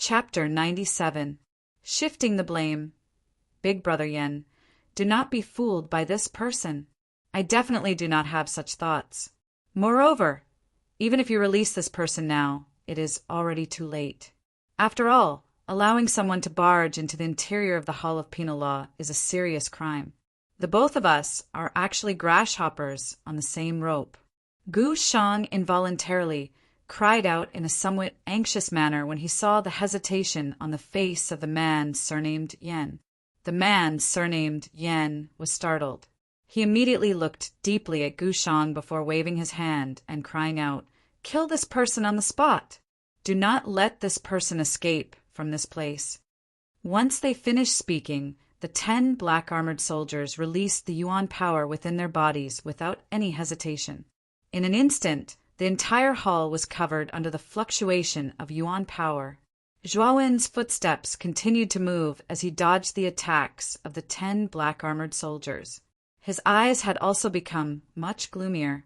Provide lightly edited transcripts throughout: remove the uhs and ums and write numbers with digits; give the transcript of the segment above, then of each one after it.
Chapter 97. Shifting the Blame. Big Brother Yen, do not be fooled by this person. I definitely do not have such thoughts. Moreover, even if you release this person now, it is already too late. After all, allowing someone to barge into the interior of the Hall of Penal Law is a serious crime. The both of us are actually grasshoppers on the same rope. Gu Shang involuntarily cried out in a somewhat anxious manner when he saw the hesitation on the face of the man surnamed Yen. The man surnamed Yen was startled. He immediately looked deeply at Gu Shang before waving his hand and crying out, "Kill this person on the spot! Do not let this person escape from this place." Once they finished speaking, the 10 black-armored soldiers released the Yuan power within their bodies without any hesitation. In an instant, the entire hall was covered under the fluctuation of Yuan power. Zhuowen's footsteps continued to move as he dodged the attacks of the 10 black-armored soldiers. His eyes had also become much gloomier.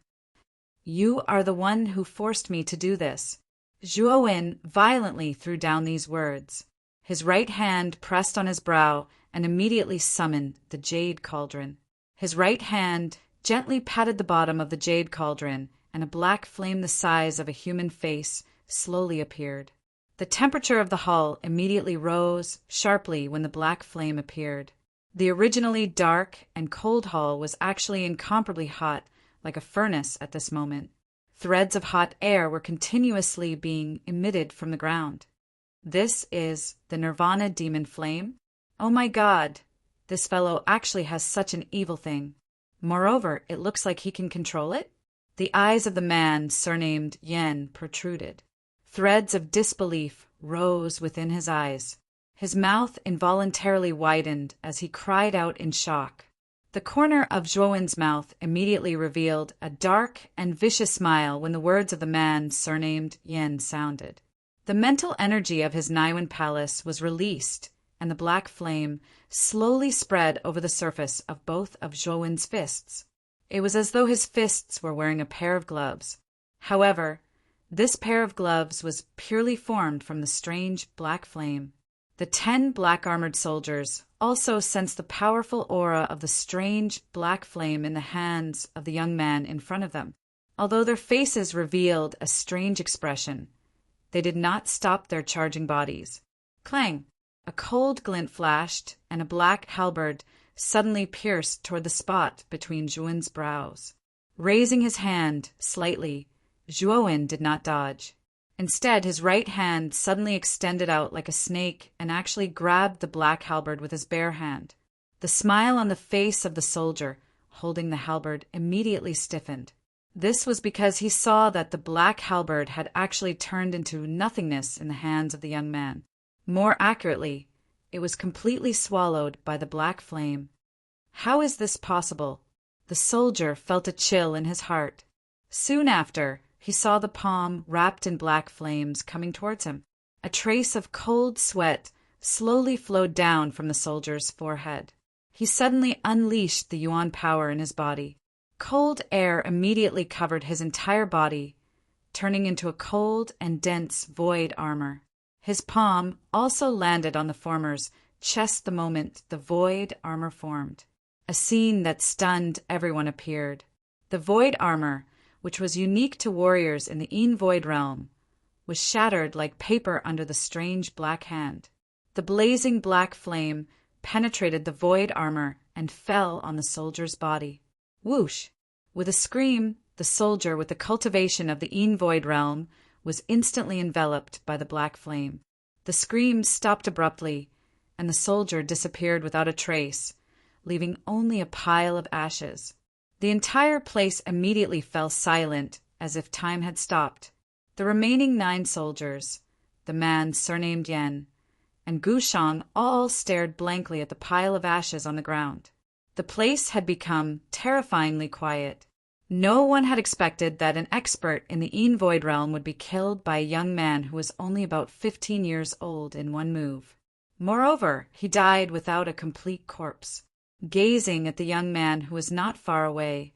"You are the one who forced me to do this." Zhuowen violently threw down these words. His right hand pressed on his brow and immediately summoned the Jade Cauldron. His right hand gently patted the bottom of the Jade Cauldron, and a black flame the size of a human face slowly appeared. The temperature of the hall immediately rose sharply when the black flame appeared. The originally dark and cold hall was actually incomparably hot, like a furnace at this moment. Threads of hot air were continuously being emitted from the ground. This is the Nirvana demon flame? Oh my God! This fellow actually has such an evil thing. Moreover, it looks like he can control it? The eyes of the man surnamed Yen protruded. Threads of disbelief rose within his eyes. His mouth involuntarily widened as he cried out in shock. The corner of Zhuowen's mouth immediately revealed a dark and vicious smile when the words of the man surnamed Yen sounded. The mental energy of his Naiwan palace was released, and the black flame slowly spread over the surface of both of Zhuowen's fists. It was as though his fists were wearing a pair of gloves. However, this pair of gloves was purely formed from the strange black flame. The 10 black-armored soldiers also sensed the powerful aura of the strange black flame in the hands of the young man in front of them. Although their faces revealed a strange expression, they did not stop their charging bodies. Clang! A cold glint flashed, and a black halberd suddenly pierced toward the spot between Zhuowen's brows. Raising his hand slightly, Zhuowen did not dodge. Instead, his right hand suddenly extended out like a snake and actually grabbed the black halberd with his bare hand. The smile on the face of the soldier holding the halberd immediately stiffened. This was because he saw that the black halberd had actually turned into nothingness in the hands of the young man. More accurately, it was completely swallowed by the black flame. How is this possible? The soldier felt a chill in his heart. Soon after, he saw the palm wrapped in black flames coming towards him. A trace of cold sweat slowly flowed down from the soldier's forehead. He suddenly unleashed the Yuan power in his body. Cold air immediately covered his entire body, turning into a cold and dense void armor. His palm also landed on the former's chest the moment the void armor formed. A scene that stunned everyone appeared. The void armor, which was unique to warriors in the Yin Void realm, was shattered like paper under the strange black hand. The blazing black flame penetrated the void armor and fell on the soldier's body. Whoosh! With a scream, the soldier with the cultivation of the Yin Void realm was instantly enveloped by the black flame. The scream stopped abruptly, and the soldier disappeared without a trace, leaving only a pile of ashes. The entire place immediately fell silent, as if time had stopped. The remaining 9 soldiers, the man surnamed Yen, and Gu Shang all stared blankly at the pile of ashes on the ground. The place had become terrifyingly quiet. No one had expected that an expert in the Yin Void realm would be killed by a young man who was only about 15 years old in one move. Moreover, he died without a complete corpse. Gazing at the young man who was not far away,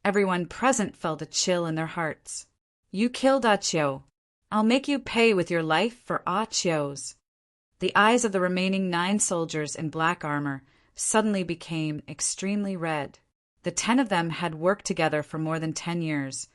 everyone present felt a chill in their hearts. "You killed Achio. I'll make you pay with your life for Ah Chio's. The eyes of the remaining 9 soldiers in black armor suddenly became extremely red. The 10 of them had worked together for more than 10 years,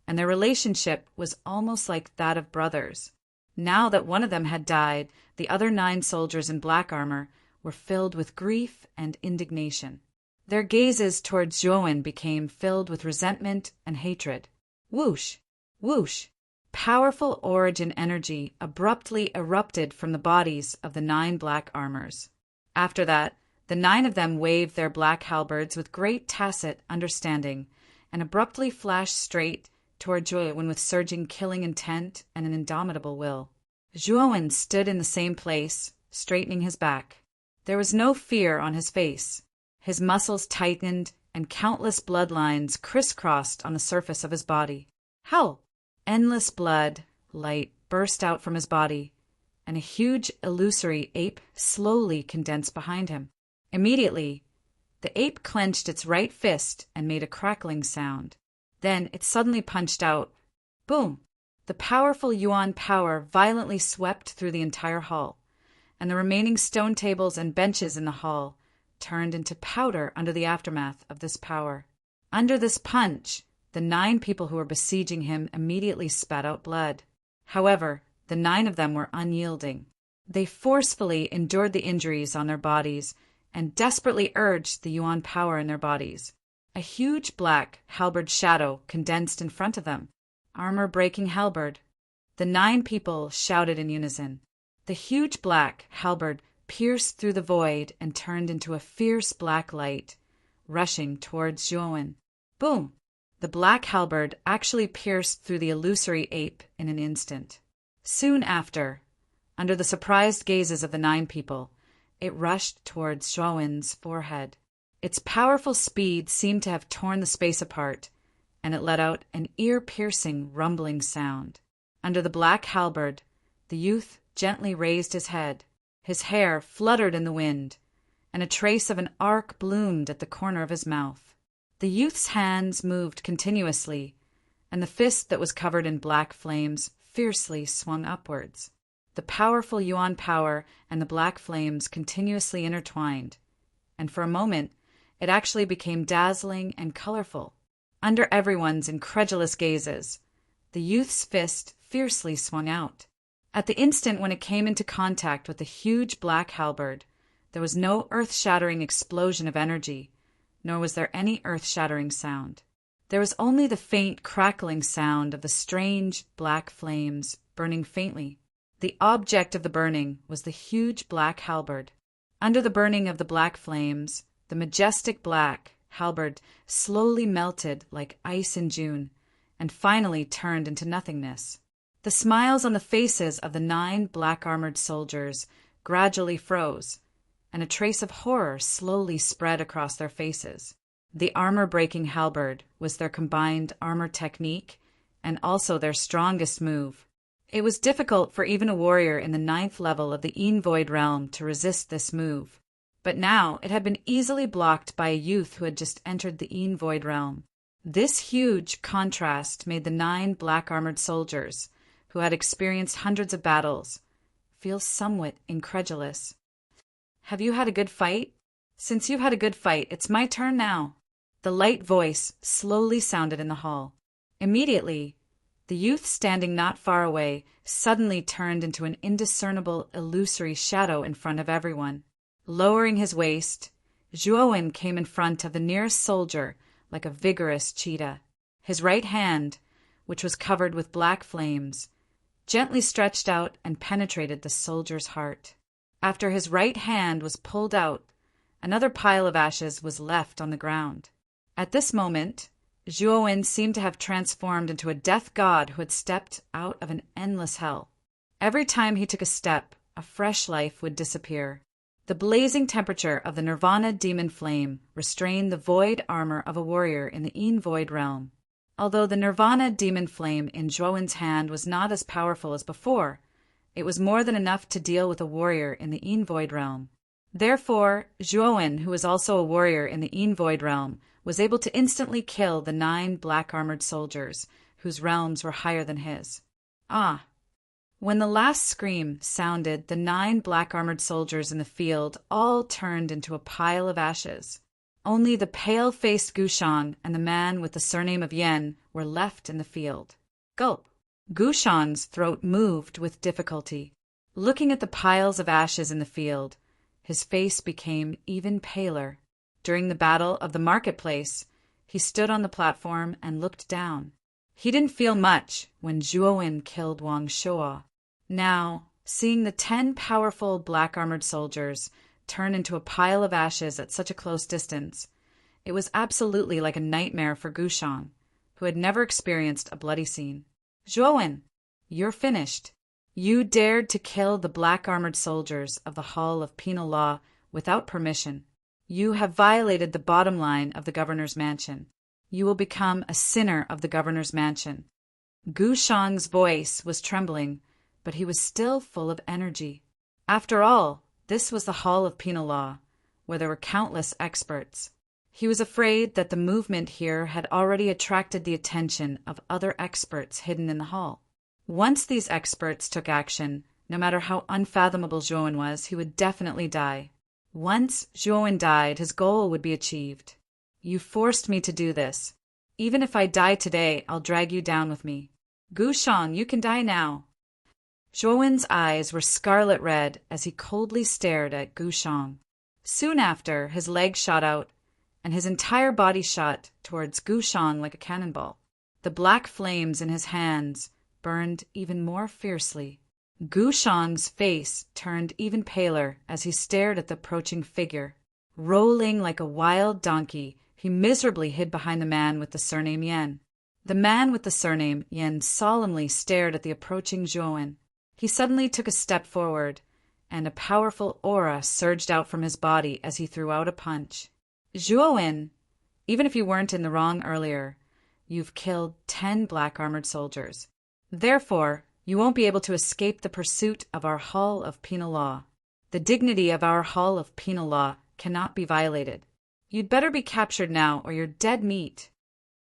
and their relationship was almost like that of brothers. Now that one of them had died, the other 9 soldiers in black armor were filled with grief and indignation. Their gazes towards Zhuowen became filled with resentment and hatred. Whoosh! Whoosh! Powerful origin energy abruptly erupted from the bodies of the 9 black armors. After that, the 9 of them waved their black halberds with great tacit understanding and abruptly flashed straight toward Zhuowen with surging killing intent and an indomitable will. Zhuowen stood in the same place, straightening his back. There was no fear on his face. His muscles tightened, and countless bloodlines crisscrossed on the surface of his body. Howl! Endless blood light burst out from his body, and a huge illusory ape slowly condensed behind him. Immediately, the ape clenched its right fist and made a crackling sound. Then it suddenly punched out. Boom! The powerful Yuan power violently swept through the entire hall, and the remaining stone tables and benches in the hall turned into powder under the aftermath of this power. Under this punch, the 9 people who were besieging him immediately spat out blood. However, the 9 of them were unyielding. They forcefully endured the injuries on their bodies and desperately urged the Yuan power in their bodies. A huge black halberd shadow condensed in front of them. Armor-breaking halberd. The 9 people shouted in unison. The huge black halberd pierced through the void and turned into a fierce black light, rushing towards Zhuowen. Boom! The black halberd actually pierced through the illusory ape in an instant. Soon after, under the surprised gazes of the 9 people, it rushed towards Zhuowen's forehead. Its powerful speed seemed to have torn the space apart, and it let out an ear-piercing rumbling sound. Under the black halberd, the youth gently raised his head. His hair fluttered in the wind, and a trace of an arc bloomed at the corner of his mouth. The youth's hands moved continuously, and the fist that was covered in black flames fiercely swung upwards. The powerful Yuan power and the black flames continuously intertwined, and for a moment it actually became dazzling and colorful. Under everyone's incredulous gazes, the youth's fist fiercely swung out. At the instant when it came into contact with the huge black halberd, there was no earth-shattering explosion of energy, nor was there any earth-shattering sound. There was only the faint crackling sound of the strange black flames burning faintly. The object of the burning was the huge black halberd. Under the burning of the black flames, the majestic black halberd slowly melted like ice in June, and finally turned into nothingness. The smiles on the faces of the 9 black-armored soldiers gradually froze, and a trace of horror slowly spread across their faces. The armor-breaking halberd was their combined armor technique and also their strongest move. It was difficult for even a warrior in the 9th level of the Yin Void realm to resist this move, but now it had been easily blocked by a youth who had just entered the Yin Void realm. This huge contrast made the 9 black-armored soldiers, who had experienced hundreds of battles, feel somewhat incredulous. Have you had a good fight? Since you've had a good fight, it's my turn now. The light voice slowly sounded in the hall. Immediately, the youth standing not far away suddenly turned into an indiscernible, illusory shadow in front of everyone. Lowering his waist, Zhuowen came in front of the nearest soldier like a vigorous cheetah. His right hand, which was covered with black flames, gently stretched out and penetrated the soldier's heart. After his right hand was pulled out, another pile of ashes was left on the ground. At this moment, Zhuowen seemed to have transformed into a death god who had stepped out of an endless hell. Every time he took a step, a fresh life would disappear. The blazing temperature of the Nirvana demon flame restrained the void armor of a warrior in the Yin Void realm. Although the Nirvana demon flame in Zhuowen's hand was not as powerful as before, it was more than enough to deal with a warrior in the Yin Void realm. Therefore, Zhuowen, who was also a warrior in the Yin Void realm, was able to instantly kill the 9 black-armored soldiers, whose realms were higher than his. Ah, When the last scream sounded, the 9 black-armored soldiers in the field all turned into a pile of ashes. Only the pale-faced Gushang and the man with the surname of Yen were left in the field. Gulp! Gushang's throat moved with difficulty. Looking at the piles of ashes in the field, his face became even paler. During the battle of the marketplace, he stood on the platform and looked down. He didn't feel much when Zhuowen killed Wang Shuo. Now, seeing the 10 powerful black-armored soldiers turn into a pile of ashes at such a close distance, it was absolutely like a nightmare for Gushang, who had never experienced a bloody scene. Zhuowen, you're finished. You dared to kill the black-armored soldiers of the Hall of Penal Law without permission. You have violated the bottom line of the governor's mansion. You will become a sinner of the governor's mansion. Gushang's voice was trembling, but he was still full of energy. After all, this was the Hall of Penal Law, where there were countless experts. He was afraid that the movement here had already attracted the attention of other experts hidden in the hall. Once these experts took action, no matter how unfathomable Zhuowen was, he would definitely die. Once Zhuowen died, his goal would be achieved. You forced me to do this. Even if I die today, I'll drag you down with me. Gushang, you can die now. Zhuowen's eyes were scarlet red as he coldly stared at Gushang. Soon after, his legs shot out, and his entire body shot towards Gushang like a cannonball. The black flames in his hands burned even more fiercely. Gushang's face turned even paler as he stared at the approaching figure. Rolling like a wild donkey, he miserably hid behind the man with the surname Yen. The man with the surname Yen solemnly stared at the approaching Zhuowen. He suddenly took a step forward, and a powerful aura surged out from his body as he threw out a punch. Zhuowen, even if you weren't in the wrong earlier, you've killed 10 black-armored soldiers. Therefore, you won't be able to escape the pursuit of our Hall of Penal Law. The dignity of our Hall of Penal Law cannot be violated. You'd better be captured now, or you're dead meat.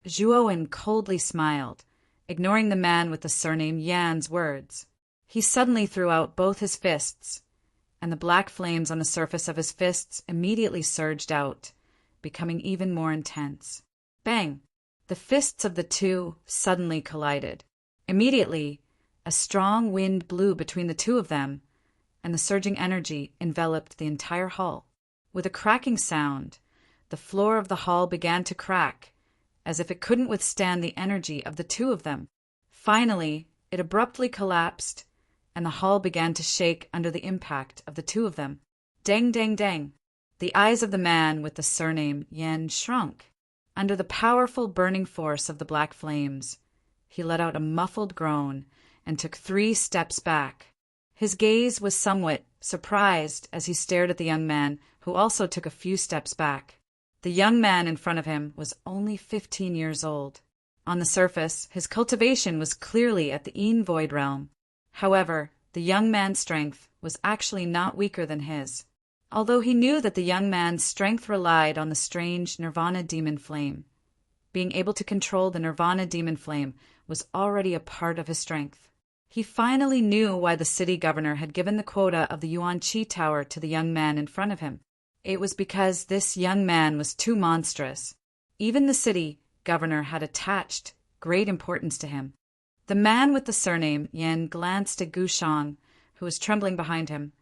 Zhuowen coldly smiled, ignoring the man with the surname Yan's words. He suddenly threw out both his fists, and the black flames on the surface of his fists immediately surged out, becoming even more intense. Bang! The fists of the two suddenly collided. Immediately, a strong wind blew between the two of them, and the surging energy enveloped the entire hall. With a cracking sound, the floor of the hall began to crack, as if it couldn't withstand the energy of the two of them. Finally, it abruptly collapsed, and the hall began to shake under the impact of the two of them. Dang, dang, dang! The eyes of the man with the surname Yen shrunk. Under the powerful burning force of the black flames, he let out a muffled groan and took 3 steps back. His gaze was somewhat surprised as he stared at the young man, who also took a few steps back. The young man in front of him was only 15 years old. On the surface, his cultivation was clearly at the Yin Void realm. However, the young man's strength was actually not weaker than his. Although he knew that the young man's strength relied on the strange Nirvana demon flame, being able to control the Nirvana demon flame was already a part of his strength. He finally knew why the city governor had given the quota of the Yuan Qi Tower to the young man in front of him. It was because this young man was too monstrous. Even the city governor had attached great importance to him. The man with the surname Yen glanced at Gushang, who was trembling behind him,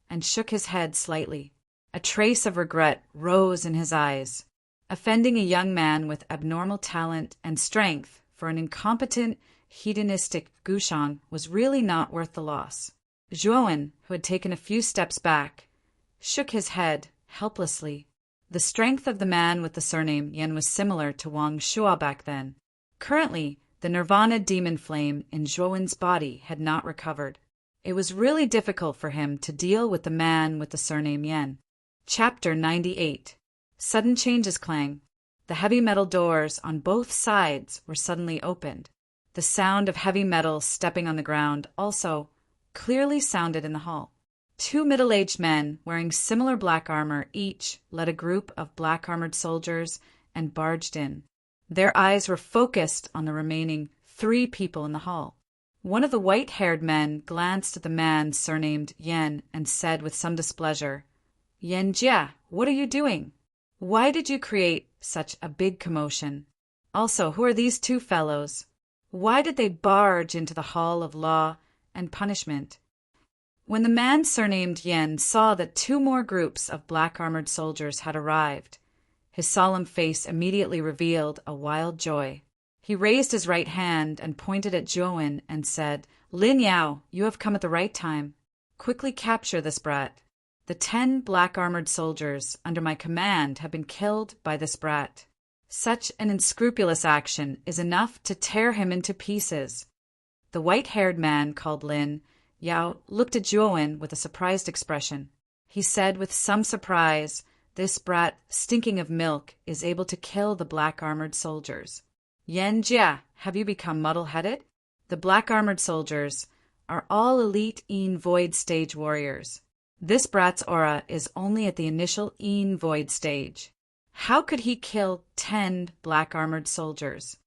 and shook his head slightly. A trace of regret rose in his eyes. Offending a young man with abnormal talent and strength for an incompetent, hedonistic Gushang was really not worth the loss. Zhuowen, who had taken a few steps back, shook his head helplessly. The strength of the man with the surname Yen was similar to Wang Shuo back then. Currently, the Nirvana demon flame in Zhuowen's body had not recovered. It was really difficult for him to deal with the man with the surname Yen. Chapter 98. Sudden changes clang. The heavy metal doors on both sides were suddenly opened. The sound of heavy metal stepping on the ground also clearly sounded in the hall. 2 middle-aged men wearing similar black armor each led a group of black-armored soldiers and barged in. Their eyes were focused on the remaining 3 people in the hall. One of the white-haired men glanced at the man surnamed Yen and said with some displeasure, "Yen Jia, what are you doing? Why did you create such a big commotion? Also, who are these two fellows? Why did they barge into the Hall of Law and Punishment?" When the man surnamed Yen saw that two more groups of black-armored soldiers had arrived, his solemn face immediately revealed a wild joy. He raised his right hand and pointed at Zhuowen and said, "Lin Yao, you have come at the right time. Quickly capture this brat. The 10 black-armored soldiers under my command have been killed by this brat. Such an unscrupulous action is enough to tear him into pieces." The white-haired man called Lin Yao looked at Zhuowen with a surprised expression. He said with some surprise, "This brat, stinking of milk, is able to kill the black-armored soldiers. Yen Jia, have you become muddle-headed? The black-armored soldiers are all elite Yin Void stage warriors. This brat's aura is only at the initial Yin Void stage. How could he kill 10 black-armored soldiers?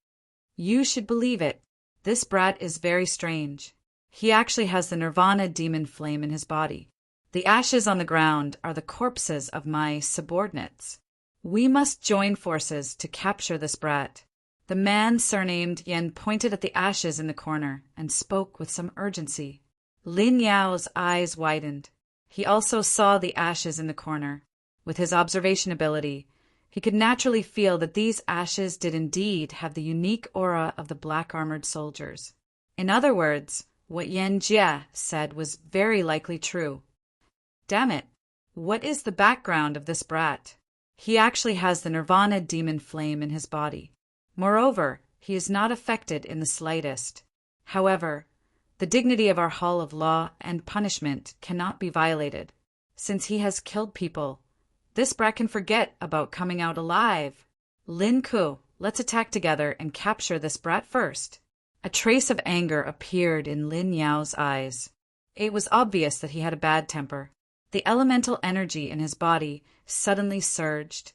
You should believe it. This brat is very strange. He actually has the Nirvana demon flame in his body. The ashes on the ground are the corpses of my subordinates. We must join forces to capture this brat." The man surnamed Yen pointed at the ashes in the corner and spoke with some urgency. Lin Yao's eyes widened. He also saw the ashes in the corner. With his observation ability, he could naturally feel that these ashes did indeed have the unique aura of the black-armored soldiers. In other words, what Yen Jia said was very likely true. Damn it, what is the background of this brat? He actually has the Nirvana demon flame in his body. Moreover, he is not affected in the slightest. However, the dignity of our Hall of Law and Punishment cannot be violated. Since he has killed people, this brat can forget about coming out alive. Lin Ku, let's attack together and capture this brat first. A trace of anger appeared in Lin Yao's eyes. It was obvious that he had a bad temper. The elemental energy in his body suddenly surged,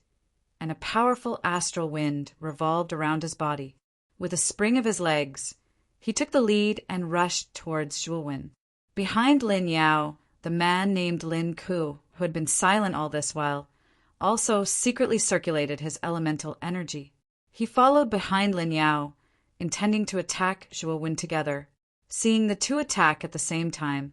and a powerful astral wind revolved around his body. With a spring of his legs, he took the lead and rushed towards Zhuowen. Behind Lin Yao, the man named Lin Ku, who had been silent all this while, also secretly circulated his elemental energy. He followed behind Lin Yao, intending to attack Zhuowen together. Seeing the two attack at the same time,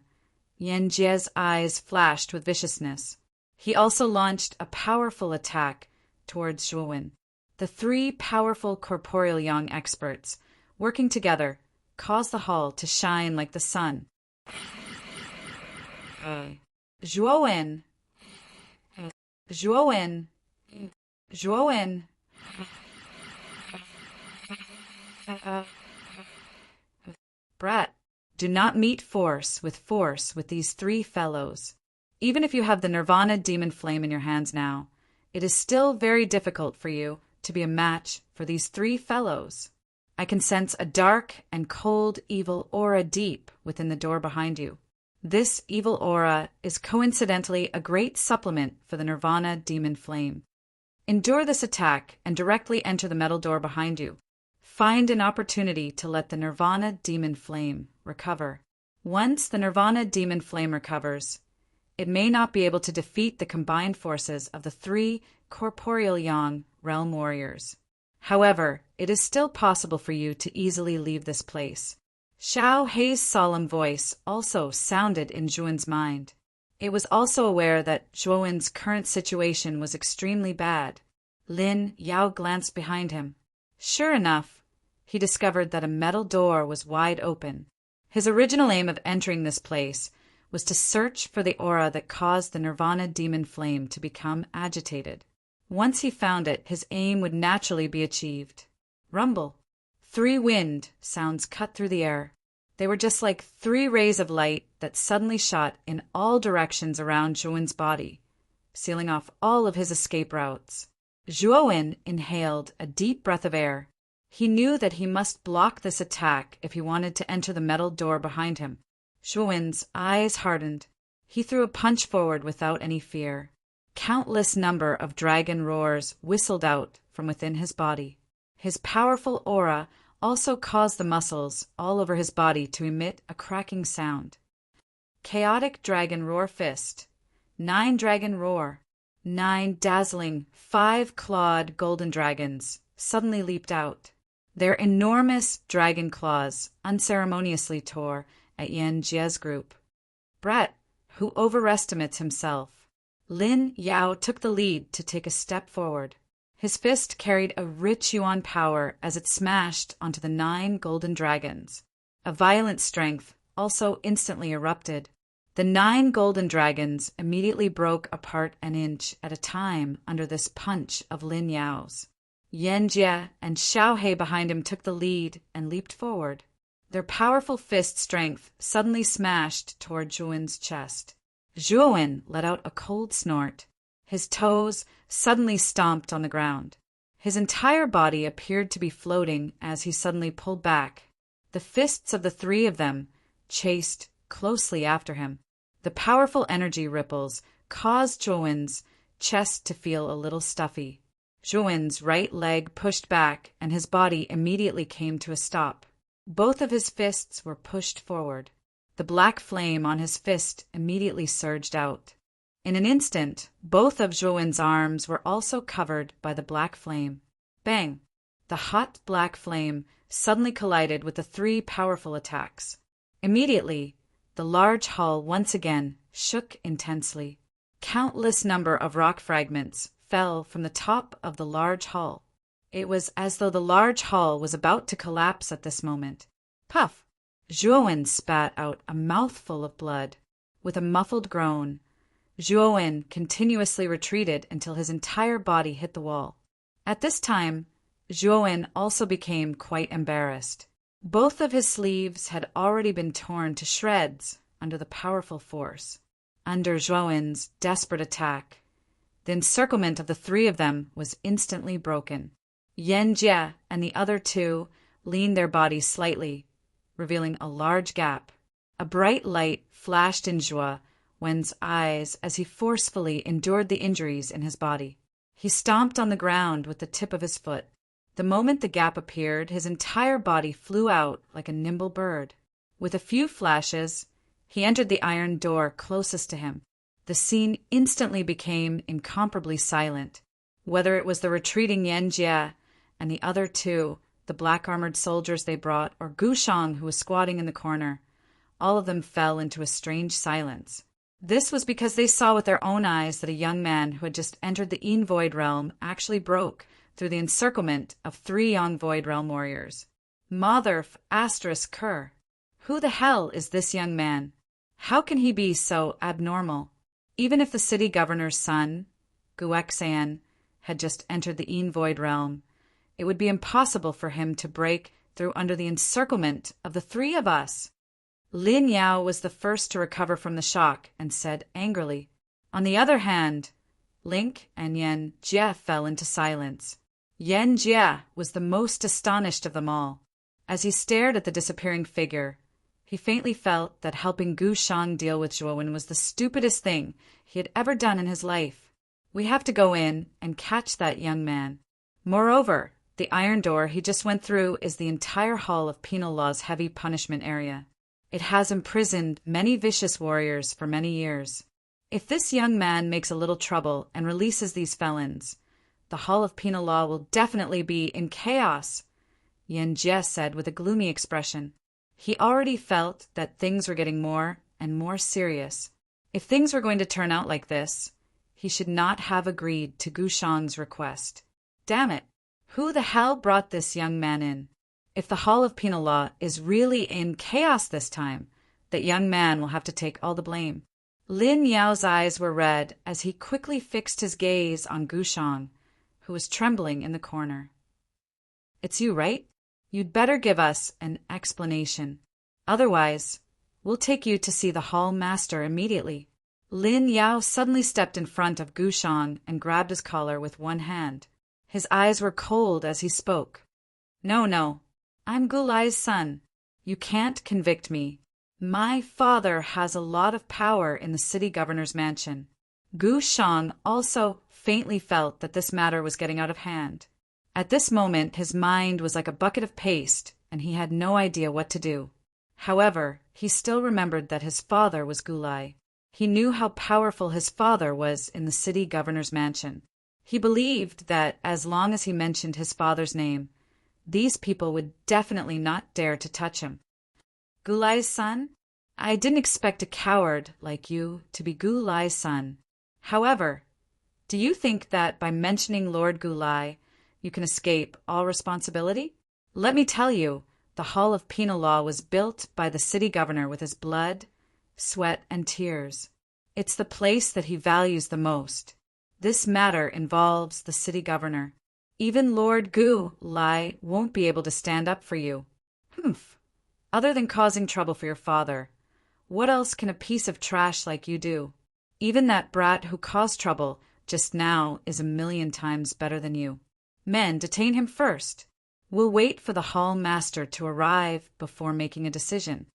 Yen Jie's eyes flashed with viciousness. He also launched a powerful attack towards Zhuowen. The 3 powerful corporeal yang experts, working together, caused the hall to shine like the sun. Zhuowen! Zhuowen! Zhuowen! Brat, do not meet force with these 3 fellows. Even if you have the Nirvana demon flame in your hands now, it is still very difficult for you to be a match for these 3 fellows. I can sense a dark and cold evil aura deep within the door behind you. This evil aura is coincidentally a great supplement for the Nirvana demon flame. Endure this attack and directly enter the metal door behind you. Find an opportunity to let the Nirvana demon flame recover. Once the Nirvana demon flame recovers, it may not be able to defeat the combined forces of the 3 corporeal yang realm warriors. However, it is still possible for you to easily leave this place. Xiao Hei's solemn voice also sounded in Zhuowen's mind. It was also aware that Zhuowen's current situation was extremely bad. Lin Yao glanced behind him. Sure enough, he discovered that a metal door was wide open. His original aim of entering this place was to search for the aura that caused the Nirvana demon flame to become agitated. Once he found it, his aim would naturally be achieved. Rumble. 3 wind sounds cut through the air. They were just like 3 rays of light that suddenly shot in all directions around Zhuowen's body, sealing off all of his escape routes. Zhuowen inhaled a deep breath of air. He knew that he must block this attack if he wanted to enter the metal door behind him. Zhuowen's eyes hardened. He threw a punch forward without any fear. Countless number of dragon roars whistled out from within his body. His powerful aura also caused the muscles all over his body to emit a cracking sound. Chaotic Dragon Roar Fist. 9 Dragon Roar. 9 dazzling, 5-clawed golden dragons suddenly leaped out. Their enormous dragon claws unceremoniously tore at Yan Jie's group. Brat, who overestimates himself. Lin Yao took the lead to take a step forward. His fist carried a rich yuan power as it smashed onto the 9 golden dragons. A violent strength also instantly erupted. The 9 golden dragons immediately broke apart an inch at a time under this punch of Lin Yao's. Yan Jie and Xiao He behind him took the lead and leaped forward. Their powerful fist strength suddenly smashed toward Zhuowen's chest. Zhuowen let out a cold snort. His toes suddenly stomped on the ground. His entire body appeared to be floating as he suddenly pulled back. The fists of the 3 of them chased closely after him. The powerful energy ripples caused Zhuowen's chest to feel a little stuffy. Zhuowen's right leg pushed back and his body immediately came to a stop. Both of his fists were pushed forward. The black flame on his fist immediately surged out. In an instant, both of Zhuowen's arms were also covered by the black flame. Bang! The hot black flame suddenly collided with the 3 powerful attacks. Immediately, the large hall once again shook intensely. Countless number of rock fragments fell from the top of the large hall. It was as though the large hall was about to collapse at this moment. Puff! Zhuowen spat out a mouthful of blood. With a muffled groan, Zhuowen continuously retreated until his entire body hit the wall. At this time, Zhuowen also became quite embarrassed. Both of his sleeves had already been torn to shreds under the powerful force. Under Zhuowen's desperate attack, the encirclement of the 3 of them was instantly broken. Yan Jie and the other 2 leaned their bodies slightly, revealing a large gap. A bright light flashed in Zhuowen's eyes as he forcefully endured the injuries in his body. He stomped on the ground with the tip of his foot. The moment the gap appeared, his entire body flew out like a nimble bird. With a few flashes, he entered the iron door closest to him. The scene instantly became incomparably silent. Whether it was the retreating Yan Jie and the other 2, the black-armored soldiers they brought, or Gu Shang, who was squatting in the corner, all of them fell into a strange silence. This was because they saw with their own eyes that a young man who had just entered the Yin Void Realm actually broke through the encirclement of 3 young Void Realm warriors. Motherf ****. Who the hell is this young man? How can he be so abnormal? Even if the city governor's son, Guexan, had just entered the Yin Void Realm, it would be impossible for him to break through under the encirclement of the 3 of us. Lin Yao was the first to recover from the shock and said angrily. On the other hand, Link and Yan Jie fell into silence. Yan Jie was the most astonished of them all. As he stared at the disappearing figure, he faintly felt that helping Gu Shang deal with Zhuowen was the stupidest thing he had ever done in his life. We have to go in and catch that young man. Moreover, the iron door he just went through is the entire hall of penal law's heavy punishment area. It has imprisoned many vicious warriors for many years. If this young man makes a little trouble and releases these felons, the hall of penal law will definitely be in chaos, Yan Jie said with a gloomy expression. He already felt that things were getting more and more serious. If things were going to turn out like this, he should not have agreed to Gu Shang's request. Damn it! Who the hell brought this young man in? If the Hall of Penal Law is really in chaos this time, that young man will have to take all the blame. Lin Yao's eyes were red as he quickly fixed his gaze on Gu Shang, who was trembling in the corner. It's you, right? You'd better give us an explanation. Otherwise, we'll take you to see the hall master immediately. Lin Yao suddenly stepped in front of Gu Shang and grabbed his collar with one hand. His eyes were cold as he spoke. No, I'm Gu Lai's son. You can't convict me. My father has a lot of power in the city governor's mansion. Gu Shang also faintly felt that this matter was getting out of hand. At this moment his mind was like a bucket of paste, and he had no idea what to do. However, he still remembered that his father was Gulai. He knew how powerful his father was in the city governor's mansion. He believed that as long as he mentioned his father's name, these people would definitely not dare to touch him. Gulai's son? I didn't expect a coward like you to be Gulai's son. However, do you think that by mentioning Lord Gulai, you can escape all responsibility? Let me tell you, the Hall of Penal Law was built by the city governor with his blood, sweat, and tears. It's the place that he values the most. This matter involves the city governor. Even Lord Gulai won't be able to stand up for you. Humph. Other than causing trouble for your father, what else can a piece of trash like you do? Even that brat who caused trouble just now is 1,000,000 times better than you. Men, detain him first. We'll wait for the hall master to arrive before making a decision.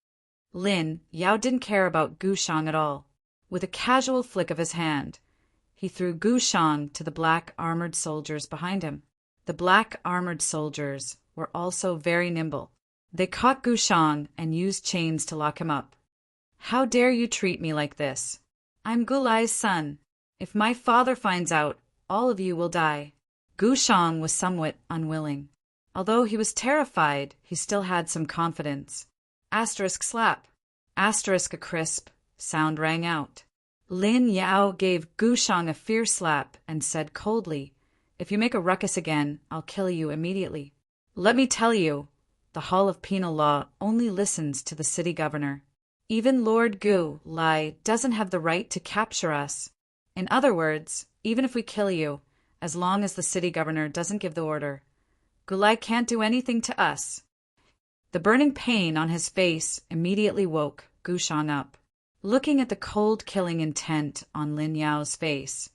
Lin Yao didn't care about Gu Shang at all. With a casual flick of his hand, he threw Gu Shang to the black armored soldiers behind him. The black armored soldiers were also very nimble. They caught Gu Shang and used chains to lock him up. How dare you treat me like this? I'm Gulai's son. If my father finds out, all of you will die. Gu Shang was somewhat unwilling. Although he was terrified, he still had some confidence. Asterisk slap. Asterisk a crisp sound rang out. Lin Yao gave Gu Shang a fierce slap and said coldly, "If you make a ruckus again, I'll kill you immediately." Let me tell you, the Hall of Penal Law only listens to the city governor. Even Lord Gulai doesn't have the right to capture us. In other words, even if we kill you, as long as the city governor doesn't give the order, Gulai can't do anything to us. The burning pain on his face immediately woke Gu Shang up. Looking at the cold killing intent on Lin Yao's face,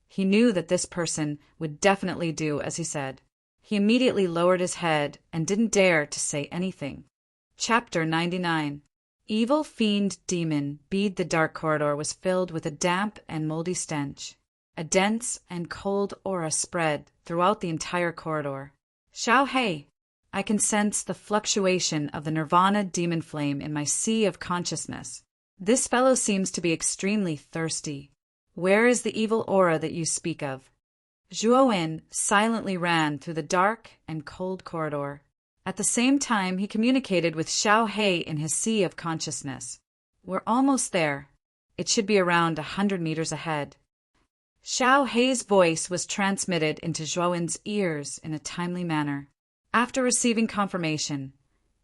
he knew that this person would definitely do as he said. He immediately lowered his head and didn't dare to say anything. Chapter 99. Evil fiend demon Bead. The dark corridor was filled with a damp and moldy stench. A dense and cold aura spread throughout the entire corridor. Xiao Hei, I can sense the fluctuation of the nirvana demon flame in my sea of consciousness. This fellow seems to be extremely thirsty. Where is the evil aura that you speak of? Zhuowen silently ran through the dark and cold corridor. At the same time, he communicated with Xiao Hei in his sea of consciousness. We're almost there. It should be around 100 meters ahead. Xiao Hei's voice was transmitted into Zhuowen's ears in a timely manner. After receiving confirmation,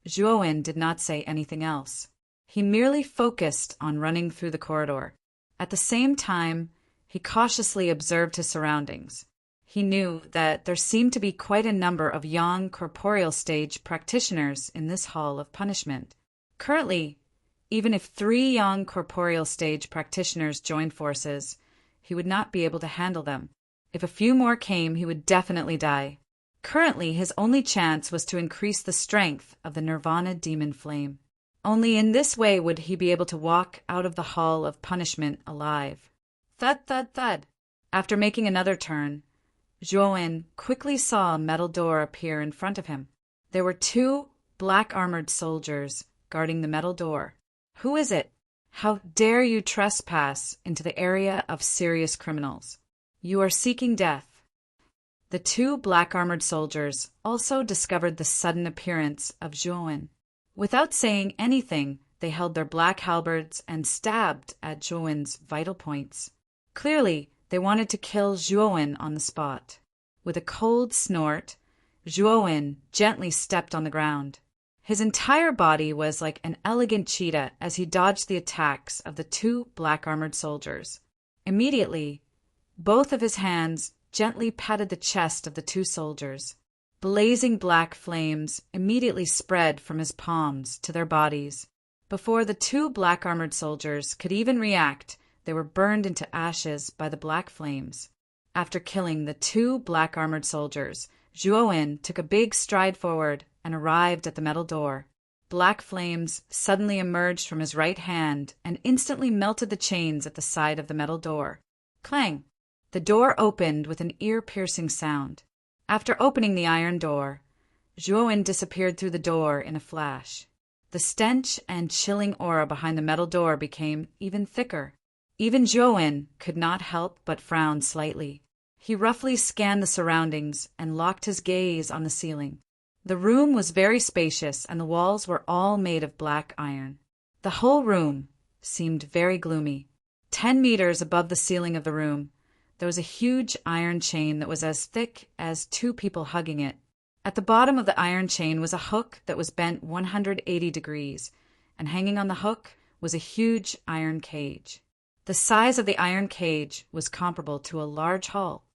Zhuowen did not say anything else. He merely focused on running through the corridor. At the same time, he cautiously observed his surroundings. He knew that there seemed to be quite a number of young corporeal stage practitioners in this hall of punishment. Currently, even if 3 young corporeal stage practitioners joined forces, he would not be able to handle them. If a few more came, he would definitely die. Currently, his only chance was to increase the strength of the nirvana demon flame. Only in this way would he be able to walk out of the hall of punishment alive. Thud, thud, thud. After making another turn, Zhuowen quickly saw a metal door appear in front of him. There were 2 black-armored soldiers guarding the metal door. Who is it? How dare you trespass into the area of serious criminals? You are seeking death. The 2 black-armored soldiers also discovered the sudden appearance of Zhuowen. Without saying anything, they held their black halberds and stabbed at Zhuowen's vital points. Clearly, they wanted to kill Zhuowen on the spot. With a cold snort, Zhuowen gently stepped on the ground. His entire body was like an elegant cheetah as he dodged the attacks of the 2 black-armored soldiers. Immediately, both of his hands gently patted the chest of the 2 soldiers. Blazing black flames immediately spread from his palms to their bodies. Before the 2 black-armored soldiers could even react, they were burned into ashes by the black flames. After killing the 2 black-armored soldiers, Zhuowen took a big stride forward and arrived at the metal door. Black flames suddenly emerged from his right hand and instantly melted the chains at the side of the metal door. Clang! The door opened with an ear-piercing sound. After opening the iron door, Zhuowen disappeared through the door in a flash. The stench and chilling aura behind the metal door became even thicker. Even Zhuowen could not help but frown slightly. He roughly scanned the surroundings and locked his gaze on the ceiling. The room was very spacious and the walls were all made of black iron. The whole room seemed very gloomy. 10 meters above the ceiling of the room, there was a huge iron chain that was as thick as 2 people hugging it. At the bottom of the iron chain was a hook that was bent 180 degrees, and hanging on the hook was a huge iron cage. The size of the iron cage was comparable to a large hall.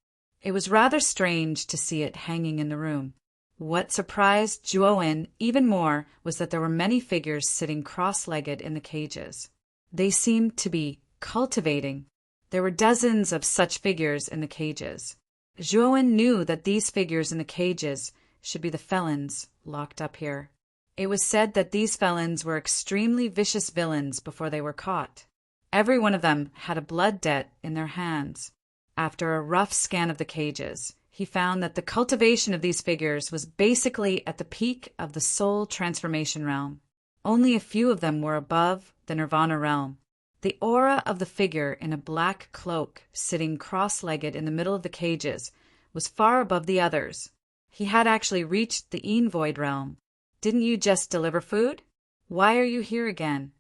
It was rather strange to see it hanging in the room. What surprised Zhuowen even more was that there were many figures sitting cross-legged in the cages. They seemed to be cultivating. There were dozens of such figures in the cages. Zhuowen knew that these figures in the cages should be the felons locked up here. It was said that these felons were extremely vicious villains before they were caught. Every one of them had a blood debt in their hands. After a rough scan of the cages, he found that the cultivation of these figures was basically at the peak of the soul transformation realm. Only a few of them were above the nirvana realm. The aura of the figure in a black cloak sitting cross-legged in the middle of the cages was far above the others. He had actually reached the Void realm. Didn't you just deliver food? Why are you here again?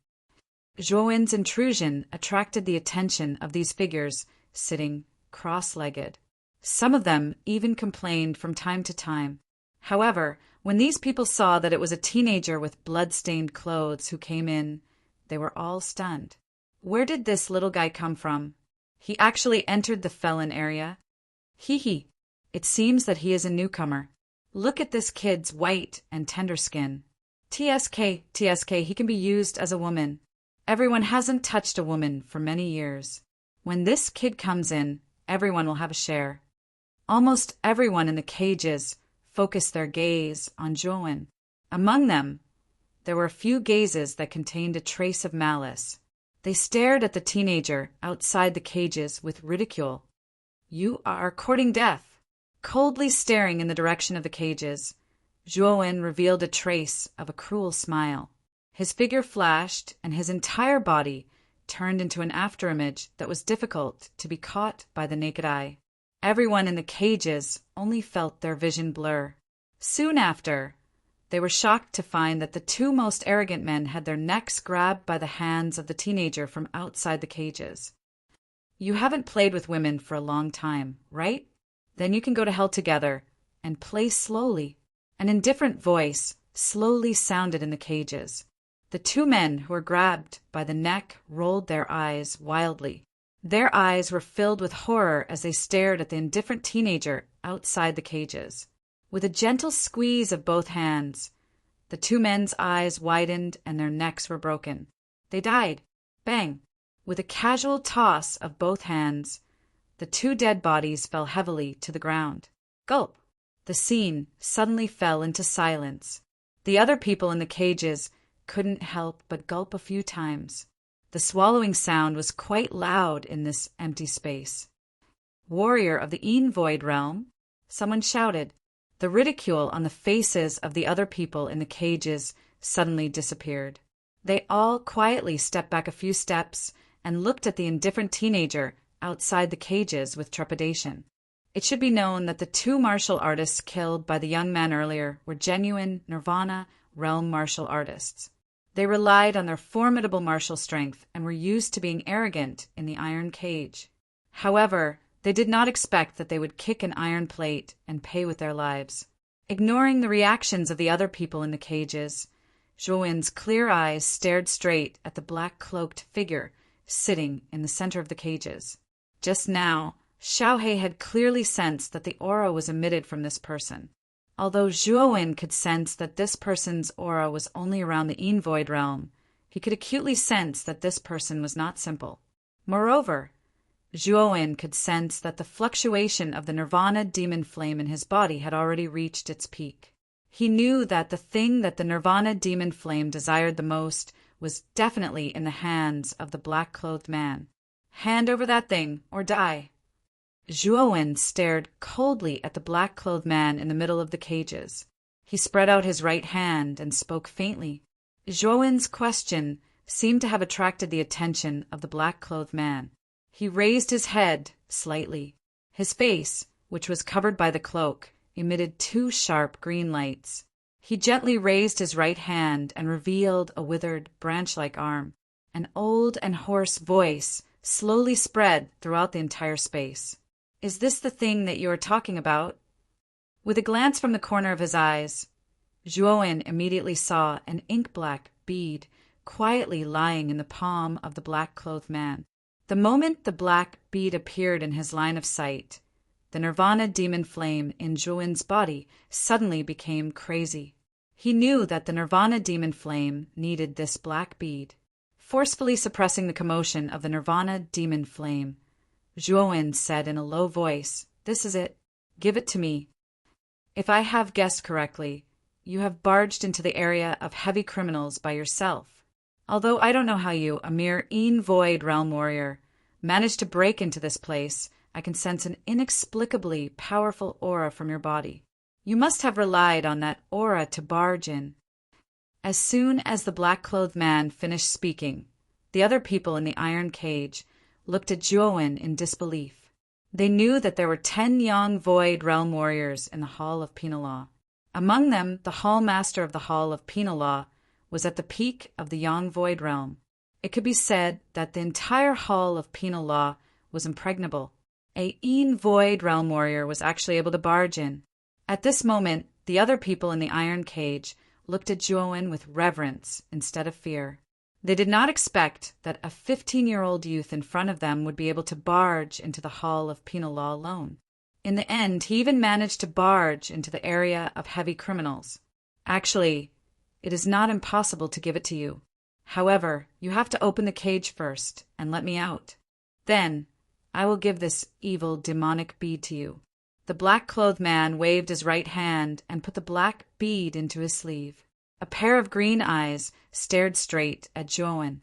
Zhuowen's intrusion attracted the attention of these figures sitting cross-legged. Some of them even complained from time to time. However, when these people saw that it was a teenager with blood-stained clothes who came in, they were all stunned. Where did this little guy come from? He actually entered the felon area. Hee. It seems that he is a newcomer. Look at this kid's white and tender skin. TSK, he can be used as a woman. Everyone hasn't touched a woman for many years. When this kid comes in, everyone will have a share. Almost everyone in the cages focused their gaze on Zhuowen. Among them, there were a few gazes that contained a trace of malice. They stared at the teenager outside the cages with ridicule. You are courting death. Coldly staring in the direction of the cages, Zhuowen revealed a trace of a cruel smile. His figure flashed, and his entire body turned into an afterimage that was difficult to be caught by the naked eye. Everyone in the cages only felt their vision blur. Soon after, they were shocked to find that the 2 most arrogant men had their necks grabbed by the hands of the teenager from outside the cages. You haven't played with women for a long time, right? Then you can go to hell together and play slowly. An indifferent voice slowly sounded in the cages. The 2 men who were grabbed by the neck rolled their eyes wildly. Their eyes were filled with horror as they stared at the indifferent teenager outside the cages. With a gentle squeeze of both hands, the 2 men's eyes widened and their necks were broken. They died. Bang! With a casual toss of both hands, the 2 dead bodies fell heavily to the ground. Gulp! The scene suddenly fell into silence. The other people in the cages couldn't help but gulp a few times. The swallowing sound was quite loud in this empty space. Warrior of the Void realm, someone shouted. The ridicule on the faces of the other people in the cages suddenly disappeared. They all quietly stepped back a few steps and looked at the indifferent teenager outside the cages with trepidation. It should be known that the 2 martial artists killed by the young man earlier were genuine Nirvana realm martial artists. They relied on their formidable martial strength and were used to being arrogant in the iron cage. However, they did not expect that they would kick an iron plate and pay with their lives. Ignoring the reactions of the other people in the cages, Zhuowen's clear eyes stared straight at the black-cloaked figure sitting in the center of the cages. Just now, Xiaohe had clearly sensed that the aura was emitted from this person. Although Zhuowen could sense that this person's aura was only around the Void realm, he could acutely sense that this person was not simple. Moreover, Zhuowen could sense that the fluctuation of the nirvana demon flame in his body had already reached its peak. He knew that the thing that the nirvana demon flame desired the most was definitely in the hands of the black-clothed man. Hand over that thing, or die. Zhuowen stared coldly at the black-clothed man in the middle of the cages. He spread out his right hand and spoke faintly. Zhuowen's question seemed to have attracted the attention of the black-clothed man. He raised his head slightly. His face, which was covered by the cloak, emitted two sharp green lights. He gently raised his right hand and revealed a withered, branch-like arm. An old and hoarse voice slowly spread throughout the entire space. "Is this the thing that you are talking about?" With a glance from the corner of his eyes, Zhuowen immediately saw an ink-black bead quietly lying in the palm of the black-clothed man. The moment the black bead appeared in his line of sight, the Nirvana demon flame in Zhuowen's body suddenly became crazy. He knew that the Nirvana demon flame needed this black bead. Forcefully suppressing the commotion of the Nirvana demon flame, Zhuowen said in a low voice, "This is it. Give it to me. If I have guessed correctly, you have barged into the area of heavy criminals by yourself. Although I don't know how you, a mere void realm warrior, managed to break into this place, I can sense an inexplicably powerful aura from your body. You must have relied on that aura to barge in." As soon as the black-clothed man finished speaking, the other people in the iron cage looked at Zhuowen in disbelief. They knew that there were 10 young void realm warriors in the Hall of Penal Law. Among them, the Hall Master of the Hall of Penal Law was at the peak of the young void realm. It could be said that the entire Hall of Penal Law was impregnable. A void realm warrior was actually able to barge in. At this moment, the other people in the iron cage looked at Zhuowen with reverence instead of fear. They did not expect that a 15-year-old youth in front of them would be able to barge into the Hall of Penal Law alone. In the end, he even managed to barge into the area of heavy criminals. Actually, it is not impossible to give it to you. However, you have to open the cage first and let me out. Then, I will give this evil demonic bead to you. The black-clothed man waved his right hand and put the black bead into his sleeve. A pair of green eyes stared straight at Zhuowen.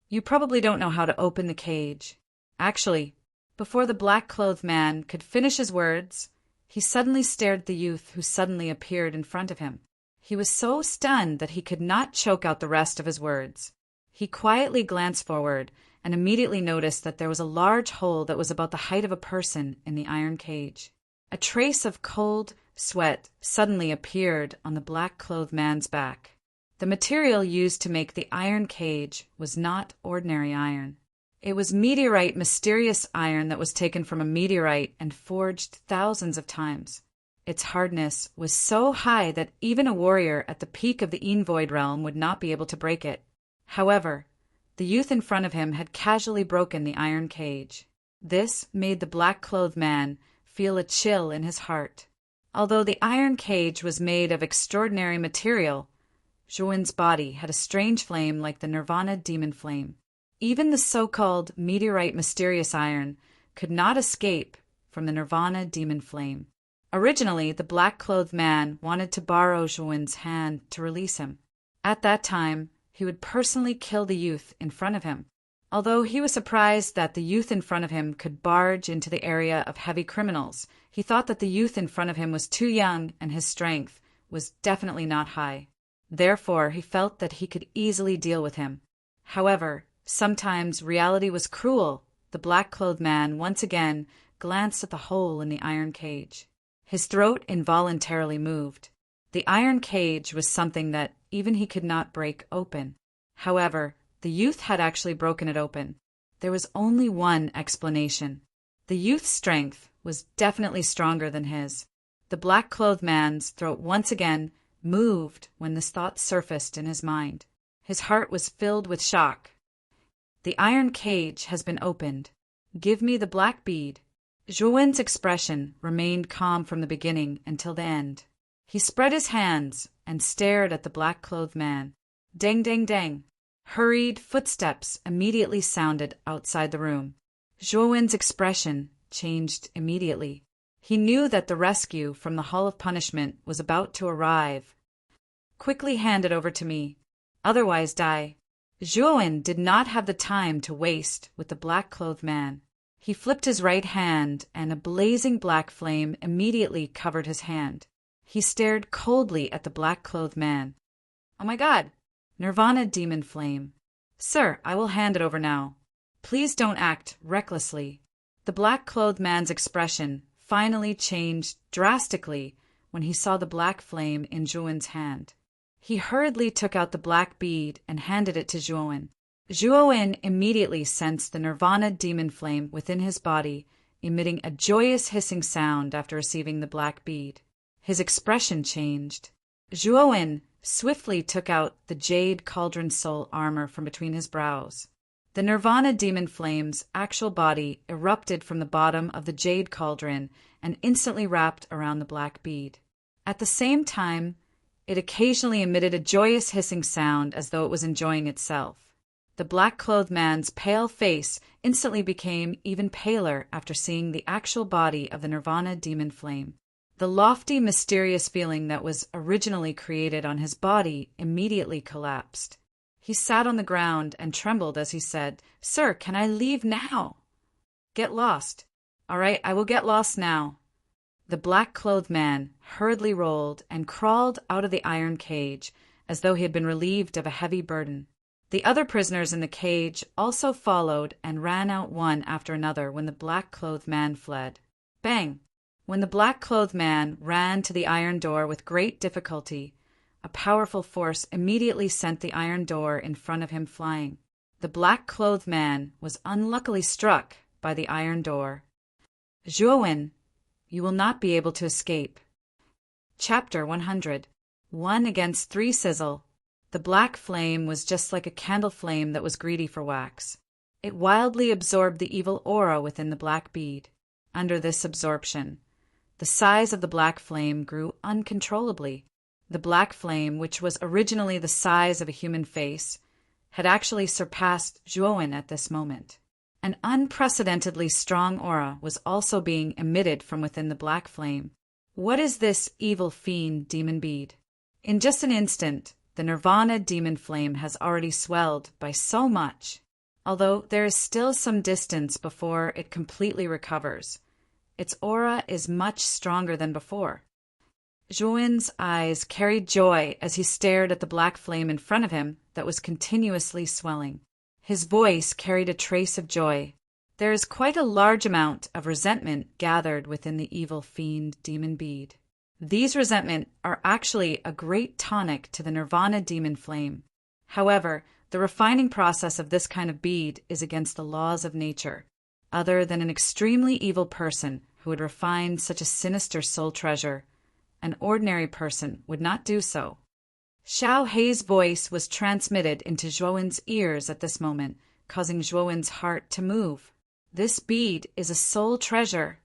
"You probably don't know how to open the cage." Actually, before the black-clothed man could finish his words, he suddenly stared at the youth who suddenly appeared in front of him. He was so stunned that he could not choke out the rest of his words. He quietly glanced forward and immediately noticed that there was a large hole that was about the height of a person in the iron cage. A trace of cold sweat suddenly appeared on the black-clothed man's back. The material used to make the iron cage was not ordinary iron. It was meteorite mysterious iron that was taken from a meteorite and forged thousands of times. Its hardness was so high that even a warrior at the peak of the Void realm would not be able to break it. However, the youth in front of him had casually broken the iron cage. This made the black-clothed man feel a chill in his heart. Although the iron cage was made of extraordinary material, Zhuowen's body had a strange flame like the Nirvana demon flame. Even the so-called meteorite mysterious iron could not escape from the Nirvana demon flame. Originally, the black-clothed man wanted to borrow Zhuowen's hand to release him. At that time, he would personally kill the youth in front of him. Although he was surprised that the youth in front of him could barge into the area of heavy criminals, he thought that the youth in front of him was too young and his strength was definitely not high. Therefore, he felt that he could easily deal with him. However, sometimes reality was cruel. The black-clothed man once again glanced at the hole in the iron cage. His throat involuntarily moved. The iron cage was something that even he could not break open. However, the youth had actually broken it open. There was only one explanation. The youth's strength was definitely stronger than his. The black-clothed man's throat once again moved when this thought surfaced in his mind. His heart was filled with shock. "The iron cage has been opened. Give me the black bead." Zhuowen's expression remained calm from the beginning until the end. He spread his hands and stared at the black-clothed man. Dang, dang, dang. Hurried footsteps immediately sounded outside the room. Zhuowen's expression changed immediately. He knew that the rescue from the Hall of Punishment was about to arrive. "Quickly hand it over to me. Otherwise die." Zhuowen did not have the time to waste with the black-clothed man. He flipped his right hand, and a blazing black flame immediately covered his hand. He stared coldly at the black-clothed man. "Oh my God! Nirvana demon flame. Sir, I will hand it over now. Please don't act recklessly." The black-clothed man's expression finally changed drastically when he saw the black flame in Zhuowen's hand. He hurriedly took out the black bead and handed it to Zhuowen. Zhuowen immediately sensed the Nirvana demon flame within his body, emitting a joyous hissing sound after receiving the black bead. His expression changed. Zhuowen swiftly took out the jade cauldron soul armor from between his brows. The Nirvana demon flame's actual body erupted from the bottom of the jade cauldron and instantly wrapped around the black bead. At the same time, it occasionally emitted a joyous hissing sound as though it was enjoying itself. The black-clothed man's pale face instantly became even paler after seeing the actual body of the Nirvana demon flame. The lofty, mysterious feeling that was originally created on his body immediately collapsed. He sat on the ground and trembled as he said, "Sir, can I leave now?" "Get lost." "All right, I will get lost now." The black-clothed man hurriedly rolled and crawled out of the iron cage as though he had been relieved of a heavy burden. The other prisoners in the cage also followed and ran out one after another when the black-clothed man fled. Bang! When the black-clothed man ran to the iron door with great difficulty, a powerful force immediately sent the iron door in front of him flying. The black-clothed man was unluckily struck by the iron door. "Zhuowen, you will not be able to escape." Chapter 100. 1 against 3 sizzle. The black flame was just like a candle flame that was greedy for wax. It wildly absorbed the evil aura within the black bead. Under this absorption, the size of the black flame grew uncontrollably. The black flame, which was originally the size of a human face, had actually surpassed Zhuowen at this moment. An unprecedentedly strong aura was also being emitted from within the black flame. What is this evil fiend demon bead? In just an instant, the Nirvana demon flame has already swelled by so much. Although there is still some distance before it completely recovers, its aura is much stronger than before. Zhuowen's eyes carried joy as he stared at the black flame in front of him that was continuously swelling. His voice carried a trace of joy. There is quite a large amount of resentment gathered within the evil fiend demon bead. These resentment are actually a great tonic to the Nirvana demon flame. However, the refining process of this kind of bead is against the laws of nature. Other than an extremely evil person who would refine such a sinister soul treasure, an ordinary person would not do so. Xiao Hei's voice was transmitted into Zhuowen's ears at this moment, causing Zhuowen's heart to move. "This bead is a soul treasure."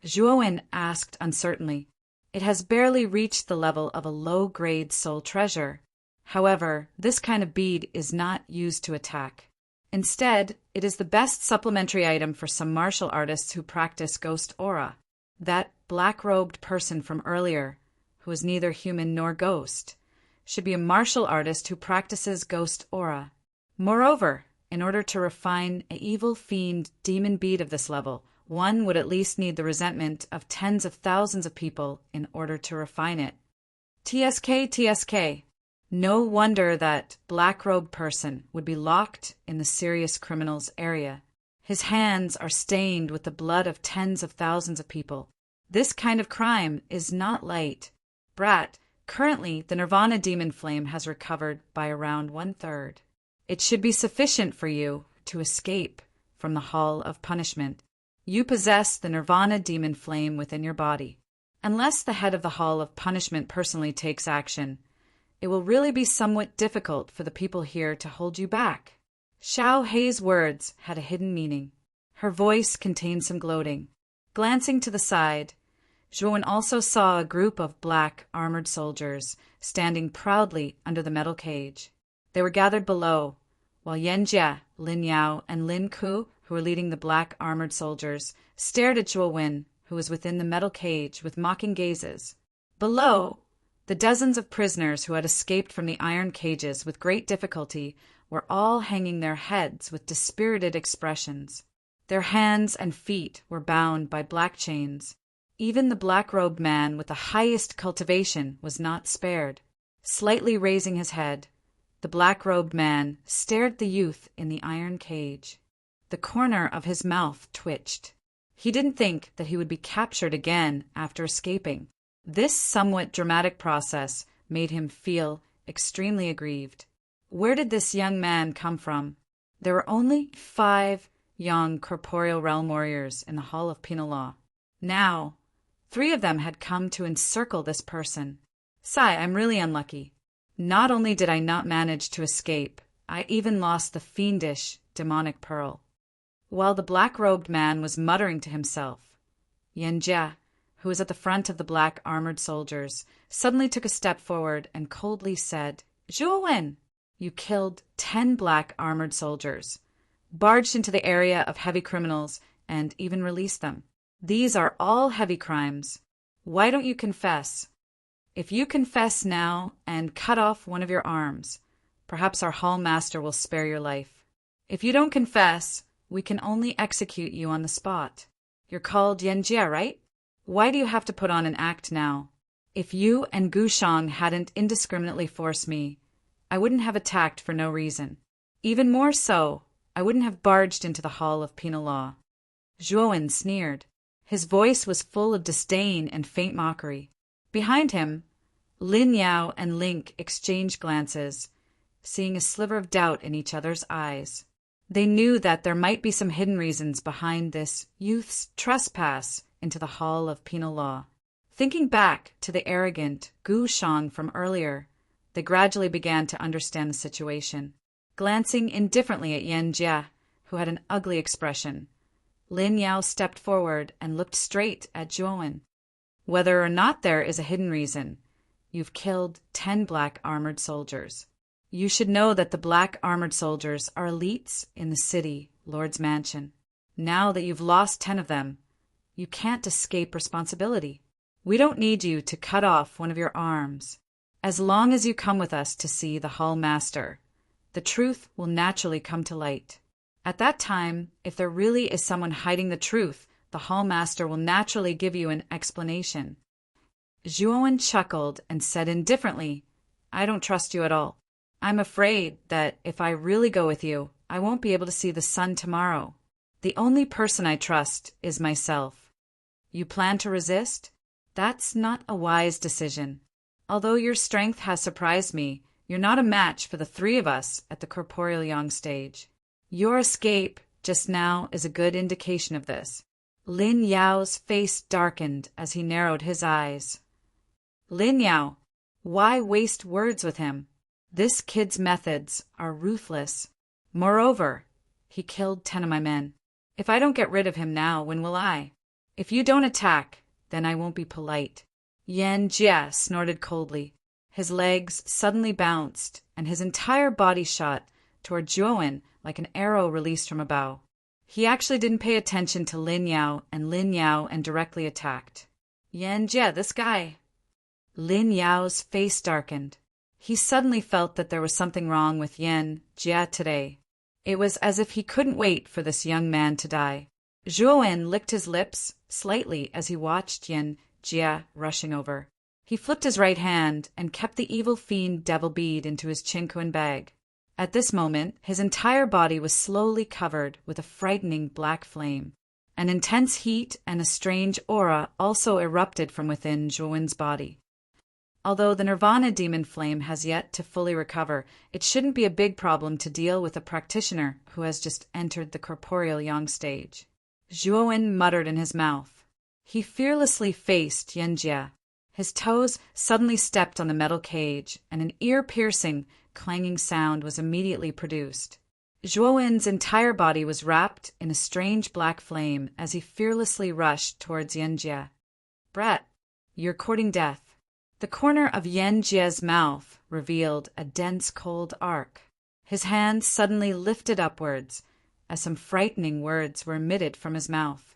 Zhuowen asked uncertainly. "It has barely reached the level of a low-grade soul treasure. However, this kind of bead is not used to attack. Instead, it is the best supplementary item for some martial artists who practice ghost aura. That black-robed person from earlier, who is neither human nor ghost, should be a martial artist who practices ghost aura. Moreover, in order to refine an evil fiend demon bead of this level, one would at least need the resentment of tens of thousands of people in order to refine it. TSK. No wonder that black-robed person would be locked in the serious criminals area. His hands are stained with the blood of tens of thousands of people. This kind of crime is not light. Brat, currently the Nirvana demon flame has recovered by around 1/3. It should be sufficient for you to escape from the Hall of Punishment. You possess the Nirvana demon flame within your body. Unless the head of the Hall of Punishment personally takes action, it will really be somewhat difficult for the people here to hold you back. Xiao Hei's words had a hidden meaning. Her voice contained some gloating. Glancing to the side, Zhuowen also saw a group of black, armored soldiers standing proudly under the metal cage. They were gathered below, while Yan Jie, Lin Yao, and Lin Ku, who were leading the black armored soldiers, stared at Zhuowen, who was within the metal cage, with mocking gazes. Below, the dozens of prisoners who had escaped from the iron cages with great difficulty were all hanging their heads with dispirited expressions. Their hands and feet were bound by black chains. Even the black-robed man with the highest cultivation was not spared. Slightly raising his head, the black-robed man stared the youth in the iron cage. The corner of his mouth twitched. He didn't think that he would be captured again after escaping. This somewhat dramatic process made him feel extremely aggrieved. Where did this young man come from? There were only 5 young corporeal realm warriors in the Hall of Penal Law. Now, 3 of them had come to encircle this person. Sigh, I'm really unlucky. Not only did I not manage to escape, I even lost the fiendish, demonic pearl. While the black-robed man was muttering to himself, Yanjia, who was at the front of the black armored soldiers, suddenly took a step forward and coldly said, "Zhuowen, you killed 10 black armored soldiers, barged into the area of heavy criminals, and even released them. These are all heavy crimes. Why don't you confess? If you confess now and cut off one of your arms, perhaps our hall master will spare your life. If you don't confess, we can only execute you on the spot. You're called Yanjia, right? Why do you have to put on an act now? If you and Gushang hadn't indiscriminately forced me, I wouldn't have attacked for no reason. Even more so, I wouldn't have barged into the Hall of Penal Law." Zhuowen sneered. His voice was full of disdain and faint mockery. Behind him, Lin Yao and Link exchanged glances, seeing a sliver of doubt in each other's eyes. They knew that there might be some hidden reasons behind this youth's trespass into the Hall of Penal Law. Thinking back to the arrogant Gu Shang from earlier, they gradually began to understand the situation. Glancing indifferently at Yanjia, who had an ugly expression, Lin Yao stepped forward and looked straight at Zhuowen. "Whether or not there is a hidden reason, you've killed 10 black armored soldiers. You should know that the black armored soldiers are elites in the city, Lord's Mansion. Now that you've lost 10 of them, you can't escape responsibility. We don't need you to cut off one of your arms. As long as you come with us to see the Hall Master, the truth will naturally come to light. At that time, if there really is someone hiding the truth, the Hall Master will naturally give you an explanation." Zhuowen chuckled and said indifferently, "I don't trust you at all. I'm afraid that if I really go with you, I won't be able to see the sun tomorrow. The only person I trust is myself. You plan to resist? That's not a wise decision. Although your strength has surprised me, you're not a match for the 3 of us at the corporeal yang stage. Your escape just now is a good indication of this." Lin Yao's face darkened as he narrowed his eyes. "Lin Yao, why waste words with him? This kid's methods are ruthless. Moreover, he killed 10 of my men. If I don't get rid of him now, when will I? If you don't attack, then I won't be polite." Yanjia snorted coldly. His legs suddenly bounced, and his entire body shot toward Zhuowen like an arrow released from a bow. He actually didn't pay attention to Lin Yao and directly attacked. "Yanjia, this guy." Lin Yao's face darkened. He suddenly felt that there was something wrong with Yanjia today. It was as if he couldn't wait for this young man to die. Zhuowen licked his lips slightly as he watched Yanjia rushing over. He flipped his right hand and kept the evil fiend devil bead into his chinquan bag. At this moment, his entire body was slowly covered with a frightening black flame. An intense heat and a strange aura also erupted from within Zhuowen's body. Although the Nirvana demon flame has yet to fully recover, it shouldn't be a big problem to deal with a practitioner who has just entered the corporeal yang stage. Zhuowen muttered in his mouth. He fearlessly faced Yanjia. His toes suddenly stepped on the metal cage, and an ear-piercing, clanging sound was immediately produced. Zhuowen's entire body was wrapped in a strange black flame as he fearlessly rushed towards Yanjia. "Brett, you're courting death." The corner of Yanjia's mouth revealed a dense cold arc. His hand suddenly lifted upwards as some frightening words were emitted from his mouth.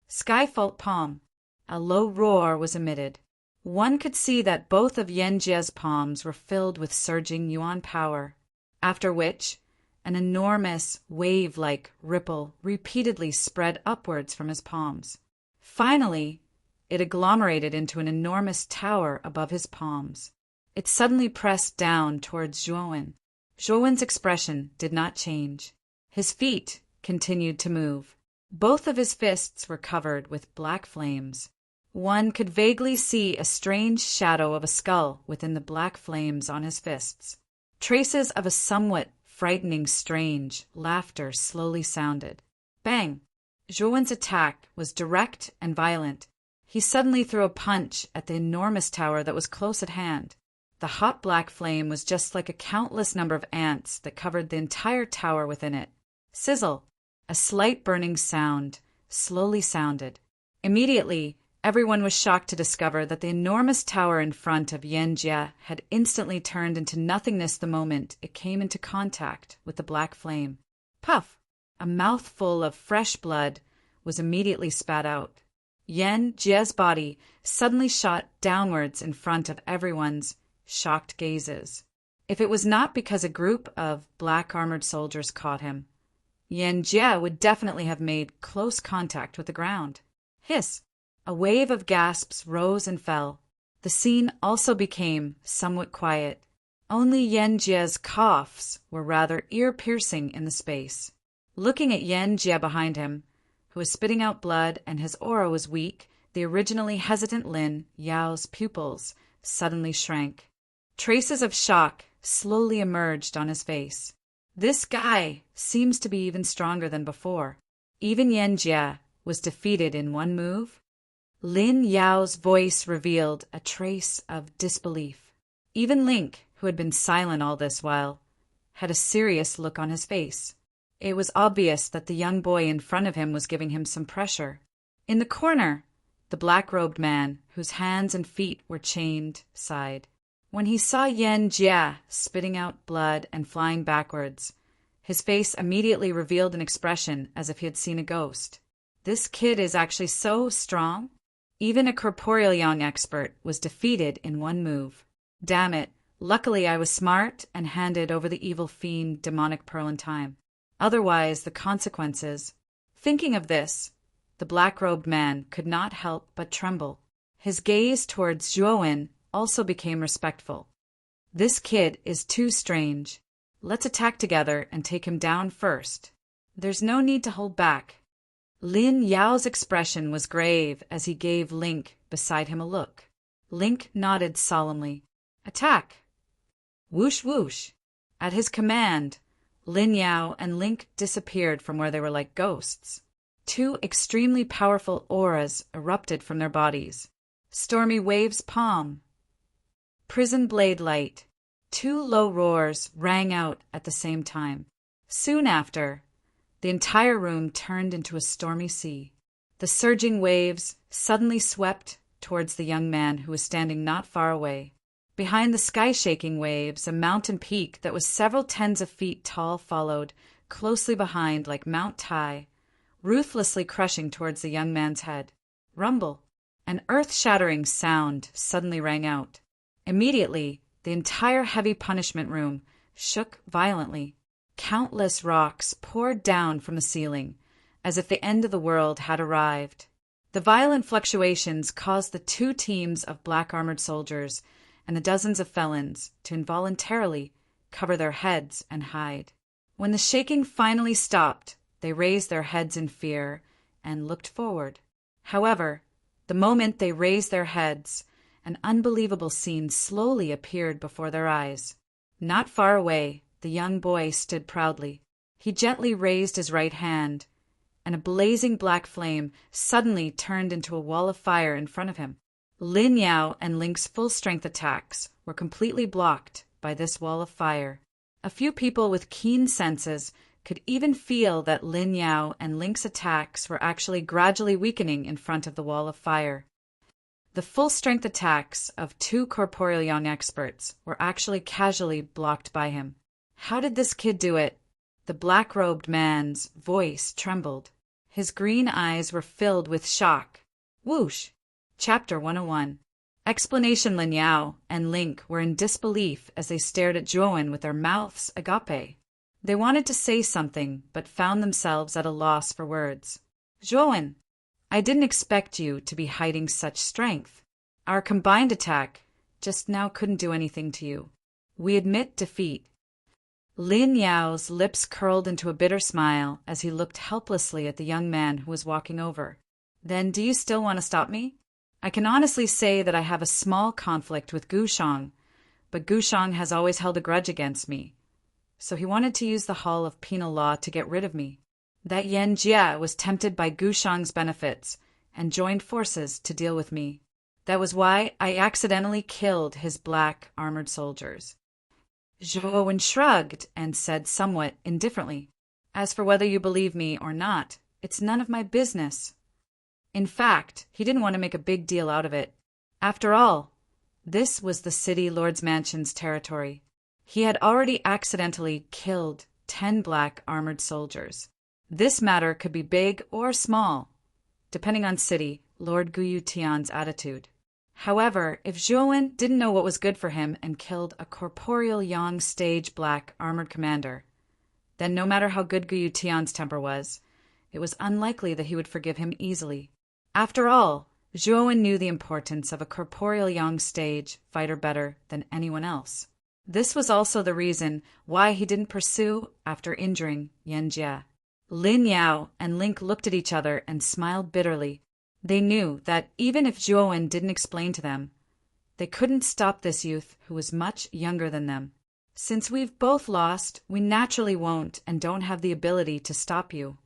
"Skyfault palm." A low roar was emitted. One could see that both of Yanjia's palms were filled with surging yuan power, after which An enormous, wave-like ripple repeatedly spread upwards from his palms. Finally, it agglomerated into an enormous tower above his palms. It suddenly pressed down towards Zhuowen. Zhuowen's expression did not change. His feet continued to move. Both of his fists were covered with black flames. One could vaguely see a strange shadow of a skull within the black flames on his fists. Traces of a somewhat frightening, strange laughter slowly sounded. Bang! Zhuowen's attack was direct and violent. He suddenly threw a punch at the enormous tower that was close at hand. The hot black flame was just like a countless number of ants that covered the entire tower within it. Sizzle! A slight burning sound slowly sounded. Immediately, everyone was shocked to discover that the enormous tower in front of Yan Jie had instantly turned into nothingness the moment it came into contact with the black flame. Puff! A mouthful of fresh blood was immediately spat out. Yan Jie's body suddenly shot downwards in front of everyone's shocked gazes. If it was not because a group of black-armored soldiers caught him, Yan Jie would definitely have made close contact with the ground. Hiss! A wave of gasps rose and fell. The scene also became somewhat quiet. Only Yan Jie's coughs were rather ear-piercing in the space. Looking at Yan Jie behind him, who was spitting out blood and his aura was weak, the originally hesitant Lin Yao's pupils suddenly shrank. Traces of shock slowly emerged on his face. This guy seems to be even stronger than before. Even Yan Jie was defeated in one move? Lin Yao's voice revealed a trace of disbelief. Even Link, who had been silent all this while, had a serious look on his face. It was obvious that the young boy in front of him was giving him some pressure. In the corner, the black-robed man, whose hands and feet were chained, sighed. When he saw Yan Jie spitting out blood and flying backwards, his face immediately revealed an expression as if he had seen a ghost. This kid is actually so strong? Even a corporeal yang expert was defeated in one move. Damn it, luckily I was smart and handed over the evil fiend demonic pearl in time. Otherwise, the consequences. Thinking of this, the black-robed man could not help but tremble. His gaze towards Zhuowen also became respectful. This kid is too strange. Let's attack together and take him down first. There's no need to hold back. Lin Yao's expression was grave as he gave Link beside him a look. Link nodded solemnly. Attack! Whoosh whoosh! At his command, Lin Yao and Link disappeared from where they were like ghosts. Two extremely powerful auras erupted from their bodies. Stormy waves palm. Prison blade light. Two low roars rang out at the same time. Soon after, the entire room turned into a stormy sea. The surging waves suddenly swept towards the young man who was standing not far away. Behind the sky-shaking waves, a mountain peak that was several tens of feet tall followed, closely behind like Mount Tai, ruthlessly crushing towards the young man's head. Rumble! An earth-shattering sound suddenly rang out. Immediately, the entire heavy punishment room shook violently. Countless rocks poured down from the ceiling, as if the end of the world had arrived. The violent fluctuations caused the two teams of black-armored soldiers and the dozens of felons to involuntarily cover their heads and hide. When the shaking finally stopped, they raised their heads in fear and looked forward. However, the moment they raised their heads, an unbelievable scene slowly appeared before their eyes. Not far away, the young boy stood proudly. He gently raised his right hand, and a blazing black flame suddenly turned into a wall of fire in front of him. Lin Yao and Link's full-strength attacks were completely blocked by this wall of fire. A few people with keen senses could even feel that Lin Yao and Link's attacks were actually gradually weakening in front of the wall of fire. The full-strength attacks of two corporeal yang experts were actually casually blocked by him. How did this kid do it? The black-robed man's voice trembled. His green eyes were filled with shock. Whoosh! Chapter 101. Explanation. Lin Yao and Link were in disbelief as they stared at Zhuowen with their mouths agape. They wanted to say something, but found themselves at a loss for words. Zhuowen, I didn't expect you to be hiding such strength. Our combined attack just now couldn't do anything to you. We admit defeat. Lin Yao's lips curled into a bitter smile as he looked helplessly at the young man who was walking over. Then do you still want to stop me? I can honestly say that I have a small conflict with Gushang, but Gushang has always held a grudge against me. So he wanted to use the Hall of Penal Law to get rid of me. That Yan Jie was tempted by Gushang's benefits and joined forces to deal with me. That was why I accidentally killed his black armored soldiers. Zhuowen shrugged and said somewhat indifferently, As for whether you believe me or not, it's none of my business. In fact, he didn't want to make a big deal out of it. After all, this was the city lord's mansion's territory. He had already accidentally killed 10 black armored soldiers. This matter could be big or small, depending on city Lord Guyu Tian's attitude. However, if Zhuowen didn't know what was good for him and killed a corporeal Yang stage black armored commander, then no matter how good Guyu Tian's temper was, it was unlikely that he would forgive him easily. After all, Zhuowen knew the importance of a corporeal Yang stage fighter better than anyone else. This was also the reason why he didn't pursue after injuring Yan Jie. Lin Yao and Link looked at each other and smiled bitterly. They knew that even if Zhuowen didn't explain to them, they couldn't stop this youth who was much younger than them. Since we've both lost, we naturally won't and don't have the ability to stop you.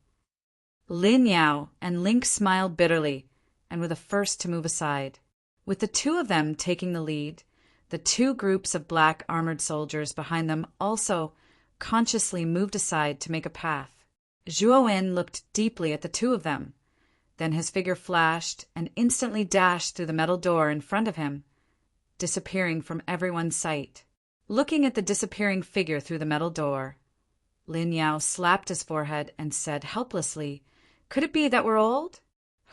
Lin Yao and Link smiled bitterly and were the first to move aside. With the two of them taking the lead, the two groups of black armored soldiers behind them also consciously moved aside to make a path. Zhuowen looked deeply at the two of them. Then his figure flashed and instantly dashed through the metal door in front of him, disappearing from everyone's sight. Looking at the disappearing figure through the metal door, Lin Yao slapped his forehead and said helplessly, Could it be that we're old?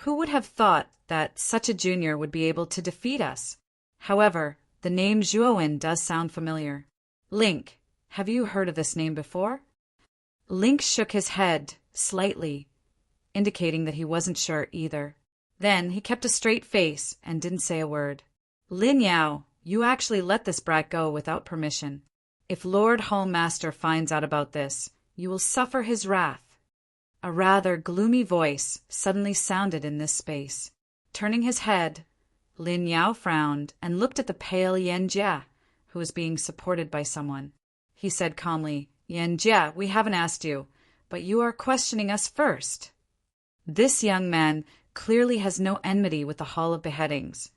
Who would have thought that such a junior would be able to defeat us? However, the name Zhuowen does sound familiar. Link, have you heard of this name before? Link shook his head slightly, indicating that he wasn't sure either. Then he kept a straight face and didn't say a word. Lin Yao, you actually let this brat go without permission. If Lord Hallmaster finds out about this, you will suffer his wrath. A rather gloomy voice suddenly sounded in this space. Turning his head, Lin Yao frowned and looked at the pale Yan Jie, who was being supported by someone. He said calmly, Yan Jie, we haven't asked you, but you are questioning us first. This young man clearly has no enmity with the Hall of Beheadings,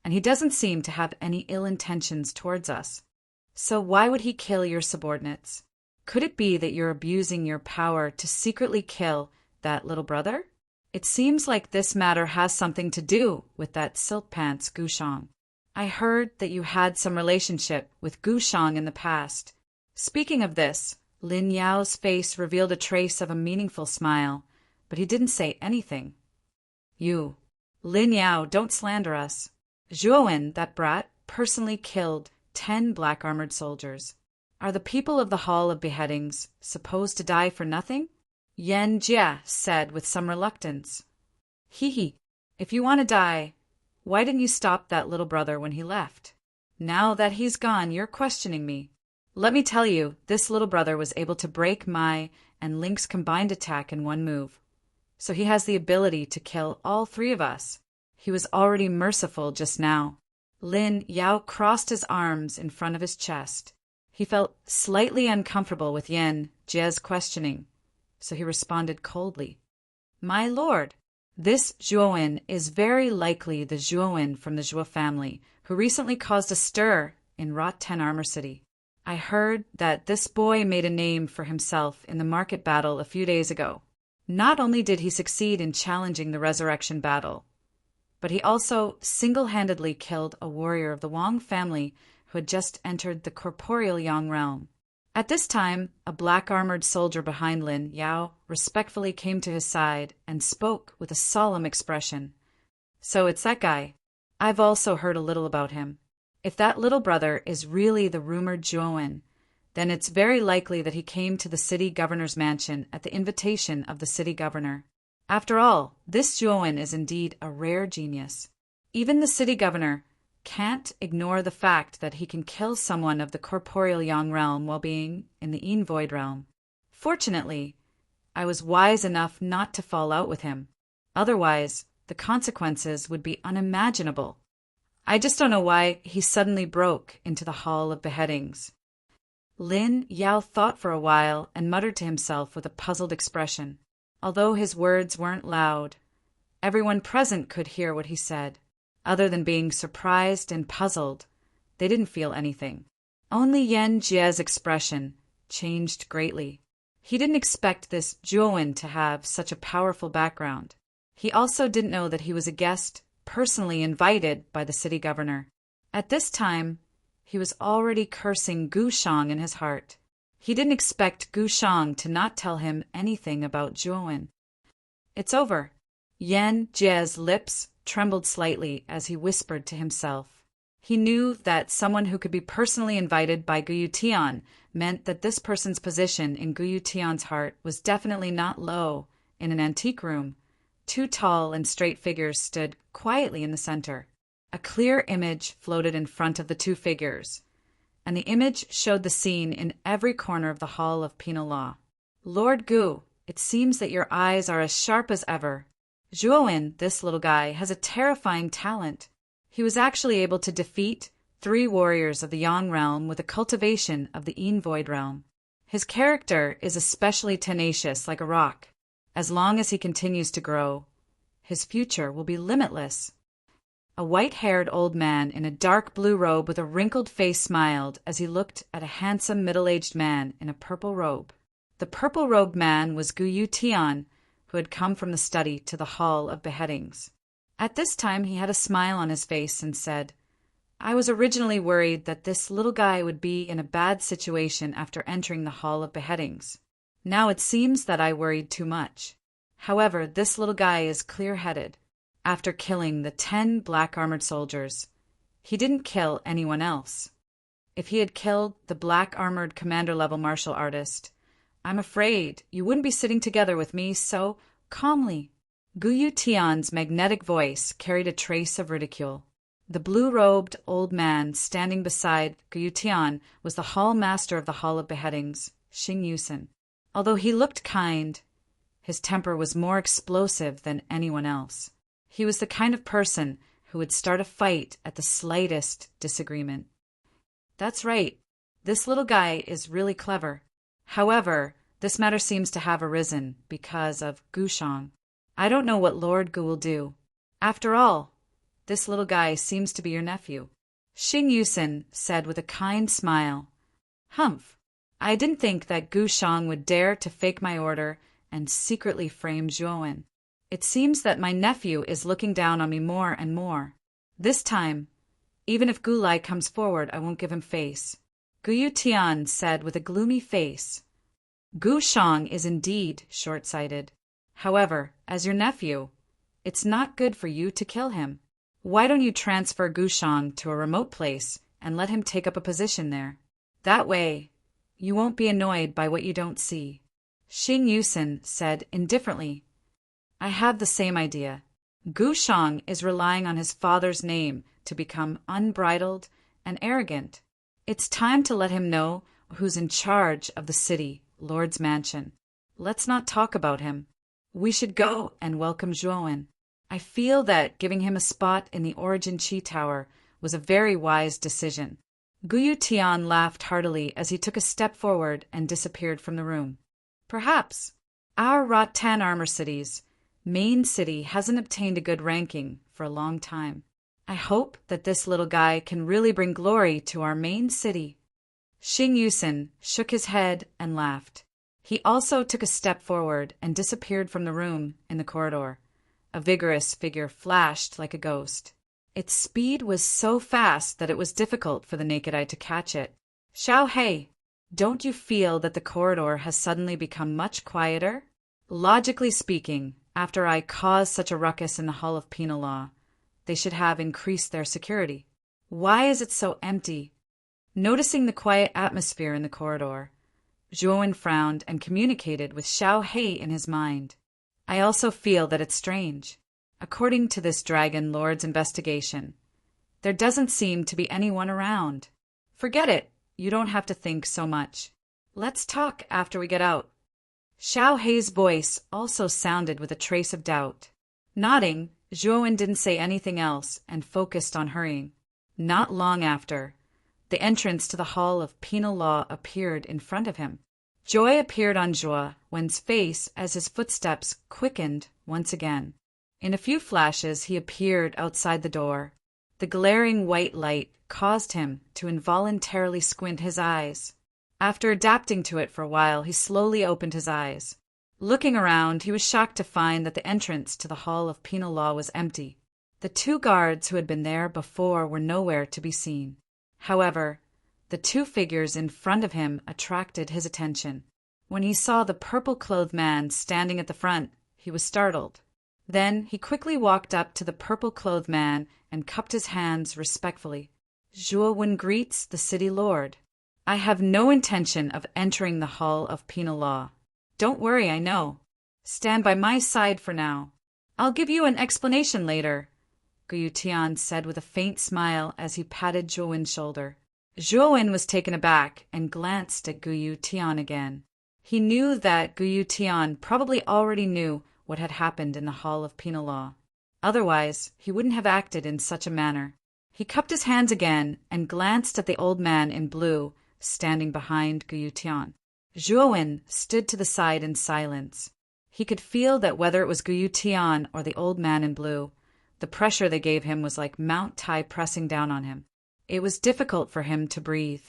and he doesn't seem to have any ill intentions towards us. So why would he kill your subordinates? Could it be that you're abusing your power to secretly kill that little brother? It seems like this matter has something to do with that silk pants Gushang. I heard that you had some relationship with Gushang in the past. Speaking of this, Lin Yao's face revealed a trace of a meaningful smile, but he didn't say anything. You, Lin Yao, don't slander us. Zhuowen, that brat, personally killed 10 black armored soldiers. Are the people of the Hall of Beheadings supposed to die for nothing? Yan Jie said with some reluctance. Hee, if you want to die, why didn't you stop that little brother when he left? Now that he's gone, you're questioning me. Let me tell you, this little brother was able to break my and Link's combined attack in one move. So he has the ability to kill all 3 of us. He was already merciful just now. Lin Yao crossed his arms in front of his chest. He felt slightly uncomfortable with Yan Jie's questioning, so he responded coldly. My lord, this Zhuowen is very likely the Zhuowen from the Zhuo family, who recently caused a stir in Rot 10 Armor City. I heard that this boy made a name for himself in the market battle a few days ago. Not only did he succeed in challenging the resurrection battle, but he also single-handedly killed a warrior of the Wang family who had just entered the corporeal Yang realm. At this time, a black-armored soldier behind Lin Yao respectfully came to his side and spoke with a solemn expression. So it's that guy. I've also heard a little about him. If that little brother is really the rumored Zhuowen, then it's very likely that he came to the city governor's mansion at the invitation of the city governor. After all, this Zhuowen is indeed a rare genius. Even the city governor can't ignore the fact that he can kill someone of the corporeal Yang realm while being in the Yin Void realm. Fortunately, I was wise enough not to fall out with him. Otherwise, the consequences would be unimaginable. I just don't know why he suddenly broke into the hall of beheadings. Lin Yao thought for a while and muttered to himself with a puzzled expression. Although his words weren't loud, everyone present could hear what he said. Other than being surprised and puzzled, they didn't feel anything. Only Yan Jie's expression changed greatly. He didn't expect this Zhuowen to have such a powerful background. He also didn't know that he was a guest personally invited by the city governor. At this time, he was already cursing Gu Shang in his heart. He didn't expect Gu Shang to not tell him anything about Zhuowen. It's over. Yan Jie's lips trembled slightly as he whispered to himself. He knew that someone who could be personally invited by Guyu Tian meant that this person's position in Guyu Tian's heart was definitely not low. In an antique room, two tall and straight figures stood quietly in the center. A clear image floated in front of the two figures, and the image showed the scene in every corner of the Hall of Penal Law. Lord Gu, it seems that your eyes are as sharp as ever. Zhuowen, this little guy, has a terrifying talent. He was actually able to defeat 3 warriors of the Yang realm with a cultivation of the Yin Void realm. His character is especially tenacious like a rock. As long as he continues to grow, his future will be limitless. A white-haired old man in a dark blue robe with a wrinkled face smiled as he looked at a handsome middle-aged man in a purple robe. The purple-robed man was Guyu Tian, who had come from the study to the hall of beheadings. At this time he had a smile on his face and said, I was originally worried that this little guy would be in a bad situation after entering the hall of beheadings. Now it seems that I worried too much. However, this little guy is clear-headed. After killing the 10 black-armored soldiers, he didn't kill anyone else. If he had killed the black-armored commander-level martial artist, I'm afraid you wouldn't be sitting together with me so calmly. Guyu Tian's magnetic voice carried a trace of ridicule. The blue-robed old man standing beside Guyu Tian was the hall master of the Hall of Beheadings, Xing Yusen. Although he looked kind, his temper was more explosive than anyone else. He was the kind of person who would start a fight at the slightest disagreement. That's right, this little guy is really clever. However, this matter seems to have arisen because of Gu Shang. I don't know what Lord Gu will do. After all, this little guy seems to be your nephew. Xing Yusen said with a kind smile. Humph, I didn't think that Gu Shang would dare to fake my order and secretly frame Zhuowen. It seems that my nephew is looking down on me more and more. This time, even if Gu Lai comes forward, I won't give him face. Guyu Tian said with a gloomy face. Gu Shang is indeed short-sighted. However, as your nephew, it's not good for you to kill him. Why don't you transfer Gu Shang to a remote place and let him take up a position there? That way, you won't be annoyed by what you don't see. Xing Yusen said indifferently. I have the same idea. Gu Shang is relying on his father's name to become unbridled and arrogant. It's time to let him know who's in charge of the city, Lord's mansion. Let's not talk about him. We should go and welcome Zhuowen. I feel that giving him a spot in the Origin Chi Tower was a very wise decision. Guyu Tian laughed heartily as he took a step forward and disappeared from the room. Perhaps. Our Rattan Armor City's main city hasn't obtained a good ranking for a long time. I hope that this little guy can really bring glory to our main city. Xing Yusen shook his head and laughed. He also took a step forward and disappeared from the room in the corridor. A vigorous figure flashed like a ghost. Its speed was so fast that it was difficult for the naked eye to catch it. Xiao Hei, don't you feel that the corridor has suddenly become much quieter? Logically speaking, after I caused such a ruckus in the Hall of Penal Law, they should have increased their security. Why is it so empty? Noticing the quiet atmosphere in the corridor, Zhuowen frowned and communicated with Xiao Hei in his mind. I also feel that it's strange. According to this Dragon Lord's investigation, there doesn't seem to be anyone around. Forget it. You don't have to think so much. Let's talk after we get out. Xiao Hei's voice also sounded with a trace of doubt. Nodding, Zhuowen didn't say anything else and focused on hurrying. Not long after, the entrance to the Hall of Penal Law appeared in front of him. Joy appeared on Zhuowen's face as his footsteps quickened once again. In a few flashes, he appeared outside the door. The glaring white light caused him to involuntarily squint his eyes. After adapting to it for a while, he slowly opened his eyes. Looking around, he was shocked to find that the entrance to the Hall of Penal Law was empty. The 2 guards who had been there before were nowhere to be seen. However, the 2 figures in front of him attracted his attention. When he saw the purple-clothed man standing at the front, he was startled. Then he quickly walked up to the purple-clothed man and cupped his hands respectfully. Zhuowen greets the city lord. I have no intention of entering the Hall of Penal Law. Don't worry, I know. Stand by my side for now. I'll give you an explanation later, Guyu Tian said with a faint smile as he patted Zhuowen's shoulder. Zhuowen was taken aback and glanced at Guyu Tian again. He knew that Guyu Tian probably already knew what had happened in the Hall of Penal Law. Otherwise, he wouldn't have acted in such a manner. He cupped his hands again and glanced at the old man in blue standing behind Guyu Tian. Zhuowen stood to the side in silence. He could feel that whether it was Guyu Tian or the old man in blue, the pressure they gave him was like Mount Tai pressing down on him. It was difficult for him to breathe.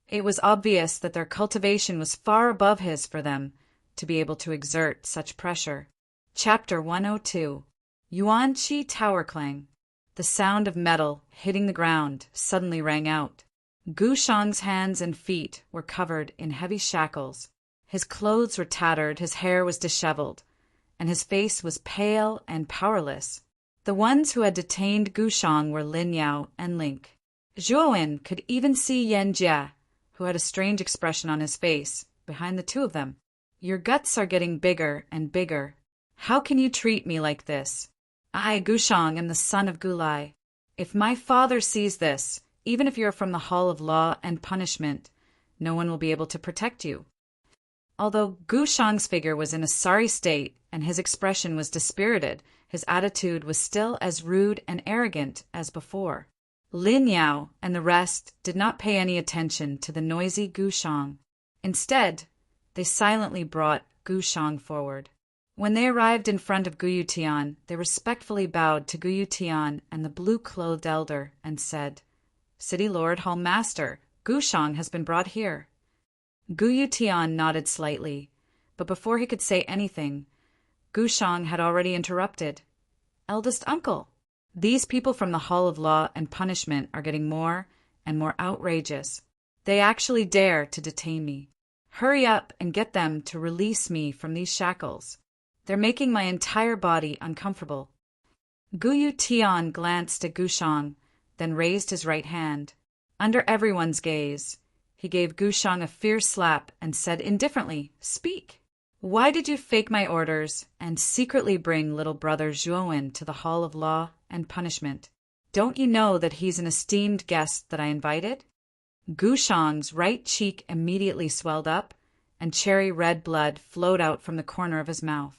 It was obvious that their cultivation was far above his for them to be able to exert such pressure. Chapter 102. Yuanqi Tower Clang. The sound of metal hitting the ground suddenly rang out. Gu Shang's hands and feet were covered in heavy shackles. His clothes were tattered, his hair was disheveled, and his face was pale and powerless. The ones who had detained Gu Shang were Lin Yao and Link. Zhuowen could even see Yan Jie, who had a strange expression on his face, behind the 2 of them. Your guts are getting bigger and bigger. How can you treat me like this? I, Gu Shang, am the son of Gu Lai. If my father sees this, even if you're from the Hall of Law and Punishment, no one will be able to protect you. Although Gu Shang's figure was in a sorry state and his expression was dispirited, his attitude was still as rude and arrogant as before. Lin Yao and the rest did not pay any attention to the noisy Gu Shang. Instead, they silently brought Gu Shang forward. When they arrived in front of Guyu Tian, they respectfully bowed to Guyu Tian and the blue-clothed elder and said, City Lord Hall Master, Gu Shang has been brought here. Guyu Tian nodded slightly, but before he could say anything, Gu Shang had already interrupted. Eldest uncle, these people from the Hall of Law and Punishment are getting more and more outrageous. They actually dare to detain me. Hurry up and get them to release me from these shackles. They're making my entire body uncomfortable. Guyu Tian glanced at Gu Shang, then raised his right hand. Under everyone's gaze, he gave Gu Shang a fierce slap and said indifferently, Speak! Why did you fake my orders and secretly bring little brother Zhuowen to the Hall of Law and Punishment? Don't you know that he's an esteemed guest that I invited? Gu Shang's right cheek immediately swelled up, and cherry-red blood flowed out from the corner of his mouth.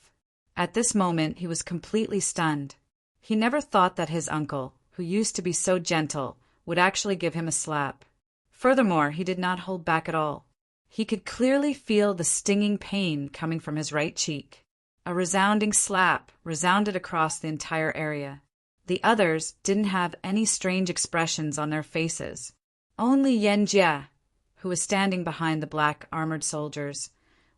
At this moment, he was completely stunned. He never thought that his uncle, who used to be so gentle, would actually give him a slap. Furthermore, he did not hold back at all. He could clearly feel the stinging pain coming from his right cheek. A resounding slap resounded across the entire area. The others didn't have any strange expressions on their faces. Only Yan Jie, who was standing behind the black armored soldiers,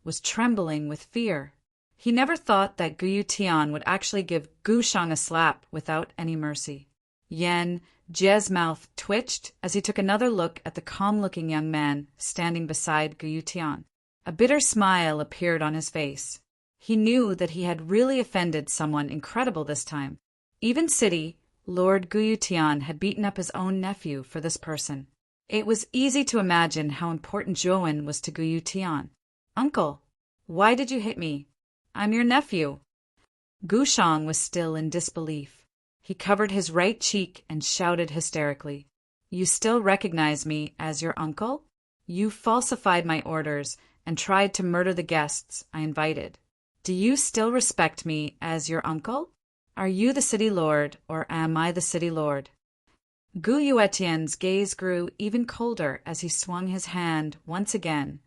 was trembling with fear. He never thought that Guyu Tian would actually give Gu Shang a slap without any mercy. Yan Jie's mouth twitched as he took another look at the calm-looking young man standing beside Guyu Tian. A bitter smile appeared on his face. He knew that he had really offended someone incredible this time. Even City Lord Guyu Tian had beaten up his own nephew for this person. It was easy to imagine how important Zhouwen was to Guyu Tian. "Uncle, why did you hit me? I'm your nephew." Gu Shang was still in disbelief. He covered his right cheek and shouted hysterically, "You still recognize me as your uncle? You falsified my orders and tried to murder the guests I invited. Do you still respect me as your uncle? Are you the city lord, or am I the city lord?" Gu Yuetian's gaze grew even colder as he swung his hand once again,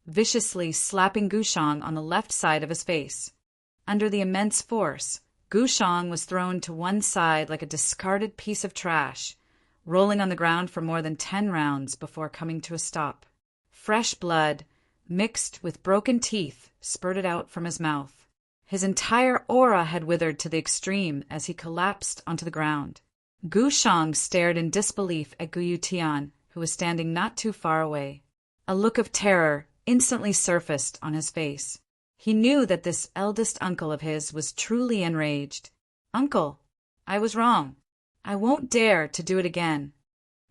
viciously slapping Gu Shang on the left side of his face. Under the immense force, Gu Shang was thrown to one side like a discarded piece of trash, rolling on the ground for more than 10 rounds before coming to a stop. Fresh blood, mixed with broken teeth, spurted out from his mouth. His entire aura had withered to the extreme as he collapsed onto the ground. Gu Shang stared in disbelief at Guyu Tian, who was standing not too far away. A look of terror instantly surfaced on his face. He knew that this eldest uncle of his was truly enraged. "Uncle, I was wrong. I won't dare to do it again,"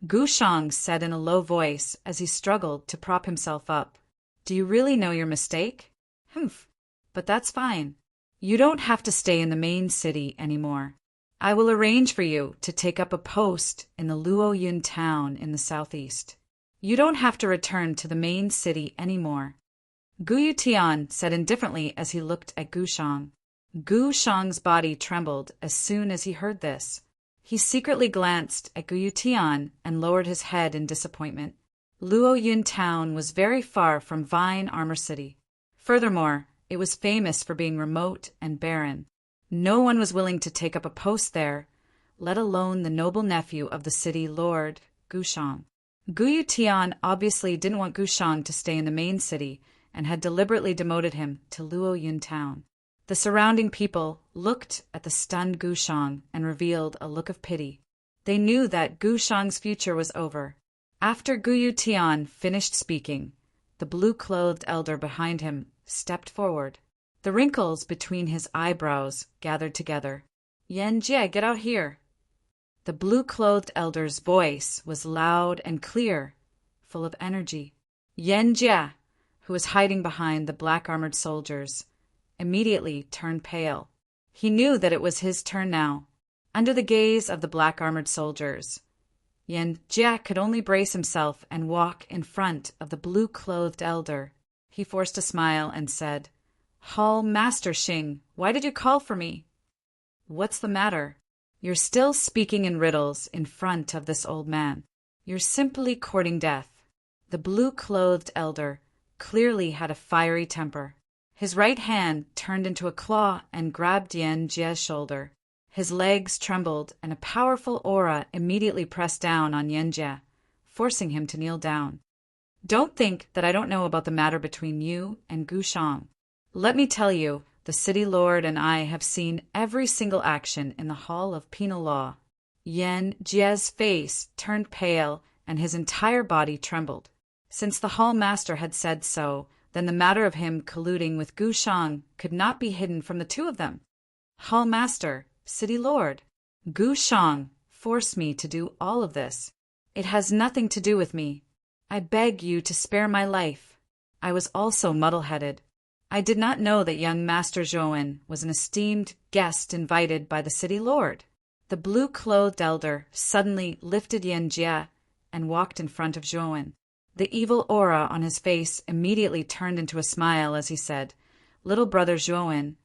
Gu Shang said in a low voice as he struggled to prop himself up. "Do you really know your mistake? Humph, but that's fine. You don't have to stay in the main city anymore. I will arrange for you to take up a post in the Luoyun town in the southeast. You don't have to return to the main city anymore." Guyu Tian said indifferently as he looked at Gu Shang. Gu Shang's body trembled as soon as he heard this. He secretly glanced at Guyu Tian and lowered his head in disappointment. Luoyun town was very far from Vine Armor City. Furthermore, it was famous for being remote and barren. No one was willing to take up a post there, let alone the noble nephew of the city lord, Gu Shang. Guyu Tian obviously didn't want Gu Shang to stay in the main city and had deliberately demoted him to Luoyun town. The surrounding people looked at the stunned Gu Shang and revealed a look of pity. They knew that Gu Shang's future was over. After Guyu Tian finished speaking, the blue-clothed elder behind him stepped forward. The wrinkles between his eyebrows gathered together. "Yan Jie, get out here." The blue-clothed elder's voice was loud and clear, full of energy. Yan Jie, who was hiding behind the black-armored soldiers, immediately turned pale. He knew that it was his turn now. Under the gaze of the black-armored soldiers, Yan Jie could only brace himself and walk in front of the blue-clothed elder. He forced a smile and said, "Hall Master Xing, why did you call for me?" "What's the matter? You're still speaking in riddles in front of this old man. You're simply courting death." The blue-clothed elder clearly had a fiery temper. His right hand turned into a claw and grabbed Yan Jie's shoulder. His legs trembled and a powerful aura immediately pressed down on Yan Jie, forcing him to kneel down. "Don't think that I don't know about the matter between you and Gu Shang. Let me tell you, the city lord and I have seen every single action in the Hall of Penal Law." Yan Jie's face turned pale and his entire body trembled. Since the hall master had said so, then the matter of him colluding with Gu Shang could not be hidden from the two of them. "Hall master, city lord, Gu Shang forced me to do all of this. It has nothing to do with me. I beg you to spare my life. I was also muddle-headed. I did not know that young Master Zhouwen was an esteemed guest invited by the city lord." The blue-clothed elder suddenly lifted Yan Jie and walked in front of Zhouwen. The evil aura on his face immediately turned into a smile as he said, "Little brother Zhouwen,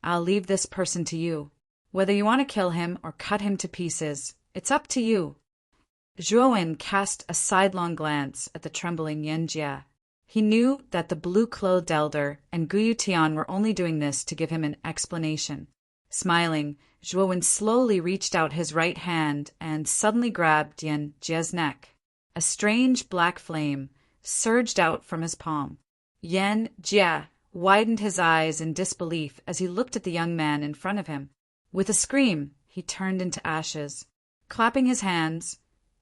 I'll leave this person to you. Whether you want to kill him or cut him to pieces, it's up to you." Zhouwen cast a sidelong glance at the trembling Yan Jie. He knew that the blue-clothed elder and Guyu Tian were only doing this to give him an explanation. Smiling, Zhouwen slowly reached out his right hand and suddenly grabbed Yan Jie's neck. A strange black flame surged out from his palm. Yan Jie widened his eyes in disbelief as he looked at the young man in front of him. With a scream, he turned into ashes. Clapping his hands,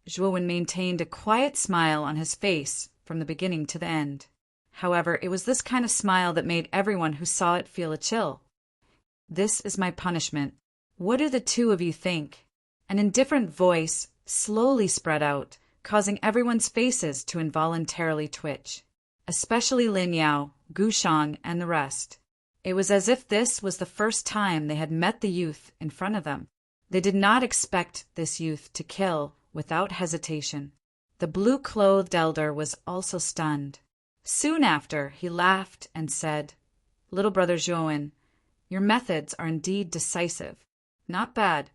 Zhouwen maintained a quiet smile on his face from the beginning to the end. However, it was this kind of smile that made everyone who saw it feel a chill. "This is my punishment. What do the two of you think?" An indifferent voice slowly spread out, causing everyone's faces to involuntarily twitch, especially Lin Yao, Gu Shang, and the rest. It was as if this was the first time they had met the youth in front of them. They did not expect this youth to kill without hesitation. The blue-clothed elder was also stunned. Soon after, he laughed and said, "Little brother Zhouwen, your methods are indeed decisive. Not bad."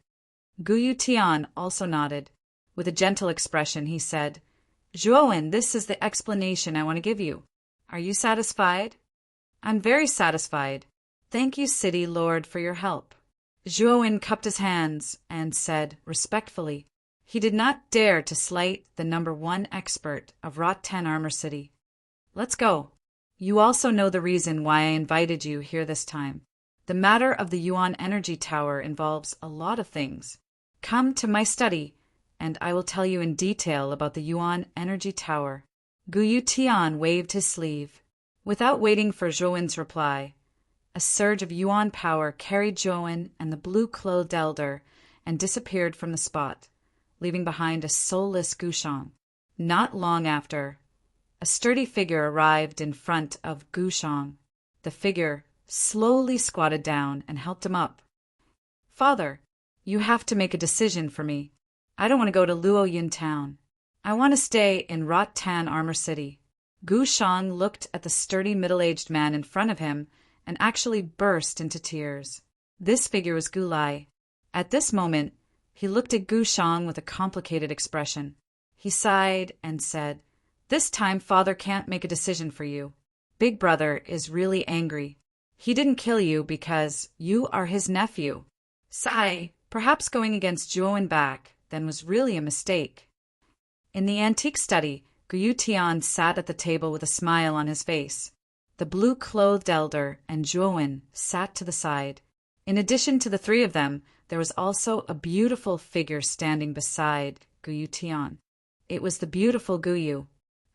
Guyu Tian also nodded. With a gentle expression, he said, "Zhouwen, this is the explanation I want to give you. Are you satisfied?" "I'm very satisfied. Thank you, City Lord, for your help." Zhouwen cupped his hands and said respectfully, he did not dare to slight the #1 expert of Rot-Ten Armor City. "Let's go. You also know the reason why I invited you here this time. The matter of the Yuan Energy Tower involves a lot of things. Come to my study, and I will tell you in detail about the Yuan Energy Tower." Guyu Tian waved his sleeve. Without waiting for Zhouwen's reply, a surge of Yuan power carried Zhouwen and the blue-clothed elder and disappeared from the spot, leaving behind a soulless Gu Shang. Not long after, a sturdy figure arrived in front of Gu Shang. The figure slowly squatted down and helped him up. "Father, you have to make a decision for me. I don't want to go to Luoyun Town. I want to stay in Rot-Tan Armor City." Gu Shang looked at the sturdy middle-aged man in front of him and actually burst into tears. This figure was Gu Lai. At this moment, he looked at Gu Shang with a complicated expression. He sighed and said, "This time father can't make a decision for you. Big brother is really angry. He didn't kill you because you are his nephew. Sigh, perhaps going against Zhouwen back then was really a mistake." In the antique study, Guyu Tian sat at the table with a smile on his face. The blue-clothed elder and Zhouwen sat to the side. In addition to the three of them, there was also a beautiful figure standing beside Guyu Tian. It was the beautiful Guyu.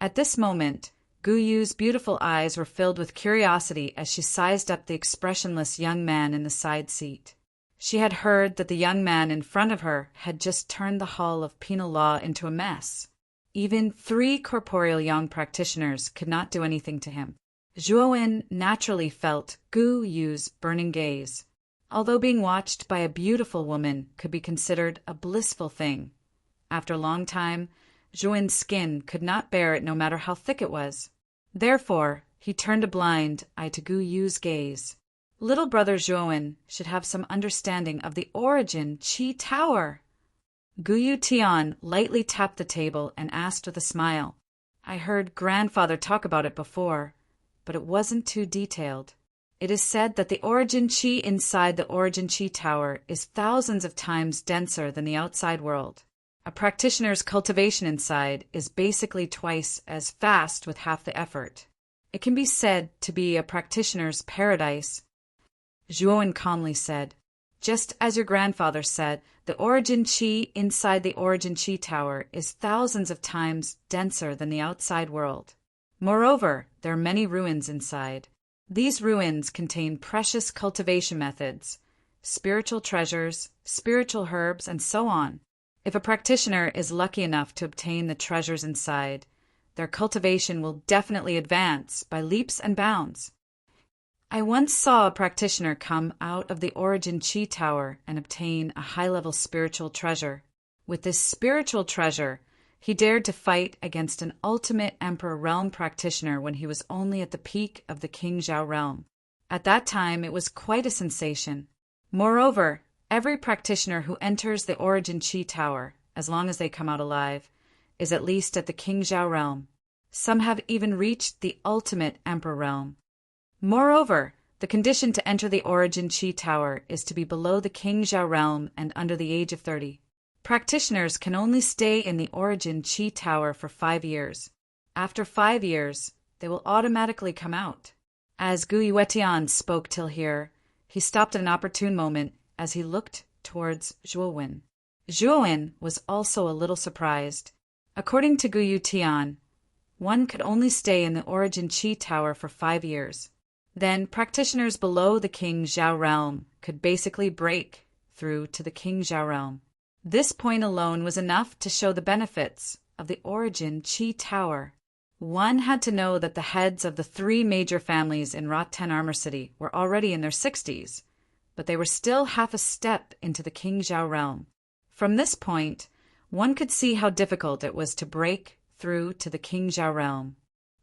At this moment, Guyu's beautiful eyes were filled with curiosity as she sized up the expressionless young man in the side seat. She had heard that the young man in front of her had just turned the Hall of Penal Law into a mess. Even 3 corporeal young practitioners could not do anything to him. Zhouwen naturally felt Gu Yu's burning gaze. Although being watched by a beautiful woman could be considered a blissful thing, after a long time, Zhouwen's skin could not bear it no matter how thick it was. Therefore, he turned a blind eye to Gu Yu's gaze. Little brother Zhouwen should have some understanding of the origin Qi Tower. Guyu Tian lightly tapped the table and asked with a smile, "I heard grandfather talk about it before, but it wasn't too detailed. It is said that the origin Qi inside the origin Qi Tower is thousands of times denser than the outside world. A practitioner's cultivation inside is basically twice as fast with half the effort. It can be said to be a practitioner's paradise." Zhouwen calmly said, "Just as your grandfather said, the origin Qi inside the origin Qi Tower is thousands of times denser than the outside world. Moreover, there are many ruins inside. These ruins contain precious cultivation methods, spiritual treasures, spiritual herbs, and so on. If a practitioner is lucky enough to obtain the treasures inside, their cultivation will definitely advance by leaps and bounds. I once saw a practitioner come out of the origin Qi Tower and obtain a high-level spiritual treasure. With this spiritual treasure, he dared to fight against an ultimate Emperor Realm practitioner when he was only at the peak of the King Zhao Realm. At that time, it was quite a sensation. Moreover, every practitioner who enters the origin Qi Tower, as long as they come out alive, is at least at the King Zhao Realm. Some have even reached the ultimate Emperor Realm. Moreover, the condition to enter the origin Qi Tower is to be below the King Zhao Realm and under the age of 30. Practitioners can only stay in the origin Qi Tower for 5 years. After 5 years, they will automatically come out. As Guyu Tian spoke till here, he stopped at an opportune moment as he looked towards Zhouwen. Zhouwen was also a little surprised. According to Guyu Tian, one could only stay in the origin Qi Tower for 5 years. Then practitioners below the King Zhao Realm could basically break through to the King Zhao Realm. This point alone was enough to show the benefits of the Origin Qi Tower. One had to know that the heads of the 3 major families in Rotten Armor City were already in their 60s, but they were still half a step into the King Zhao realm. From this point, one could see how difficult it was to break through to the King Zhao realm.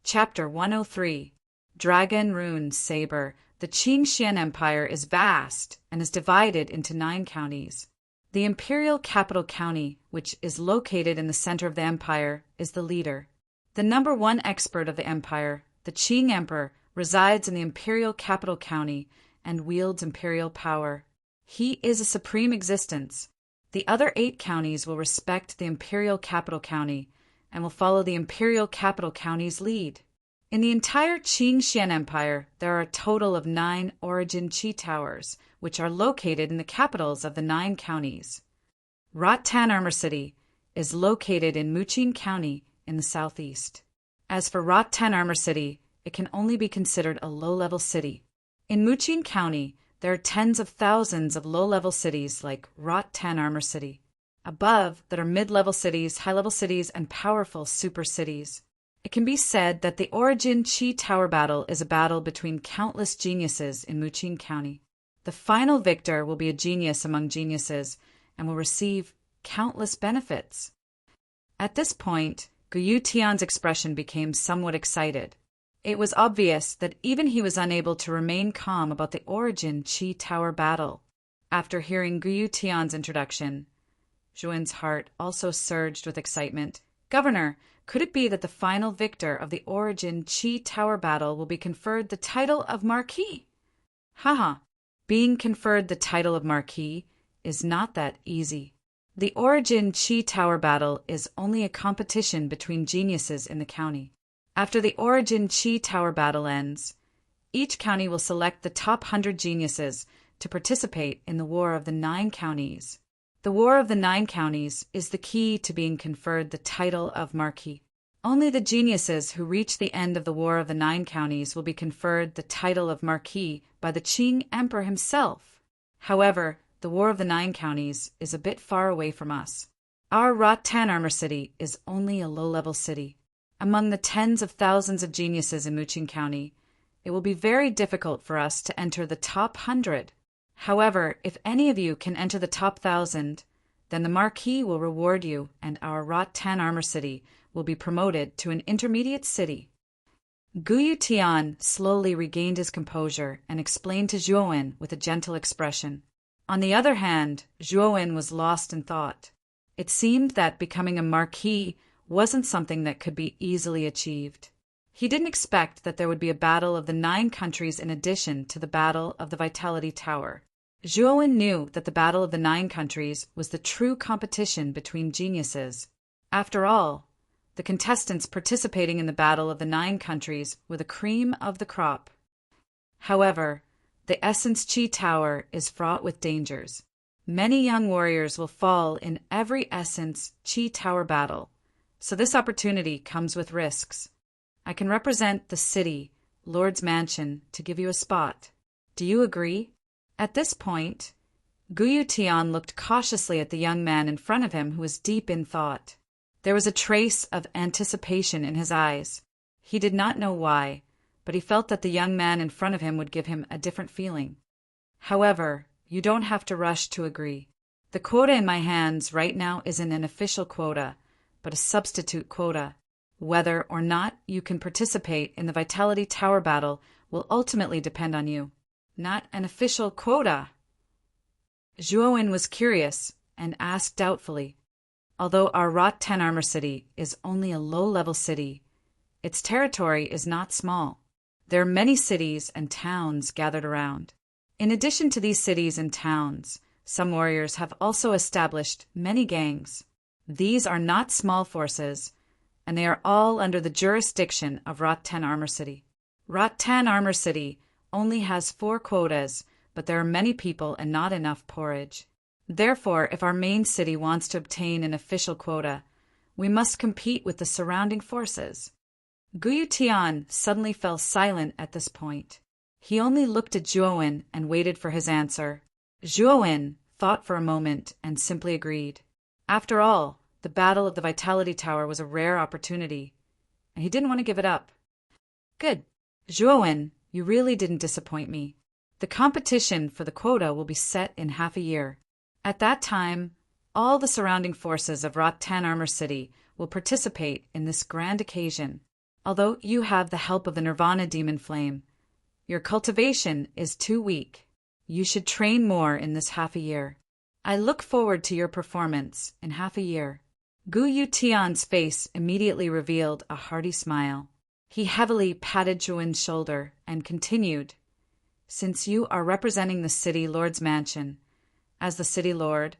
Chapter 103. Dragon Rune Saber. The Qingxian Empire is vast and is divided into 9 counties. The imperial capital county, which is located in the center of the empire, is the leader. The number 1 expert of the empire, the Qing Emperor, resides in the imperial capital county and wields imperial power. He is a supreme existence. The other 8 counties will respect the imperial capital county and will follow the imperial capital county's lead. In the entire Qingxian Empire, there are a total of 9 Origin Qi Towers, which are located in the capitals of the 9 counties. Rotten Armor City is located in Muqing County in the southeast. As for Rotten Armor City, it can only be considered a low-level city. In Muqing County, there are tens of thousands of low-level cities like Rotten Armor City. Above, that are mid-level cities, high-level cities, and powerful super cities. It can be said that the Origin Qi Tower battle is a battle between countless geniuses in Muqing County. The final victor will be a genius among geniuses and will receive countless benefits. At this point, Guyu Tian's expression became somewhat excited. It was obvious that even he was unable to remain calm about the Origin Qi Tower battle. After hearing Guyu Tian's introduction, Zhuan's heart also surged with excitement. Governor, could it be that the final victor of the Origin Qi Tower battle will be conferred the title of Marquis? Haha, being conferred the title of Marquis is not that easy. The Origin Qi Tower battle is only a competition between geniuses in the county. After the Origin Qi Tower battle ends, each county will select the top 100 geniuses to participate in the War of the 9 Counties. The War of the 9 Counties is the key to being conferred the title of Marquis. Only the geniuses who reach the end of the War of the 9 Counties will be conferred the title of Marquis by the Qing Emperor himself. However, the War of the 9 Counties is a bit far away from us. Our Rotten Armor City is only a low-level city. Among the tens of thousands of geniuses in Muqing County, it will be very difficult for us to enter the top 100. However, if any of you can enter the top 1,000, then the Marquis will reward you and our Rotten Armor City will be promoted to an intermediate city. Guyu Tian slowly regained his composure and explained to Zhuowen with a gentle expression. On the other hand, Zhuowen was lost in thought. It seemed that becoming a Marquis wasn't something that could be easily achieved. He didn't expect that there would be a battle of the 9 countries in addition to the Battle of the Vitality Tower. Zhuowen knew that the Battle of the 9 countries was the true competition between geniuses. After all, the contestants participating in the Battle of the 9 countries were the cream of the crop. However, the Essence Qi Tower is fraught with dangers. Many young warriors will fall in every Essence Qi Tower battle, so this opportunity comes with risks. I can represent the city, Lord's Mansion, to give you a spot. Do you agree? At this point, Guyu Tian looked cautiously at the young man in front of him who was deep in thought. There was a trace of anticipation in his eyes. He did not know why, but he felt that the young man in front of him would give him a different feeling. However, you don't have to rush to agree. The quota in my hands right now isn't an official quota, but a substitute quota. Whether or not you can participate in the Vitality Tower battle will ultimately depend on you. Not an official quota. Zhuowen was curious and asked doubtfully. Although our Rotten Armor City is only a low-level city, its territory is not small. There are many cities and towns gathered around. In addition to these cities and towns, some warriors have also established many gangs. These are not small forces, and they are all under the jurisdiction of Rotten Armor City. Rotten Armor City only has 4 quotas, but there are many people and not enough porridge. Therefore, if our main city wants to obtain an official quota, we must compete with the surrounding forces. Guyu Tian suddenly fell silent at this point. He only looked at Zhuowen and waited for his answer. Zhuowen thought for a moment and simply agreed. After all, The battle of the Vitality Tower was a rare opportunity, and he didn't want to give it up. Good. Zhuowen, you really didn't disappoint me. The competition for the quota will be set in half a year. At that time, all the surrounding forces of Rot-Tan Armor City will participate in this grand occasion. Although you have the help of the Nirvana Demon Flame, your cultivation is too weak. You should train more in this half a year. I look forward to your performance in half a year. Gu Tian's face immediately revealed a hearty smile. He heavily patted Zhuowen's shoulder and continued, "Since you are representing the city lord's mansion, as the city lord,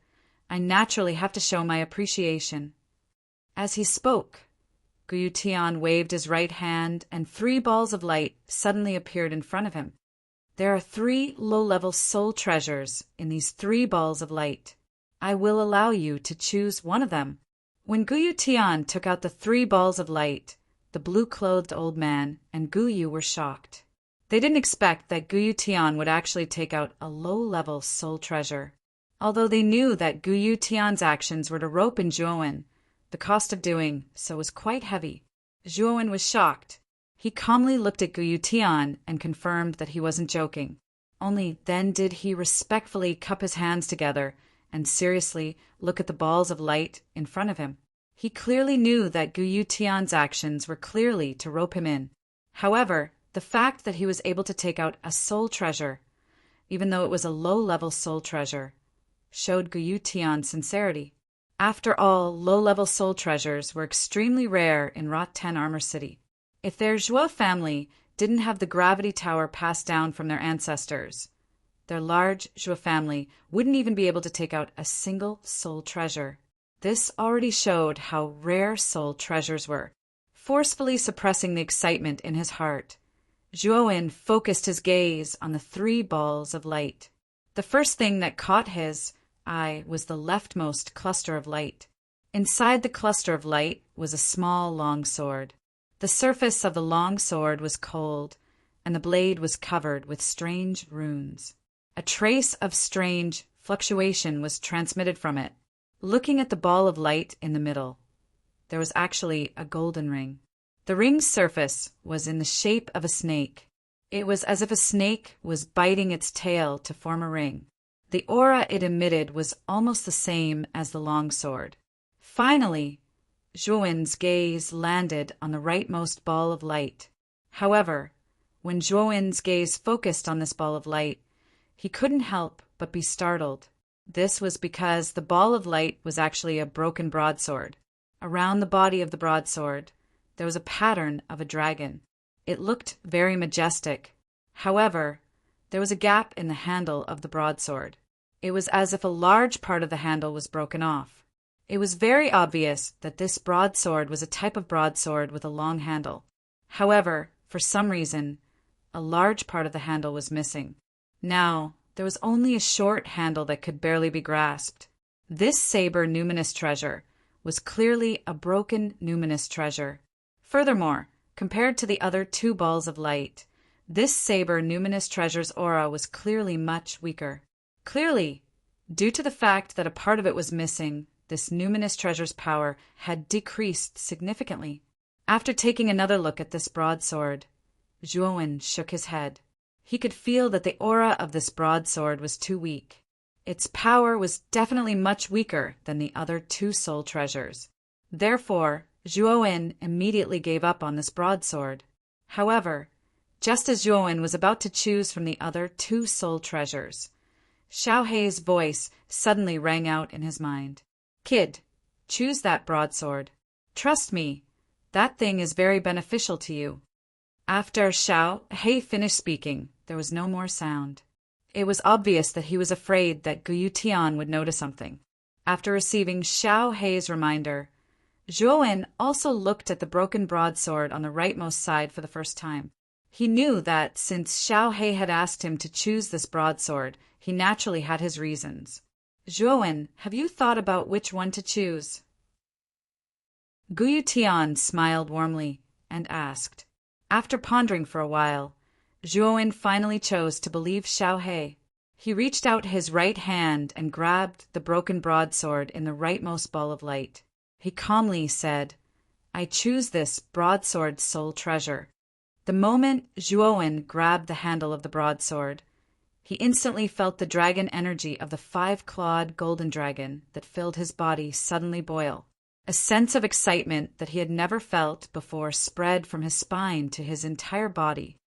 I naturally have to show my appreciation." As he spoke, Gu Tian waved his right hand and 3 balls of light suddenly appeared in front of him. There are 3 low-level soul treasures in these 3 balls of light. I will allow you to choose one of them. When Gu Tian took out the 3 balls of light, the blue-clothed old man and Gu Yu were shocked. They didn't expect that Gu Tian would actually take out a low-level soul treasure. Although they knew that Gu Tian's actions were to rope in Zhuowen, the cost of doing so was quite heavy. Zhuowen was shocked. He calmly looked at Gu Tian and confirmed that he wasn't joking. Only then did he respectfully cup his hands together and seriously look at the balls of light in front of him. He clearly knew that Gu Tian's actions were clearly to rope him in. However, the fact that he was able to take out a soul treasure, even though it was a low-level soul treasure, showed Gu Tian's sincerity. After all, low-level soul treasures were extremely rare in Rot-Tan Armor City. If their Zhuo family didn't have the gravity tower passed down from their ancestors, their large Zhuo family wouldn't even be able to take out a single soul treasure. This already showed how rare soul treasures were. Forcefully suppressing the excitement in his heart, Zhuowen focused his gaze on the 3 balls of light. The first thing that caught his eye was the leftmost cluster of light. Inside the cluster of light was a small long sword. The surface of the long sword was cold, and the blade was covered with strange runes. A trace of strange fluctuation was transmitted from it. Looking at the ball of light in the middle, there was actually a golden ring. The ring's surface was in the shape of a snake. It was as if a snake was biting its tail to form a ring. The aura it emitted was almost the same as the long sword. Finally, Zhuowen's gaze landed on the rightmost ball of light. However, when Zhuowen's gaze focused on this ball of light, he couldn't help but be startled. This was because the ball of light was actually a broken broadsword. Around the body of the broadsword, there was a pattern of a dragon. It looked very majestic. However, there was a gap in the handle of the broadsword. It was as if a large part of the handle was broken off. It was very obvious that this broadsword was a type of broadsword with a long handle. However, for some reason, a large part of the handle was missing. Now, there was only a short handle that could barely be grasped. This saber numinous treasure was clearly a broken numinous treasure. Furthermore, compared to the other 2 balls of light, this saber numinous treasure's aura was clearly much weaker. Clearly, due to the fact that a part of it was missing, this numinous treasure's power had decreased significantly. After taking another look at this broadsword, Zhuowen shook his head. He could feel that the aura of this broadsword was too weak. Its power was definitely much weaker than the other 2 soul treasures. Therefore, Zhuowen immediately gave up on this broadsword. However, just as Zhuowen was about to choose from the other 2 soul treasures, Xiaohei's voice suddenly rang out in his mind. "Kid, choose that broadsword. Trust me, that thing is very beneficial to you." After Xiaohei finished speaking, there was no more sound. It was obvious that he was afraid that Gu Tian would notice something. After receiving Xiaohei's reminder, Zhuowen also looked at the broken broadsword on the rightmost side for the first time. He knew that since Xiaohei had asked him to choose this broadsword, he naturally had his reasons. "Zhuowen, have you thought about which one to choose?" Gu Tian smiled warmly and asked. After pondering for a while, Zhuowen finally chose to believe Xiaohei. He reached out his right hand and grabbed the broken broadsword in the rightmost ball of light. He calmly said, "I choose this broadsword soul treasure." The moment Zhuowen grabbed the handle of the broadsword, he instantly felt the dragon energy of the 5-clawed golden dragon that filled his body suddenly boil. A sense of excitement that he had never felt before spread from his spine to his entire body.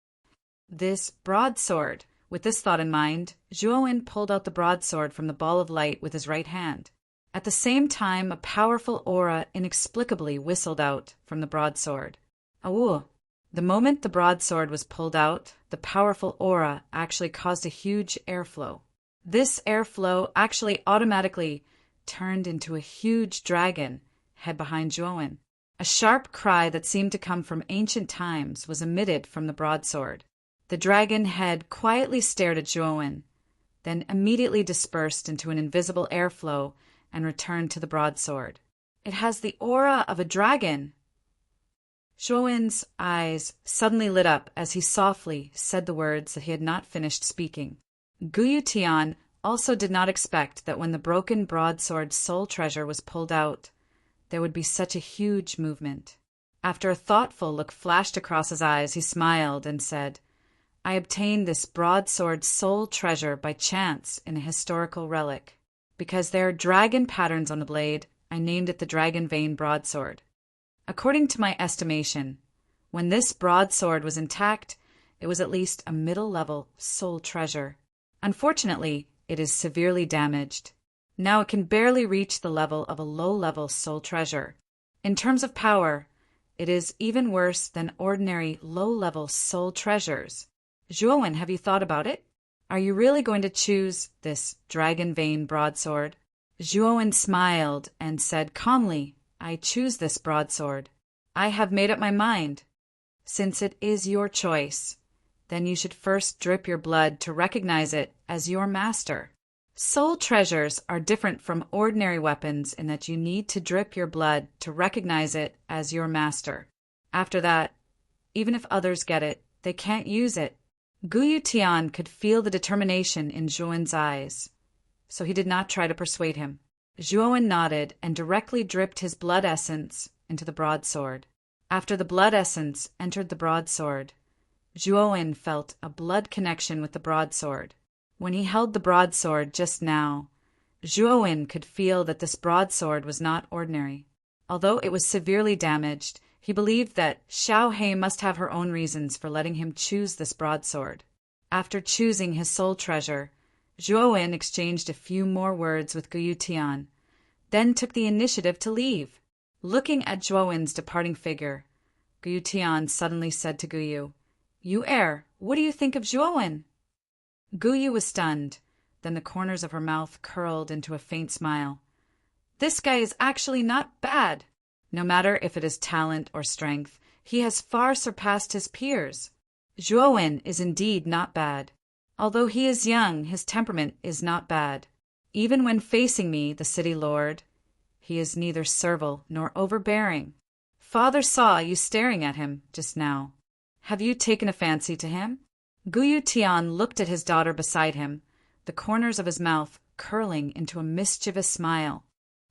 This broadsword. With this thought in mind, Zhuowen pulled out the broadsword from the ball of light with his right hand. At the same time, a powerful aura inexplicably whistled out from the broadsword. Awoo! The moment the broadsword was pulled out, the powerful aura actually caused a huge airflow. This airflow actually automatically turned into a huge dragon head behind Zhuowen. A sharp cry that seemed to come from ancient times was emitted from the broadsword. The dragon head quietly stared at Zhuowen, then immediately dispersed into an invisible airflow and returned to the broadsword. "It has the aura of a dragon!" Zhuowen's eyes suddenly lit up as he softly said the words that he had not finished speaking. Guyu Tian also did not expect that when the broken broadsword soul treasure was pulled out, there would be such a huge movement. After a thoughtful look flashed across his eyes, he smiled and said, "I obtained this broadsword soul treasure by chance in a historical relic. Because there are dragon patterns on the blade, I named it the Dragon Vein Broadsword. According to my estimation, when this broadsword was intact, it was at least a middle-level soul treasure. Unfortunately, it is severely damaged. Now it can barely reach the level of a low-level soul treasure. In terms of power, it is even worse than ordinary low-level soul treasures. Zhuowen, have you thought about it? Are you really going to choose this Dragon Vein Broadsword?" Zhuowen smiled and said calmly, "I choose this broadsword. I have made up my mind. Since it is your choice, then you should first drip your blood to recognize it as your master. Soul treasures are different from ordinary weapons in that you need to drip your blood to recognize it as your master. After that, even if others get it, they can't use it." Guyu Tian could feel the determination in Zhuowen's eyes, so he did not try to persuade him. Zhuowen nodded and directly dripped his blood essence into the broadsword. After the blood essence entered the broadsword, Zhuowen felt a blood connection with the broadsword. When he held the broadsword just now, Zhuowen could feel that this broadsword was not ordinary. Although it was severely damaged, he believed that Xiao He must have her own reasons for letting him choose this broadsword. After choosing his soul treasure, Zhuowen exchanged a few more words with Guyu Tian, then took the initiative to leave. Looking at Zhuowen's departing figure, Guyu Tian suddenly said to Guyu, "You err. What do you think of Zhuowen?" Guyu was stunned, then the corners of her mouth curled into a faint smile. "This guy is actually not bad. No matter if it is talent or strength, he has far surpassed his peers. Zhuowen is indeed not bad. Although he is young, his temperament is not bad. Even when facing me, the city lord, he is neither servile nor overbearing. Father saw you staring at him just now. Have you taken a fancy to him?" Guyu Tian looked at his daughter beside him, the corners of his mouth curling into a mischievous smile.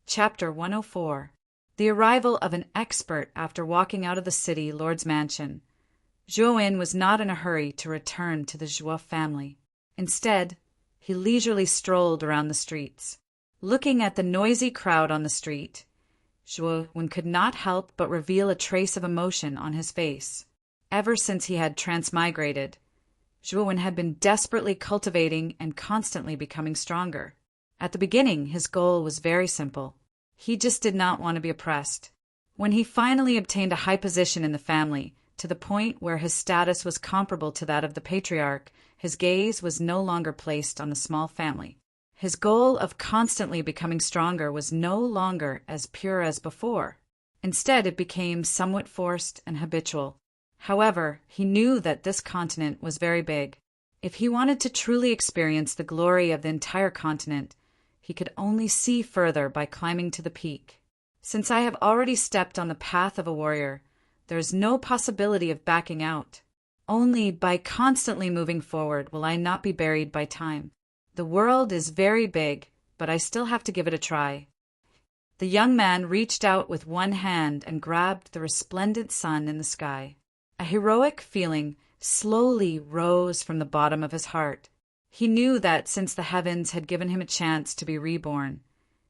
Chapter 104. The arrival of an expert after walking out of the city lord's mansion. Zhuowen was not in a hurry to return to the Zhuo family. Instead, he leisurely strolled around the streets. Looking at the noisy crowd on the street, Zhuowen could not help but reveal a trace of emotion on his face. Ever since he had transmigrated, Zhuowen had been desperately cultivating and constantly becoming stronger. At the beginning, his goal was very simple. He just did not want to be oppressed. When he finally obtained a high position in the family, to the point where his status was comparable to that of the patriarch, his gaze was no longer placed on the small family. His goal of constantly becoming stronger was no longer as pure as before. Instead, it became somewhat forced and habitual. However, he knew that this continent was very big. If he wanted to truly experience the glory of the entire continent, he could only see further by climbing to the peak. Since I have already stepped on the path of a warrior, there is no possibility of backing out. Only by constantly moving forward will I not be buried by time. The world is very big, but I still have to give it a try. The young man reached out with one hand and grabbed the resplendent sun in the sky. A heroic feeling slowly rose from the bottom of his heart. He knew that since the heavens had given him a chance to be reborn,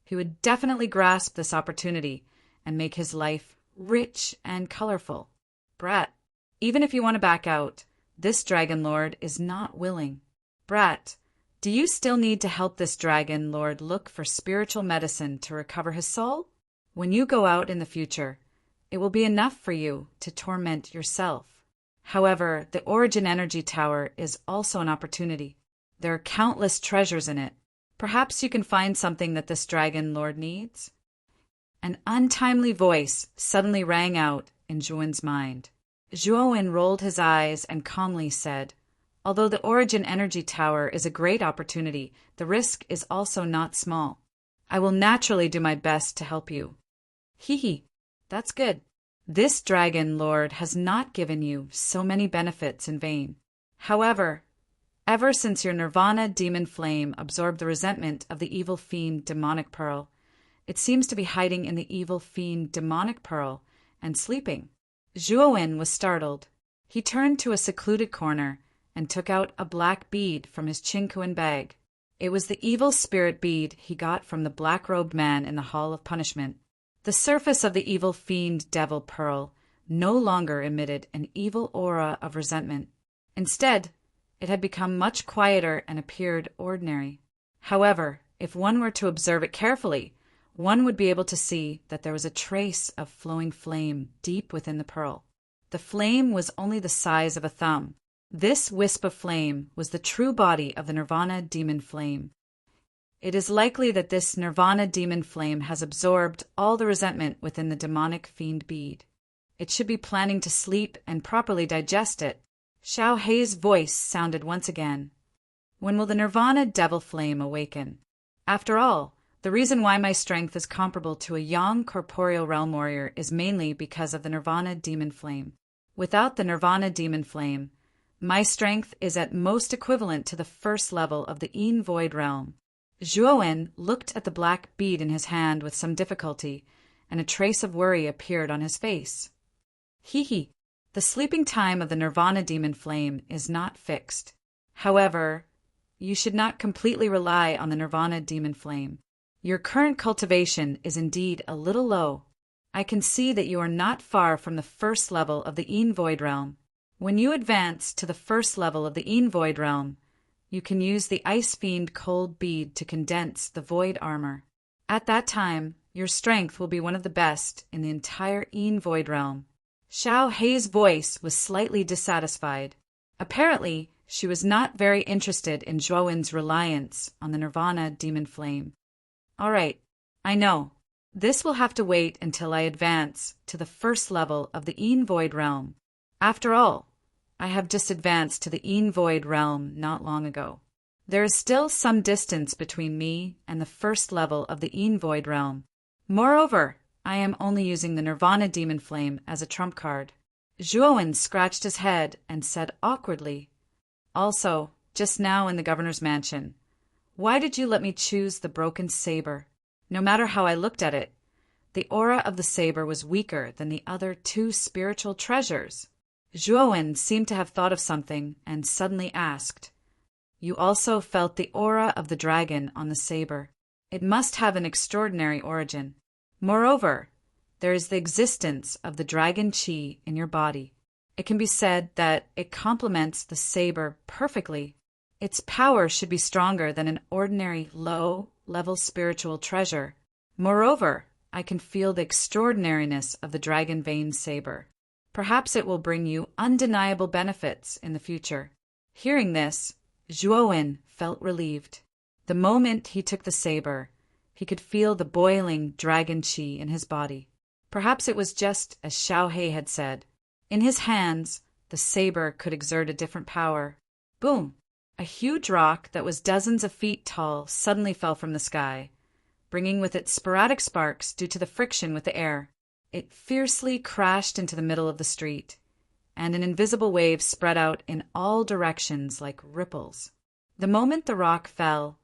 he would definitely grasp this opportunity and make his life rich and colorful. Brat, even if you want to back out, this Dragon Lord is not willing. Brat, do you still need to help this Dragon Lord look for spiritual medicine to recover his soul? When you go out in the future, it will be enough for you to torment yourself. However, the Origin Energy Tower is also an opportunity. There are countless treasures in it. Perhaps you can find something that this Dragon Lord needs? An untimely voice suddenly rang out in Zhuowen's mind. Zhuowen rolled his eyes and calmly said, "Although the Origin Energy Tower is a great opportunity, the risk is also not small. I will naturally do my best to help you." Hee, that's good. This Dragon Lord has not given you so many benefits in vain. However, ever since your Nirvana demon flame absorbed the resentment of the evil fiend demonic pearl, it seems to be hiding in the evil fiend demonic pearl and sleeping. Zhuowen was startled. He turned to a secluded corner and took out a black bead from his Qingkuan bag. It was the evil spirit bead he got from the black-robed man in the Hall of Punishment. The surface of the evil fiend devil pearl no longer emitted an evil aura of resentment. Instead, it had become much quieter and appeared ordinary. However, if one were to observe it carefully, one would be able to see that there was a trace of flowing flame deep within the pearl. The flame was only the size of a thumb. This wisp of flame was the true body of the Nirvana demon flame. It is likely that this Nirvana demon flame has absorbed all the resentment within the demonic fiend bead. It should be planning to sleep and properly digest it. Xiao Hei's voice sounded once again. When will the Nirvana devil flame awaken? After all, the reason why my strength is comparable to a young corporeal realm warrior is mainly because of the Nirvana demon flame. Without the Nirvana demon flame, my strength is at most equivalent to the first level of the Yin Void realm. Zhuowen looked at the black bead in his hand with some difficulty, and a trace of worry appeared on his face. Hee, the sleeping time of the Nirvana demon flame is not fixed. However, you should not completely rely on the Nirvana demon flame. Your current cultivation is indeed a little low. I can see that you are not far from the first level of the Yin Void realm. When you advance to the first level of the Yin Void realm, you can use the Ice Fiend Cold Bead to condense the Void armor. At that time, your strength will be one of the best in the entire Yin Void realm. Xiao Hei's voice was slightly dissatisfied. Apparently, she was not very interested in Zhuowen's reliance on the Nirvana demon flame. All right, I know. This will have to wait until I advance to the first level of the Yin Void realm. After all, I have just advanced to the Yin Void realm not long ago. There is still some distance between me and the first level of the Yin Void realm. Moreover, I am only using the Nirvana demon flame as a trump card. Zhuowen scratched his head and said awkwardly, "Also, just now in the governor's mansion, why did you let me choose the broken saber? No matter how I looked at it, the aura of the saber was weaker than the other two spiritual treasures." Zhuowen seemed to have thought of something and suddenly asked, "You also felt the aura of the dragon on the saber. It must have an extraordinary origin. Moreover, there is the existence of the dragon chi in your body. It can be said that it complements the saber perfectly. Its power should be stronger than an ordinary low-level spiritual treasure. Moreover, I can feel the extraordinariness of the dragon vein saber. Perhaps it will bring you undeniable benefits in the future." Hearing this, Zhuowen felt relieved. The moment he took the saber, he could feel the boiling dragon chi in his body. Perhaps it was just as Xiao Hei had said. In his hands, the saber could exert a different power. Boom! A huge rock that was dozens of feet tall suddenly fell from the sky, bringing with it sporadic sparks due to the friction with the air. It fiercely crashed into the middle of the street, and an invisible wave spread out in all directions like ripples. The moment the rock fell,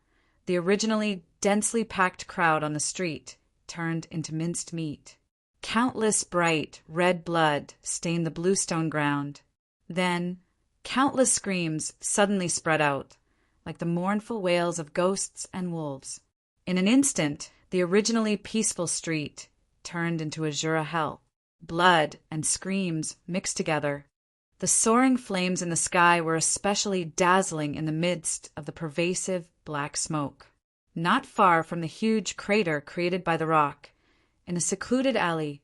the originally densely packed crowd on the street turned into minced meat. Countless bright red blood stained the bluestone ground. Then, countless screams suddenly spread out, like the mournful wails of ghosts and wolves. In an instant, the originally peaceful street turned into a Jura hell. Blood and screams mixed together. The soaring flames in the sky were especially dazzling in the midst of the pervasive black smoke. Not far from the huge crater created by the rock, in a secluded alley,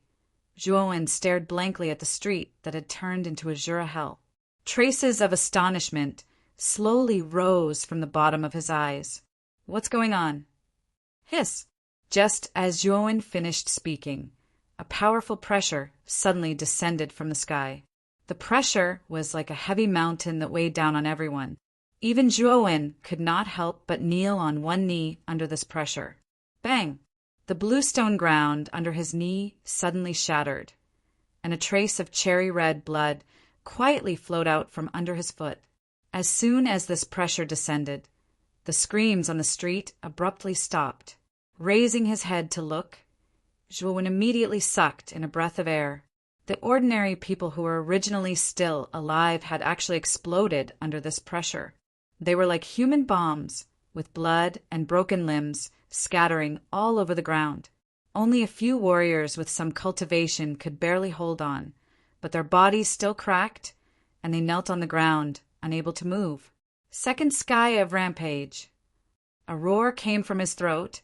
Juowen stared blankly at the street that had turned into a Jura hell. Traces of astonishment slowly rose from the bottom of his eyes. "What's going on?" "Hiss!" Just as Juowen finished speaking, a powerful pressure suddenly descended from the sky. The pressure was like a heavy mountain that weighed down on everyone. Even Juowen could not help but kneel on one knee under this pressure. Bang! The bluestone ground under his knee suddenly shattered, and a trace of cherry-red blood quietly flowed out from under his foot. As soon as this pressure descended, the screams on the street abruptly stopped. Raising his head to look, Juowen immediately sucked in a breath of air. The ordinary people who were originally still alive had actually exploded under this pressure. They were like human bombs, with blood and broken limbs scattering all over the ground. Only a few warriors with some cultivation could barely hold on, but their bodies still cracked, and they knelt on the ground, unable to move. Second sky of rampage. A roar came from his throat,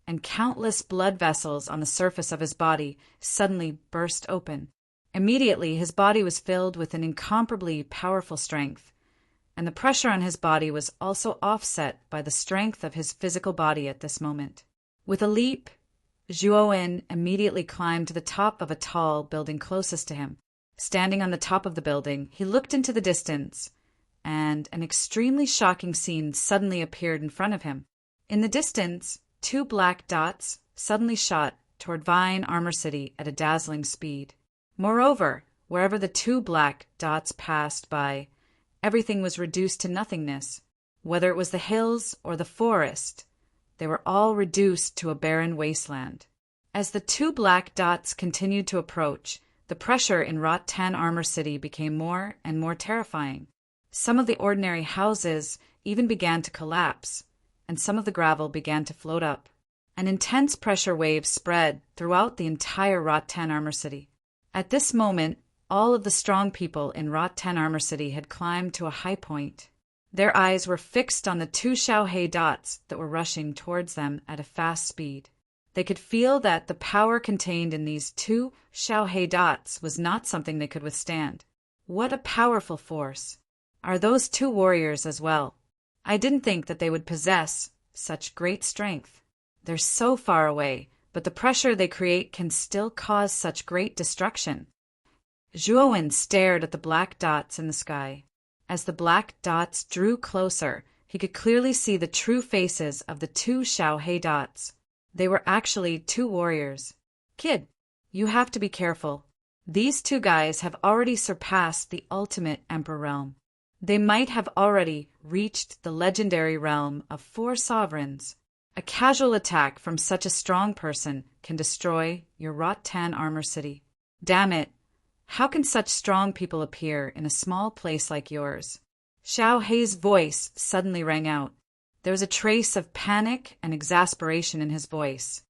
and countless blood vessels on the surface of his body suddenly burst open. Immediately, his body was filled with an incomparably powerful strength, and the pressure on his body was also offset by the strength of his physical body at this moment. With a leap, Juowen immediately climbed to the top of a tall building closest to him. Standing on the top of the building, he looked into the distance, and an extremely shocking scene suddenly appeared in front of him. In the distance, two black dots suddenly shot toward Vine Armor City at a dazzling speed. Moreover, wherever the two black dots passed by, everything was reduced to nothingness. Whether it was the hills or the forest, they were all reduced to a barren wasteland. As the two black dots continued to approach, the pressure in Rot-Tan Armor City became more and more terrifying. Some of the ordinary houses even began to collapse, and some of the gravel began to float up. An intense pressure wave spread throughout the entire Rot-Tan Armor City. At this moment, all of the strong people in Rot-Tan Armor City had climbed to a high point. Their eyes were fixed on the two Xiaohei dots that were rushing towards them at a fast speed. They could feel that the power contained in these two Xiaohei dots was not something they could withstand. What a powerful force! Are those two warriors as well? I didn't think that they would possess such great strength. They're so far away, but the pressure they create can still cause such great destruction. Juowen stared at the black dots in the sky. As the black dots drew closer, he could clearly see the true faces of the two Xiaohei dots. They were actually two warriors. "Kid, you have to be careful. These two guys have already surpassed the ultimate Emperor realm. They might have already reached the legendary realm of 4 sovereigns. A casual attack from such a strong person can destroy your Rot-Tan Armor City. Damn it! How can such strong people appear in a small place like yours?" Xiao Hei's voice suddenly rang out. There was a trace of panic and exasperation in his voice.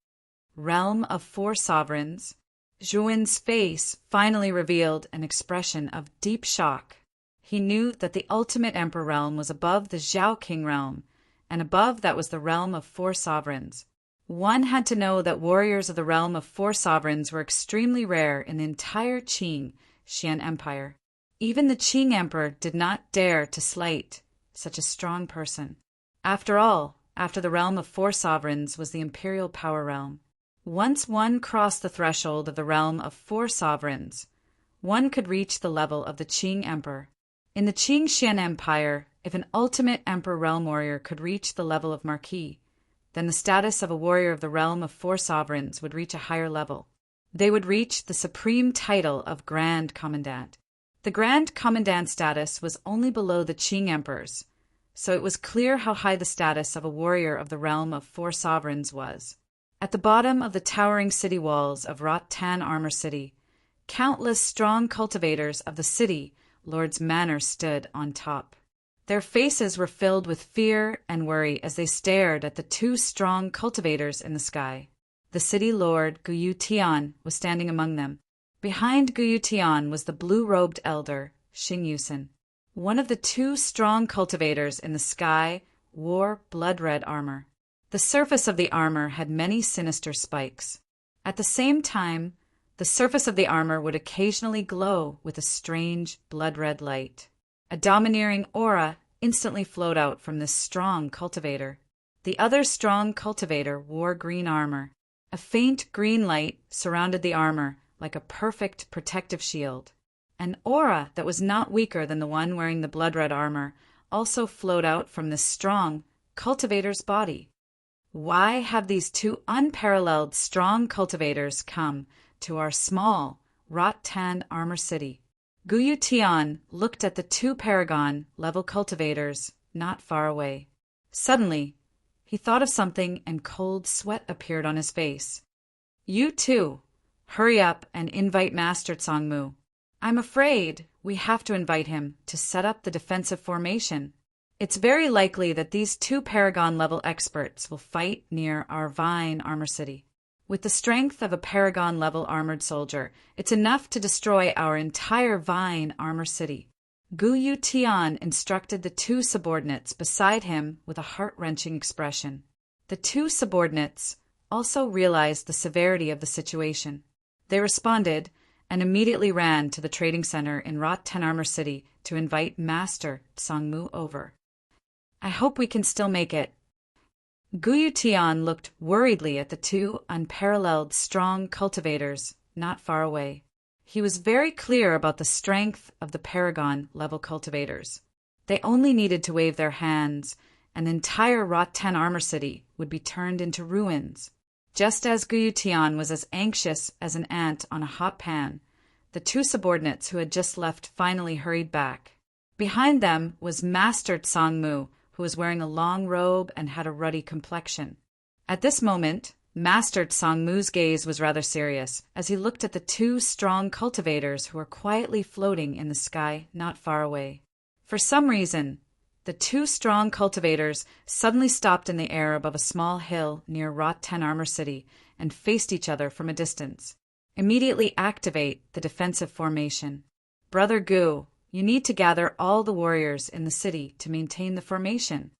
Realm of 4 sovereigns. Juowen's face finally revealed an expression of deep shock. He knew that the ultimate Emperor realm was above the Zhao King realm, and above that was the realm of 4 sovereigns. One had to know that warriors of the realm of 4 sovereigns were extremely rare in the entire Qing Xian Empire. Even the Qing Emperor did not dare to slight such a strong person. After all, after the realm of 4 sovereigns was the imperial power realm. Once one crossed the threshold of the realm of 4 sovereigns, one could reach the level of the Qing Emperor. In the Qing Xian Empire, if an ultimate Emperor realm warrior could reach the level of Marquis, then the status of a warrior of the realm of 4 sovereigns would reach a higher level. They would reach the supreme title of Grand Commandant. The Grand Commandant status was only below the Qing Emperors, so it was clear how high the status of a warrior of the realm of 4 sovereigns was. At the bottom of the towering city walls of Rot-Tan Armor City, countless strong cultivators of the city Lord's Manor stood on top. Their faces were filled with fear and worry as they stared at the two strong cultivators in the sky. The city lord, Guyu Tian, was standing among them. Behind Guyu Tian was the blue-robed elder, Xing Yusen. One of the two strong cultivators in the sky wore blood-red armor. The surface of the armor had many sinister spikes. At the same time, the surface of the armor would occasionally glow with a strange blood-red light. A domineering aura instantly flowed out from this strong cultivator. The other strong cultivator wore green armor. A faint green light surrounded the armor like a perfect protective shield. An aura that was not weaker than the one wearing the blood-red armor also flowed out from this strong cultivator's body. Why have these two unparalleled strong cultivators come to our small Rot-Tan Armor City? Guyu Tian looked at the two Paragon-level cultivators not far away. Suddenly, he thought of something and cold sweat appeared on his face. You too, hurry up and invite Master Tsangmu. I'm afraid we have to invite him to set up the defensive formation. It's very likely that these two Paragon-level experts will fight near our Vine Armor City. With the strength of a Paragon-level armored soldier, it's enough to destroy our entire Vine Armor City. Guyu Tian instructed the two subordinates beside him with a heart-wrenching expression. The two subordinates also realized the severity of the situation. They responded and immediately ran to the trading center in Rot-Tan Armor City to invite Master Tsangmu over. I hope we can still make it. Guyu Tian looked worriedly at the two unparalleled strong cultivators not far away. He was very clear about the strength of the Paragon-level cultivators. They only needed to wave their hands, and the entire Rot-Tan Armor City would be turned into ruins. Just as Guyu Tian was as anxious as an ant on a hot pan, the two subordinates who had just left finally hurried back. Behind them was Master Tsangmu, who was wearing a long robe and had a ruddy complexion. At this moment, Master Tsangmu's gaze was rather serious, as he looked at the two strong cultivators who were quietly floating in the sky not far away. For some reason, the two strong cultivators suddenly stopped in the air above a small hill near Rot-Tan Armor City and faced each other from a distance. Immediately activate the defensive formation. Brother Gu, you need to gather all the warriors in the city to maintain the formation.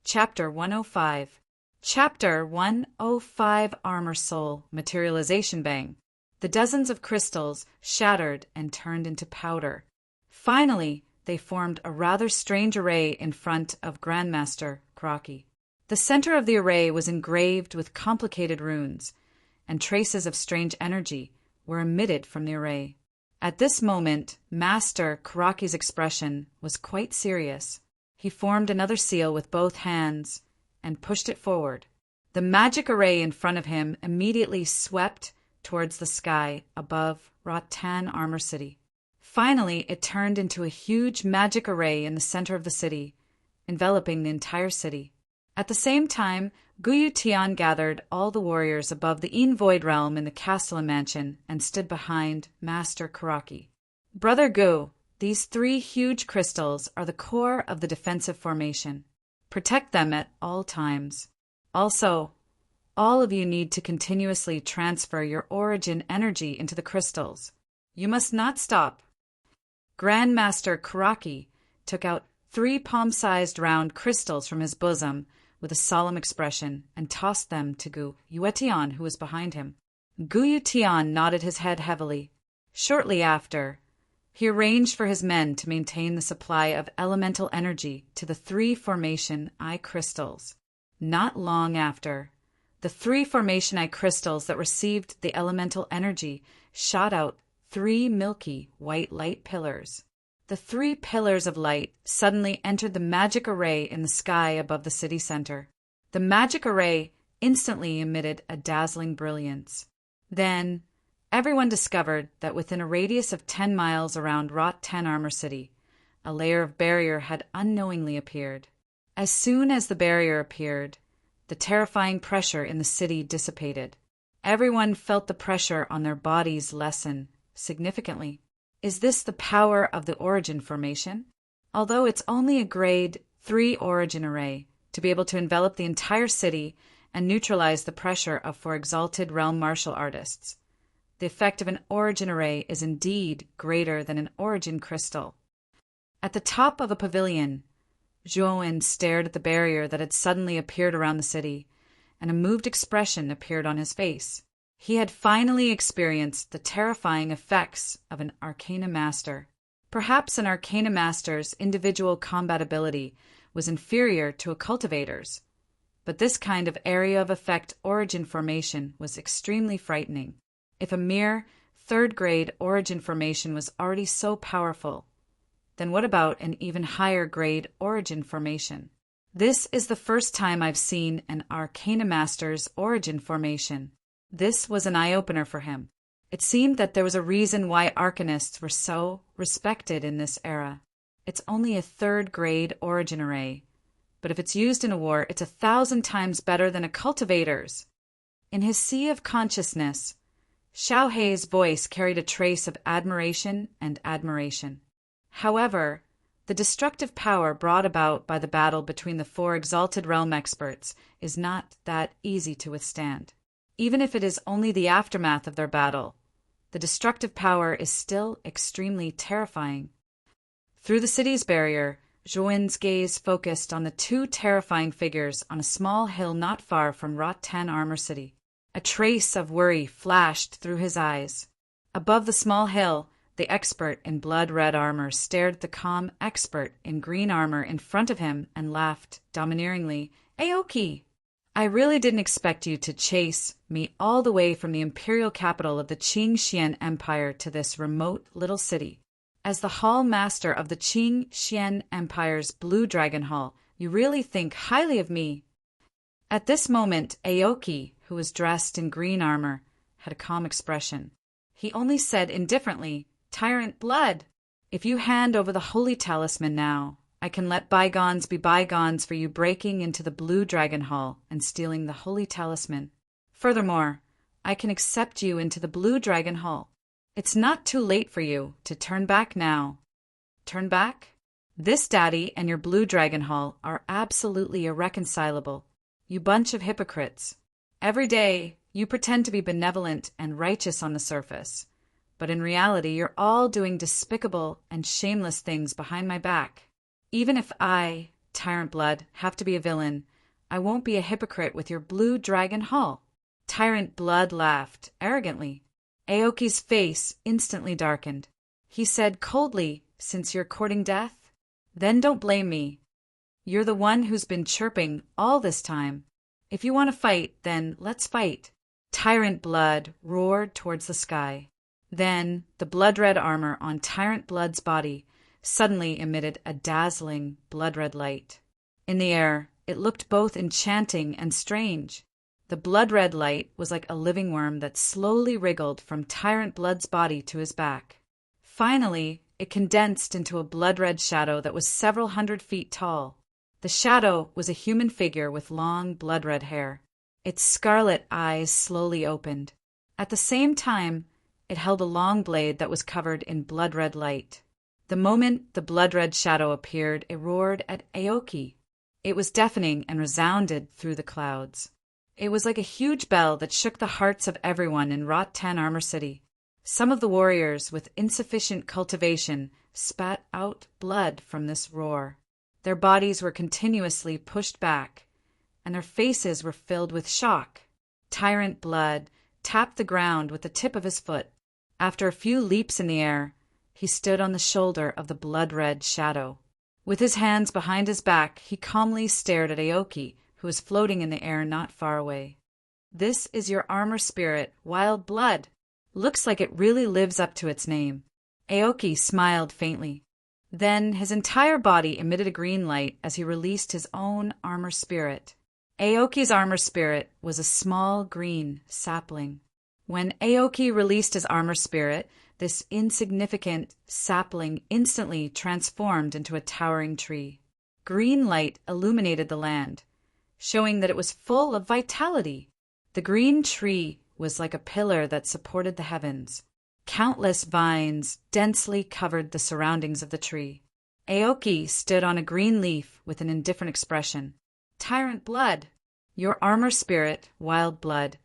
Chapter 105. Chapter 105 Armor Soul Materialization Bang. The dozens of crystals shattered and turned into powder. Finally, they formed a rather strange array in front of Grandmaster Kuraki. The center of the array was engraved with complicated runes, and traces of strange energy were emitted from the array. At this moment, Master Kuraki's expression was quite serious. He formed another seal with both hands and pushed it forward. The magic array in front of him immediately swept towards the sky above Rot-Tan Armor City. Finally, it turned into a huge magic array in the center of the city, enveloping the entire city. At the same time, Guyu Tian gathered all the warriors above the Een Void Realm in the castle and mansion and stood behind Master Kuraki. Brother Gu, these three huge crystals are the core of the defensive formation. Protect them at all times. Also, all of you need to continuously transfer your origin energy into the crystals. You must not stop. Grandmaster Kuraki took out 3 palm-sized round crystals from his bosom with a solemn expression and tossed them to Gu Yuetian, who was behind him. Guyu Tian nodded his head heavily. Shortly after, he arranged for his men to maintain the supply of elemental energy to the 3 formation eye crystals. Not long after, the 3 formation eye crystals that received the elemental energy shot out 3 milky white light pillars. The 3 pillars of light suddenly entered the magic array in the sky above the city center. The magic array instantly emitted a dazzling brilliance. Then, everyone discovered that within a radius of 10 miles around Rot-Tan Armor City, a layer of barrier had unknowingly appeared. As soon as the barrier appeared, the terrifying pressure in the city dissipated. Everyone felt the pressure on their bodies lessen significantly. Is this the power of the origin formation? Although it's only a grade 3 origin array, to be able to envelop the entire city and neutralize the pressure of for exalted realm martial artists, the effect of an origin array is indeed greater than an origin crystal. At the top of a pavilion, Zhuowen stared at the barrier that had suddenly appeared around the city, and a moved expression appeared on his face. He had finally experienced the terrifying effects of an Arcana Master. Perhaps an Arcana Master's individual combat ability was inferior to a cultivator's, but this kind of area of effect origin formation was extremely frightening. If a mere 3rd grade origin formation was already so powerful, then what about an even higher grade origin formation? This is the first time I've seen an Arcana Master's origin formation. This was an eye-opener for him. It seemed that there was a reason why Arcanists were so respected in this era. It's only a 3rd grade origin array, but if it's used in a war, it's 1,000 times better than a cultivator's. In his sea of consciousness, Xiao Hei's voice carried a trace of admiration and admiration. However, the destructive power brought about by the battle between the 4 exalted realm experts is not that easy to withstand. Even if it is only the aftermath of their battle, the destructive power is still extremely terrifying. Through the city's barrier, Zhuowen's gaze focused on the 2 terrifying figures on a small hill not far from Rotan Armor City. A trace of worry flashed through his eyes. Above the small hill, the expert in blood-red armor stared at the calm expert in green armor in front of him and laughed domineeringly. "Aoki! I really didn't expect you to chase me all the way from the imperial capital of the Qing Xian Empire to this remote little city. As the hall master of the Qing Xian Empire's Blue Dragon Hall, you really think highly of me." At this moment, Aoki, who was dressed in green armor, had a calm expression. He only said indifferently, "Tyrant blood, if you hand over the holy talisman now, I can let bygones be bygones for you breaking into the Blue Dragon Hall and stealing the holy talisman. Furthermore, I can accept you into the Blue Dragon Hall. It's not too late for you to turn back now." Turn back? This daddy and your Blue Dragon Hall are absolutely irreconcilable. You bunch of hypocrites. Every day, you pretend to be benevolent and righteous on the surface, but in reality, you're all doing despicable and shameless things behind my back. Even if I, Tyrant Blood, have to be a villain, I won't be a hypocrite with your Blue Dragon Hall." Tyrant Blood laughed arrogantly. Aoki's face instantly darkened. He said coldly, "Since you're courting death, then don't blame me. You're the one who's been chirping all this time. If you want to fight, then let's fight." Tyrant Blood roared towards the sky. Then the blood-red armor on Tyrant Blood's body suddenly emitted a dazzling blood-red light. In the air, it looked both enchanting and strange. The blood-red light was like a living worm that slowly wriggled from Tyrant Blood's body to his back. Finally, it condensed into a blood-red shadow that was several hundred feet tall. The shadow was a human figure with long blood-red hair. Its scarlet eyes slowly opened. At the same time, it held a long blade that was covered in blood-red light. The moment the blood-red shadow appeared, it roared at Aoki. It was deafening and resounded through the clouds. It was like a huge bell that shook the hearts of everyone in Rotan Armor City. Some of the warriors with insufficient cultivation spat out blood from this roar. Their bodies were continuously pushed back, and their faces were filled with shock. Tyrant Blood tapped the ground with the tip of his foot. After a few leaps in the air, he stood on the shoulder of the blood-red shadow. With his hands behind his back, he calmly stared at Aoki, who was floating in the air not far away. "This is your armor spirit, Wild Blood. Looks like it really lives up to its name." Aoki smiled faintly. Then his entire body emitted a green light as he released his own armor spirit. Aoki's armor spirit was a small green sapling. When Aoki released his armor spirit, this insignificant sapling instantly transformed into a towering tree. Green light illuminated the land, showing that it was full of vitality. The green tree was like a pillar that supported the heavens. Countless vines densely covered the surroundings of the tree. Aoki stood on a green leaf with an indifferent expression. Tyrant blood! Your armor spirit, wild blood,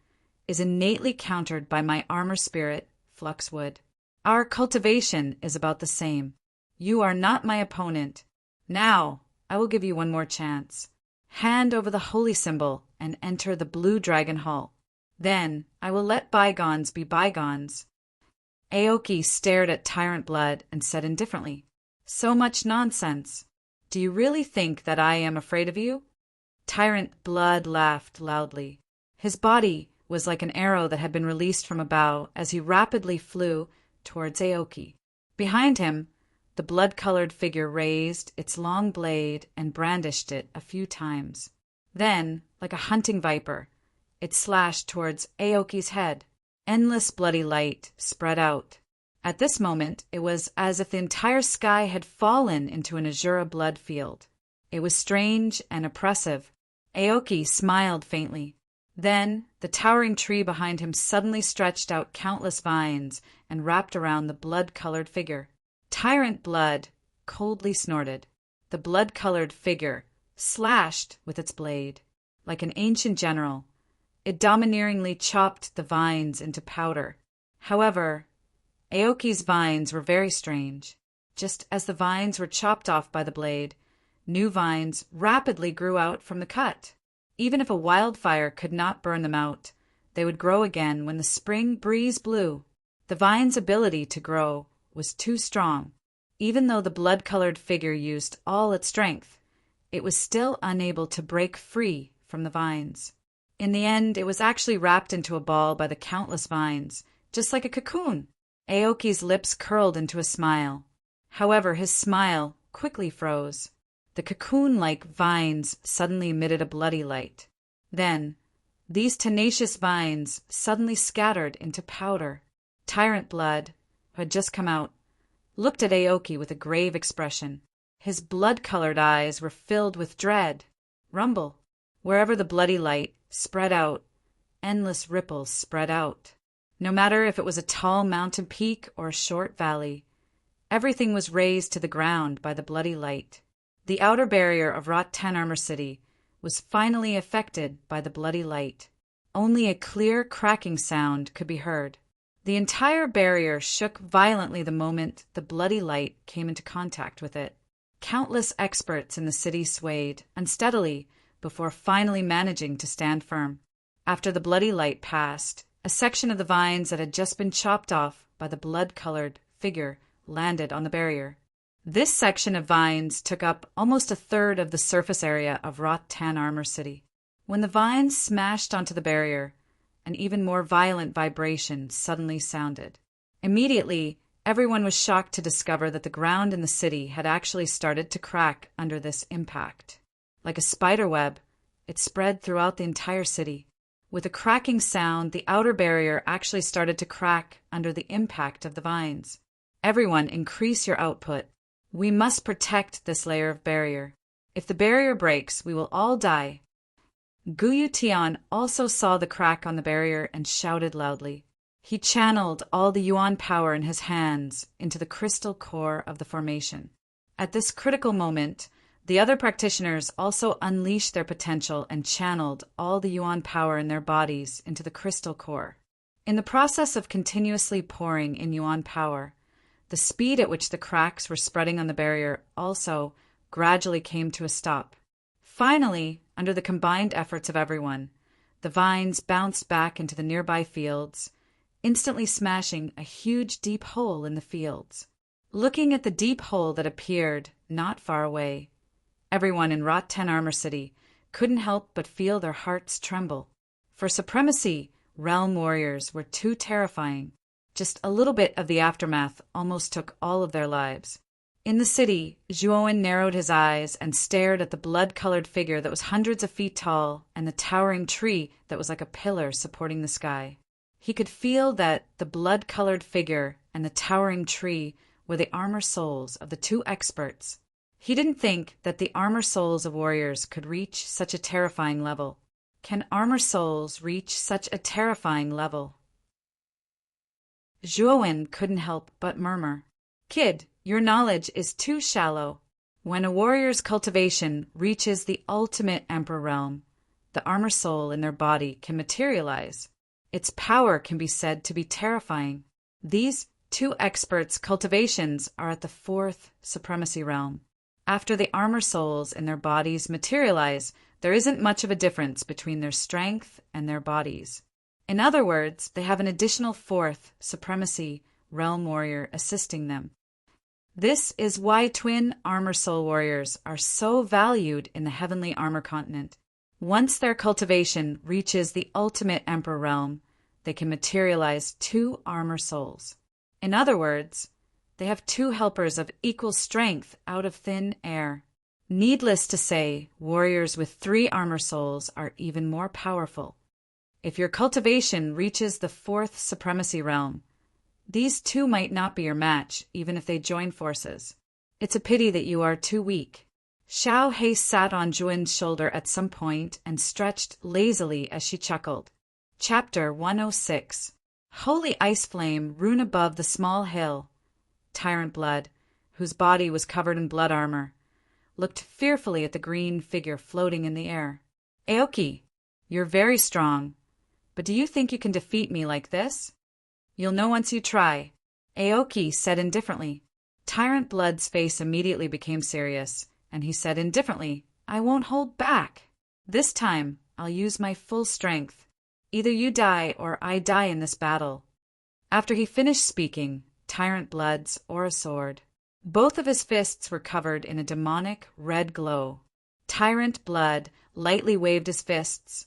is innately countered by my armor spirit, flux wood. Our cultivation is about the same. You are not my opponent. Now, I will give you one more chance. Hand over the holy symbol and enter the blue dragon hall. Then I will let bygones be bygones. Aoki stared at Tyrant Blood and said indifferently, So much nonsense. Do you really think that I am afraid of you? Tyrant Blood laughed loudly. His body was like an arrow that had been released from a bow as he rapidly flew towards Aoki. Behind him, the blood-colored figure raised its long blade and brandished it a few times. Then, like a hunting viper, it slashed towards Aoki's head. Endless bloody light spread out. At this moment, it was as if the entire sky had fallen into an azure blood field. It was strange and oppressive. Aoki smiled faintly. Then, the towering tree behind him suddenly stretched out countless vines and wrapped around the blood-colored figure. Tyrant Blood coldly snorted. The blood-colored figure slashed with its blade. Like an ancient general, it domineeringly chopped the vines into powder. However, Aoki's vines were very strange. Just as the vines were chopped off by the blade, new vines rapidly grew out from the cut. Even if a wildfire could not burn them out, they would grow again when the spring breeze blew. The vine's ability to grow was too strong. Even though the blood-colored figure used all its strength, it was still unable to break free from the vines. In the end, it was actually wrapped into a ball by the countless vines, just like a cocoon. Aoki's lips curled into a smile. However, his smile quickly froze. The cocoon-like vines suddenly emitted a bloody light. Then, these tenacious vines suddenly scattered into powder. Tyrant Blood, who had just come out, looked at Aoki with a grave expression. His blood-colored eyes were filled with dread. Rumble. Wherever the bloody light spread out, endless ripples spread out. No matter if it was a tall mountain peak or a short valley, everything was razed to the ground by the bloody light. The outer barrier of Rot-Ten Armor City was finally affected by the bloody light. Only a clear cracking sound could be heard. The entire barrier shook violently the moment the bloody light came into contact with it. Countless experts in the city swayed unsteadily before finally managing to stand firm. After the bloody light passed, a section of the vines that had just been chopped off by the blood-colored figure landed on the barrier. This section of vines took up almost a third of the surface area of Rot-Ten Armor City. When the vines smashed onto the barrier, an even more violent vibration suddenly sounded. Immediately, everyone was shocked to discover that the ground in the city had actually started to crack under this impact. Like a spider web, it spread throughout the entire city. With a cracking sound, the outer barrier actually started to crack under the impact of the vines. Everyone, increase your output. We must protect this layer of barrier. If the barrier breaks, we will all die. Guyu Tian also saw the crack on the barrier and shouted loudly. He channeled all the Yuan power in his hands into the crystal core of the formation. At this critical moment, the other practitioners also unleashed their potential and channeled all the Yuan power in their bodies into the crystal core. In the process of continuously pouring in Yuan power, the speed at which the cracks were spreading on the barrier also gradually came to a stop. Finally, under the combined efforts of everyone, the vines bounced back into the nearby fields, instantly smashing a huge deep hole in the fields. Looking at the deep hole that appeared not far away, everyone in Rot-Ten Armor City couldn't help but feel their hearts tremble. For supremacy, realm warriors were too terrifying. Just a little bit of the aftermath almost took all of their lives. In the city, Zhuowen narrowed his eyes and stared at the blood-colored figure that was hundreds of feet tall and the towering tree that was like a pillar supporting the sky. He could feel that the blood-colored figure and the towering tree were the armor souls of the two experts. He didn't think that the armor souls of warriors could reach such a terrifying level. Can armor souls reach such a terrifying level? Zhuowen couldn't help but murmur. Kid, your knowledge is too shallow. When a warrior's cultivation reaches the ultimate emperor realm, the armor soul in their body can materialize. Its power can be said to be terrifying. These two experts' cultivations are at the fourth supremacy realm. After the armor souls in their bodies materialize, there isn't much of a difference between their strength and their bodies. In other words, they have an additional fourth supremacy realm warrior assisting them. This is why twin armor soul warriors are so valued in the heavenly armor continent. Once their cultivation reaches the ultimate emperor realm, they can materialize two armor souls. In other words, they have two helpers of equal strength out of thin air. Needless to say, warriors with 3 armor souls are even more powerful. If your cultivation reaches the fourth supremacy realm, these two might not be your match, even if they join forces. It's a pity that you are too weak. Xiao Hei sat on Zhuan's shoulder at some point and stretched lazily as she chuckled. Chapter 106. Holy ice flame rune above the small hill. Tyrant Blood, whose body was covered in blood armor, looked fearfully at the green figure floating in the air. Aoki, you're very strong, but do you think you can defeat me like this? You'll know once you try, Aoki said indifferently. Tyrant Blood's face immediately became serious, and he said indifferently, I won't hold back. This time, I'll use my full strength. Either you die or I die in this battle. After he finished speaking, Tyrant Blood's aura soared. Both of his fists were covered in a demonic red glow. Tyrant Blood lightly waved his fists,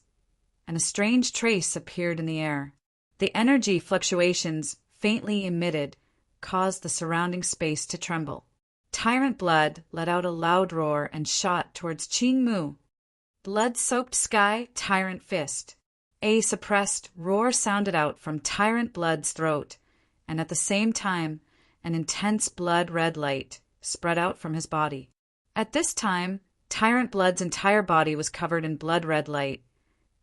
and a strange trace appeared in the air. The energy fluctuations faintly emitted caused the surrounding space to tremble. Tyrant Blood let out a loud roar and shot towards Qing Mu. Blood-soaked sky, Tyrant Fist. A suppressed roar sounded out from Tyrant Blood's throat, and at the same time, an intense blood-red light spread out from his body. At this time, Tyrant Blood's entire body was covered in blood-red light,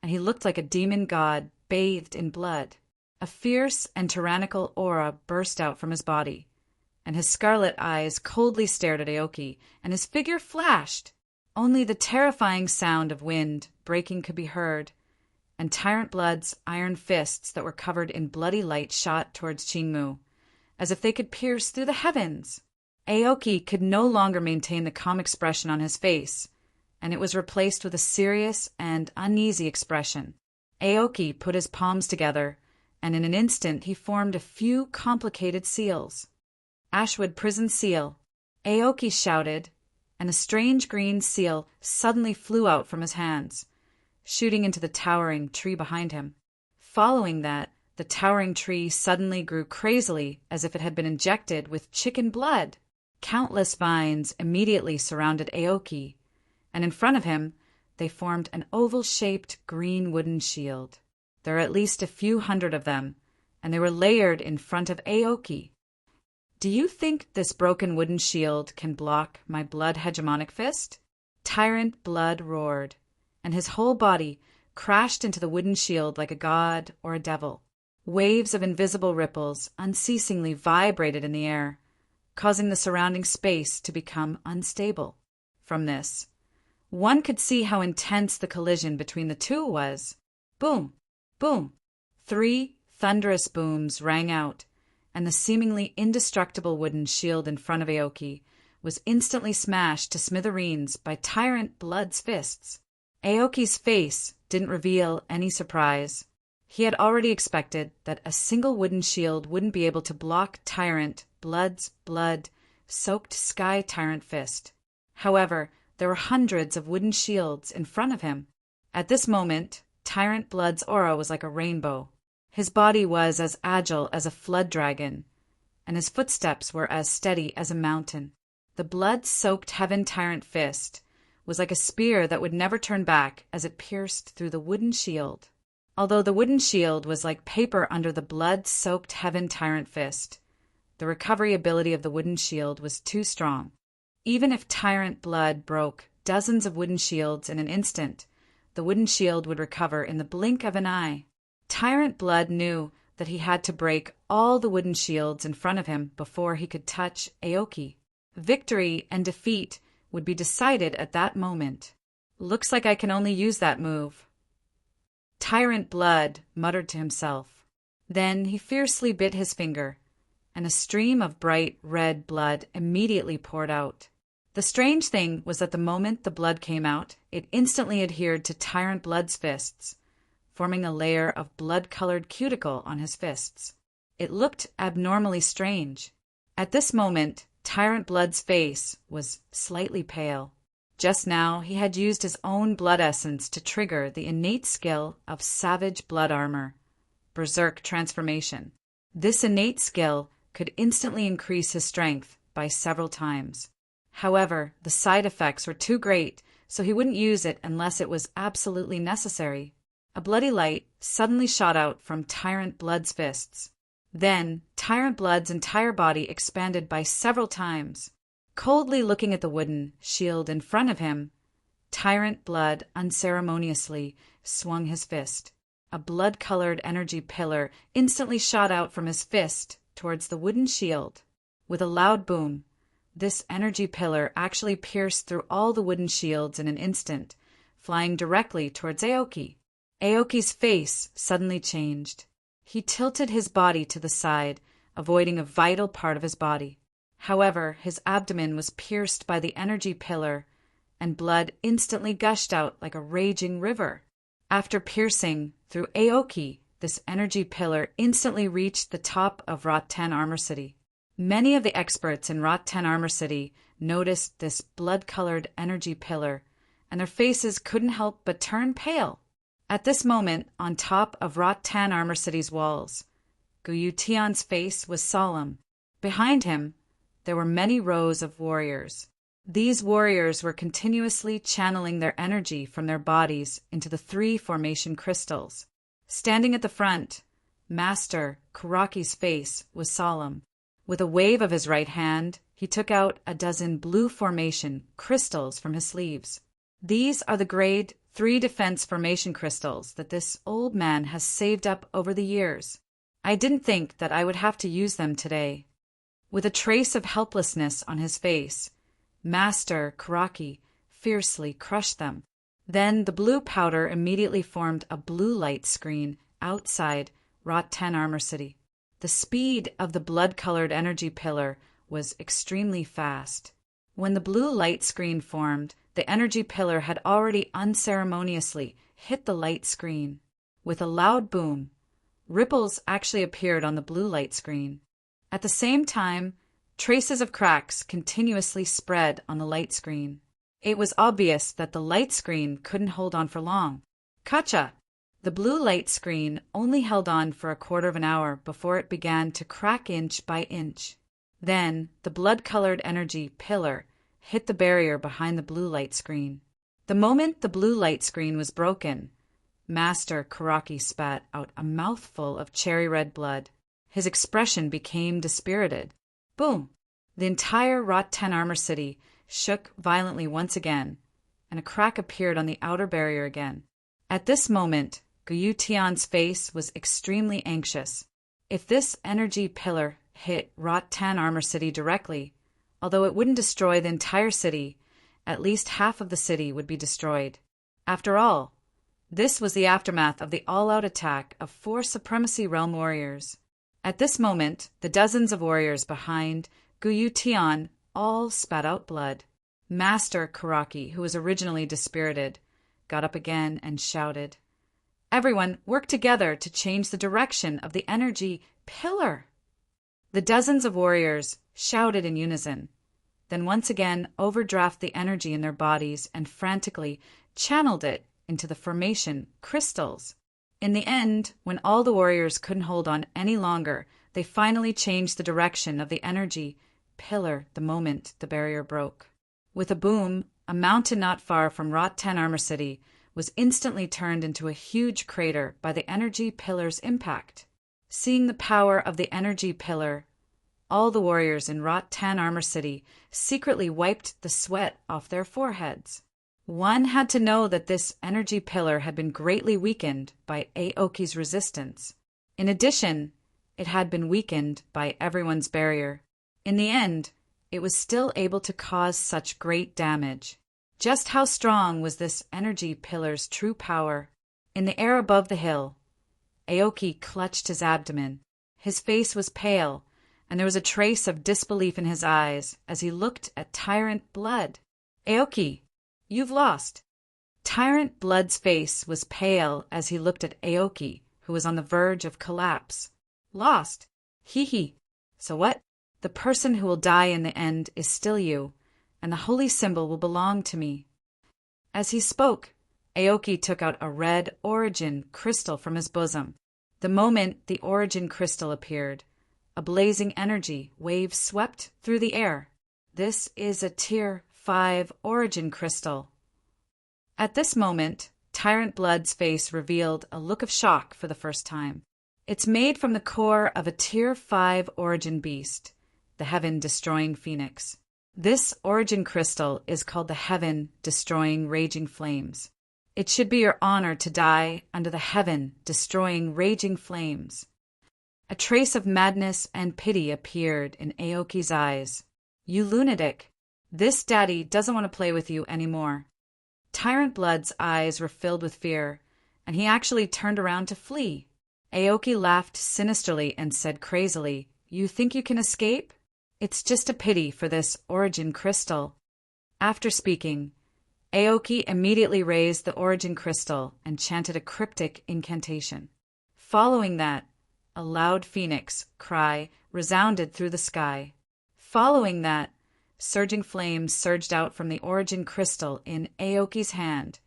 and he looked like a demon god bathed in blood. A fierce and tyrannical aura burst out from his body, and his scarlet eyes coldly stared at Aoki, and his figure flashed. Only the terrifying sound of wind breaking could be heard, and Tyrant Blood's iron fists that were covered in bloody light shot towards Qingmu, as if they could pierce through the heavens. Aoki could no longer maintain the calm expression on his face, and it was replaced with a serious and uneasy expression. Aoki put his palms together, and in an instant he formed a few complicated seals. Ashwood Prison Seal, Aoki shouted, and a strange green seal suddenly flew out from his hands, shooting into the towering tree behind him. Following that, the towering tree suddenly grew crazily as if it had been injected with chicken blood. Countless vines immediately surrounded Aoki, and in front of him they formed an oval-shaped green wooden shield. There are at least a few hundred of them, and they were layered in front of Aoki. Do you think this broken wooden shield can block my blood hegemonic fist? Tyrant Blood roared, and his whole body crashed into the wooden shield like a god or a devil. Waves of invisible ripples unceasingly vibrated in the air, causing the surrounding space to become unstable. From this, one could see how intense the collision between the two was. Boom! Boom! 3 thunderous booms rang out, and the seemingly indestructible wooden shield in front of Aoki was instantly smashed to smithereens by Tyrant Blood's fists. Aoki's face didn't reveal any surprise. He had already expected that a single wooden shield wouldn't be able to block Tyrant Blood's blood-soaked sky Tyrant Fist. However, there were hundreds of wooden shields in front of him. At this moment, Tyrant Blood's aura was like a rainbow. His body was as agile as a flood dragon, and his footsteps were as steady as a mountain. The blood-soaked Heaven Tyrant Fist was like a spear that would never turn back as it pierced through the wooden shield. Although the wooden shield was like paper under the blood-soaked Heaven Tyrant Fist, the recovery ability of the wooden shield was too strong. Even if Tyrant Blood broke dozens of wooden shields in an instant, the wooden shield would recover in the blink of an eye. Tyrant Blood knew that he had to break all the wooden shields in front of him before he could touch Aoki. Victory and defeat would be decided at that moment. Looks like I can only use that move. Tyrant Blood muttered to himself. Then he fiercely bit his finger, and a stream of bright red blood immediately poured out. The strange thing was that the moment the blood came out, it instantly adhered to Tyrant Blood's fists, forming a layer of blood-colored cuticle on his fists. It looked abnormally strange. At this moment, Tyrant Blood's face was slightly pale. Just now, he had used his own blood essence to trigger the innate skill of Savage Blood Armor, Berserk Transformation. This innate skill could instantly increase his strength by several times. However, the side effects were too great, so he wouldn't use it unless it was absolutely necessary. A bloody light suddenly shot out from Tyrant Blood's fists. Then, Tyrant Blood's entire body expanded by several times. Coldly looking at the wooden shield in front of him, Tyrant Blood unceremoniously swung his fist. A blood-colored energy pillar instantly shot out from his fist towards the wooden shield. With a loud boom, this energy pillar actually pierced through all the wooden shields in an instant, flying directly towards Aoki. Aoki's face suddenly changed. He tilted his body to the side, avoiding a vital part of his body. However, his abdomen was pierced by the energy pillar, and blood instantly gushed out like a raging river. After piercing through Aoki, this energy pillar instantly reached the top of Rot 10 Armor City. Many of the experts in Rot 10 Armor City noticed this blood-colored energy pillar, and their faces couldn't help but turn pale. At this moment, on top of Rot 10 Armor City's walls, Guyu Tian's face was solemn. Behind him, there were many rows of warriors. These warriors were continuously channeling their energy from their bodies into the 3 formation crystals. Standing at the front, Master Kuraki's face was solemn. With a wave of his right hand, he took out a dozen blue formation crystals from his sleeves. These are the grade 3 defense formation crystals that this old man has saved up over the years. I didn't think that I would have to use them today. With a trace of helplessness on his face, Master Kuraki fiercely crushed them. Then the blue powder immediately formed a blue light screen outside Rot 10 Armor City. The speed of the blood-colored energy pillar was extremely fast. When the blue light screen formed, the energy pillar had already unceremoniously hit the light screen. With a loud boom, ripples actually appeared on the blue light screen. At the same time, traces of cracks continuously spread on the light screen. It was obvious that the light screen couldn't hold on for long. Kacha! The blue light screen only held on for a quarter of an hour before it began to crack inch by inch. Then, the blood-colored energy pillar hit the barrier behind the blue light screen. The moment the blue light screen was broken, Master Kuraki spat out a mouthful of cherry-red blood. His expression became dispirited. Boom! The entire Rot 10 Armor City shook violently once again, and a crack appeared on the outer barrier again. At this moment, Guyu Tian's face was extremely anxious. If this energy pillar hit Rot 10 Armor City directly, although it wouldn't destroy the entire city, at least half of the city would be destroyed. After all, this was the aftermath of the all-out attack of 4 Supremacy Realm warriors. At this moment, the dozens of warriors behind Guyu Tian all spat out blood. Master Kuraki, who was originally dispirited, got up again and shouted, "Everyone, work together to change the direction of the energy pillar!" The dozens of warriors shouted in unison, then once again overdraft the energy in their bodies and frantically channeled it into the formation crystals. In the end, when all the warriors couldn't hold on any longer, they finally changed the direction of the energy pillar the moment the barrier broke. With a boom, a mountain not far from Rot 10 Armor City was instantly turned into a huge crater by the energy pillar's impact. Seeing the power of the energy pillar, All the warriors in Rot 10 Armor City secretly wiped the sweat off their foreheads. One had to know that this energy pillar had been greatly weakened by Aoki's resistance. In addition, it had been weakened by everyone's barrier. In the end, it was still able to cause such great damage. Just how strong was this energy pillar's true power? In the air above the hill, Aoki clutched his abdomen. His face was pale, and there was a trace of disbelief in his eyes as he looked at Tyrant Blood. "Aoki, you've lost." Tyrant Blood's face was pale as he looked at Aoki, who was on the verge of collapse. "Lost? Hee. So what? The person who will die in the end is still you, and the holy symbol will belong to me." As he spoke, Aoki took out a red origin crystal from his bosom. The moment the origin crystal appeared, a blazing energy wave swept through the air. "This is a Tier 5 origin crystal." At this moment, Tyrant Blood's face revealed a look of shock for the first time. "It's made from the core of a Tier 5 origin beast, the Heaven-Destroying Phoenix. This origin crystal is called the Heaven-Destroying Raging Flames. It should be your honor to die under the Heaven-Destroying Raging Flames." A trace of madness and pity appeared in Aoki's eyes. "You lunatic! This daddy doesn't want to play with you anymore." Tyrant Blood's eyes were filled with fear, and he actually turned around to flee. Aoki laughed sinisterly and said crazily, "You think you can escape? It's just a pity for this origin crystal." After speaking, Aoki immediately raised the origin crystal and chanted a cryptic incantation. Following that, a loud phoenix cry resounded through the sky. Following that, surging flames surged out from the origin crystal in Aoki's hand,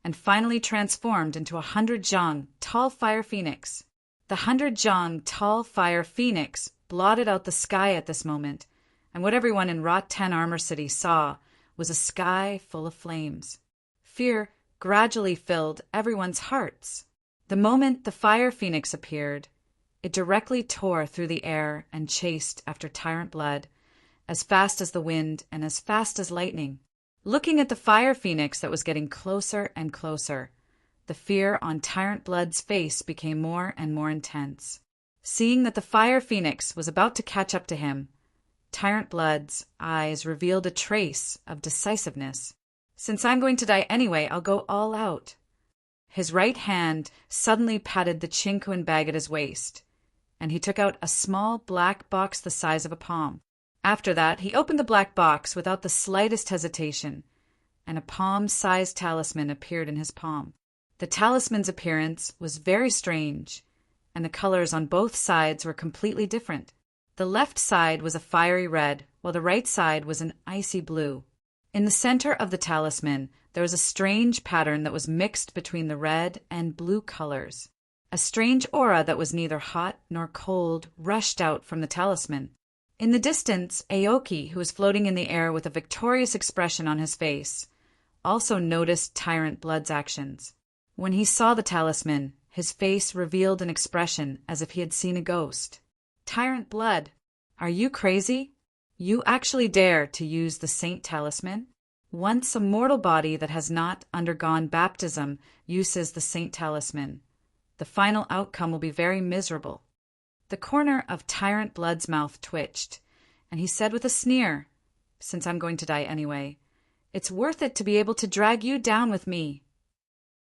and finally transformed into 100 Zhang tall fire phoenix. The 100 Zhang tall fire phoenix blotted out the sky at this moment, and what everyone in Rot 10 Armor City saw was a sky full of flames. Fear gradually filled everyone's hearts. The moment the fire phoenix appeared, it directly tore through the air and chased after Tyrant Blood, as fast as the wind and as fast as lightning. Looking at the fire phoenix that was getting closer and closer, the fear on Tyrant Blood's face became more and more intense. Seeing that the fire phoenix was about to catch up to him, Tyrant Blood's eyes revealed a trace of decisiveness. "Since I'm going to die anyway, I'll go all out." His right hand suddenly patted the Chinquan bag at his waist, and he took out a small black box the size of a palm. After that, he opened the black box without the slightest hesitation, and a palm-sized talisman appeared in his palm. The talisman's appearance was very strange, and the colors on both sides were completely different. The left side was a fiery red, while the right side was an icy blue. In the center of the talisman, there was a strange pattern that was mixed between the red and blue colors. A strange aura that was neither hot nor cold rushed out from the talisman. In the distance, Aoki, who was floating in the air with a victorious expression on his face, also noticed Tyrant Blood's actions. When he saw the talisman, his face revealed an expression as if he had seen a ghost. "Tyrant Blood, are you crazy? You actually dare to use the Saint Talisman? Once a mortal body that has not undergone baptism uses the Saint Talisman, the final outcome will be very miserable." The corner of Tyrant Blood's mouth twitched, and he said with a sneer, "Since I'm going to die anyway, it's worth it to be able to drag you down with me."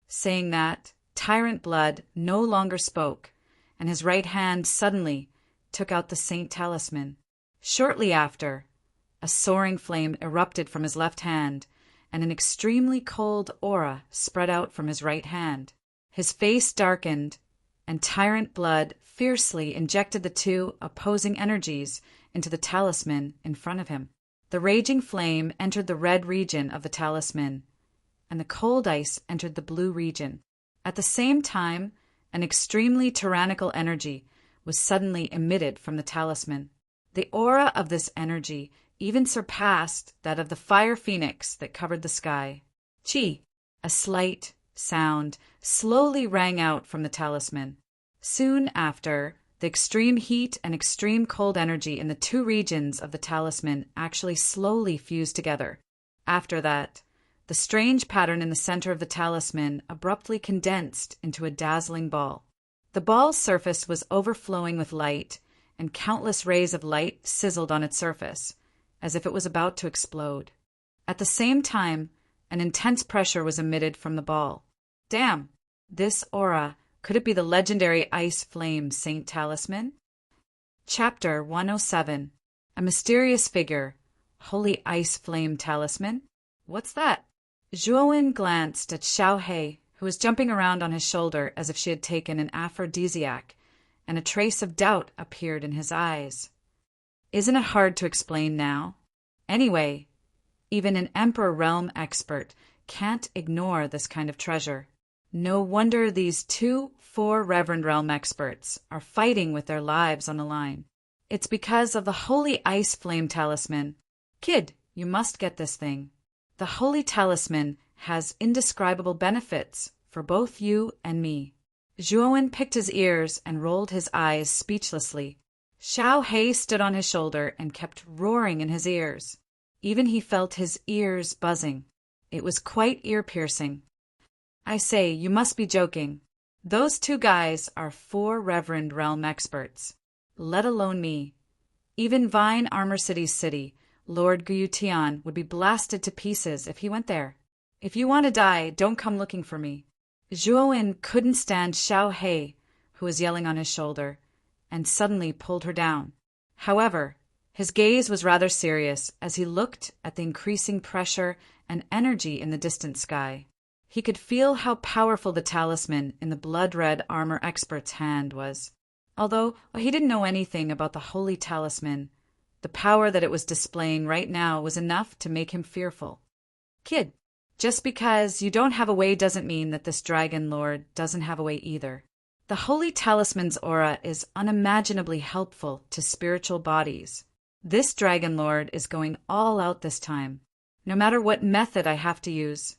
Saying that, Tyrant Blood no longer spoke, and his right hand suddenly took out the Saint Talisman. Shortly after, a soaring flame erupted from his left hand, and an extremely cold aura spread out from his right hand. His face darkened, and Tyrant Blood fiercely injected the two opposing energies into the talisman in front of him. The raging flame entered the red region of the talisman, and the cold ice entered the blue region. At the same time, an extremely tyrannical energy was suddenly emitted from the talisman. The aura of this energy even surpassed that of the fire phoenix that covered the sky. "Chi!" A slight sound slowly rang out from the talisman. Soon after, The extreme heat and extreme cold energy in the two regions of the talisman actually slowly fused together. After that, the strange pattern in the center of the talisman abruptly condensed into a dazzling ball. The ball's surface was overflowing with light, and countless rays of light sizzled on its surface, as if it was about to explode. At the same time, an intense pressure was emitted from the ball. Damn! This aura, could it be the legendary Ice Flame Saint Talisman? Chapter 107. A Mysterious Figure. Holy Ice Flame Talisman? What's that? Zhuowen glanced at Xiao He, who was jumping around on his shoulder as if she had taken an aphrodisiac, and a trace of doubt appeared in his eyes. Isn't it hard to explain now? Anyway, even an Emperor Realm expert can't ignore this kind of treasure. No wonder these two Reverend Realm experts are fighting with their lives on the line. It's because of the Holy Ice Flame Talisman. Kid, you must get this thing. The Holy Talisman has indescribable benefits for both you and me. Zhuowen picked his ears and rolled his eyes speechlessly. Xiao He stood on his shoulder and kept roaring in his ears. Even he felt his ears buzzing. It was quite ear-piercing. I say, you must be joking. Those two guys are 4 Reverend Realm experts, let alone me. Even Vine Armor City's city, Lord Guyutian, would be blasted to pieces if he went there. If you want to die, don't come looking for me. Zhuowen couldn't stand Xiao He, who was yelling on his shoulder, and suddenly pulled her down. However, his gaze was rather serious as he looked at the increasing pressure and energy in the distant sky. He could feel how powerful the talisman in the blood-red armor expert's hand was. Although he didn't know anything about the holy talisman, the power that it was displaying right now was enough to make him fearful. Kid, just because you don't have a way doesn't mean that this dragon lord doesn't have a way either. The holy talisman's aura is unimaginably helpful to spiritual bodies. This dragon lord is going all out this time. No matter what method I have to use,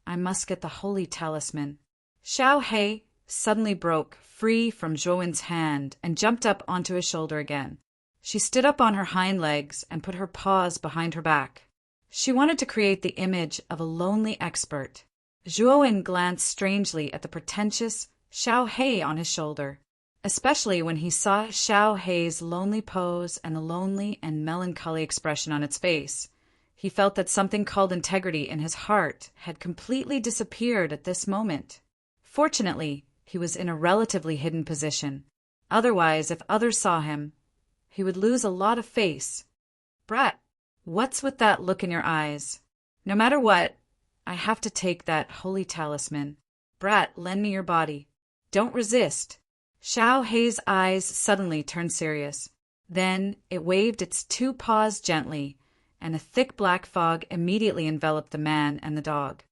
I must get the holy talisman. Xiao He suddenly broke free from Zhuowen's hand and jumped up onto his shoulder again. She stood up on her hind legs and put her paws behind her back. She wanted to create the image of a lonely expert. Zhuowen glanced strangely at the pretentious Xiao He on his shoulder, especially when he saw Xiao He's lonely pose and the lonely and melancholy expression on its face. He felt that something called integrity in his heart had completely disappeared at this moment. Fortunately, he was in a relatively hidden position. Otherwise, if others saw him, he would lose a lot of face. Brat, what's with that look in your eyes? No matter what, I have to take that holy talisman. Brat, lend me your body. Don't resist. Xiao He's eyes suddenly turned serious. Then it waved its 2 paws gently, and a thick black fog immediately enveloped the man and the dog.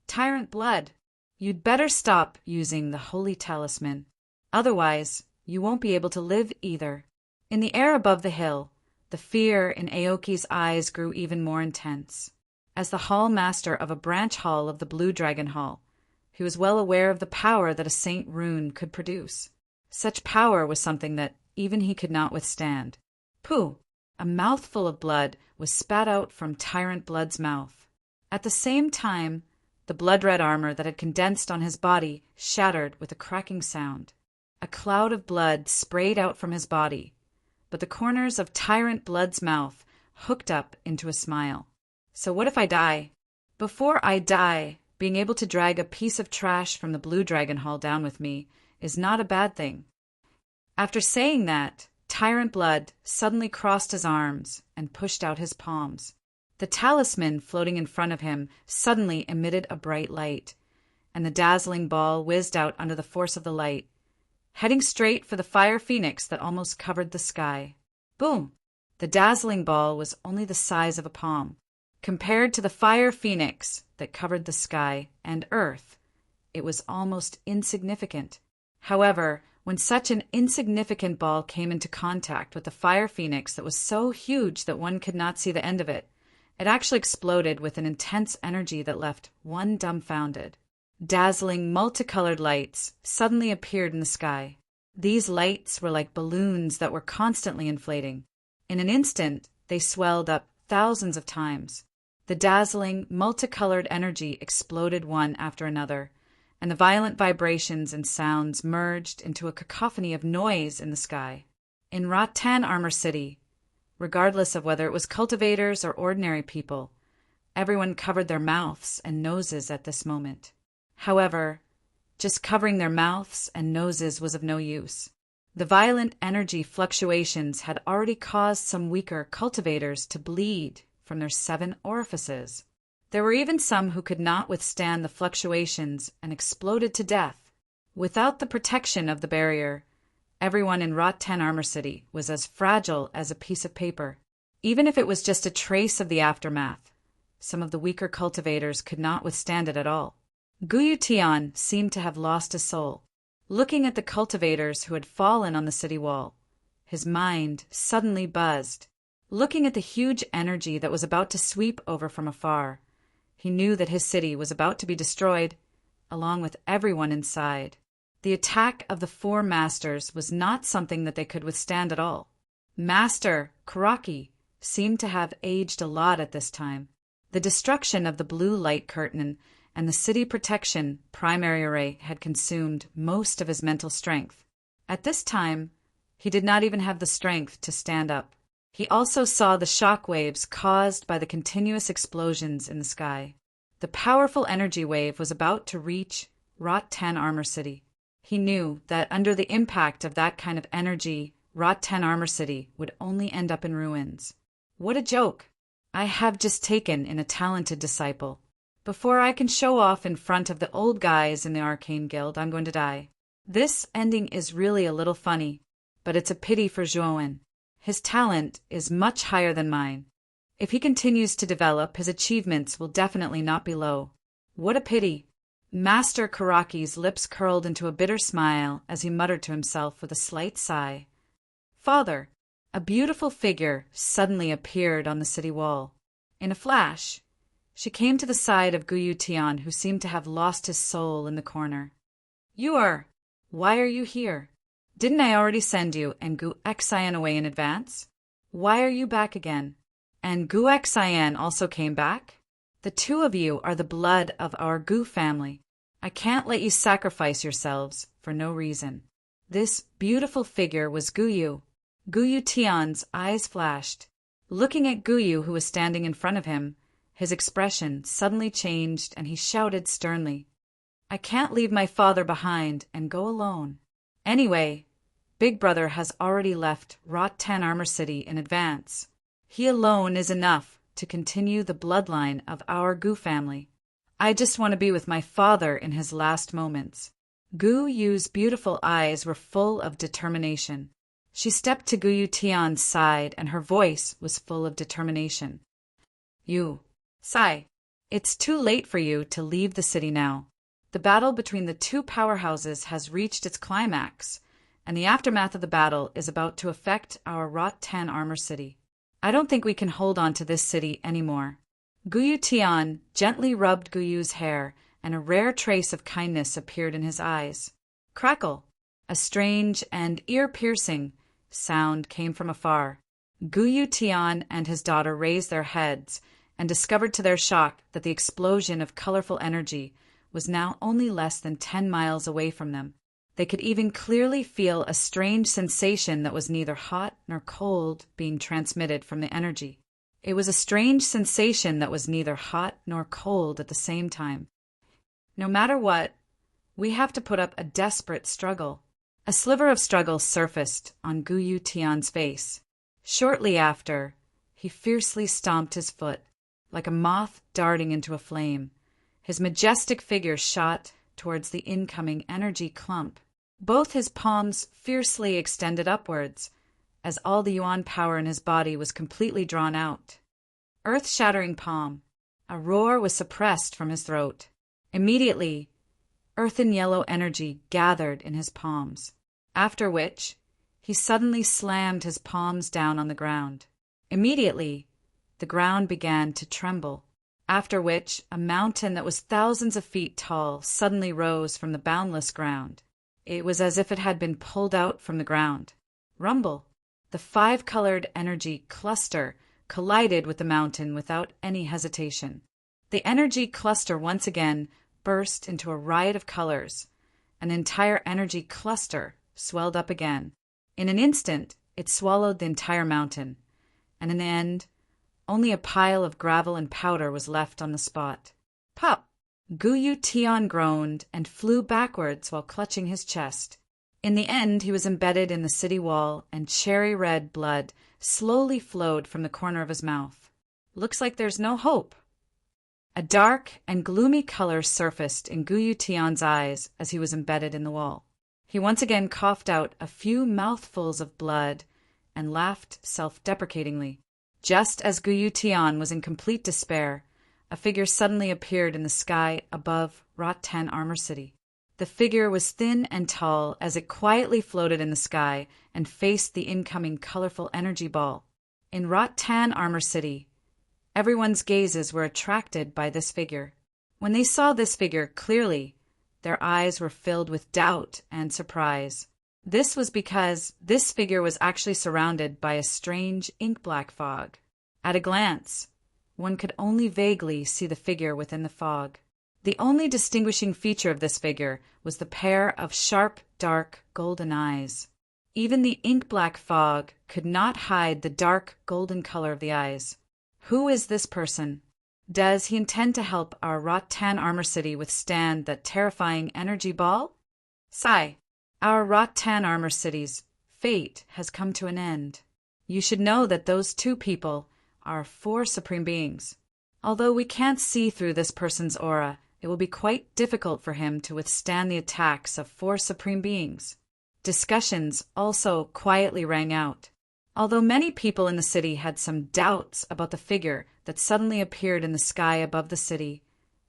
Tyrant blood, you'd better stop using the holy talisman. Otherwise, you won't be able to live either. In the air above the hill, the fear in Aoki's eyes grew even more intense. As the hall master of a branch hall of the Blue Dragon Hall, he was well aware of the power that a saint rune could produce. Such power was something that even he could not withstand. Pooh! A mouthful of blood was spat out from Tyrant Blood's mouth. At the same time, the blood-red armor that had condensed on his body shattered with a cracking sound. A cloud of blood sprayed out from his body, but the corners of Tyrant Blood's mouth hooked up into a smile. So what if I die? Before I die, being able to drag a piece of trash from the Blue Dragon Hall down with me is not a bad thing. After saying that, Tyrant Blood suddenly crossed his arms and pushed out his palms. The talisman floating in front of him suddenly emitted a bright light, and the dazzling ball whizzed out under the force of the light, heading straight for the fire phoenix that almost covered the sky. Boom! The dazzling ball was only the size of a palm. Compared to the fire phoenix that covered the sky and earth, it was almost insignificant. However, when such an insignificant ball came into contact with the fire phoenix that was so huge that one could not see the end of it, it actually exploded with an intense energy that left one dumbfounded. Dazzling, multicolored lights suddenly appeared in the sky. These lights were like balloons that were constantly inflating. In an instant, they swelled up thousands of times. The dazzling, multicolored energy exploded one after another, and the violent vibrations and sounds merged into a cacophony of noise in the sky. In Rattan Armor City, regardless of whether it was cultivators or ordinary people, everyone covered their mouths and noses at this moment. However, just covering their mouths and noses was of no use. The violent energy fluctuations had already caused some weaker cultivators to bleed from their 7 orifices. There were even some who could not withstand the fluctuations and exploded to death. Without the protection of the barrier, everyone in Rattan Armor City was as fragile as a piece of paper. Even if it was just a trace of the aftermath, some of the weaker cultivators could not withstand it at all. Guyu Tian seemed to have lost his soul. Looking at the cultivators who had fallen on the city wall, his mind suddenly buzzed. Looking at the huge energy that was about to sweep over from afar, he knew that his city was about to be destroyed, along with everyone inside. The attack of the 4 masters was not something that they could withstand at all. Master Karaki seemed to have aged a lot at this time. The destruction of the blue light curtain and the city protection primary array had consumed most of his mental strength. At this time, he did not even have the strength to stand up. He also saw the shock waves caused by the continuous explosions in the sky. The powerful energy wave was about to reach Rattan Armor City. He knew that under the impact of that kind of energy, Rattan Armor City would only end up in ruins. What a joke! I have just taken in a talented disciple. Before I can show off in front of the old guys in the Arcane Guild, I'm going to die. This ending is really a little funny, but it's a pity for Zhuowen. His talent is much higher than mine. If he continues to develop, his achievements will definitely not be low. What a pity! Master Karaki's lips curled into a bitter smile as he muttered to himself with a slight sigh. Father! A beautiful figure suddenly appeared on the city wall. In a flash, she came to the side of Guyu Tian, who seemed to have lost his soul in the corner. Why are you here? Didn't I already send you and Gu Xian away in advance? Why are you back again? And Gu Xian also came back? The 2 of you are the blood of our Gu family. I can't let you sacrifice yourselves for no reason. This beautiful figure was Guyu. Guyu Tian's eyes flashed. Looking at Guyu, who was standing in front of him, his expression suddenly changed and he shouted sternly, I can't leave my father behind and go alone. Anyway, Big Brother has already left Rattan Armor City in advance. He alone is enough to continue the bloodline of our Gu family. I just want to be with my father in his last moments. Gu Yu's beautiful eyes were full of determination. She stepped to Guyu Tian's side and her voice was full of determination. Sai, it's too late for you to leave the city now. The battle between the 2 powerhouses has reached its climax, and the aftermath of the battle is about to affect our Rattan Armor City. I don't think we can hold on to this city anymore. Guyu Tian gently rubbed Guyu's hair, and a rare trace of kindness appeared in his eyes. Crackle! A strange and ear-piercing sound came from afar. Guyu Tian and his daughter raised their heads and discovered to their shock that the explosion of colorful energy was now only less than 10 miles away from them. They could even clearly feel a strange sensation that was neither hot nor cold being transmitted from the energy. It was a strange sensation that was neither hot nor cold at the same time. No matter what, we have to put up a desperate struggle. A sliver of struggle surfaced on Guyu Tian's face. Shortly after, he fiercely stomped his foot, like a moth darting into a flame. His majestic figure shot towards the incoming energy clump. Both his palms fiercely extended upwards, as all the yuan power in his body was completely drawn out. Earth-shattering palm. A roar was suppressed from his throat. Immediately, earthen yellow energy gathered in his palms, after which he suddenly slammed his palms down on the ground. Immediately, the ground began to tremble, after which a mountain that was thousands of feet tall suddenly rose from the boundless ground. It was as if it had been pulled out from the ground. Rumble. The five-colored energy cluster collided with the mountain without any hesitation. The energy cluster once again burst into a riot of colors. An entire energy cluster swelled up again. In an instant, it swallowed the entire mountain, and in the end, only a pile of gravel and powder was left on the spot. Pop! Guyu Tian groaned and flew backwards while clutching his chest. In the end, he was embedded in the city wall, and cherry-red blood slowly flowed from the corner of his mouth. Looks like there's no hope. A dark and gloomy color surfaced in Guyu Tian's eyes as he was embedded in the wall. He once again coughed out a few mouthfuls of blood and laughed self-deprecatingly. Just as Guyu Tian was in complete despair, a figure suddenly appeared in the sky above Rot-Tan Armor City. The figure was thin and tall as it quietly floated in the sky and faced the incoming colorful energy ball. In Rot-Tan Armor City, everyone's gazes were attracted by this figure. When they saw this figure clearly, their eyes were filled with doubt and surprise. This was because this figure was actually surrounded by a strange ink-black fog. At a glance, one could only vaguely see the figure within the fog. The only distinguishing feature of this figure was the pair of sharp, dark, golden eyes. Even the ink-black fog could not hide the dark, golden color of the eyes. Who is this person? Does he intend to help our Rot-Tan Armor City withstand that terrifying energy ball? Sigh. Our Rot-Tan Armor City's fate has come to an end. You should know that those two people are four supreme beings. Although we can't see through this person's aura, it will be quite difficult for him to withstand the attacks of four supreme beings. Discussions also quietly rang out. Although many people in the city had some doubts about the figure that suddenly appeared in the sky above the city,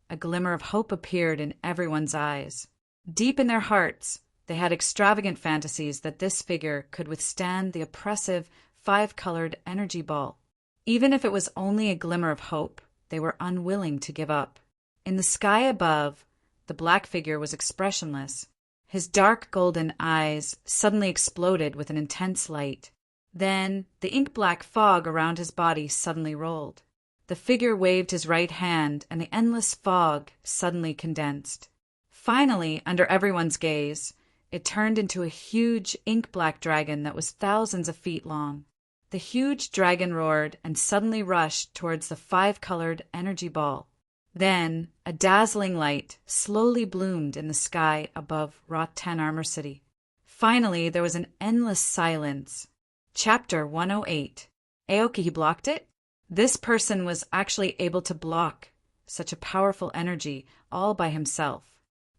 a glimmer of hope appeared in everyone's eyes. Deep in their hearts, they had extravagant fantasies that this figure could withstand the oppressive five-colored energy ball. Even if it was only a glimmer of hope, they were unwilling to give up. In the sky above, the black figure was expressionless. His dark golden eyes suddenly exploded with an intense light. Then the ink-black fog around his body suddenly rolled. The figure waved his right hand, and the endless fog suddenly condensed. Finally, under everyone's gaze, it turned into a huge ink-black dragon that was thousands of feet long. The huge dragon roared and suddenly rushed towards the five-colored energy ball. Then a dazzling light slowly bloomed in the sky above Rot-Tan Armor City. Finally, there was an endless silence. Chapter 108. Aoki, he blocked it? This person was actually able to block such a powerful energy all by himself.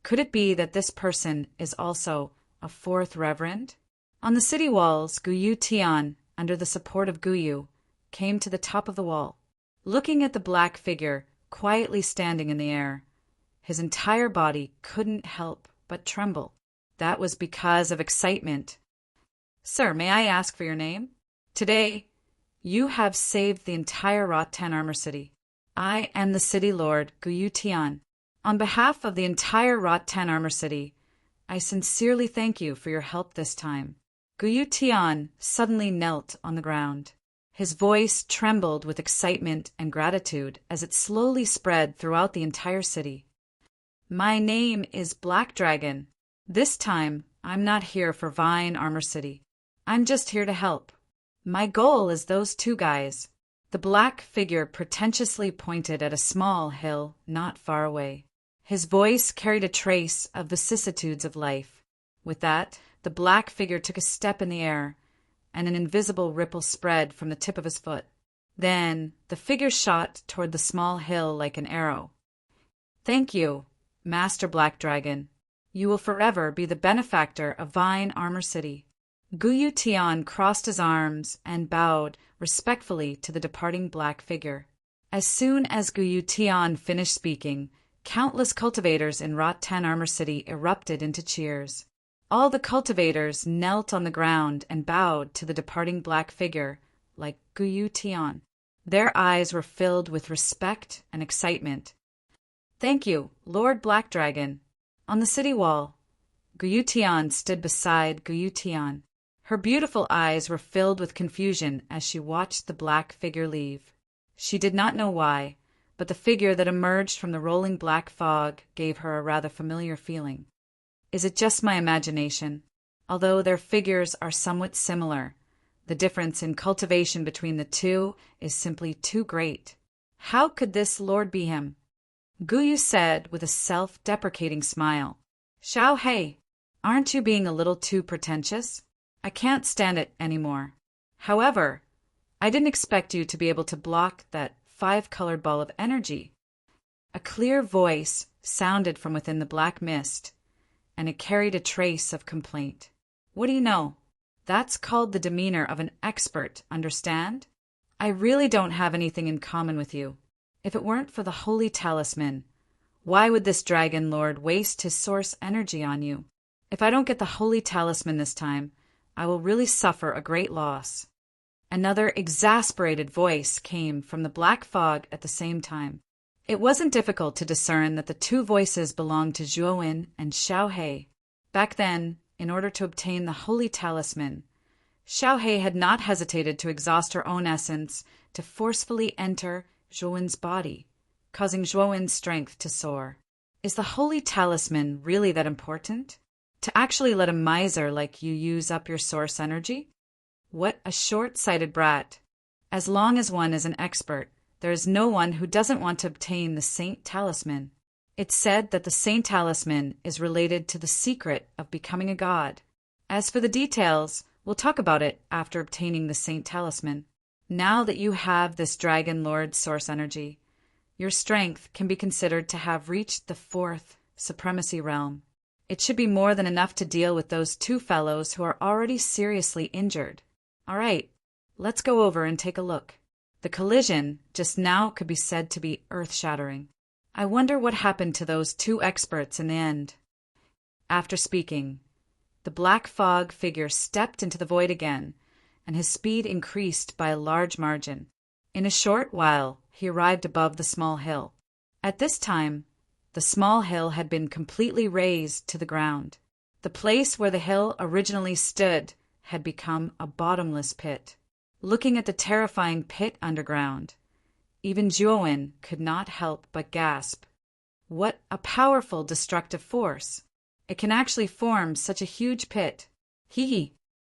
Could it be that this person is also a fourth reverend? On the city walls, Guyu Tian, under the support of Guyu, came to the top of the wall. Looking at the black figure quietly standing in the air, his entire body couldn't help but tremble. That was because of excitement. Sir, may I ask for your name? Today, you have saved the entire Rot-Tan Armor City. I am the City Lord, Guyu Tian. On behalf of the entire Rot-Tan Armor City, I sincerely thank you for your help this time. Guyu Tian suddenly knelt on the ground. His voice trembled with excitement and gratitude as it slowly spread throughout the entire city. My name is Black Dragon. This time, I'm not here for Vine Armor City. I'm just here to help. My goal is those two guys. The black figure pretentiously pointed at a small hill not far away. His voice carried a trace of vicissitudes of life. With that, the black figure took a step in the air, and an invisible ripple spread from the tip of his foot. Then, the figure shot toward the small hill like an arrow. Thank you, Master Black Dragon. You will forever be the benefactor of Vine Armor City. Guyu Tian crossed his arms and bowed respectfully to the departing black figure. As soon as Guyu Tian finished speaking, countless cultivators in Rot-Tan Armor City erupted into cheers. All the cultivators knelt on the ground and bowed to the departing black figure, like Guyu Tian. Their eyes were filled with respect and excitement. Thank you, Lord Black Dragon. On the city wall, Guyutian stood beside Guyutian. Her beautiful eyes were filled with confusion as she watched the black figure leave. She did not know why, but the figure that emerged from the rolling black fog gave her a rather familiar feeling. Is it just my imagination? Although their figures are somewhat similar, the difference in cultivation between the two is simply too great. How could this lord be him? Guyu said with a self-deprecating smile. Xiao Hei, aren't you being a little too pretentious? I can't stand it anymore. However, I didn't expect you to be able to block that 5-colored ball of energy. A clear voice sounded from within the black mist, and it carried a trace of complaint. What do you know? That's called the demeanor of an expert, understand? I really don't have anything in common with you. If it weren't for the holy talisman, why would this dragon lord waste his source energy on you? If I don't get the holy talisman this time, I will really suffer a great loss. Another exasperated voice came from the black fog at the same time. It wasn't difficult to discern that the two voices belonged to Zhuowen and Xiao Hei. Back then, in order to obtain the holy talisman, Xiao Hei had not hesitated to exhaust her own essence to forcefully enter Zhuowen's body, causing Zhuowen's strength to soar. Is the holy talisman really that important? To actually let a miser like you use up your source energy? What a short-sighted brat. As long as one is an expert, there is no one who doesn't want to obtain the Saint Talisman. It's said that the Saint Talisman is related to the secret of becoming a god. As for the details, we'll talk about it after obtaining the Saint Talisman. Now that you have this Dragon Lord source energy, your strength can be considered to have reached the 4th supremacy realm. It should be more than enough to deal with those two fellows who are already seriously injured. All right, let's go over and take a look. The collision just now could be said to be earth-shattering. I wonder what happened to those two experts in the end. After speaking, the black fog figure stepped into the void again, and his speed increased by a large margin. In a short while, he arrived above the small hill. At this time, the small hill had been completely razed to the ground. The place where the hill originally stood had become a bottomless pit. Looking at the terrifying pit underground, even Zhuowen could not help but gasp. What a powerful destructive force! It can actually form such a huge pit.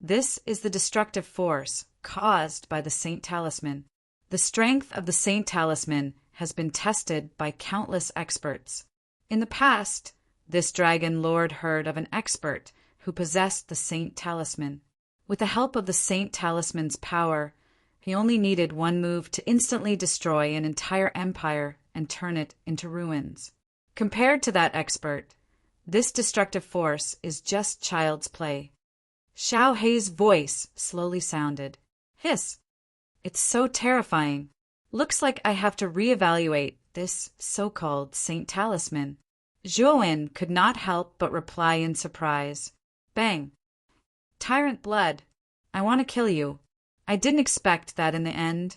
This is the destructive force caused by the Saint Talisman. The strength of the Saint Talisman has been tested by countless experts. In the past, this dragon lord heard of an expert who possessed the Saint Talisman. With the help of the Saint Talisman's power, he only needed one move to instantly destroy an entire empire and turn it into ruins. Compared to that expert, this destructive force is just child's play. Xiao Hei's voice slowly sounded. Hiss! It's so terrifying. Looks like I have to reevaluate this so-called Saint Talisman. Zhuowen could not help but reply in surprise. Bang! Tyrant blood, I want to kill you. I didn't expect that in the end,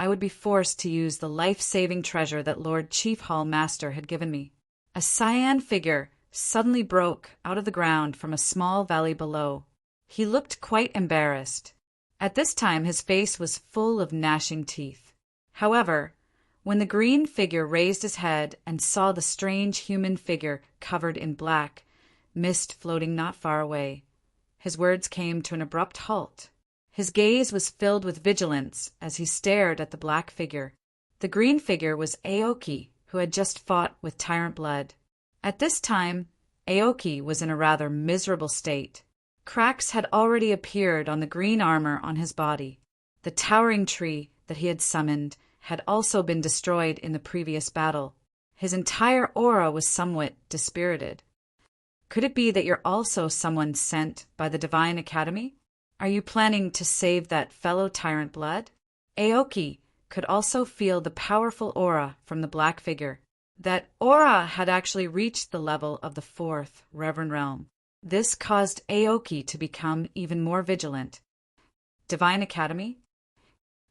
I would be forced to use the life-saving treasure that Lord Chief Hall Master had given me. A cyan figure suddenly broke out of the ground from a small valley below. He looked quite embarrassed. At this time his face was full of gnashing teeth. However, when the green figure raised his head and saw the strange human figure covered in black, mist floating not far away, his words came to an abrupt halt. His gaze was filled with vigilance as he stared at the black figure. The green figure was Aoki, who had just fought with Tyrant Blood. At this time, Aoki was in a rather miserable state. Cracks had already appeared on the green armor on his body. The towering tree that he had summoned had also been destroyed in the previous battle. His entire aura was somewhat dispirited. Could it be that you're also someone sent by the Divine Academy? Are you planning to save that fellow Tyrant Blood? Aoki could also feel the powerful aura from the black figure. That aura had actually reached the level of the 4th Reverend Realm. This caused Aoki to become even more vigilant. Divine Academy?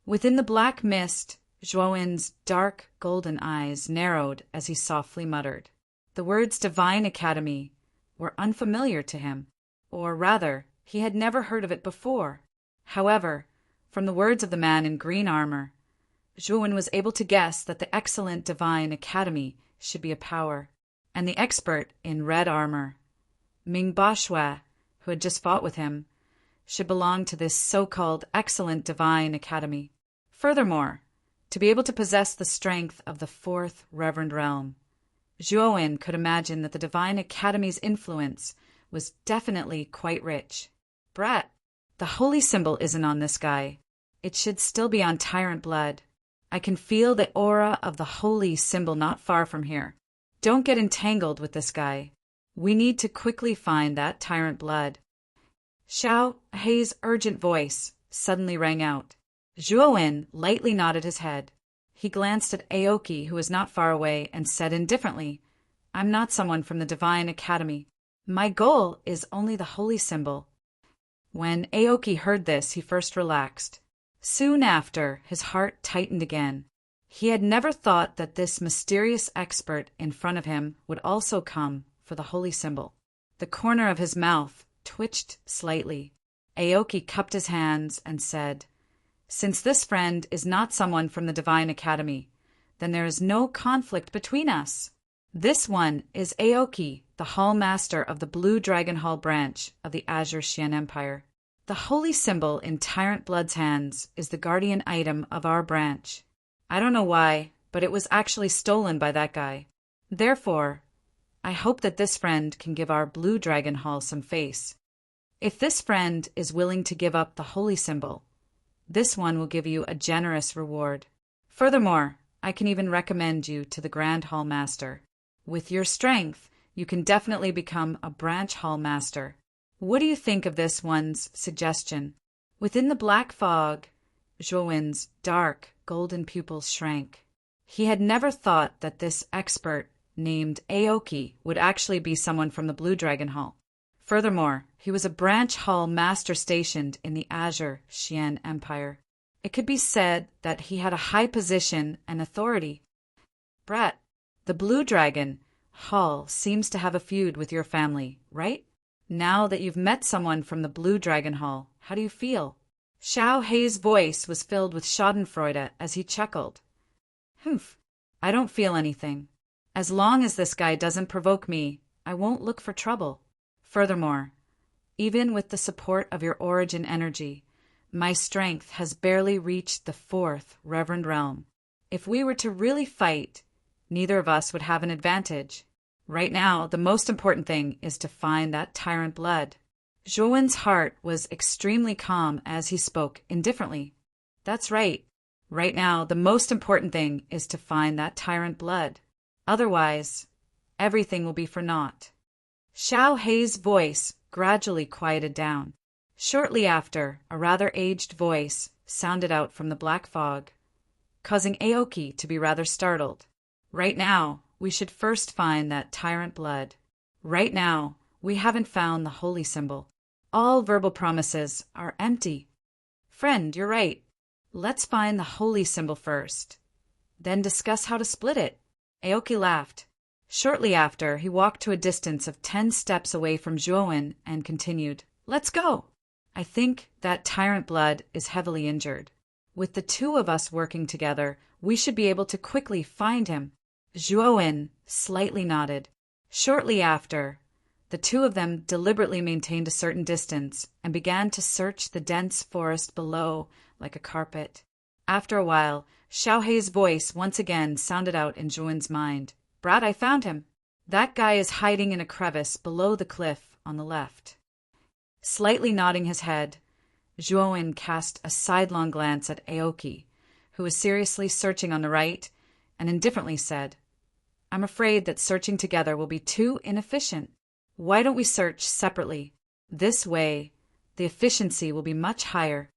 Within the black mist, Zhuowen's dark golden eyes narrowed as he softly muttered. The words Divine Academy were unfamiliar to him, or rather, he had never heard of it before. However, from the words of the man in green armor, Zhuan was able to guess that the excellent divine academy should be a power, and the expert in red armor, Ming Bashui, who had just fought with him, should belong to this so-called excellent divine academy. Furthermore, to be able to possess the strength of the fourth reverend realm, Zhuan could imagine that the divine academy's influence was definitely quite rich. Brat, the holy symbol isn't on this guy. It should still be on tyrant blood. I can feel the aura of the holy symbol not far from here. Don't get entangled with this guy. We need to quickly find that tyrant blood. Xiao Hei's urgent voice suddenly rang out. Zhuan lightly nodded his head. He glanced at Aoki, who was not far away, and said indifferently, I'm not someone from the Divine Academy. My goal is only the holy symbol. When Aoki heard this, he first relaxed. Soon after, his heart tightened again. He had never thought that this mysterious expert in front of him would also come for the holy symbol. The corner of his mouth twitched slightly. Aoki cupped his hands and said, Since this friend is not someone from the Divine Academy, then there is no conflict between us. This one is Aoki, the Hall Master of the Blue Dragon Hall branch of the Azure Xian Empire. The holy symbol in Tyrant Blood's hands is the guardian item of our branch. I don't know why, but it was actually stolen by that guy. Therefore, I hope that this friend can give our Blue Dragon Hall some face. If this friend is willing to give up the holy symbol, this one will give you a generous reward. Furthermore, I can even recommend you to the Grand Hall Master. With your strength, you can definitely become a branch hall master. What do you think of this one's suggestion? Within the black fog, Zhuan's dark, golden pupils shrank. He had never thought that this expert named Aoki would actually be someone from the Blue Dragon Hall. Furthermore, he was a branch hall master stationed in the Azure Xian Empire. It could be said that he had a high position and authority. Brat, the Blue Dragon Hall seems to have a feud with your family, right? Now that you've met someone from the Blue Dragon Hall, how do you feel? Xiao Hei's voice was filled with schadenfreude as he chuckled. Humph, I don't feel anything. As long as this guy doesn't provoke me, I won't look for trouble. Furthermore, even with the support of your origin energy, my strength has barely reached the fourth Reverend Realm. If we were to really fight, neither of us would have an advantage. Right now, the most important thing is to find that tyrant blood. Zhuan's heart was extremely calm as he spoke indifferently. That's right. Right now, the most important thing is to find that tyrant blood. Otherwise, everything will be for naught. Xiao Hei's voice gradually quieted down. Shortly after, a rather aged voice sounded out from the black fog, causing Aoki to be rather startled. Right now, we should first find that tyrant blood. Right now, we haven't found the holy symbol. All verbal promises are empty. Friend, you're right. Let's find the holy symbol first. Then discuss how to split it. Aoki laughed. Shortly after, he walked to a distance of 10 steps away from Zhuan and continued, Let's go. I think that tyrant blood is heavily injured. With the two of us working together, we should be able to quickly find him. Zhuan slightly nodded. Shortly after, the two of them deliberately maintained a certain distance and began to search the dense forest below like a carpet. After a while, Xiao Hei's voice once again sounded out in Zhuan's mind. Brat, I found him. That guy is hiding in a crevice below the cliff on the left. Slightly nodding his head, Zhuan cast a sidelong glance at Aoki, who was seriously searching on the right, and indifferently said, I'm afraid that searching together will be too inefficient. Why don't we search separately? This way, the efficiency will be much higher.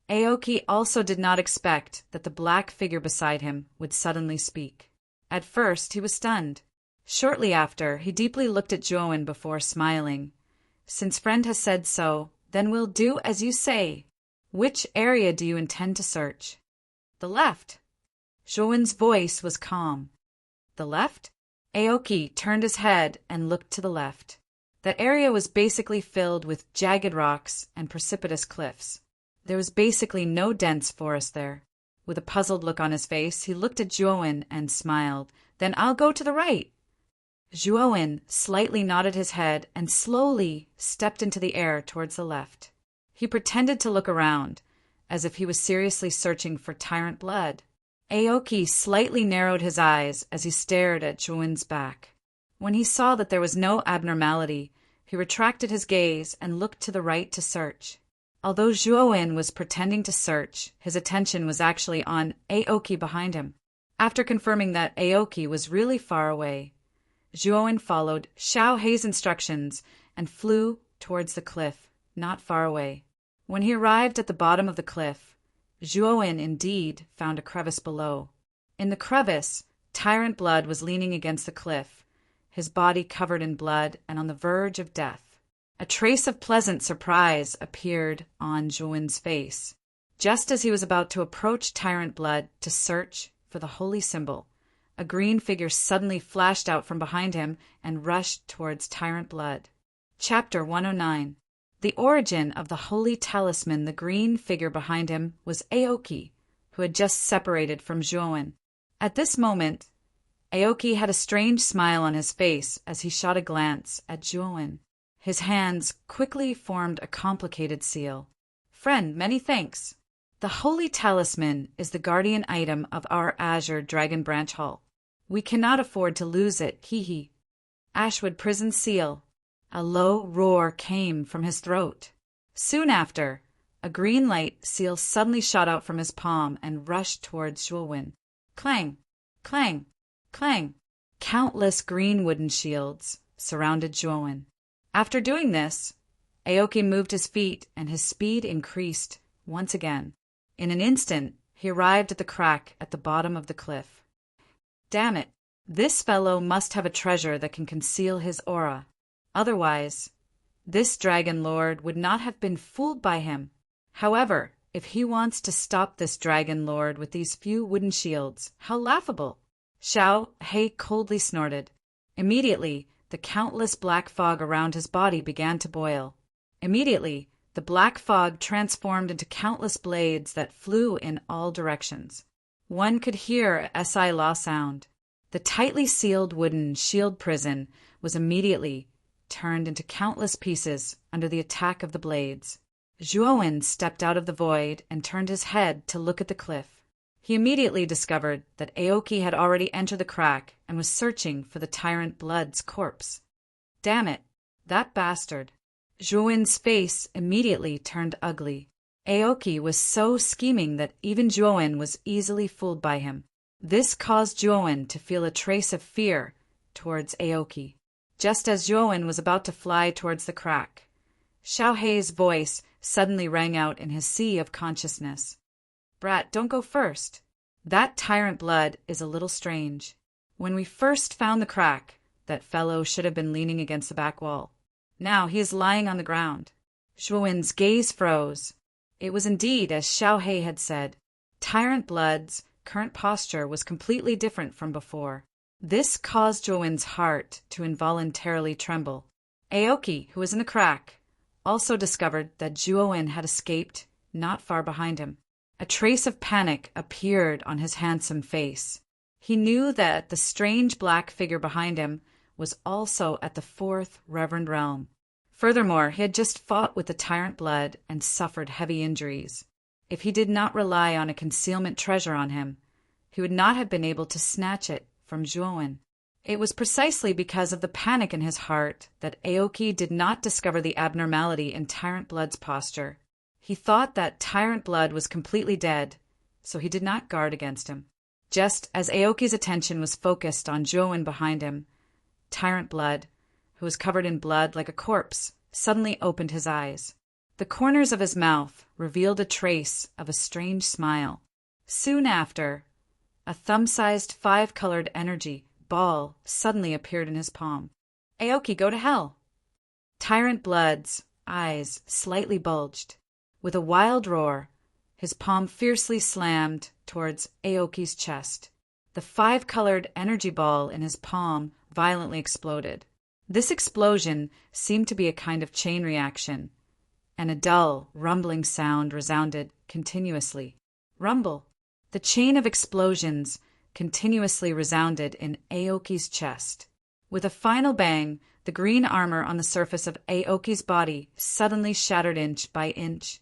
Aoki also did not expect that the black figure beside him would suddenly speak. At first, he was stunned. Shortly after, he deeply looked at Zhuan before smiling. Since friend has said so, then we'll do as you say. Which area do you intend to search? The left. Zhuan's voice was calm. The left? Aoki turned his head and looked to the left. That area was basically filled with jagged rocks and precipitous cliffs. There was basically no dense forest there. With a puzzled look on his face, he looked at Zhuowen and smiled. "Then I'll go to the right." Zhuowen slightly nodded his head and slowly stepped into the air towards the left. He pretended to look around, as if he was seriously searching for tyrant blood. Aoki slightly narrowed his eyes as he stared at Zhuowen's back. When he saw that there was no abnormality, he retracted his gaze and looked to the right to search. Although Zhuowen was pretending to search, his attention was actually on Aoki behind him. After confirming that Aoki was really far away, Zhuowen followed Xiao Hei's instructions and flew towards the cliff, not far away. When he arrived at the bottom of the cliff, Zhuowen indeed found a crevice below. In the crevice, tyrant blood was leaning against the cliff, his body covered in blood and on the verge of death. A trace of pleasant surprise appeared on Zhuowen's face. Just as he was about to approach tyrant blood to search for the holy symbol, a green figure suddenly flashed out from behind him and rushed towards tyrant blood. Chapter 109. The origin of the holy talisman. The green figure behind him was Aoki, who had just separated from Zhuowen. At this moment, Aoki had a strange smile on his face as he shot a glance at Zhuowen. His hands quickly formed a complicated seal. "Friend, many thanks. The holy talisman is the guardian item of our Azure Dragon Branch Hall. We cannot afford to lose it, hee. Ashwood Prison Seal." A low roar came from his throat. Soon after, a green light seal suddenly shot out from his palm and rushed towards Zhuowen. Clang, clang, clang. Countless green wooden shields surrounded Zhuowen. After doing this, Aoki moved his feet and his speed increased once again. In an instant, he arrived at the crack at the bottom of the cliff. Damn it, this fellow must have a treasure that can conceal his aura. Otherwise, this dragon lord would not have been fooled by him. However, if he wants to stop this dragon lord with these few wooden shields, how laughable! Xiao Hei coldly snorted. Immediately, the countless black fog around his body began to boil. Immediately, the black fog transformed into countless blades that flew in all directions. One could hear a SI law sound. The tightly sealed wooden shield prison was immediately turned into countless pieces under the attack of the blades. Zhuowen stepped out of the void and turned his head to look at the cliff. He immediately discovered that Aoki had already entered the crack and was searching for the tyrant blood's corpse. Damn it, that bastard. Zhuowen's face immediately turned ugly. Aoki was so scheming that even Zhuowen was easily fooled by him. This caused Zhuowen to feel a trace of fear towards Aoki. Just as Zhuowen was about to fly towards the crack, Xiao Hei's voice suddenly rang out in his sea of consciousness. "Brat, don't go first. That tyrant blood is a little strange. When we first found the crack, that fellow should have been leaning against the back wall. Now he is lying on the ground." Zhuowen's gaze froze. It was indeed as Xiao Hei had said. Tyrant blood's current posture was completely different from before. This caused Zhuowen's heart to involuntarily tremble. Aoki, who was in the crack, also discovered that Zhuowen had escaped not far behind him. A trace of panic appeared on his handsome face. He knew that the strange black figure behind him was also at the fourth Reverend Realm. Furthermore, he had just fought with the tyrant blood and suffered heavy injuries. If he did not rely on a concealment treasure on him, he would not have been able to snatch it from Zhuowen. It was precisely because of the panic in his heart that Aoki did not discover the abnormality in Tyrant Blood's posture. He thought that Tyrant Blood was completely dead, so he did not guard against him. Just as Aoki's attention was focused on Zhuowen behind him, Tyrant Blood, who was covered in blood like a corpse, suddenly opened his eyes. The corners of his mouth revealed a trace of a strange smile. Soon after, a thumb-sized five-colored energy ball suddenly appeared in his palm. "Aoki, go to hell!" Tyrant Blood's eyes slightly bulged. With a wild roar, his palm fiercely slammed towards Aoki's chest. The five-colored energy ball in his palm violently exploded. This explosion seemed to be a kind of chain reaction, and a dull, rumbling sound resounded continuously. Rumble. The chain of explosions continuously resounded in Aoki's chest. With a final bang, the green armor on the surface of Aoki's body suddenly shattered inch by inch,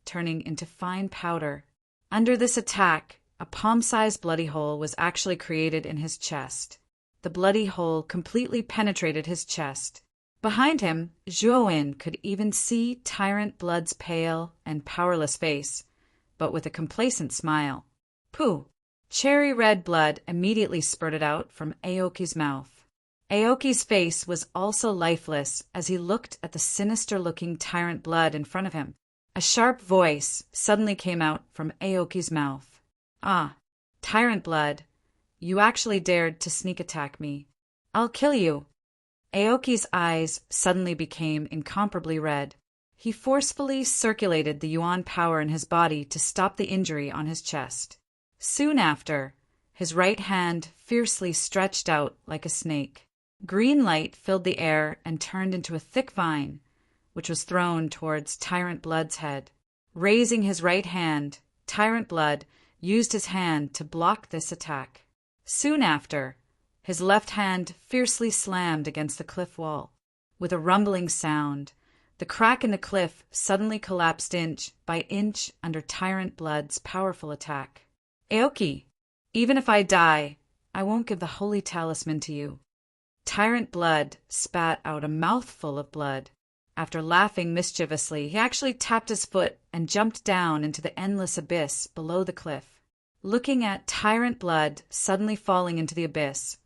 turning into fine powder. Under this attack, a palm-sized bloody hole was actually created in his chest. The bloody hole completely penetrated his chest. Behind him, Zhuowen could even see Tyrant Blood's pale and powerless face, but with a complacent smile. Pooh! Cherry red blood immediately spurted out from Aoki's mouth. Aoki's face was also lifeless as he looked at the sinister-looking Tyrant Blood in front of him. A sharp voice suddenly came out from Aoki's mouth. Ah, Tyrant Blood, you actually dared to sneak attack me. I'll kill you. Aoki's eyes suddenly became incomparably red. He forcefully circulated the Yuan power in his body to stop the injury on his chest. Soon after, his right hand fiercely stretched out like a snake. Green light filled the air and turned into a thick vine, which was thrown towards Tyrant Blood's head. Raising his right hand, Tyrant Blood used his hand to block this attack. Soon after, his left hand fiercely slammed against the cliff wall. With a rumbling sound, the crack in the cliff suddenly collapsed inch by inch under Tyrant Blood's powerful attack. Aoki, even if I die, I won't give the holy talisman to you. Tyrant Blood spat out a mouthful of blood. After laughing mischievously, he actually tapped his foot and jumped down into the endless abyss below the cliff. Looking at Tyrant Blood suddenly falling into the abyss,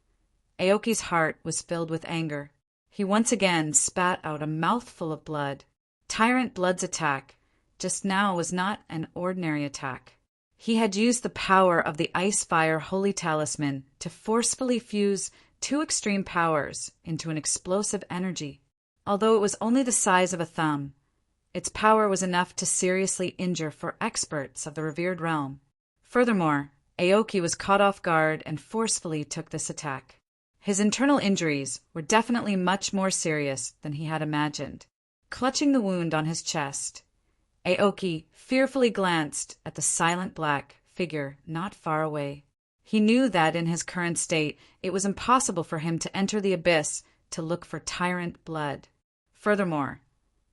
Aoki's heart was filled with anger. He once again spat out a mouthful of blood. Tyrant Blood's attack just now was not an ordinary attack. He had used the power of the Ice-Fire Holy Talisman to forcefully fuse two extreme powers into an explosive energy. Although it was only the size of a thumb, its power was enough to seriously injure for experts of the revered realm. Furthermore, Aoki was caught off guard and forcefully took this attack. His internal injuries were definitely much more serious than he had imagined. Clutching the wound on his chest, Aoki fearfully glanced at the silent black figure not far away. He knew that in his current state it was impossible for him to enter the abyss to look for Tyrant Blood. Furthermore,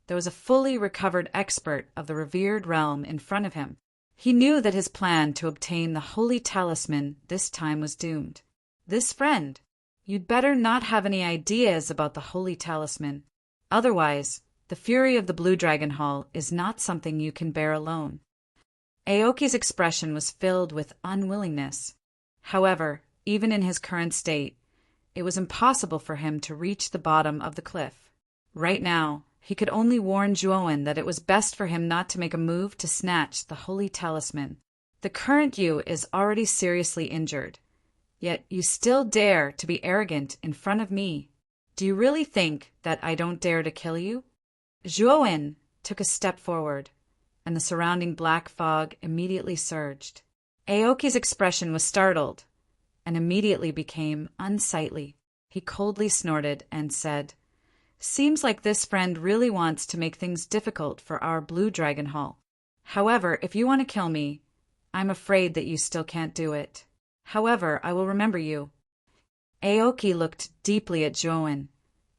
there was a fully recovered expert of the revered realm in front of him. He knew that his plan to obtain the holy talisman this time was doomed. This friend, you'd better not have any ideas about the holy talisman. Otherwise, the fury of the Blue Dragon Hall is not something you can bear alone. Aoki's expression was filled with unwillingness. However, even in his current state, it was impossible for him to reach the bottom of the cliff. Right now, he could only warn Zhuowen that it was best for him not to make a move to snatch the holy talisman. The current you is already seriously injured, yet you still dare to be arrogant in front of me. Do you really think that I don't dare to kill you? Zhuowen took a step forward, and the surrounding black fog immediately surged. Aoki's expression was startled, and immediately became unsightly. He coldly snorted and said, "Seems like this friend really wants to make things difficult for our Blue Dragon Hall. However, if you want to kill me, I'm afraid that you still can't do it. However, I will remember you." Aoki looked deeply at Zhuowen,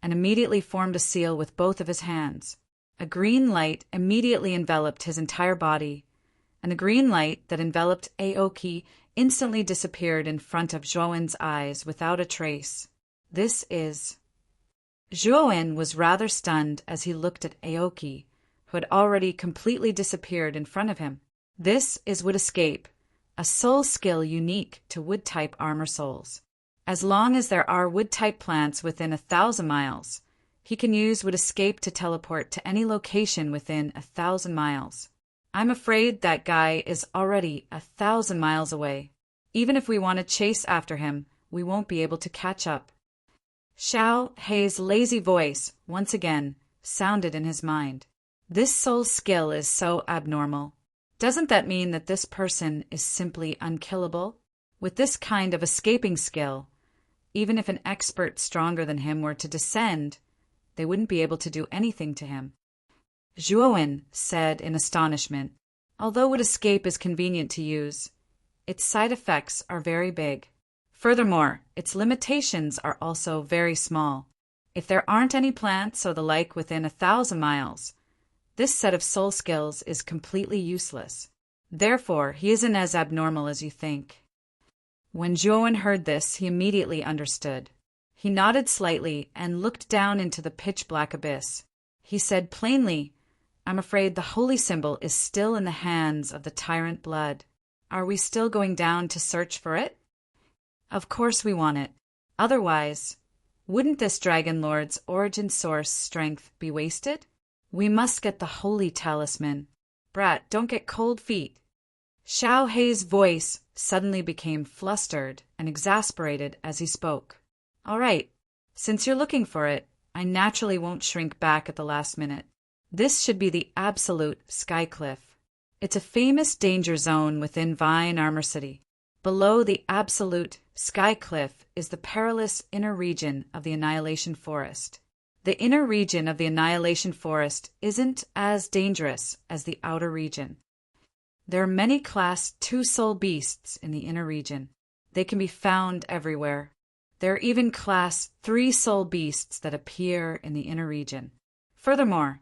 and immediately formed a seal with both of his hands. A green light immediately enveloped his entire body, and the green light that enveloped Aoki instantly disappeared in front of Zhuowen's eyes without a trace. This is... Zhuowen was rather stunned as he looked at Aoki, who had already completely disappeared in front of him. This is Wood Escape, a soul skill unique to Wood-type armor souls. As long as there are Wood-type plants within 1,000 miles, he can use Wood Escape to teleport to any location within 1,000 miles. I'm afraid that guy is already 1,000 miles away. Even if we want to chase after him, we won't be able to catch up. Xiao Hei's lazy voice, once again, sounded in his mind. This soul skill is so abnormal. Doesn't that mean that this person is simply unkillable? With this kind of escaping skill, Even if an expert stronger than him were to descend, they wouldn't be able to do anything to him. Zhuowen said in astonishment, although would escape is convenient to use, its side effects are very big. Furthermore, its limitations are also very small. If there aren't any plants or the like within 1,000 miles, this set of soul skills is completely useless. Therefore, he isn't as abnormal as you think. When Zhuowen heard this, he immediately understood. He nodded slightly and looked down into the pitch-black abyss. He said plainly, I'm afraid the holy symbol is still in the hands of the tyrant blood. Are we still going down to search for it? Of course we want it. Otherwise, wouldn't this Dragon Lord's origin source strength be wasted? We must get the holy talisman. Brat, don't get cold feet. Xiao Hei's voice suddenly became flustered and exasperated as he spoke. All right, since you're looking for it, I naturally won't shrink back at the last minute. This should be the absolute Sky Cliff. It's a famous danger zone within Vine Armor City. Below the absolute Sky Cliff is the perilous inner region of the Annihilation Forest. The inner region of the Annihilation Forest isn't as dangerous as the outer region. There are many Class 2 soul beasts in the inner region. They can be found everywhere. There are even Class 3 soul beasts that appear in the inner region. Furthermore,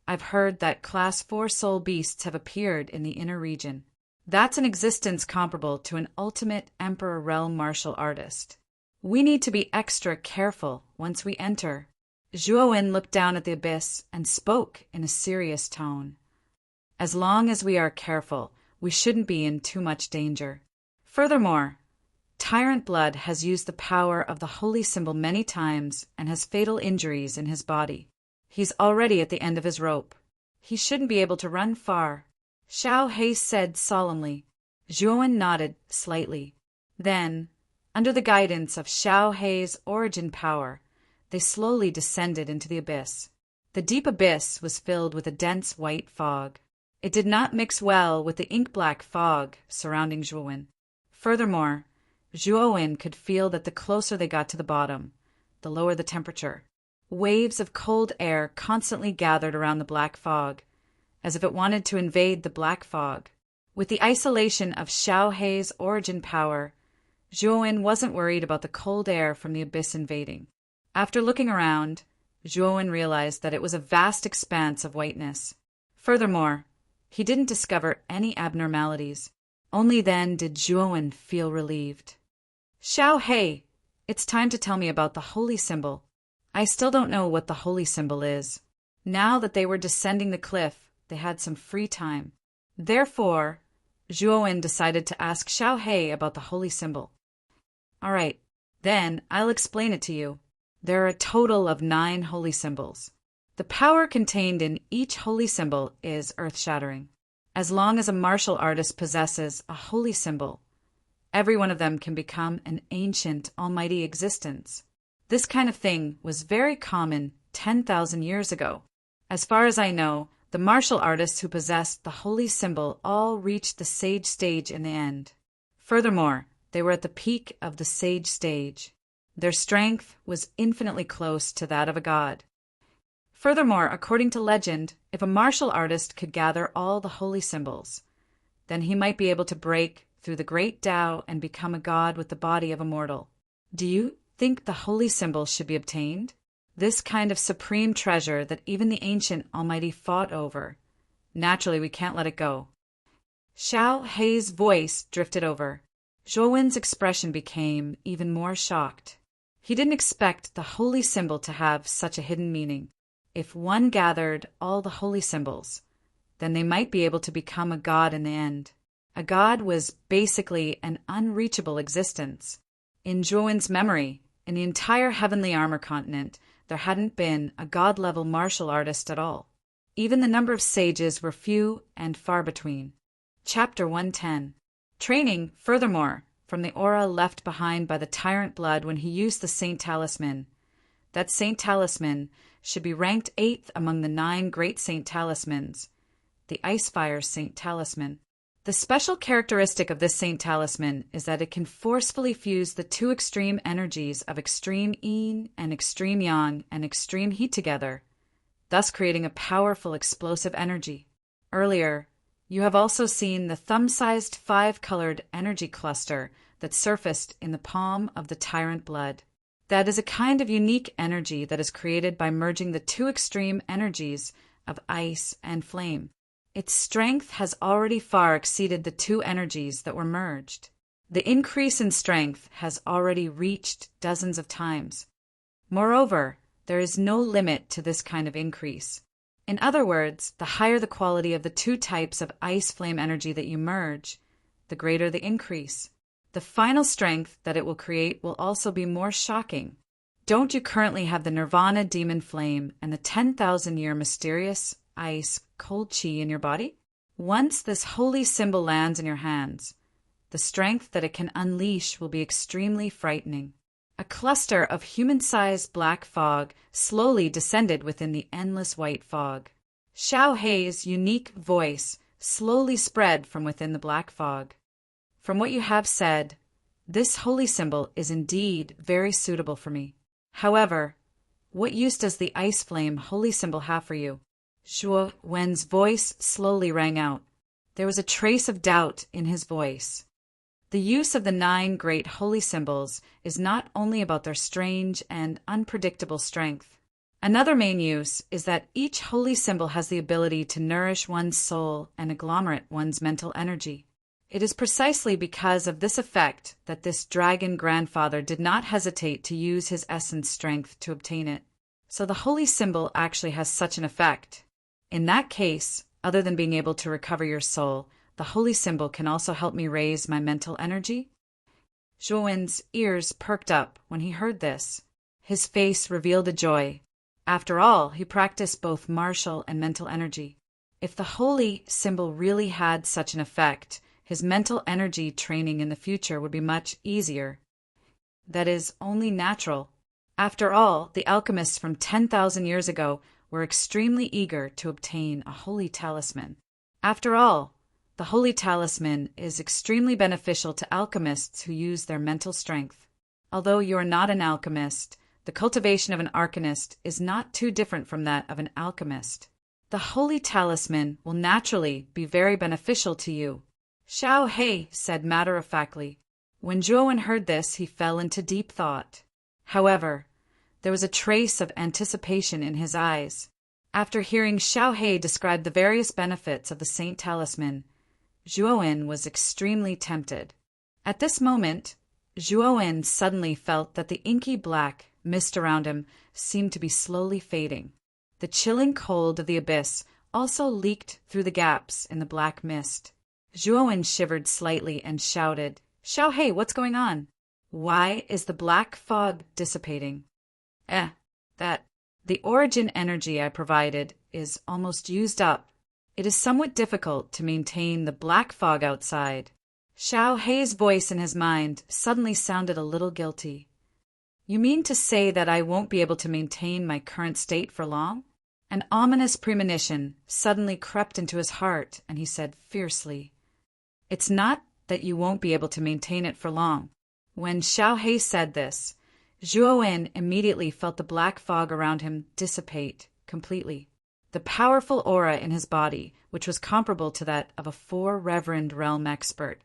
I've heard that Class 4 soul beasts have appeared in the inner region. That's an existence comparable to an ultimate Emperor Realm martial artist. We need to be extra careful once we enter. Zhuowen looked down at the abyss and spoke in a serious tone. As long as we are careful, we shouldn't be in too much danger. Furthermore, Tyrant Blood has used the power of the holy symbol many times and has fatal injuries in his body. He's already at the end of his rope. He shouldn't be able to run far. Xiao Hei said solemnly. Zhuowen nodded slightly. Then, under the guidance of Xiao Hei's origin power, they slowly descended into the abyss. The deep abyss was filled with a dense white fog. It did not mix well with the ink-black fog surrounding Zhuowen. Furthermore, Zhuowen could feel that the closer they got to the bottom, the lower the temperature. Waves of cold air constantly gathered around the black fog, as if it wanted to invade the black fog. With the isolation of Xiao Hei's origin power, Zhuowen wasn't worried about the cold air from the abyss invading. After looking around, Zhuowen realized that it was a vast expanse of whiteness. Furthermore, he didn't discover any abnormalities. Only then did Zhuowen feel relieved. Xiao Hei, it's time to tell me about the holy symbol. I still don't know what the holy symbol is. Now that they were descending the cliff, they had some free time. Therefore, Zhuowen decided to ask Xiao Hei about the holy symbol. All right, then I'll explain it to you. There are a total of 9 holy symbols. The power contained in each holy symbol is earth-shattering. As long as a martial artist possesses a holy symbol, every one of them can become an ancient, almighty existence. This kind of thing was very common 10,000 years ago. As far as I know, the martial artists who possessed the holy symbol all reached the sage stage in the end. Furthermore, they were at the peak of the sage stage. Their strength was infinitely close to that of a god. Furthermore, according to legend, if a martial artist could gather all the holy symbols, then he might be able to break through the great Tao and become a god with the body of a mortal. Do you think the holy symbol should be obtained? This kind of supreme treasure that even the ancient Almighty fought over. Naturally, we can't let it go. Xiao Hei's voice drifted over. Zhuowen's expression became even more shocked. He didn't expect the holy symbol to have such a hidden meaning. If one gathered all the holy symbols, then they might be able to become a god in the end. A god was basically an unreachable existence. In Zhuowen's memory, in the entire Heavenly Armor continent, there hadn't been a god-level martial artist at all. Even the number of sages were few and far between. Chapter 110. Training, furthermore, from the aura left behind by the Tyrant Blood when he used the Saint Talisman. That Saint Talisman should be ranked 8th among the 9 great Saint Talismans, the Icefire Saint Talisman. The special characteristic of this saint talisman is that it can forcefully fuse the two extreme energies of extreme yin and extreme yang and extreme heat together, thus creating a powerful explosive energy. Earlier, you have also seen the thumb-sized 5-colored energy cluster that surfaced in the palm of the tyrant blood. That is a kind of unique energy that is created by merging the two extreme energies of ice and flame. Its strength has already far exceeded the two energies that were merged. The increase in strength has already reached dozens of times. Moreover, there is no limit to this kind of increase. In other words, the higher the quality of the two types of ice flame energy that you merge, the greater the increase. The final strength that it will create will also be more shocking. Don't you currently have the Nirvana demon flame and the 10,000-year mysterious ice cold chi in your body? Once this holy symbol lands in your hands, the strength that it can unleash will be extremely frightening. A cluster of human-sized black fog slowly descended within the endless white fog. Xiao Hei's unique voice slowly spread from within the black fog. From what you have said, this holy symbol is indeed very suitable for me. However, what use does the ice flame holy symbol have for you? Zhuo Wen's voice slowly rang out. There was a trace of doubt in his voice. The use of the 9 great holy symbols is not only about their strange and unpredictable strength. Another main use is that each holy symbol has the ability to nourish one's soul and agglomerate one's mental energy. It is precisely because of this effect that this dragon grandfather did not hesitate to use his essence strength to obtain it. So the holy symbol actually has such an effect. In that case, other than being able to recover your soul, the holy symbol can also help me raise my mental energy. Zhuowen's ears perked up when he heard this. His face revealed a joy. After all, he practiced both martial and mental energy. If the holy symbol really had such an effect, his mental energy training in the future would be much easier. That is only natural. After all, the alchemists from 10,000 years ago were extremely eager to obtain a holy talisman. After all, the holy talisman is extremely beneficial to alchemists who use their mental strength. Although you are not an alchemist, the cultivation of an arcanist is not too different from that of an alchemist. The holy talisman will naturally be very beneficial to you. Xiao Hei said matter-of-factly. When Zhuowen heard this, he fell into deep thought. However, there was a trace of anticipation in his eyes. After hearing Xiao Hei describe the various benefits of the Saint Talisman, Zhuowen was extremely tempted. At this moment, Zhuowen suddenly felt that the inky black mist around him seemed to be slowly fading. The chilling cold of the abyss also leaked through the gaps in the black mist. Zhuowen shivered slightly and shouted, "Xiao Hei, what's going on? Why is the black fog dissipating?" The origin energy I provided is almost used up. It is somewhat difficult to maintain the black fog outside. Xiao Hei's voice in his mind suddenly sounded a little guilty. You mean to say that I won't be able to maintain my current state for long? An ominous premonition suddenly crept into his heart, and he said fiercely, "It's not that you won't be able to maintain it for long." When Xiao Hei said this, Zhuowen immediately felt the black fog around him dissipate completely. The powerful aura in his body, which was comparable to that of a 4-reverend realm expert,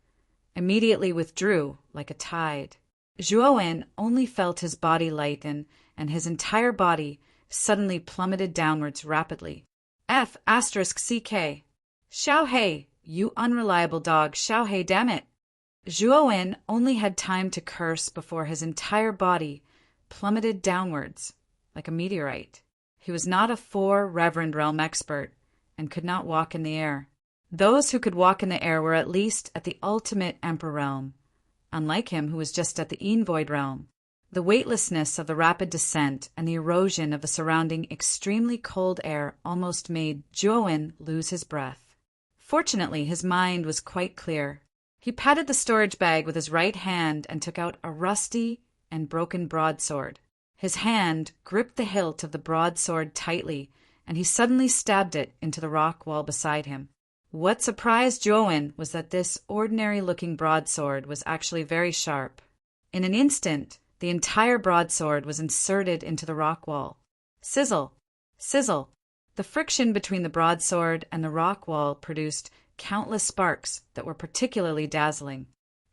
immediately withdrew like a tide. Zhuowen only felt his body lighten, and his entire body suddenly plummeted downwards rapidly. F***CK. Xiao Hei, you unreliable dog, Xiao Hei, damn it! Zhuowen only had time to curse before his entire body plummeted downwards like a meteorite. He was not a 4-reverend realm expert and could not walk in the air. Those who could walk in the air were at least at the ultimate emperor realm, unlike him who was just at the Void realm. The weightlessness of the rapid descent and the erosion of the surrounding extremely cold air almost made Zhuowen lose his breath. Fortunately, his mind was quite clear. He patted the storage bag with his right hand and took out a rusty and broken broadsword. His hand gripped the hilt of the broadsword tightly, and he suddenly stabbed it into the rock wall beside him. What surprised Joan was that this ordinary-looking broadsword was actually very sharp. In an instant, the entire broadsword was inserted into the rock wall. Sizzle! Sizzle! The friction between the broadsword and the rock wall produced countless sparks that were particularly dazzling.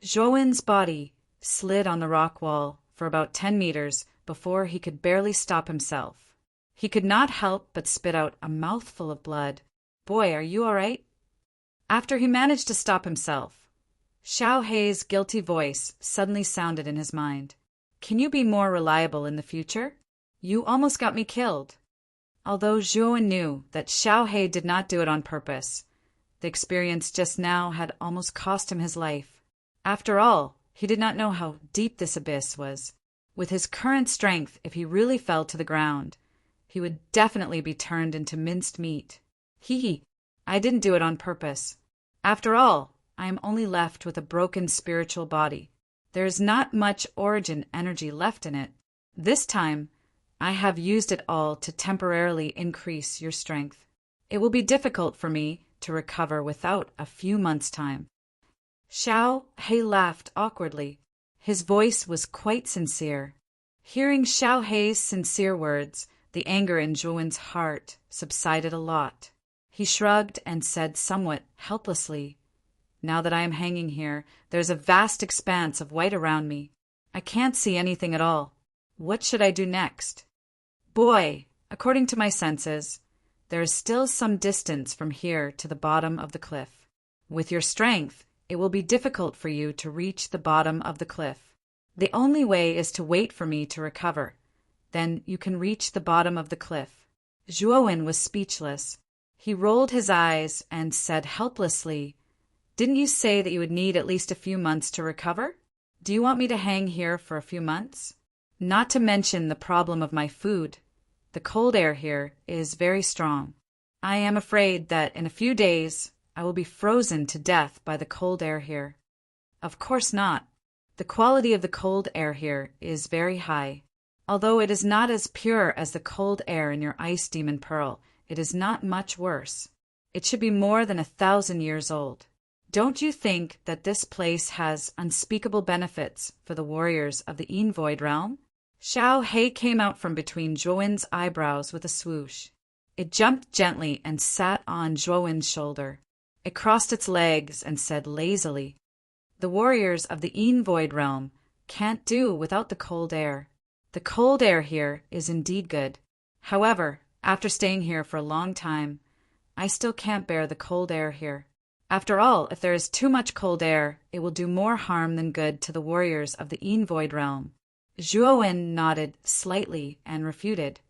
Joan's body slid on the rock wall for about 10 meters before he could barely stop himself. He could not help but spit out a mouthful of blood. "Boy, are you all right?" After he managed to stop himself, Xiao Hei's guilty voice suddenly sounded in his mind. "Can you be more reliable in the future? You almost got me killed." Although Zhuan knew that Xiao Hei did not do it on purpose, the experience just now had almost cost him his life. After all, he did not know how deep this abyss was. With his current strength, if he really fell to the ground, he would definitely be turned into minced meat. I didn't do it on purpose. After all, I am only left with a broken spiritual body. There is not much origin energy left in it. This time, I have used it all to temporarily increase your strength. It will be difficult for me to recover without a few months' time." Xiao Hei laughed awkwardly. His voice was quite sincere. Hearing Xiao Hei's sincere words, the anger in Zhuan's heart subsided a lot. He shrugged and said somewhat helplessly, "Now that I am hanging here, there's a vast expanse of white around me. I can't see anything at all. What should I do next?" "Boy, according to my senses, there is still some distance from here to the bottom of the cliff. With your strength, it will be difficult for you to reach the bottom of the cliff. The only way is to wait for me to recover. Then you can reach the bottom of the cliff." Zhuan was speechless. He rolled his eyes and said helplessly, "Didn't you say that you would need at least a few months to recover? Do you want me to hang here for a few months? Not to mention the problem of my food. The cold air here is very strong. I am afraid that in a few days I will be frozen to death by the cold air here." "Of course not. The quality of the cold air here is very high. Although it is not as pure as the cold air in your ice demon pearl, it is not much worse. It should be more than 1,000 years old. Don't you think that this place has unspeakable benefits for the warriors of the Void realm?" Xiao Hei came out from between Zhuan's eyebrows with a swoosh. It jumped gently and sat on Zhuan's shoulder. It crossed its legs and said lazily, "The warriors of the Void realm can't do without the cold air. The cold air here is indeed good. However, after staying here for a long time, I still can't bear the cold air here. After all, if there is too much cold air, it will do more harm than good to the warriors of the Void realm." Zhuan nodded slightly and refuted.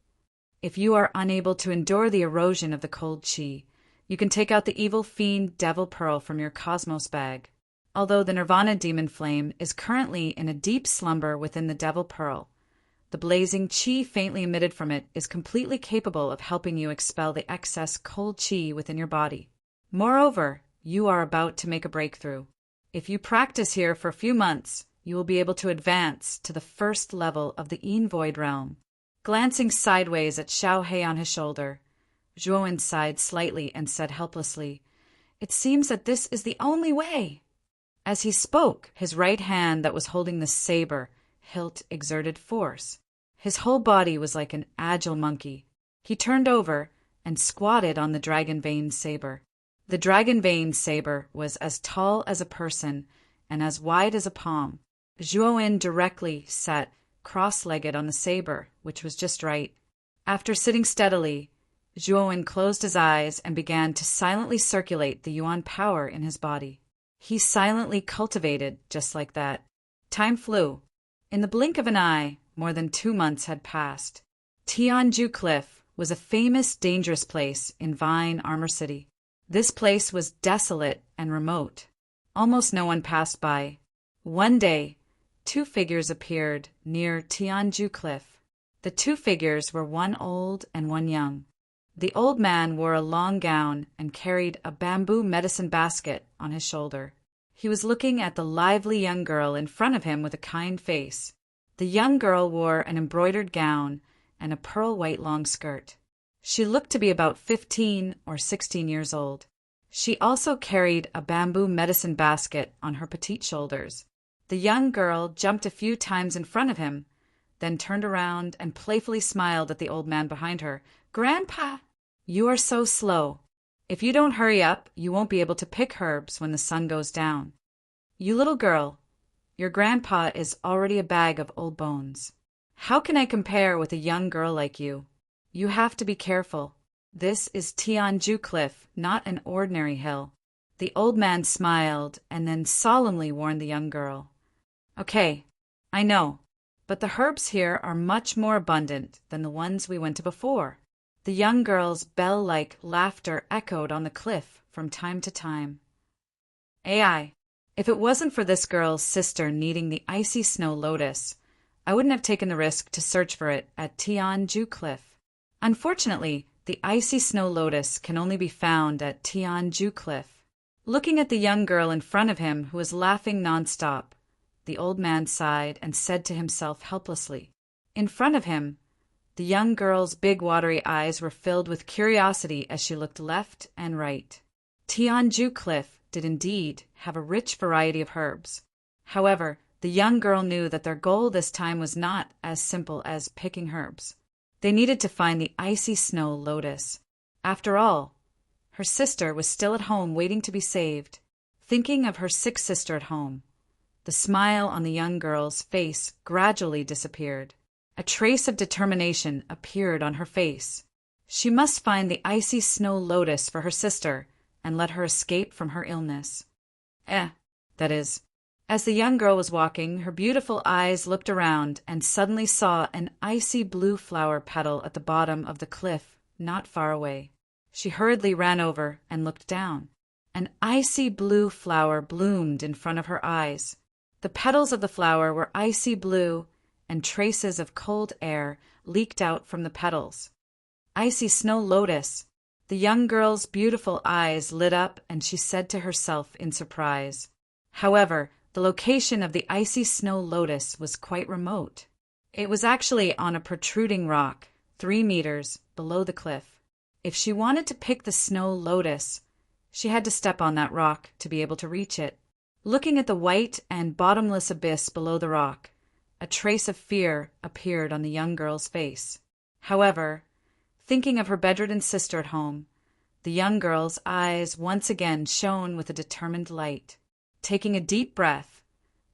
"If you are unable to endure the erosion of the cold chi, you can take out the evil fiend devil pearl from your cosmos bag. Although the nirvana demon flame is currently in a deep slumber within the devil pearl, the blazing chi faintly emitted from it is completely capable of helping you expel the excess cold chi within your body. Moreover, you are about to make a breakthrough. If you practice here for a few months, you will be able to advance to the first level of the Void realm." Glancing sideways at Xiao Hei on his shoulder, Zhuan sighed slightly and said helplessly, "It seems that this is the only way." As he spoke, his right hand that was holding the saber hilt exerted force. His whole body was like an agile monkey. He turned over and squatted on the dragon vein saber. The dragon vein saber was as tall as a person and as wide as a palm. Zhuan directly sat cross-legged on the saber, which was just right. After sitting steadily, Zhuan closed his eyes and began to silently circulate the Yuan power in his body. He silently cultivated just like that. Time flew. In the blink of an eye, more than 2 months had passed. Tianju Cliff was a famous, dangerous place in Vine Armor City. This place was desolate and remote. Almost no one passed by. One day, 2 figures appeared near Tianju Cliff. The 2 figures were one old and one young. The old man wore a long gown and carried a bamboo medicine basket on his shoulder. He was looking at the lively young girl in front of him with a kind face. The young girl wore an embroidered gown and a pearl white long skirt. She looked to be about 15 or 16 years old. She also carried a bamboo medicine basket on her petite shoulders. The young girl jumped a few times in front of him, then turned around and playfully smiled at the old man behind her. "Grandpa, you are so slow. If you don't hurry up, you won't be able to pick herbs when the sun goes down. You little girl, your grandpa is already a bag of old bones. How can I compare with a young girl like you? You have to be careful. This is Tianju Cliff, not an ordinary hill." The old man smiled and then solemnly warned the young girl. "Okay, I know, but the herbs here are much more abundant than the ones we went to before." The young girl's bell-like laughter echoed on the cliff from time to time. "AI, if it wasn't for this girl's sister needing the icy snow lotus, I wouldn't have taken the risk to search for it at Tianju Cliff. Unfortunately, the icy snow lotus can only be found at Tianju Cliff." Looking at the young girl in front of him who was laughing nonstop, the old man sighed and said to himself helplessly. In front of him, the young girl's big watery eyes were filled with curiosity as she looked left and right. Tianju Cliff did indeed have a rich variety of herbs. However, the young girl knew that their goal this time was not as simple as picking herbs. They needed to find the icy snow lotus. After all, her sister was still at home waiting to be saved. Thinking of her sick sister at home, the smile on the young girl's face gradually disappeared. A trace of determination appeared on her face. She must find the icy snow lotus for her sister and let her escape from her illness. That is. As the young girl was walking, her beautiful eyes looked around and suddenly saw an icy blue flower petal at the bottom of the cliff not far away. She hurriedly ran over and looked down. An icy blue flower bloomed in front of her eyes. The petals of the flower were icy blue, and traces of cold air leaked out from the petals. "Icy snow lotus." The young girl's beautiful eyes lit up and she said to herself in surprise. However, the location of the icy snow lotus was quite remote. It was actually on a protruding rock, 3 meters below the cliff. If she wanted to pick the snow lotus, she had to step on that rock to be able to reach it. Looking at the white and bottomless abyss below the rock, a trace of fear appeared on the young girl's face. However, thinking of her bedridden sister at home, the young girl's eyes once again shone with a determined light. Taking a deep breath,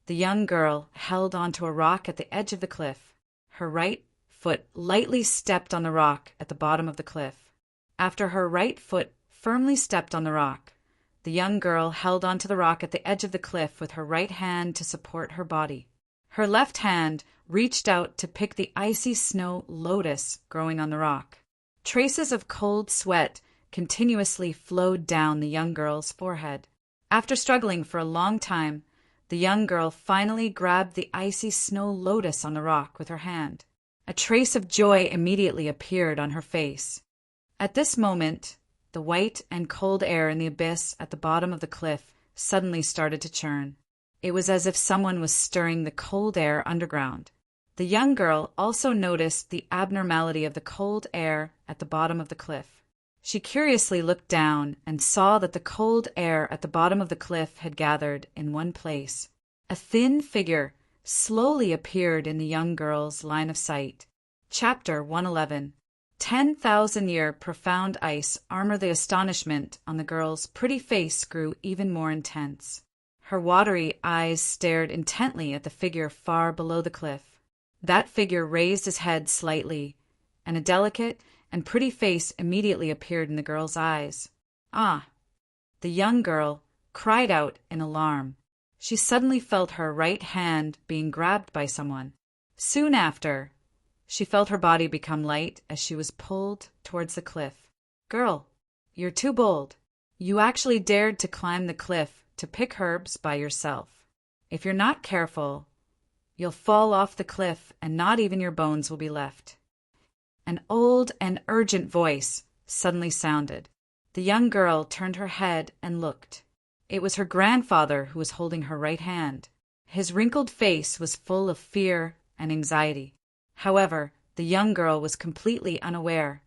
the young girl held onto a rock at the edge of the cliff. Her right foot lightly stepped on the rock at the bottom of the cliff. After her right foot firmly stepped on the rock, the young girl held onto the rock at the edge of the cliff with her right hand to support her body. Her left hand reached out to pick the icy snow lotus growing on the rock. Traces of cold sweat continuously flowed down the young girl's forehead. After struggling for a long time, the young girl finally grabbed the icy snow lotus on the rock with her hand. A trace of joy immediately appeared on her face. At this moment, the white and cold air in the abyss at the bottom of the cliff suddenly started to churn. It was as if someone was stirring the cold air underground. The young girl also noticed the abnormality of the cold air at the bottom of the cliff. She curiously looked down and saw that the cold air at the bottom of the cliff had gathered in one place. A thin figure slowly appeared in the young girl's line of sight. Chapter 111. 10,000-year profound ice armor. The astonishment on the girl's pretty face grew even more intense. Her watery eyes stared intently at the figure far below the cliff. That figure raised his head slightly, and a delicate and pretty face immediately appeared in the girl's eyes. "Ah!" The young girl cried out in alarm. She suddenly felt her right hand being grabbed by someone. Soon after, she felt her body become light as she was pulled towards the cliff. "Girl, you're too bold. You actually dared to climb the cliff to pick herbs by yourself. If you're not careful, you'll fall off the cliff and not even your bones will be left." An old and urgent voice suddenly sounded. The young girl turned her head and looked. It was her grandfather who was holding her right hand. His wrinkled face was full of fear and anxiety. However, the young girl was completely unaware.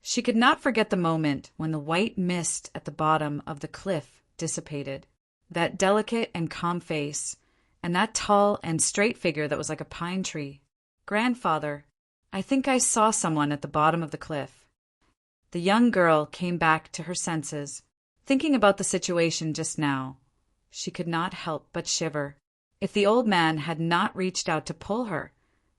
She could not forget the moment when the white mist at the bottom of the cliff dissipated. That delicate and calm face, and that tall and straight figure that was like a pine tree. Grandfather, I think I saw someone at the bottom of the cliff. The young girl came back to her senses, thinking about the situation just now. She could not help but shiver. If the old man had not reached out to pull her,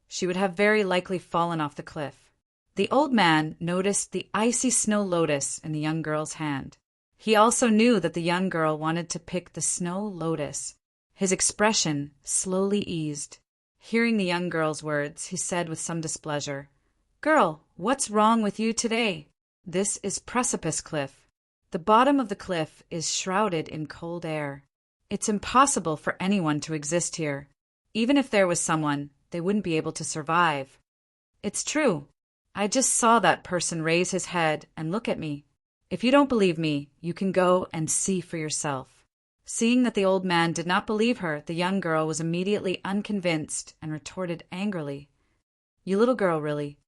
she would have very likely fallen off the cliff. The old man noticed the icy snow lotus in the young girl's hand. He also knew that the young girl wanted to pick the snow lotus. His expression slowly eased. Hearing the young girl's words, he said with some displeasure, "Girl, what's wrong with you today? This is Precipice Cliff. The bottom of the cliff is shrouded in cold air. It's impossible for anyone to exist here. Even if there was someone, they wouldn't be able to survive. It's true. I just saw that person raise his head and look at me. If you don't believe me, you can go and see for yourself." Seeing that the old man did not believe her, the young girl was immediately unconvinced and retorted angrily, "You little girl, really.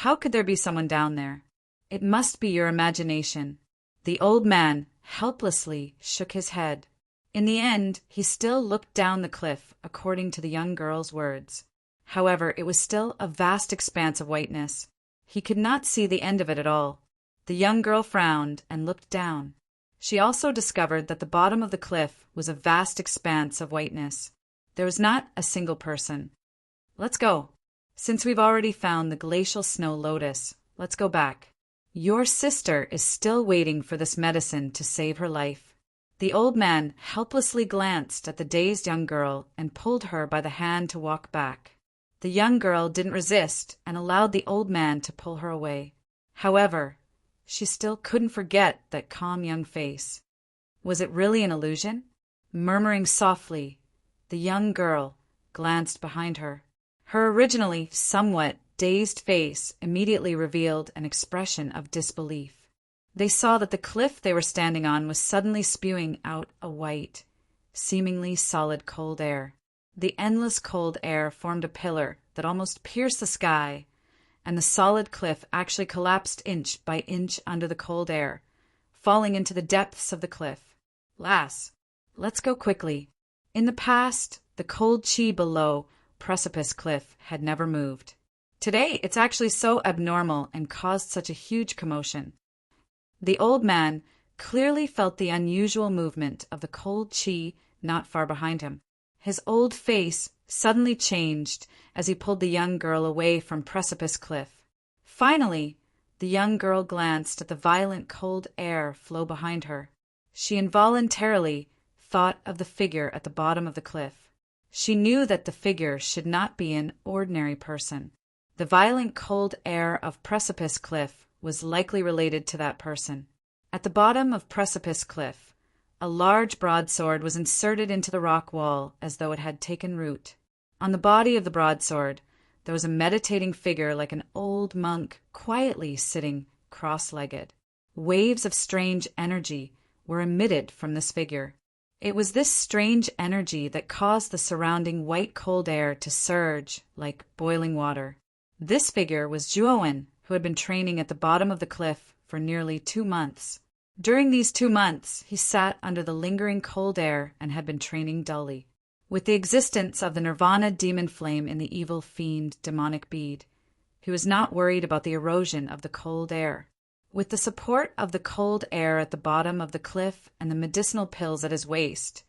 How could there be someone down there? It must be your imagination." The old man helplessly shook his head. In the end, he still looked down the cliff, according to the young girl's words. However, it was still a vast expanse of whiteness. He could not see the end of it at all. The young girl frowned and looked down. She also discovered that the bottom of the cliff was a vast expanse of whiteness. There was not a single person. "Let's go. Since we've already found the glacial snow lotus, let's go back. Your sister is still waiting for this medicine to save her life." The old man helplessly glanced at the dazed young girl and pulled her by the hand to walk back. The young girl didn't resist and allowed the old man to pull her away. However, she still couldn't forget that calm young face. Was it really an illusion? Murmuring softly, the young girl glanced behind her. Her originally somewhat dazed face immediately revealed an expression of disbelief. They saw that the cliff they were standing on was suddenly spewing out a white, seemingly solid cold air. The endless cold air formed a pillar that almost pierced the sky, and the solid cliff actually collapsed inch by inch under the cold air, falling into the depths of the cliff. "Lass, let's go quickly." In the past, the cold chi below Precipice Cliff had never moved. Today, it's actually so abnormal and caused such a huge commotion. The old man clearly felt the unusual movement of the cold chi not far behind him. His old face suddenly changed as he pulled the young girl away from Precipice Cliff. Finally, the young girl glanced at the violent cold air flow behind her. She involuntarily thought of the figure at the bottom of the cliff. She knew that the figure should not be an ordinary person. The violent cold air of Precipice Cliff was likely related to that person. At the bottom of Precipice Cliff, a large broadsword was inserted into the rock wall as though it had taken root. On the body of the broadsword, there was a meditating figure like an old monk quietly sitting cross-legged. Waves of strange energy were emitted from this figure. It was this strange energy that caused the surrounding white cold air to surge like boiling water. This figure was Juoen, who had been training at the bottom of the cliff for nearly 2 months. During these 2 months, he sat under the lingering cold air and had been training dully. With the existence of the Nirvana demon flame in the evil fiend demonic bead, he was not worried about the erosion of the cold air. With the support of the cold air at the bottom of the cliff and the medicinal pills at his waist,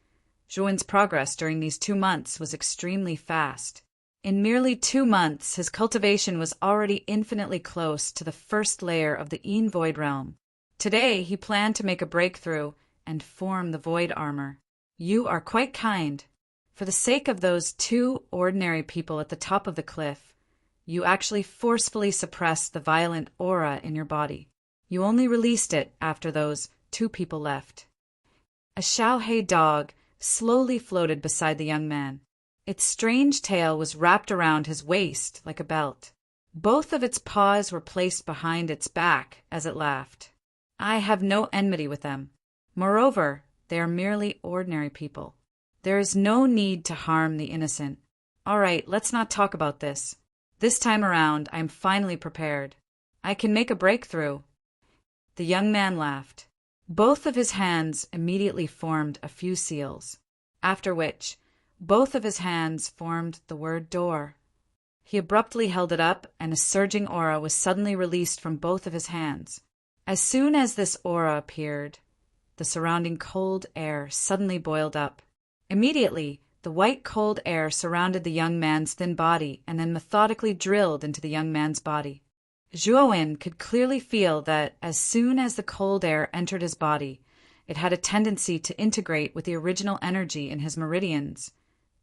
Juoen's progress during these 2 months was extremely fast. In merely 2 months, his cultivation was already infinitely close to the first layer of the Een Void Realm. Today, he planned to make a breakthrough and form the Void Armor. You are quite kind. For the sake of those 2 ordinary people at the top of the cliff, you actually forcefully suppressed the violent aura in your body. You only released it after those 2 people left. A Shaohei dog slowly floated beside the young man. Its strange tail was wrapped around his waist like a belt. Both of its paws were placed behind its back as it laughed. I have no enmity with them. Moreover, they are merely ordinary people. There is no need to harm the innocent. All right, let's not talk about this. This time around, I am finally prepared. I can make a breakthrough. The young man laughed. Both of his hands immediately formed a few seals, after which both of his hands formed the word door. He abruptly held it up, and a surging aura was suddenly released from both of his hands. As soon as this aura appeared, the surrounding cold air suddenly boiled up. Immediately, the white cold air surrounded the young man's thin body and then methodically drilled into the young man's body. Zhuowen could clearly feel that as soon as the cold air entered his body, it had a tendency to integrate with the original energy in his meridians,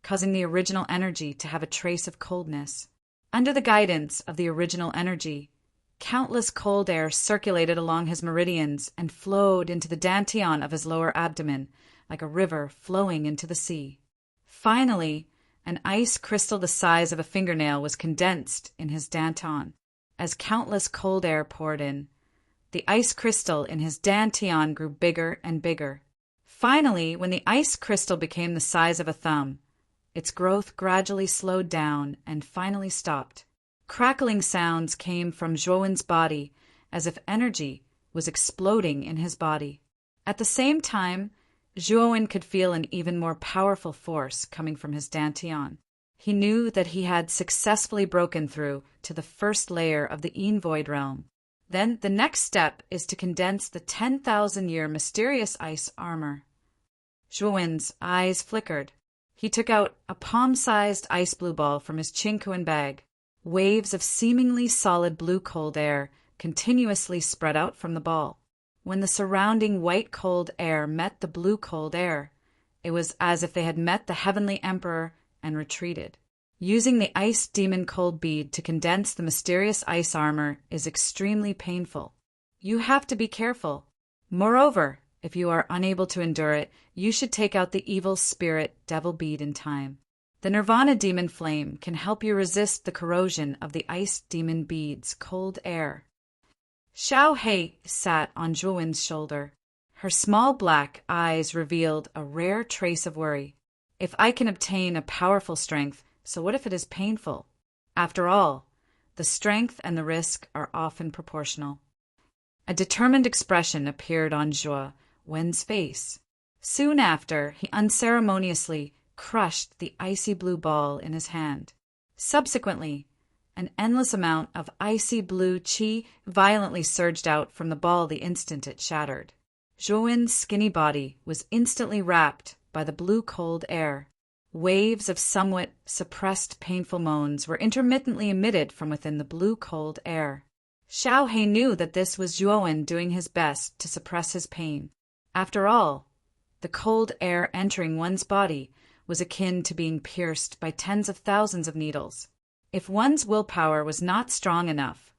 causing the original energy to have a trace of coldness. Under the guidance of the original energy, countless cold air circulated along his meridians and flowed into the dantian of his lower abdomen, like a river flowing into the sea. Finally, an ice crystal the size of a fingernail was condensed in his dantian. As countless cold air poured in, the ice crystal in his dantian grew bigger and bigger. Finally, when the ice crystal became the size of a thumb, its growth gradually slowed down and finally stopped. Crackling sounds came from Zhuowen's body as if energy was exploding in his body. At the same time, Zhuowen could feel an even more powerful force coming from his dantian. He knew that he had successfully broken through to the first layer of the Yin Void realm. Then the next step is to condense the 10,000-year mysterious ice armor. Zhuowen's eyes flickered. He took out a palm-sized ice blue ball from his Qingquan bag. Waves of seemingly solid blue cold air continuously spread out from the ball. When the surrounding white cold air met the blue cold air, it was as if they had met the heavenly emperor and retreated. Using the ice demon cold bead to condense the mysterious ice armor is extremely painful. You have to be careful. Moreover, if you are unable to endure it, you should take out the evil spirit devil bead in time. The Nirvana demon flame can help you resist the corrosion of the ice demon bead's cold air. Xiao He sat on Zhuowen's shoulder. Her small black eyes revealed a rare trace of worry. If I can obtain a powerful strength, so what if it is painful? After all, the strength and the risk are often proportional. A determined expression appeared on Zhuo Wen's face. Soon after, he unceremoniously crushed the icy blue ball in his hand. Subsequently, an endless amount of icy blue qi violently surged out from the ball the instant it shattered. Zhuowen's skinny body was instantly wrapped by the blue cold air. Waves of somewhat suppressed painful moans were intermittently emitted from within the blue cold air. Xiao He knew that this was Zhuowen doing his best to suppress his pain. After all, the cold air entering one's body was akin to being pierced by tens of thousands of needles. If one's willpower was not strong enough,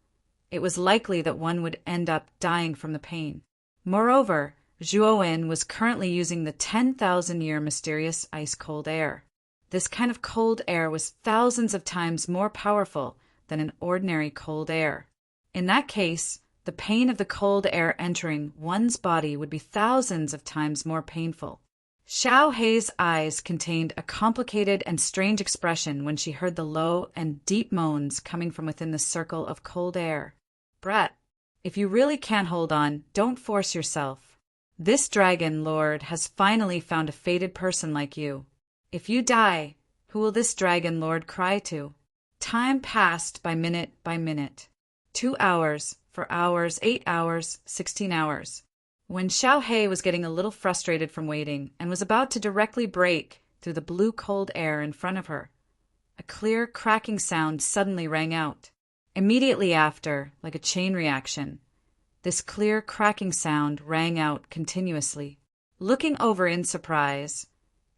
it was likely that one would end up dying from the pain. Moreover, Zhuowen was currently using the 10,000-year mysterious ice-cold air. This kind of cold air was thousands of times more powerful than an ordinary cold air. In that case, the pain of the cold air entering one's body would be thousands of times more painful. Xiao He's eyes contained a complicated and strange expression when she heard the low and deep moans coming from within the circle of cold air. Brett, if you really can't hold on, don't force yourself. This dragon lord has finally found a fated person like you. If you die, who will this dragon lord cry to? Time passed by minute by minute. 2 hours, 4 hours, 8 hours, 16 hours. When Xiao He was getting a little frustrated from waiting and was about to directly break through the blue cold air in front of her, a clear cracking sound suddenly rang out. Immediately after, like a chain reaction, this clear cracking sound rang out continuously. Looking over in surprise,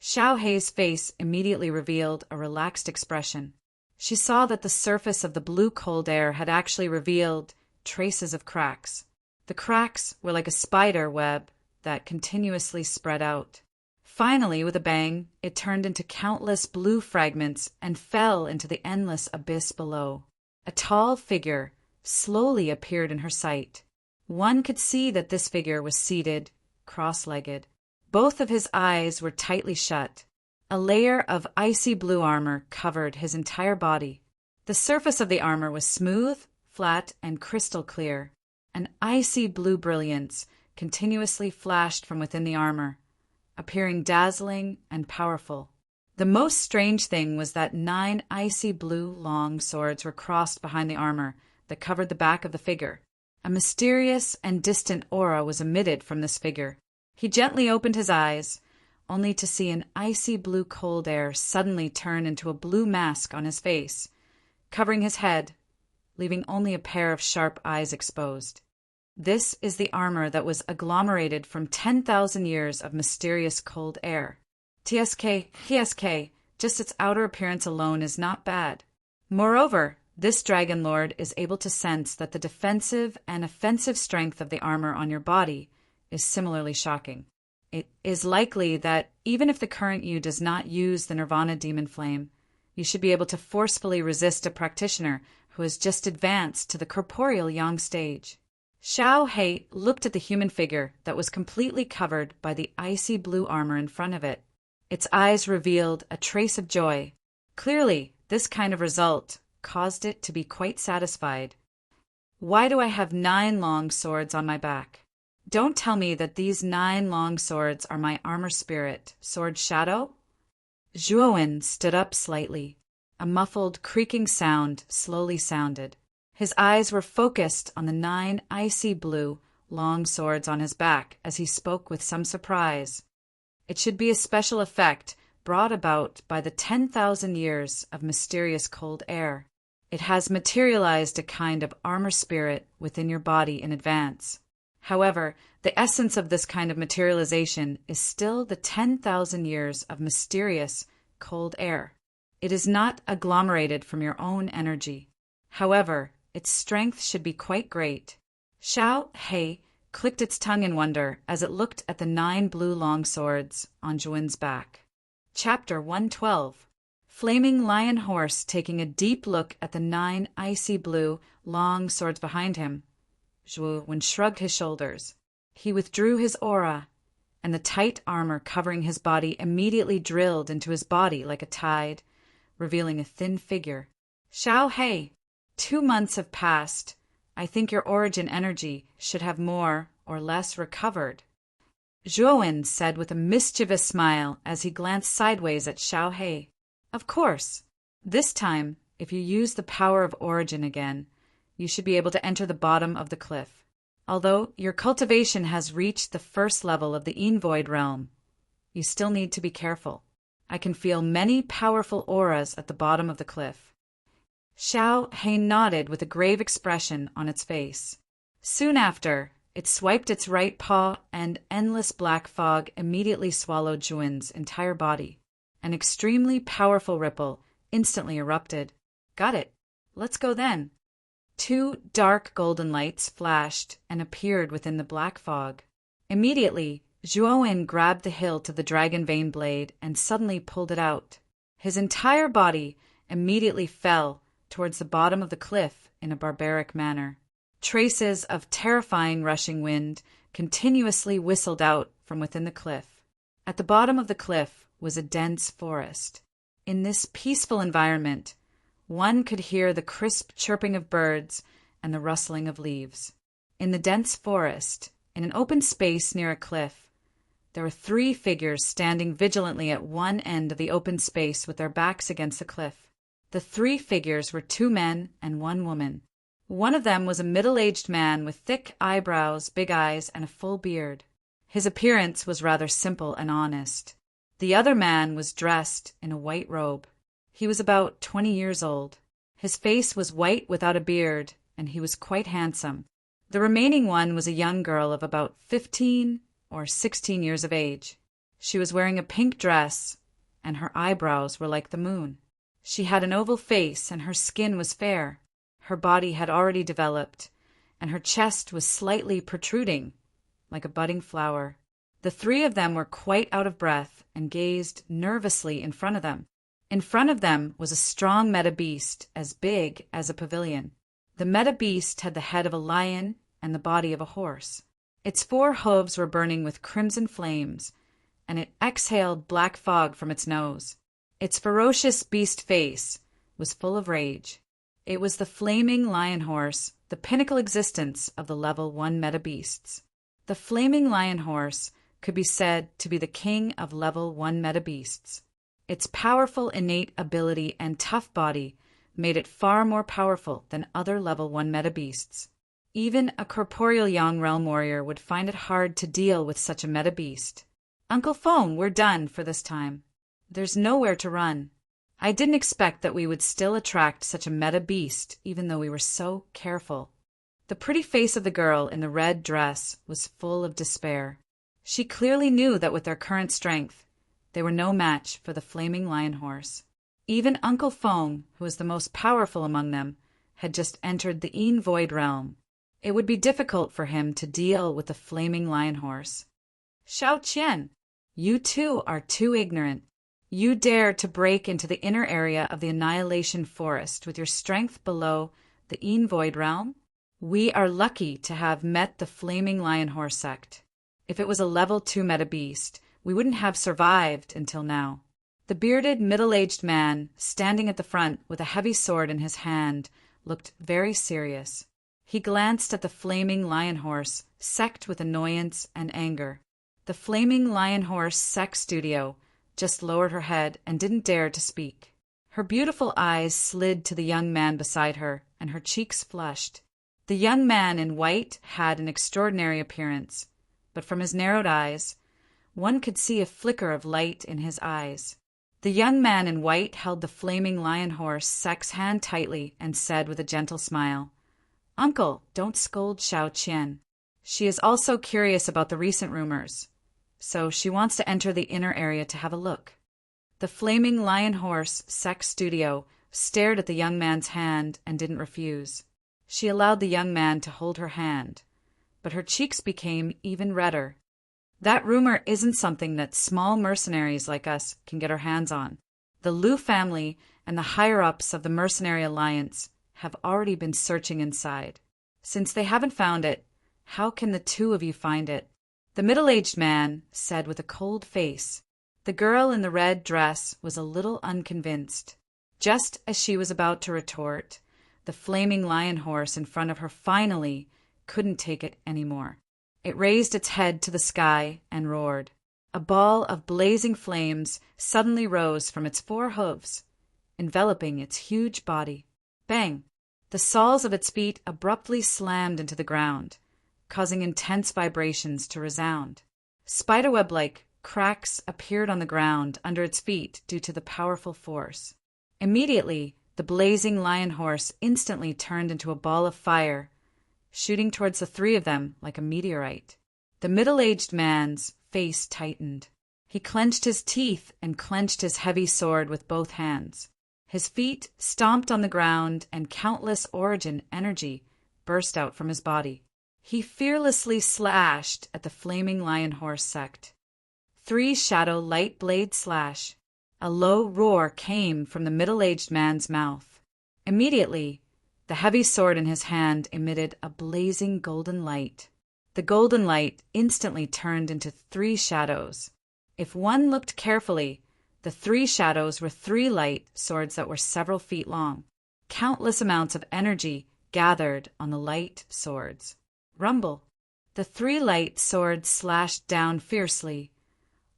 Xiao He's face immediately revealed a relaxed expression. She saw that the surface of the blue cold air had actually revealed traces of cracks. The cracks were like a spider web that continuously spread out. Finally, with a bang, it turned into countless blue fragments and fell into the endless abyss below. A tall figure slowly appeared in her sight. One could see that this figure was seated, cross-legged. Both of his eyes were tightly shut. A layer of icy blue armor covered his entire body. The surface of the armor was smooth, flat, and crystal clear. An icy blue brilliance continuously flashed from within the armor, appearing dazzling and powerful. The most strange thing was that 9 icy blue long swords were crossed behind the armor that covered the back of the figure. A mysterious and distant aura was emitted from this figure. He gently opened his eyes, only to see an icy blue cold air suddenly turn into a blue mask on his face, covering his head, leaving only a pair of sharp eyes exposed. This is the armor that was agglomerated from 10,000 years of mysterious cold air. TSK, just its outer appearance alone is not bad. Moreover, this Dragon Lord is able to sense that the defensive and offensive strength of the armor on your body is similarly shocking. It is likely that even if the current you does not use the Nirvana Demon Flame, you should be able to forcefully resist a practitioner who has just advanced to the corporeal Yang stage. Xiao He looked at the human figure that was completely covered by the icy blue armor in front of it. Its eyes revealed a trace of joy. Clearly, this kind of result caused it to be quite satisfied. Why do I have 9 long swords on my back? Don't tell me that these 9 long swords are my armor spirit, Sword Shadow? Zhuowen stood up slightly. A muffled, creaking sound slowly sounded. His eyes were focused on the 9 icy blue, long swords on his back as he spoke with some surprise. It should be a special effect brought about by the 10,000 years of mysterious cold air. It has materialized a kind of armor spirit within your body in advance. However, the essence of this kind of materialization is still the 10,000 years of mysterious cold air. It is not agglomerated from your own energy. However, its strength should be quite great. Xiao He clicked its tongue in wonder as it looked at the 9 blue long swords on Zhuowen's back. Chapter 112. Flaming Lion Horse taking a deep look at the 9 icy blue long swords behind him. Zhuowen shrugged his shoulders. He withdrew his aura, and the tight armor covering his body immediately drilled into his body like a tide, revealing a thin figure. Xiao He, 2 months have passed. I think your origin energy should have more or less recovered. Zhuowen said with a mischievous smile as he glanced sideways at Xiao He. Of course. This time, if you use the power of origin again, you should be able to enter the bottom of the cliff. Although your cultivation has reached the first level of the Envoid realm, you still need to be careful. I can feel many powerful auras at the bottom of the cliff. Xiao He nodded with a grave expression on its face. Soon after, it swiped its right paw and endless black fog immediately swallowed Zhuowen's entire body. An extremely powerful ripple instantly erupted. Got it. Let's go then. 2 dark golden lights flashed and appeared within the black fog. Immediately, Zhuowen grabbed the hilt of the dragon vein blade and suddenly pulled it out. His entire body immediately fell towards the bottom of the cliff in a barbaric manner. Traces of terrifying rushing wind continuously whistled out from within the cliff. At the bottom of the cliff was a dense forest. In this peaceful environment, one could hear the crisp chirping of birds and the rustling of leaves. In the dense forest, in an open space near a cliff, there were 3 figures standing vigilantly at one end of the open space with their backs against the cliff. The 3 figures were 2 men and 1 woman. One of them was a middle-aged man with thick eyebrows, big eyes, and a full beard. His appearance was rather simple and honest. The other man was dressed in a white robe. He was about 20 years old. His face was white without a beard, and he was quite handsome. The remaining one was a young girl of about 15 or 16 years of age. She was wearing a pink dress, and her eyebrows were like the moon. She had an oval face, and her skin was fair. Her body had already developed, and her chest was slightly protruding, like a budding flower. The 3 of them were quite out of breath and gazed nervously in front of them. In front of them was a strong meta beast as big as a pavilion. The meta beast had the head of a lion and the body of a horse. Its 4 hooves were burning with crimson flames, and it exhaled black fog from its nose. Its ferocious beast face was full of rage. It was the flaming lion horse the pinnacle existence of the level 1 meta beasts. The flaming lion horse could be said to be the king of level 1 meta beasts. Its powerful innate ability and tough body made it far more powerful than other level 1 meta beasts. Even a corporeal Yang realm warrior would find it hard to deal with such a meta beast. Uncle Phone, we're done for this time. There's nowhere to run. I didn't expect that we would still attract such a meta beast, even though we were so careful. The pretty face of the girl in the red dress was full of despair. She clearly knew that with their current strength, they were no match for the flaming lion horse. Even Uncle Phone, who was the most powerful among them, had just entered the Een Void realm. It would be difficult for him to deal with the flaming lion horse. Xiao Qian, you too are too ignorant. You dare to break into the inner area of the Annihilation Forest with your strength below the Een Void realm? We are lucky to have met the flaming lion horse sect. If it was a level 2 meta beast, we wouldn't have survived until now. The bearded, middle-aged man, standing at the front with a heavy sword in his hand, looked very serious. He glanced at the flaming lion horse sect with annoyance and anger. The flaming lion horse sect studio just lowered her head and didn't dare to speak. Her beautiful eyes slid to the young man beside her, and her cheeks flushed. The young man in white had an extraordinary appearance, but from his narrowed eyes, one could see a flicker of light in his eyes. The young man in white held the flaming lion horse sect's hand tightly and said with a gentle smile, "Uncle, don't scold Xiao Qian. She is also curious about the recent rumors, so she wants to enter the inner area to have a look." The flaming lion horse sect studio stared at the young man's hand and didn't refuse. She allowed the young man to hold her hand, but her cheeks became even redder. That rumor isn't something that small mercenaries like us can get our hands on. The Liu family and the higher-ups of the Mercenary Alliance have already been searching inside. Since they haven't found it, how can the two of you find it? The middle-aged man said with a cold face. The girl in the red dress was a little unconvinced. Just as she was about to retort, the flaming lion horse in front of her finally couldn't take it anymore. It raised its head to the sky and roared. A ball of blazing flames suddenly rose from its 4 hooves, enveloping its huge body. Bang! The soles of its feet abruptly slammed into the ground, causing intense vibrations to resound. Spiderweb-like cracks appeared on the ground under its feet due to the powerful force. Immediately, the blazing lion horse instantly turned into a ball of fire, shooting towards the 3 of them like a meteorite. The middle-aged man's face tightened. He clenched his teeth and clenched his heavy sword with both hands. His feet stomped on the ground and countless origin energy burst out from his body. He fearlessly slashed at the flaming lion horse sect. 3 shadow light blade slash. A low roar came from the middle-aged man's mouth. Immediately, the heavy sword in his hand emitted a blazing golden light. The golden light instantly turned into 3 shadows. If one looked carefully, the 3 shadows were 3 light swords that were several feet long. Countless amounts of energy gathered on the light swords. Rumble! The 3 light swords slashed down fiercely,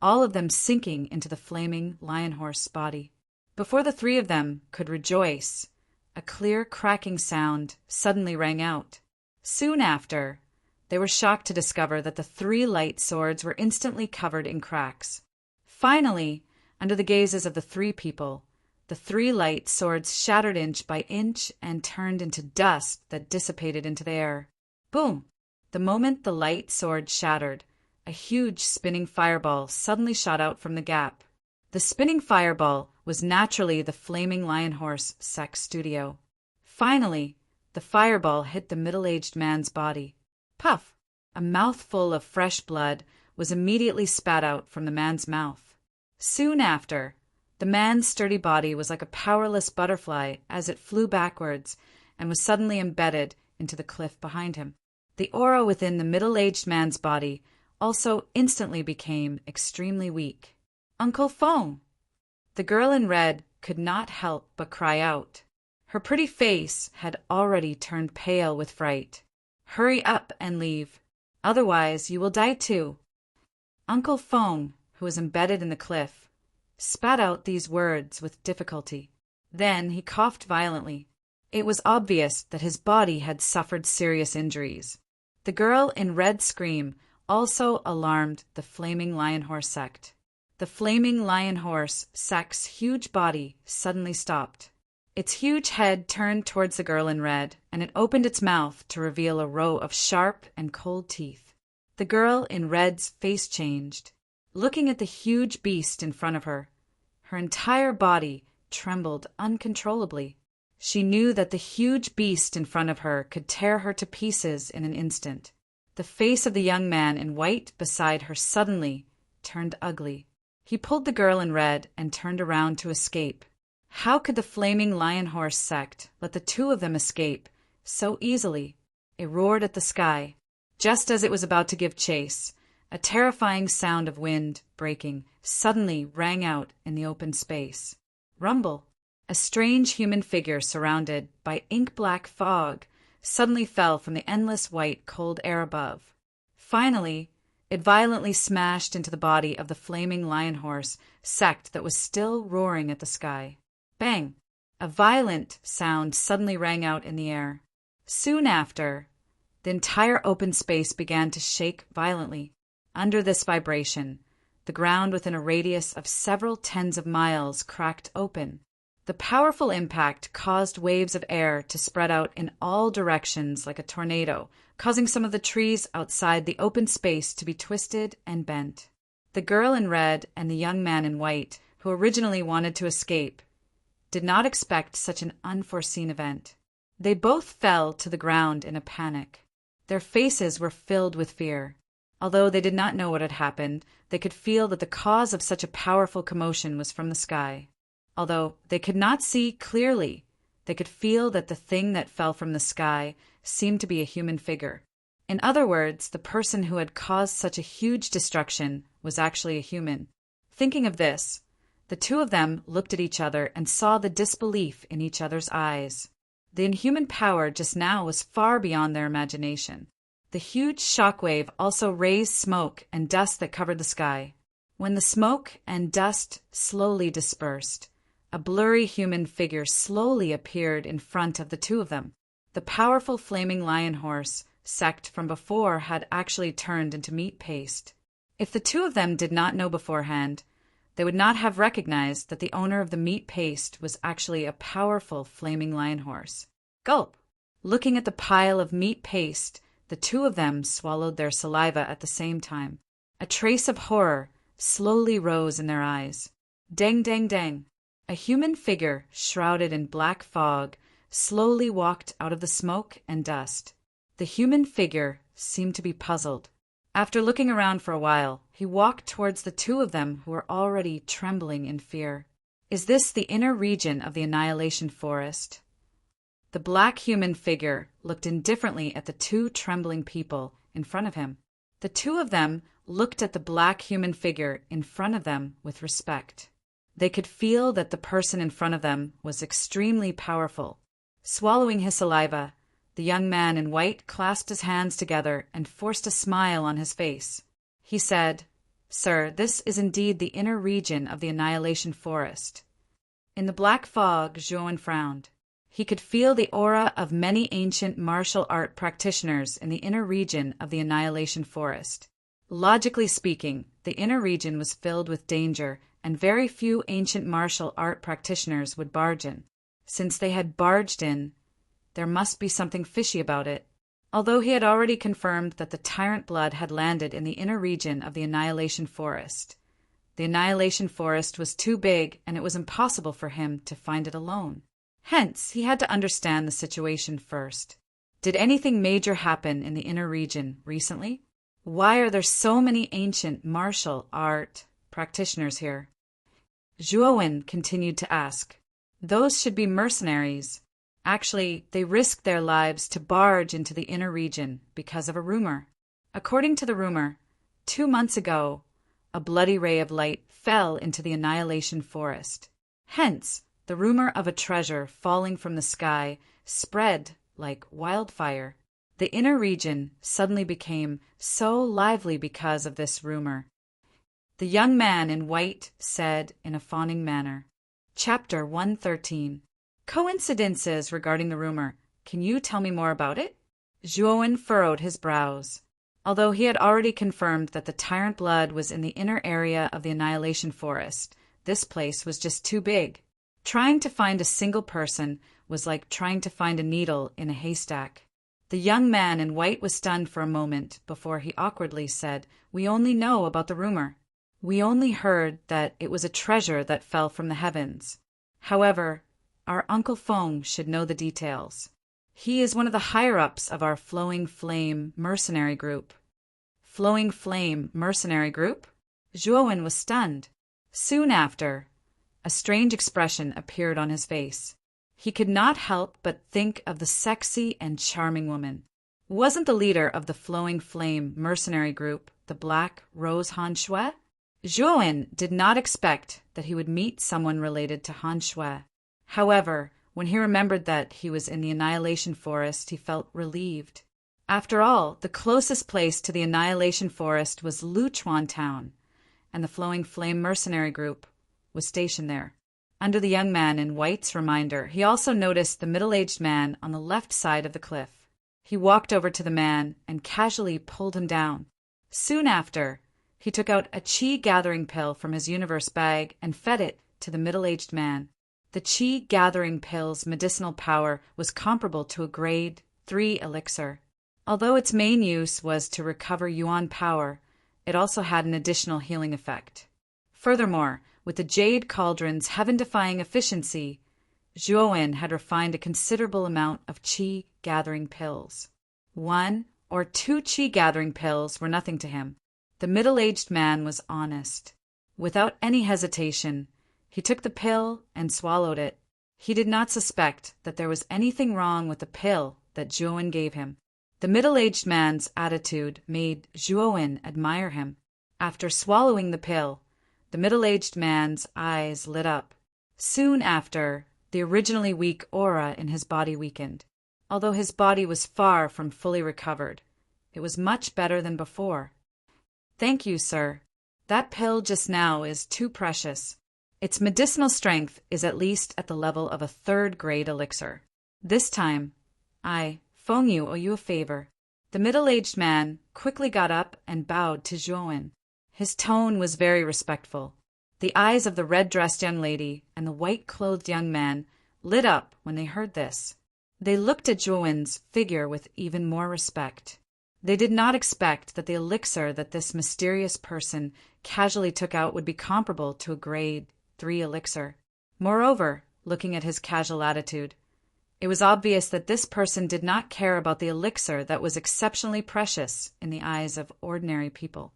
all of them sinking into the flaming lion horse's body. Before the 3 of them could rejoice, a clear cracking sound suddenly rang out. Soon after, they were shocked to discover that the 3 light swords were instantly covered in cracks. Finally, under the gazes of the 3 people, the 3 light swords shattered inch by inch and turned into dust that dissipated into the air. Boom! The moment the light sword shattered, a huge spinning fireball suddenly shot out from the gap. The spinning fireball was naturally the flaming lion horse sect studio. Finally, the fireball hit the middle-aged man's body. Puff! A mouthful of fresh blood was immediately spat out from the man's mouth. Soon after, the man's sturdy body was like a powerless butterfly as it flew backwards and was suddenly embedded into the cliff behind him. The aura within the middle-aged man's body also instantly became extremely weak. Uncle Phone! The girl in red could not help but cry out. Her pretty face had already turned pale with fright. "Hurry up and leave. Otherwise you will die too." Uncle Fong, who was embedded in the cliff, spat out these words with difficulty. Then he coughed violently. It was obvious that his body had suffered serious injuries. The girl in red scream also alarmed the Flaming Lion Horse sect. The Flaming Lion Horse sect's huge body suddenly stopped. Its huge head turned towards the girl in red, and it opened its mouth to reveal a row of sharp and cold teeth. The girl in red's face changed. Looking at the huge beast in front of her, her entire body trembled uncontrollably. She knew that the huge beast in front of her could tear her to pieces in an instant. The face of the young man in white beside her suddenly turned ugly. He pulled the girl in red and turned around to escape. How could the Flaming Lion Horse sect let the two of them escape so easily? It roared at the sky. Just as it was about to give chase, a terrifying sound of wind breaking suddenly rang out in the open space. Rumble! A strange human figure surrounded by ink-black fog suddenly fell from the endless white, cold air above. Finally, it violently smashed into the body of the Flaming Lion Horse sect that was still roaring at the sky. Bang! A violent sound suddenly rang out in the air. Soon after, the entire open space began to shake violently. Under this vibration, the ground within a radius of several tens of miles cracked open. The powerful impact caused waves of air to spread out in all directions like a tornado, causing some of the trees outside the open space to be twisted and bent. The girl in red and the young man in white, who originally wanted to escape, did not expect such an unforeseen event. They both fell to the ground in a panic. Their faces were filled with fear. Although they did not know what had happened, they could feel that the cause of such a powerful commotion was from the sky. Although they could not see clearly, they could feel that the thing that fell from the sky seemed to be a human figure. In other words, the person who had caused such a huge destruction was actually a human. Thinking of this, the two of them looked at each other and saw the disbelief in each other's eyes. The inhuman power just now was far beyond their imagination. The huge shockwave also raised smoke and dust that covered the sky. When the smoke and dust slowly dispersed, a blurry human figure slowly appeared in front of the two of them. The powerful Flaming Lion Horse sect from before had actually turned into meat paste. If the two of them did not know beforehand, they would not have recognized that the owner of the meat paste was actually a powerful Flaming Lion Horse. Gulp! Looking at the pile of meat paste, the two of them swallowed their saliva at the same time. A trace of horror slowly rose in their eyes. Dang, dang, dang! A human figure, shrouded in black fog, slowly walked out of the smoke and dust. The human figure seemed to be puzzled. After looking around for a while, he walked towards the two of them who were already trembling in fear. Is this the inner region of the Annihilation Forest? The black human figure looked indifferently at the two trembling people in front of him. The two of them looked at the black human figure in front of them with respect. They could feel that the person in front of them was extremely powerful. Swallowing his saliva, the young man in white clasped his hands together and forced a smile on his face. He said, "Sir, this is indeed the inner region of the Annihilation Forest." In the black fog, Zhuan frowned. He could feel the aura of many ancient martial art practitioners in the inner region of the Annihilation Forest. Logically speaking, the inner region was filled with danger, and very few ancient martial art practitioners would barge in. Since they had barged in, there must be something fishy about it. Although he had already confirmed that the tyrant blood had landed in the inner region of the Annihilation Forest, the Annihilation Forest was too big and it was impossible for him to find it alone. Hence, he had to understand the situation first. Did anything major happen in the inner region recently? Why are there so many ancient martial art practitioners here? Zhuowen continued to ask. Those should be mercenaries. Actually, they risked their lives to barge into the inner region because of a rumor. According to the rumor, 2 months ago, a bloody ray of light fell into the Annihilation Forest. Hence, the the rumor of a treasure falling from the sky spread like wildfire. The inner region suddenly became so lively because of this rumor. The young man in white said in a fawning manner, Chapter 113. Coincidences regarding the rumor. Can you tell me more about it? Zhuowen furrowed his brows. Although he had already confirmed that the tyrant blood was in the inner area of the Annihilation Forest, this place was just too big. Trying to find a single person was like trying to find a needle in a haystack. The young man in white was stunned for a moment before he awkwardly said, We only know about the rumor. We only heard that it was a treasure that fell from the heavens. However, our Uncle Feng should know the details. He is one of the higher-ups of our Flowing Flame mercenary group. Flowing Flame mercenary group? Zhuowen was stunned. Soon after, a strange expression appeared on his face. He could not help but think of the sexy and charming woman. Wasn't the leader of the Flowing Flame mercenary group the Black Rose Han Shui? Zhuowen did not expect that he would meet someone related to Han Shui. However, when he remembered that he was in the Annihilation Forest, he felt relieved. After all, the closest place to the Annihilation Forest was Luchuan Town, and the Flowing Flame mercenary group was stationed there. Under the young man in white's reminder, he also noticed the middle-aged man on the left side of the cliff. He walked over to the man and casually pulled him down. Soon after, he took out a qi gathering pill from his universe bag and fed it to the middle-aged man. The qi gathering pill's medicinal power was comparable to a grade 3 elixir. Although its main use was to recover yuan power, it also had an additional healing effect. Furthermore, with the Jade Cauldron's heaven-defying efficiency, Zhuowen had refined a considerable amount of qi gathering pills. 1 or 2 qi gathering pills were nothing to him. The middle-aged man was honest. Without any hesitation, he took the pill and swallowed it. He did not suspect that there was anything wrong with the pill that Zhuowen gave him. The middle-aged man's attitude made Zhuowen admire him. After swallowing the pill, the middle-aged man's eyes lit up. Soon after, the originally weak aura in his body weakened. Although his body was far from fully recovered, it was much better than before. Thank you, sir. That pill just now is too precious. Its medicinal strength is at least at the level of a 3rd grade elixir. This time, I, Feng Yu, owe you a favor. The middle-aged man quickly got up and bowed to Zhuowen. His tone was very respectful. The eyes of the red-dressed young lady and the white-clothed young man lit up when they heard this. They looked at Zhuowen's figure with even more respect. They did not expect that the elixir that this mysterious person casually took out would be comparable to a grade 3 elixir. Moreover, looking at his casual attitude, it was obvious that this person did not care about the elixir that was exceptionally precious in the eyes of ordinary people.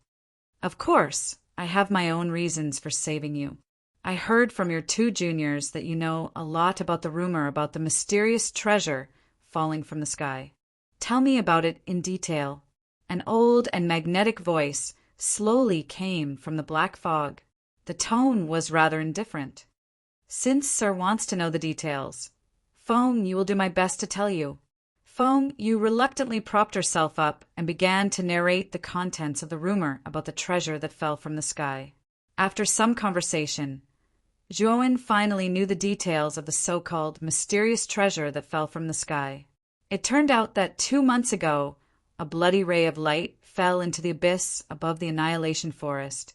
Of course, I have my own reasons for saving you. I heard from your 2 juniors that you know a lot about the rumor about the mysterious treasure falling from the sky. Tell me about it in detail. An old and magnetic voice slowly came from the black fog. The tone was rather indifferent. Since Sir wants to know the details, Feng, you will do my best to tell you. Feng, you reluctantly propped herself up and began to narrate the contents of the rumor about the treasure that fell from the sky. After some conversation, Zhuowen finally knew the details of the so-called mysterious treasure that fell from the sky. It turned out that 2 months ago, a bloody ray of light fell into the abyss above the Annihilation Forest,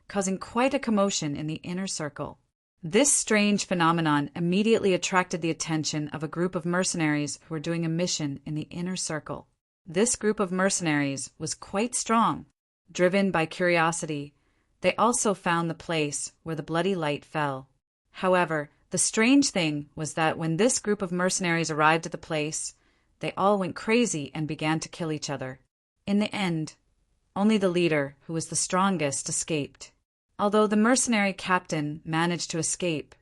causing quite a commotion in the inner circle. This strange phenomenon immediately attracted the attention of a group of mercenaries who were doing a mission in the inner circle. This group of mercenaries was quite strong. Driven by curiosity, they also found the place where the bloody light fell. However, the strange thing was that when this group of mercenaries arrived at the place, they all went crazy and began to kill each other. In the end, only the leader, who was the strongest, escaped. Although the mercenary captain managed to escape,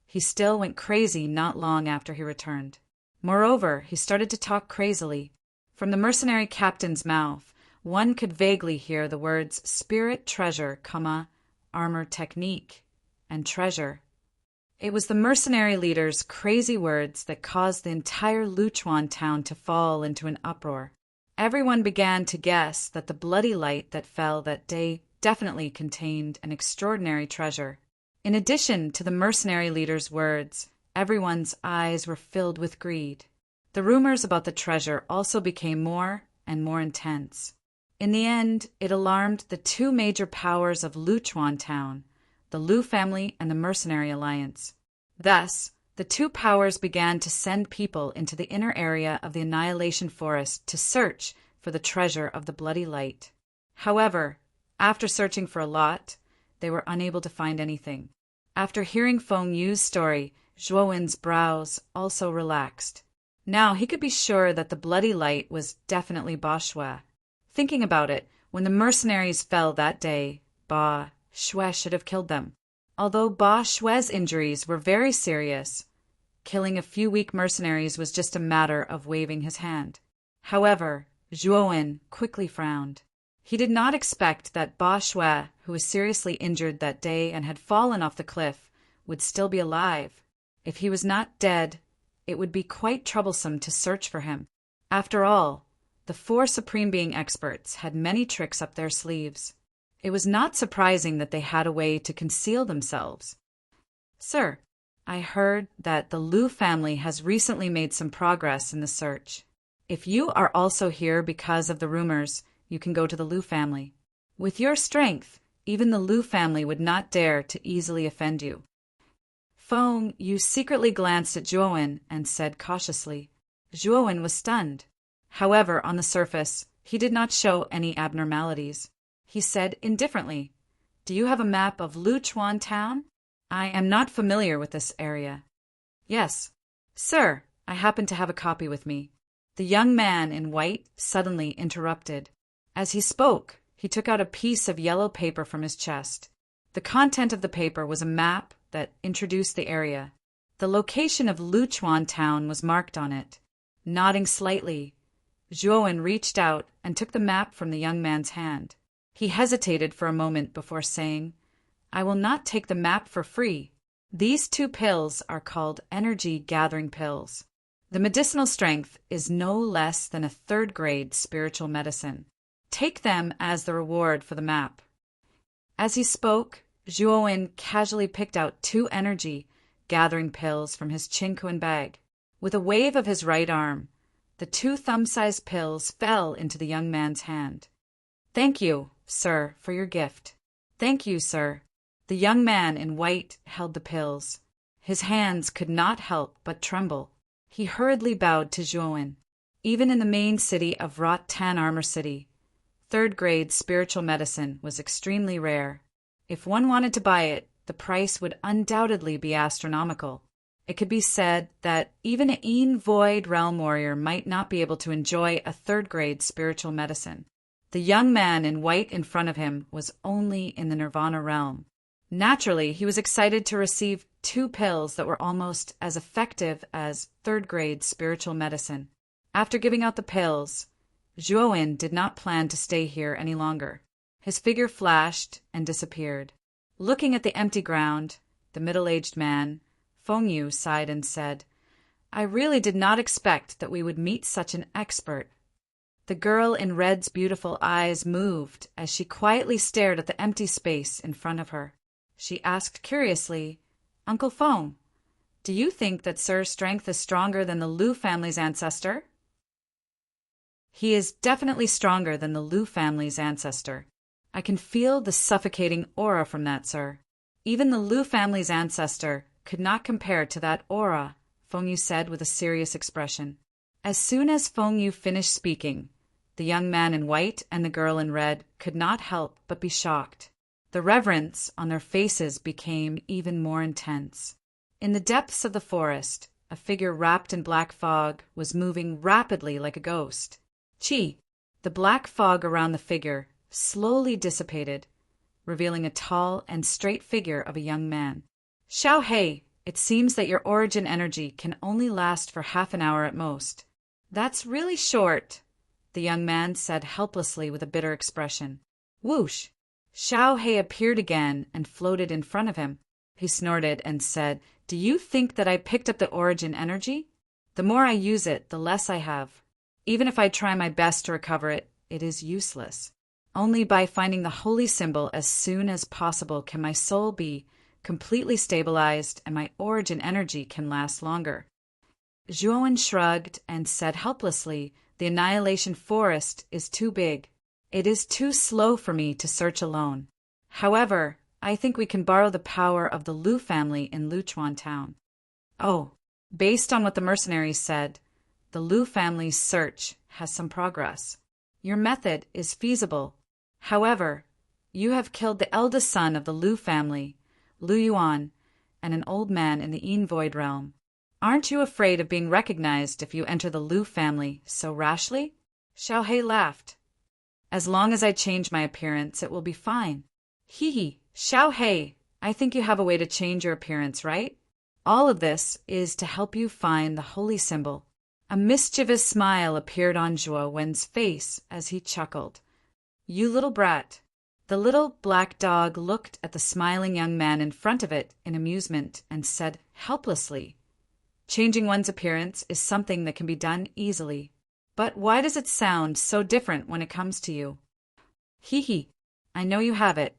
he still went crazy not long after he returned. Moreover, he started to talk crazily. From the mercenary captain's mouth, one could vaguely hear the words spirit treasure, armor technique, and treasure. It was the mercenary leader's crazy words that caused the entire Luchuan town to fall into an uproar. Everyone began to guess that the bloody light that fell that day definitely contained an extraordinary treasure. In addition to the mercenary leader's words, everyone's eyes were filled with greed. The rumors about the treasure also became more and more intense. In the end, it alarmed the two major powers of Luchuan town, the Lu family and the Mercenary Alliance. Thus, the two powers began to send people into the inner area of the Annihilation Forest to search for the treasure of the bloody light. However, after searching for a lot, they were unable to find anything. After hearing Feng Yu's story, Zhuowen's brows also relaxed. Now he could be sure that the bloody light was definitely Ba Shui. Thinking about it, when the mercenaries fell that day, Ba Shui should have killed them. Although Ba Shui's injuries were very serious, killing a few weak mercenaries was just a matter of waving his hand. However, Zhuowen quickly frowned. He did not expect that Ba Shui, who was seriously injured that day and had fallen off the cliff, would still be alive. If he was not dead, it would be quite troublesome to search for him. After all, the four Supreme Being experts had many tricks up their sleeves. It was not surprising that they had a way to conceal themselves. Sir, I heard that the Lu family has recently made some progress in the search. If you are also here because of the rumors, you can go to the Lu family. With your strength, even the Lu family would not dare to easily offend you. Feng Yu secretly glanced at Zhuowen and said cautiously. Zhuowen was stunned. However, on the surface, he did not show any abnormalities. He said indifferently, "Do you have a map of Luchuan town? I am not familiar with this area." "Yes, sir, I happen to have a copy with me." The young man in white suddenly interrupted. As he spoke, he took out a piece of yellow paper from his chest. The content of the paper was a map that introduced the area. The location of Luchuan town was marked on it. Nodding slightly, Zhuowen reached out and took the map from the young man's hand. He hesitated for a moment before saying, "I will not take the map for free. These two pills are called energy-gathering pills. The medicinal strength is no less than a third-grade spiritual medicine. Take them as the reward for the map." As he spoke, Zhuowen casually picked out two energy-gathering pills from his Qingquan bag. With a wave of his right arm, the two thumb-sized pills fell into the young man's hand. "Thank you, sir, for your gift." "Thank you, sir." The young man in white held the pills. His hands could not help but tremble. He hurriedly bowed to Zhuowen. Even in the main city of Rot Tan Armor City, third-grade spiritual medicine was extremely rare. If one wanted to buy it, the price would undoubtedly be astronomical. It could be said that even an Een Void Realm warrior might not be able to enjoy a third-grade spiritual medicine. The young man in white in front of him was only in the Nirvana realm. Naturally, he was excited to receive two pills that were almost as effective as third-grade spiritual medicine. After giving out the pills, Zhuowen did not plan to stay here any longer. His figure flashed and disappeared. Looking at the empty ground, the middle-aged man, Feng Yu sighed and said, "I really did not expect that we would meet such an expert." The girl in red's beautiful eyes moved as she quietly stared at the empty space in front of her. She asked curiously, "Uncle Feng, do you think that Sir's strength is stronger than the Lu family's ancestor?" "He is definitely stronger than the Lu family's ancestor. I can feel the suffocating aura from that, sir. Even the Lu family's ancestor could not compare to that aura," Feng Yu said with a serious expression. As soon as Feng Yu finished speaking, the young man in white and the girl in red could not help but be shocked. The reverence on their faces became even more intense. In the depths of the forest, a figure wrapped in black fog was moving rapidly like a ghost. Chi! The black fog around the figure slowly dissipated, revealing a tall and straight figure of a young man. "Xiao Hei, it seems that your origin energy can only last for half an hour at most." "That's really short," the young man said helplessly with a bitter expression. Whoosh! Xiao Hei appeared again and floated in front of him. He snorted and said, Do you think that I picked up the origin energy? The more I use it, the less I have. Even if I try my best to recover it, it is useless. Only by finding the holy symbol as soon as possible can my soul be completely stabilized and my origin energy can last longer. Zhuowen shrugged and said helplessly, the Annihilation Forest is too big. It is too slow for me to search alone. However, I think we can borrow the power of the Lu family in Luchuan town. Oh, based on what the mercenaries said, the Lu family's search has some progress. Your method is feasible. However, you have killed the eldest son of the Lu family, Lu Yuan, and an old man in the Yin Void realm. Aren't you afraid of being recognized if you enter the Lu family so rashly? Xiao He laughed. As long as I change my appearance, it will be fine. Hee, Xiao He, I think you have a way to change your appearance, right? All of this is to help you find the holy symbol. A mischievous smile appeared on Zhuo Wen's face as he chuckled. You little brat. The little black dog looked at the smiling young man in front of it in amusement and said helplessly, changing one's appearance is something that can be done easily. But why does it sound so different when it comes to you? Hee, I know you have it.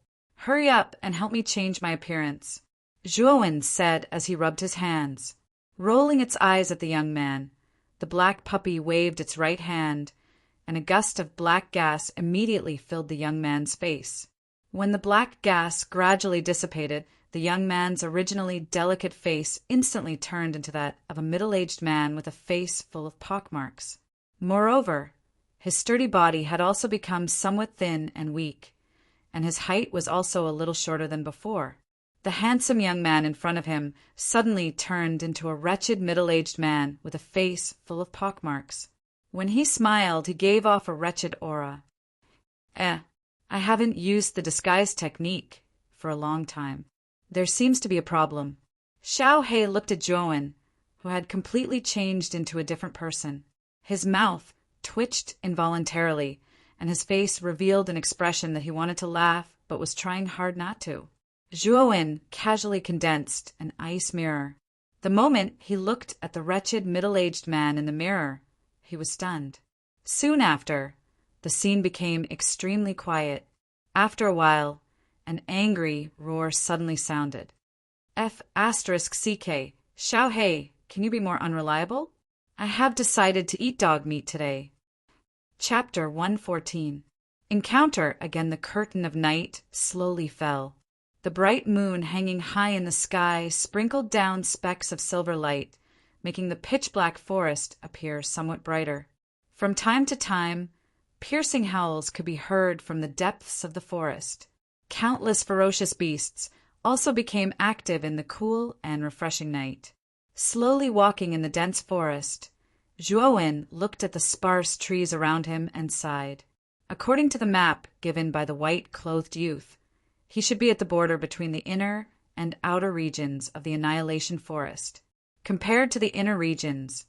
Hurry up and help me change my appearance, Zhuowen said as he rubbed his hands. Rolling its eyes at the young man, the black puppy waved its right hand, and a gust of black gas immediately filled the young man's face. When the black gas gradually dissipated, the young man's originally delicate face instantly turned into that of a middle-aged man with a face full of pockmarks. Moreover, his sturdy body had also become somewhat thin and weak, and his height was also a little shorter than before. The handsome young man in front of him suddenly turned into a wretched middle-aged man with a face full of pockmarks. When he smiled, he gave off a wretched aura. I haven't used the disguise technique for a long time. There seems to be a problem. Xiao He looked at Zhuowen, who had completely changed into a different person. His mouth twitched involuntarily, and his face revealed an expression that he wanted to laugh but was trying hard not to. Zhuowen casually condensed an ice mirror. The moment he looked at the wretched middle-aged man in the mirror, he was stunned. Soon after, the scene became extremely quiet. After a while, an angry roar suddenly sounded. F*CK, Xiao He, can you be more unreliable? I have decided to eat dog meat today. Chapter 114. Encounter. Again the curtain of night slowly fell. The bright moon hanging high in the sky sprinkled down specks of silver light, making the pitch-black forest appear somewhat brighter. From time to time, piercing howls could be heard from the depths of the forest. Countless ferocious beasts also became active in the cool and refreshing night. Slowly walking in the dense forest, Zhuowen looked at the sparse trees around him and sighed. According to the map given by the white-clothed youth, he should be at the border between the inner and outer regions of the Annihilation Forest. Compared to the inner regions,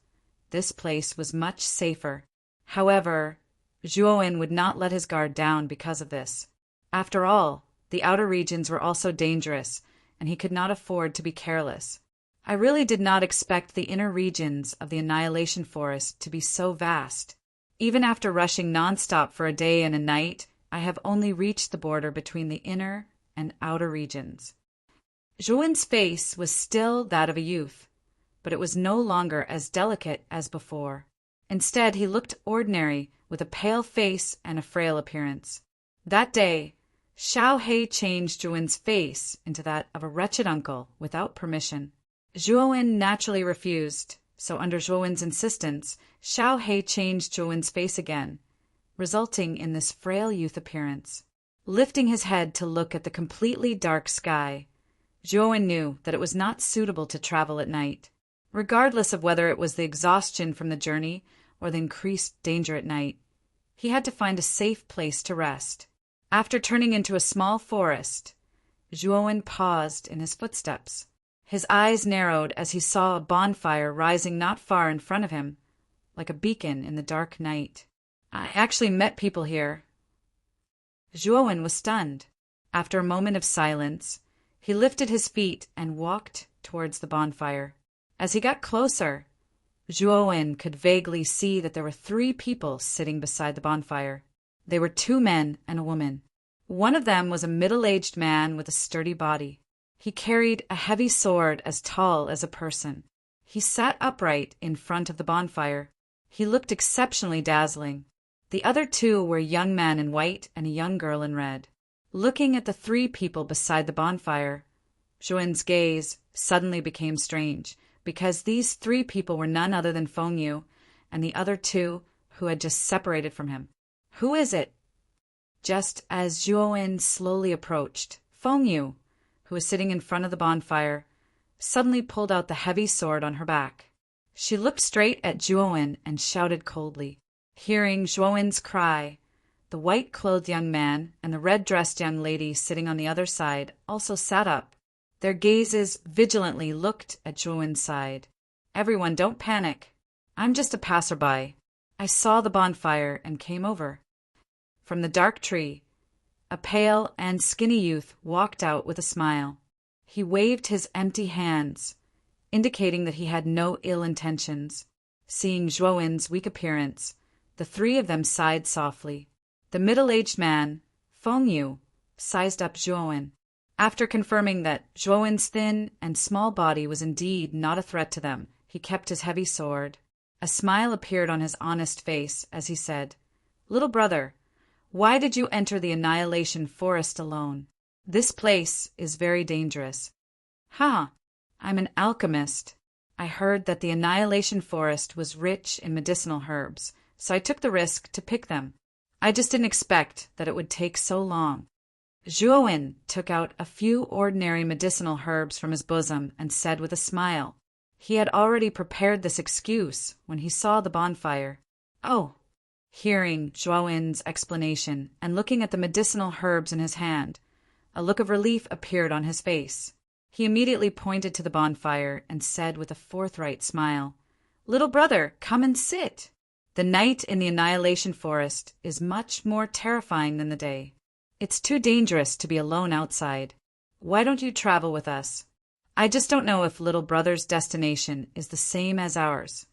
this place was much safer. However, Zhuowen would not let his guard down because of this. After all, the outer regions were also dangerous, and he could not afford to be careless. I really did not expect the inner regions of the Annihilation Forest to be so vast. Even after rushing nonstop for a day and a night, I have only reached the border between the inner and outer regions. Zhuowen's face was still that of a youth, but it was no longer as delicate as before. Instead, he looked ordinary, with a pale face and a frail appearance. That day, Xiao He changed Zhuowen's face into that of a wretched uncle without permission. Zhuowen naturally refused, so under Zhuowen's insistence, Xiao He changed Zhuowen's face again, resulting in this frail youth appearance. Lifting his head to look at the completely dark sky, Zhuowen knew that it was not suitable to travel at night. Regardless of whether it was the exhaustion from the journey or the increased danger at night, he had to find a safe place to rest. After turning into a small forest, Zhuowen paused in his footsteps. His eyes narrowed as he saw a bonfire rising not far in front of him, like a beacon in the dark night. I actually met people here. Zhuowen was stunned. After a moment of silence, he lifted his feet and walked towards the bonfire. As he got closer, Zhuowen could vaguely see that there were 3 people sitting beside the bonfire. They were 2 men and a woman. One of them was a middle-aged man with a sturdy body. He carried a heavy sword as tall as a person. He sat upright in front of the bonfire. He looked exceptionally dazzling. The other 2 were a young man in white and a young girl in red. Looking at the 3 people beside the bonfire, Zhuowen's gaze suddenly became strange, because these 3 people were none other than Feng Yu and the other 2 who had just separated from him. "Who is it?" Just as Zhuowen slowly approached, Feng Yu, who was sitting in front of the bonfire, suddenly pulled out the heavy sword on her back. She looked straight at Zhuowen and shouted coldly. Hearing Zhuowen's cry, the white-clothed young man and the red-dressed young lady sitting on the other side also sat up. Their gazes vigilantly looked at Zhuowen's side. "Everyone, don't panic. I'm just a passerby. I saw the bonfire and came over." From the dark tree, a pale and skinny youth walked out with a smile. He waved his empty hands, indicating that he had no ill intentions. Seeing Zhuowen's weak appearance, the 3 of them sighed softly. The middle-aged man, Feng Yu, sized up Zhuowen. After confirming that Zhuowen's thin and small body was indeed not a threat to them, he kept his heavy sword. A smile appeared on his honest face as he said, "Little brother, why did you enter the Annihilation Forest alone? This place is very dangerous." "Ha! I'm an alchemist. I heard that the Annihilation Forest was rich in medicinal herbs, so I took the risk to pick them. I just didn't expect that it would take so long." Zhuowen took out a few ordinary medicinal herbs from his bosom and said with a smile. He had already prepared this excuse when he saw the bonfire. "Oh!" Hearing Zhuowen's explanation and looking at the medicinal herbs in his hand, a look of relief appeared on his face. He immediately pointed to the bonfire and said with a forthright smile, "Little brother, come and sit. The night in the Annihilation Forest is much more terrifying than the day. It's too dangerous to be alone outside. Why don't you travel with us? I just don't know if little brother's destination is the same as ours."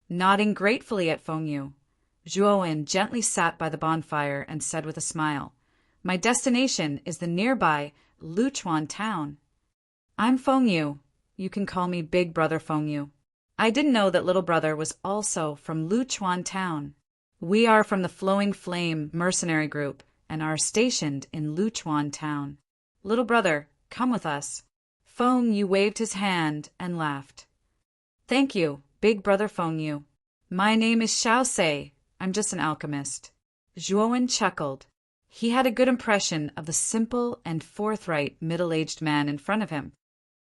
Nodding gratefully at Feng Yu, Zhuowen gently sat by the bonfire and said with a smile, "My destination is the nearby Luchuan town. I'm Feng Yu. You can call me Big Brother Feng Yu. I didn't know that little brother was also from Luchuan town. We are from the Flowing Flame mercenary group and are stationed in Luchuan town. Little brother, come with us." Feng Yu waved his hand and laughed. "Thank you, Big Brother Feng Yu. My name is Xiaosei. I'm just an alchemist." Zhuowen chuckled. He had a good impression of the simple and forthright middle-aged man in front of him.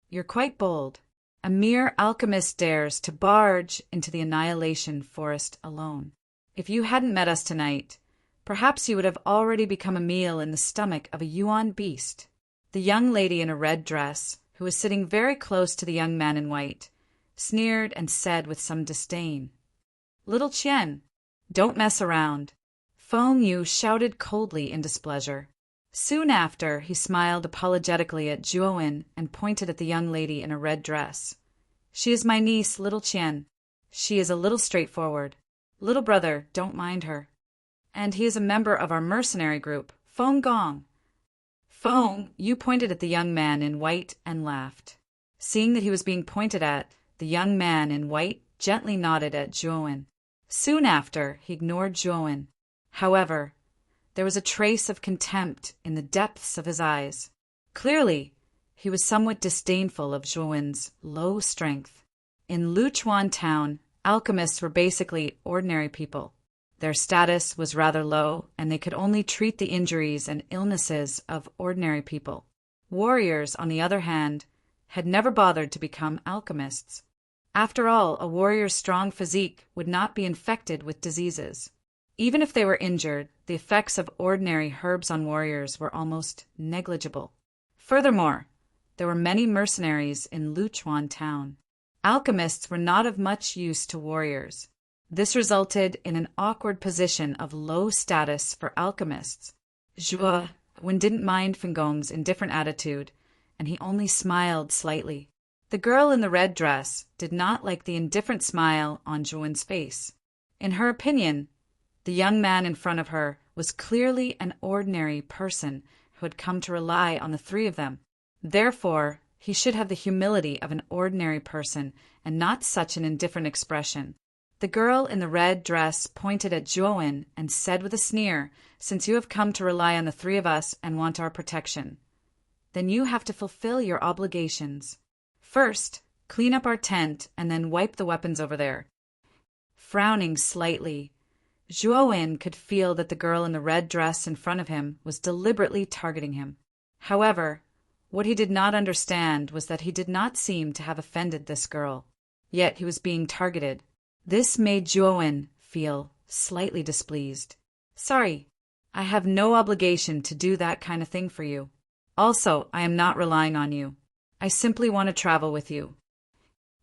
"You're quite bold. A mere alchemist dares to barge into the Annihilation Forest alone. If you hadn't met us tonight, perhaps you would have already become a meal in the stomach of a Yuan beast." The young lady in a red dress, who was sitting very close to the young man in white, sneered and said with some disdain, "Little Qian, don't mess around." Feng Yu shouted coldly in displeasure. Soon after, he smiled apologetically at Zhuowen and pointed at the young lady in a red dress. "She is my niece, Little Qian. She is a little straightforward. Little brother, don't mind her. And he is a member of our mercenary group, Feng Gong." Feng Yu pointed at the young man in white and laughed. Seeing that he was being pointed at, the young man in white gently nodded at Zhuowen. Soon after, he ignored Zhuowen. However, there was a trace of contempt in the depths of his eyes. Clearly, he was somewhat disdainful of Zhuowen's low strength. In Luchuan town, alchemists were basically ordinary people. Their status was rather low, and they could only treat the injuries and illnesses of ordinary people. Warriors, on the other hand, had never bothered to become alchemists. After all, a warrior's strong physique would not be infected with diseases. Even if they were injured, the effects of ordinary herbs on warriors were almost negligible. Furthermore, there were many mercenaries in Luchuan town. Alchemists were not of much use to warriors. This resulted in an awkward position of low status for alchemists. Zhuowen didn't mind Feng Gong's indifferent attitude, and he only smiled slightly. The girl in the red dress did not like the indifferent smile on Zhuowen's face. In her opinion, the young man in front of her was clearly an ordinary person who had come to rely on the three of them. Therefore, he should have the humility of an ordinary person and not such an indifferent expression. The girl in the red dress pointed at Zhuowen and said with a sneer, "Since you have come to rely on the three of us and want our protection, then you have to fulfill your obligations. First, clean up our tent and then wipe the weapons over there." Frowning slightly, Zhuowen could feel that the girl in the red dress in front of him was deliberately targeting him. However, what he did not understand was that he did not seem to have offended this girl. Yet he was being targeted. This made Zhuowen feel slightly displeased. "Sorry, I have no obligation to do that kind of thing for you. Also, I am not relying on you. I simply want to travel with you."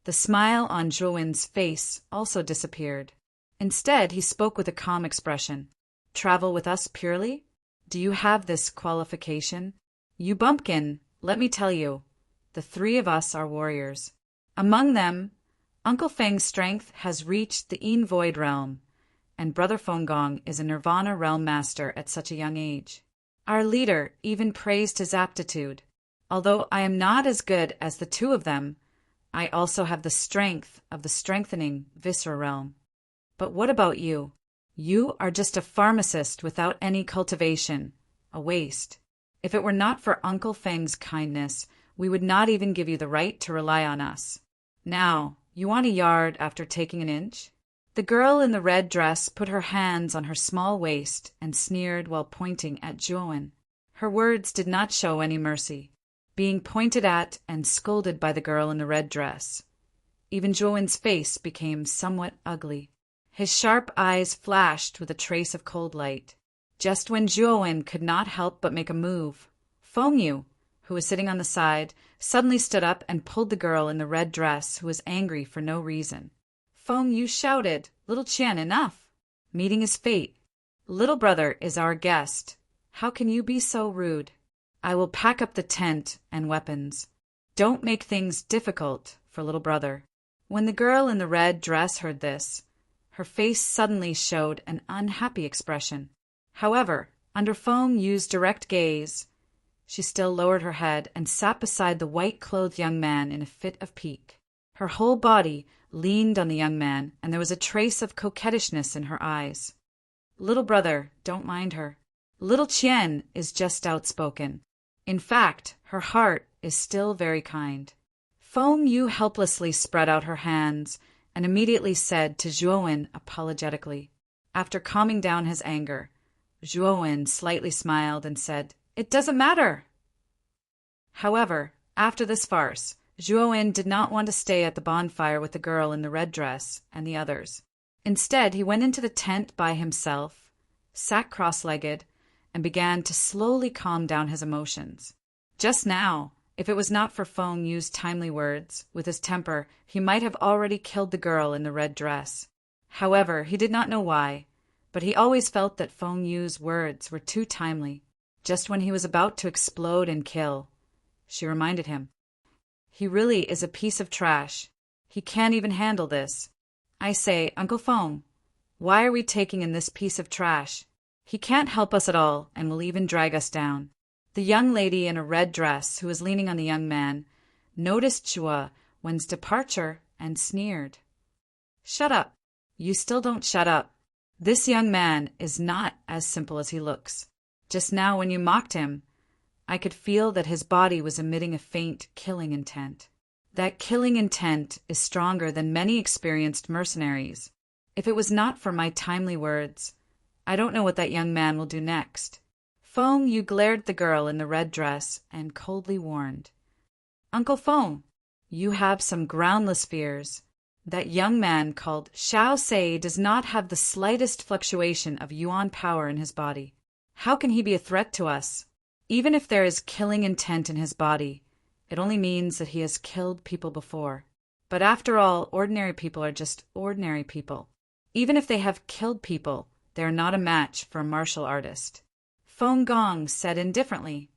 The smile on Zhuowen's face also disappeared. Instead, he spoke with a calm expression. "Travel with us purely? Do you have this qualification? You bumpkin, let me tell you, the three of us are warriors. Among them, Uncle Feng's strength has reached the Yin Void realm, and Brother Fengong is a Nirvana realm master at such a young age. Our leader even praised his aptitude. Although I am not as good as the two of them, I also have the strength of the strengthening Viscera realm. But what about you? You are just a pharmacist without any cultivation, a waste. If it were not for Uncle Feng's kindness, we would not even give you the right to rely on us. Now, you want a yard after taking an inch?" The girl in the red dress put her hands on her small waist and sneered while pointing at Zhuowen. Her words did not show any mercy, being pointed at and scolded by the girl in the red dress. Even Zhuowen's face became somewhat ugly. His sharp eyes flashed with a trace of cold light. Just when Zhuowen could not help but make a move, Feng Yu, who was sitting on the side, suddenly stood up and pulled the girl in the red dress, who was angry for no reason. Feng Yu shouted, "Little Qian, enough!" Meeting his fate. "Little brother is our guest. How can you be so rude? I will pack up the tent and weapons. Don't make things difficult for little brother." When the girl in the red dress heard this, her face suddenly showed an unhappy expression. However, under Feng Yu's direct gaze, she still lowered her head and sat beside the white-clothed young man in a fit of pique. Her whole body leaned on the young man, and there was a trace of coquettishness in her eyes. "Little brother, don't mind her. Little Qian is just outspoken. In fact, her heart is still very kind." Feng Yu helplessly spread out her hands and immediately said to Zhuowen apologetically. After calming down his anger, Zhuowen slightly smiled and said, "It doesn't matter." However, after this farce, Zhuowen did not want to stay at the bonfire with the girl in the red dress and the others. Instead, he went into the tent by himself, sat cross-legged, and began to slowly calm down his emotions. Just now, if it was not for Feng Yu's timely words, with his temper, he might have already killed the girl in the red dress. However, he did not know why, but he always felt that Feng Yu's words were too timely. Just when he was about to explode and kill, she reminded him. "He really is a piece of trash. He can't even handle this. I say, Uncle Feng, why are we taking in this piece of trash? He can't help us at all and will even drag us down." The young lady in a red dress, who was leaning on the young man, noticed Zhuowen's departure and sneered. "Shut up. You still don't shut up. This young man is not as simple as he looks. Just now when you mocked him, I could feel that his body was emitting a faint killing intent. That killing intent is stronger than many experienced mercenaries. If it was not for my timely words, I don't know what that young man will do next." Feng Yu glared at the girl in the red dress and coldly warned, "Uncle Feng, you have some groundless fears. That young man called Xiao Sei does not have the slightest fluctuation of yuan power in his body. How can he be a threat to us? Even if there is killing intent in his body, it only means that he has killed people before. But after all, ordinary people are just ordinary people. Even if they have killed people, they are not a match for a martial artist." Feng Gong said indifferently,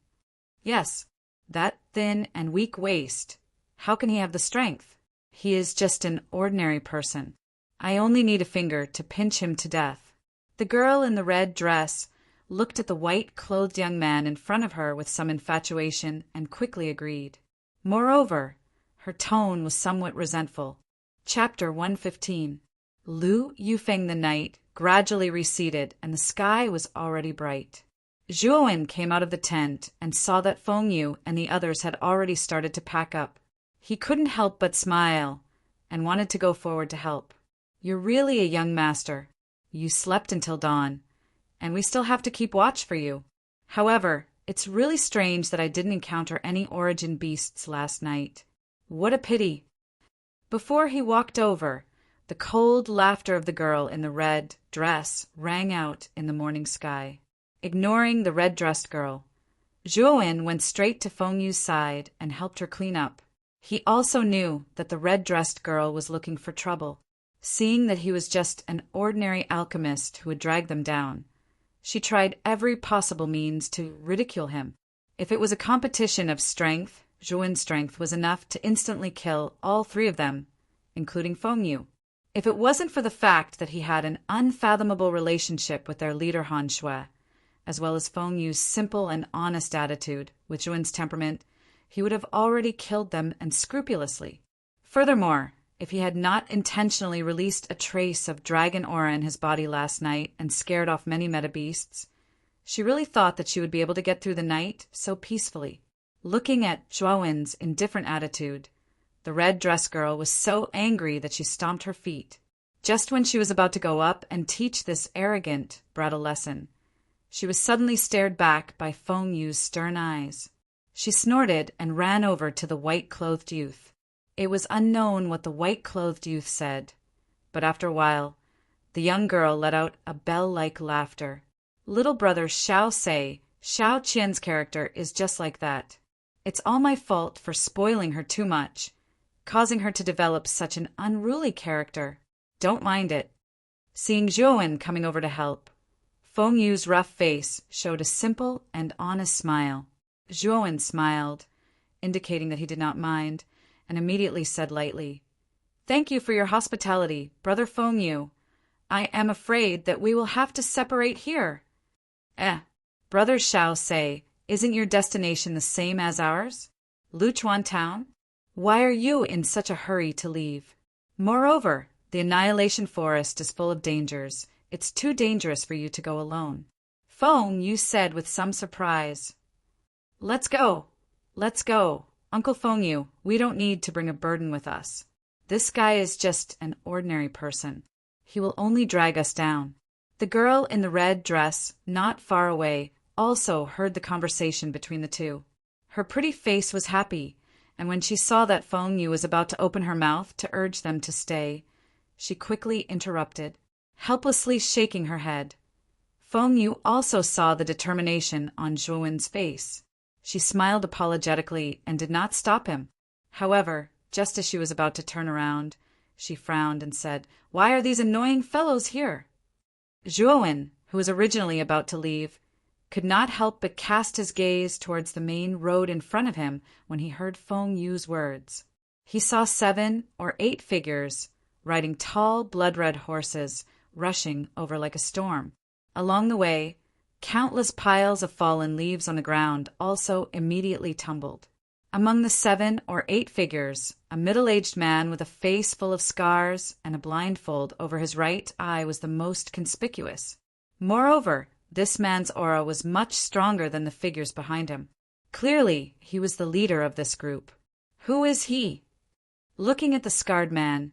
"Yes, that thin and weak waist How can he have the strength? He is just an ordinary person. I only need a finger to pinch him to death. The girl in the red dress looked at the white-clothed young man in front of her with some infatuation and quickly agreed. Moreover, her tone was somewhat resentful. Chapter 115. Lu Yufeng the night gradually receded and the sky was already bright. Zhuowen came out of the tent and saw that Feng Yu and the others had already started to pack up. He couldn't help but smile and wanted to go forward to help. You're really a young master. You slept until dawn, and we still have to keep watch for you. However, it's really strange that I didn't encounter any origin beasts last night. What a pity. Before he walked over, the cold laughter of the girl in the red dress rang out in the morning sky. Ignoring the red-dressed girl, Zhuowen went straight to Feng Yu's side and helped her clean up. He also knew that the red-dressed girl was looking for trouble. Seeing that he was just an ordinary alchemist who would drag them down, she tried every possible means to ridicule him. If it was a competition of strength, Zhuowen's strength was enough to instantly kill all three of them, including Feng Yu. If it wasn't for the fact that he had an unfathomable relationship with their leader Han Shui, as well as Feng Yu's simple and honest attitude with Zhuowen's temperament, he would have already killed them and scrupulously. Furthermore, if he had not intentionally released a trace of dragon aura in his body last night and scared off many meta-beasts, she really thought that she would be able to get through the night so peacefully. Looking at Zhuowen's indifferent attitude, the red dress girl was so angry that she stomped her feet. Just when she was about to go up and teach this arrogant brat a lesson, she was suddenly stared back by Feng Yu's stern eyes. She snorted and ran over to the white-clothed youth. It was unknown what the white-clothed youth said, but after a while, the young girl let out a bell-like laughter. Little brother Xiao Sei, Xiao Qian's character, is just like that. It's all my fault for spoiling her too much, causing her to develop such an unruly character. Don't mind it. Seeing Zhuowen coming over to help, Feng Yu's rough face showed a simple and honest smile. Zhuowen smiled, indicating that he did not mind, and immediately said lightly, "Thank you for your hospitality, Brother Feng Yu. I am afraid that we will have to separate here." Brother Xiao Sei, isn't your destination the same as ours? Luchuan Town? Why are you in such a hurry to leave? Moreover, the Annihilation Forest is full of dangers. It's too dangerous for you to go alone. Feng Yu said with some surprise. Let's go. Let's go. Uncle Feng Yu, we don't need to bring a burden with us. This guy is just an ordinary person. He will only drag us down. The girl in the red dress, not far away, also heard the conversation between the two. Her pretty face was happy, and when she saw that Feng Yu was about to open her mouth to urge them to stay, she quickly interrupted, helplessly shaking her head. Feng Yu also saw the determination on Zhuowen's face. She smiled apologetically and did not stop him. However, just as she was about to turn around, she frowned and said, "Why are these annoying fellows here?" Zhuowen, who was originally about to leave, could not help but cast his gaze towards the main road in front of him when he heard Feng Yu's words. He saw 7 or 8 figures riding tall, blood-red horses, rushing over like a storm. Along the way, countless piles of fallen leaves on the ground also immediately tumbled. Among the 7 or 8 figures, a middle-aged man with a face full of scars and a blindfold over his right eye was the most conspicuous. Moreover, this man's aura was much stronger than the figures behind him. Clearly, he was the leader of this group. Who is he? Looking at the scarred man,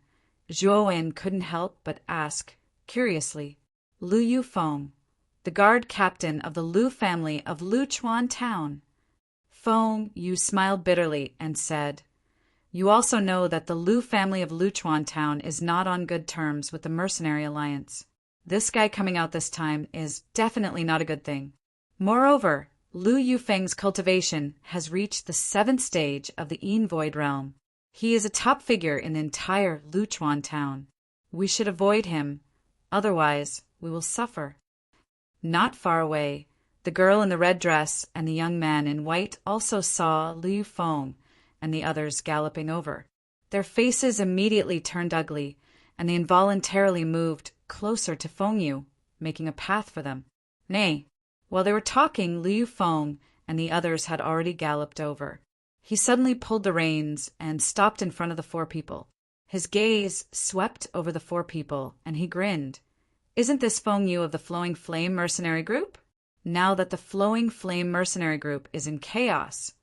Zhuowen couldn't help but ask, curiously, Lu Yufeng, the guard captain of the Lu family of Luchuan Town. Feng Yu smiled bitterly and said, "You also know that the Lu family of Luchuan Town is not on good terms with the Mercenary Alliance. This guy coming out this time is definitely not a good thing. Moreover, Lu Yufeng's cultivation has reached the 7th stage of the Yin Void realm. He is a top figure in the entire Luchuan Town. We should avoid him, otherwise we will suffer." Not far away, the girl in the red dress and the young man in white also saw Lu Yufeng and the others galloping over. Their faces immediately turned ugly, and they involuntarily moved closer to Feng Yu, making a path for them. Nay, while they were talking, Liu Feng and the others had already galloped over. He suddenly pulled the reins and stopped in front of the four people. His gaze swept over the four people, and he grinned. Isn't this Feng Yu of the Flowing Flame mercenary group? Now that the Flowing Flame mercenary group is in chaos,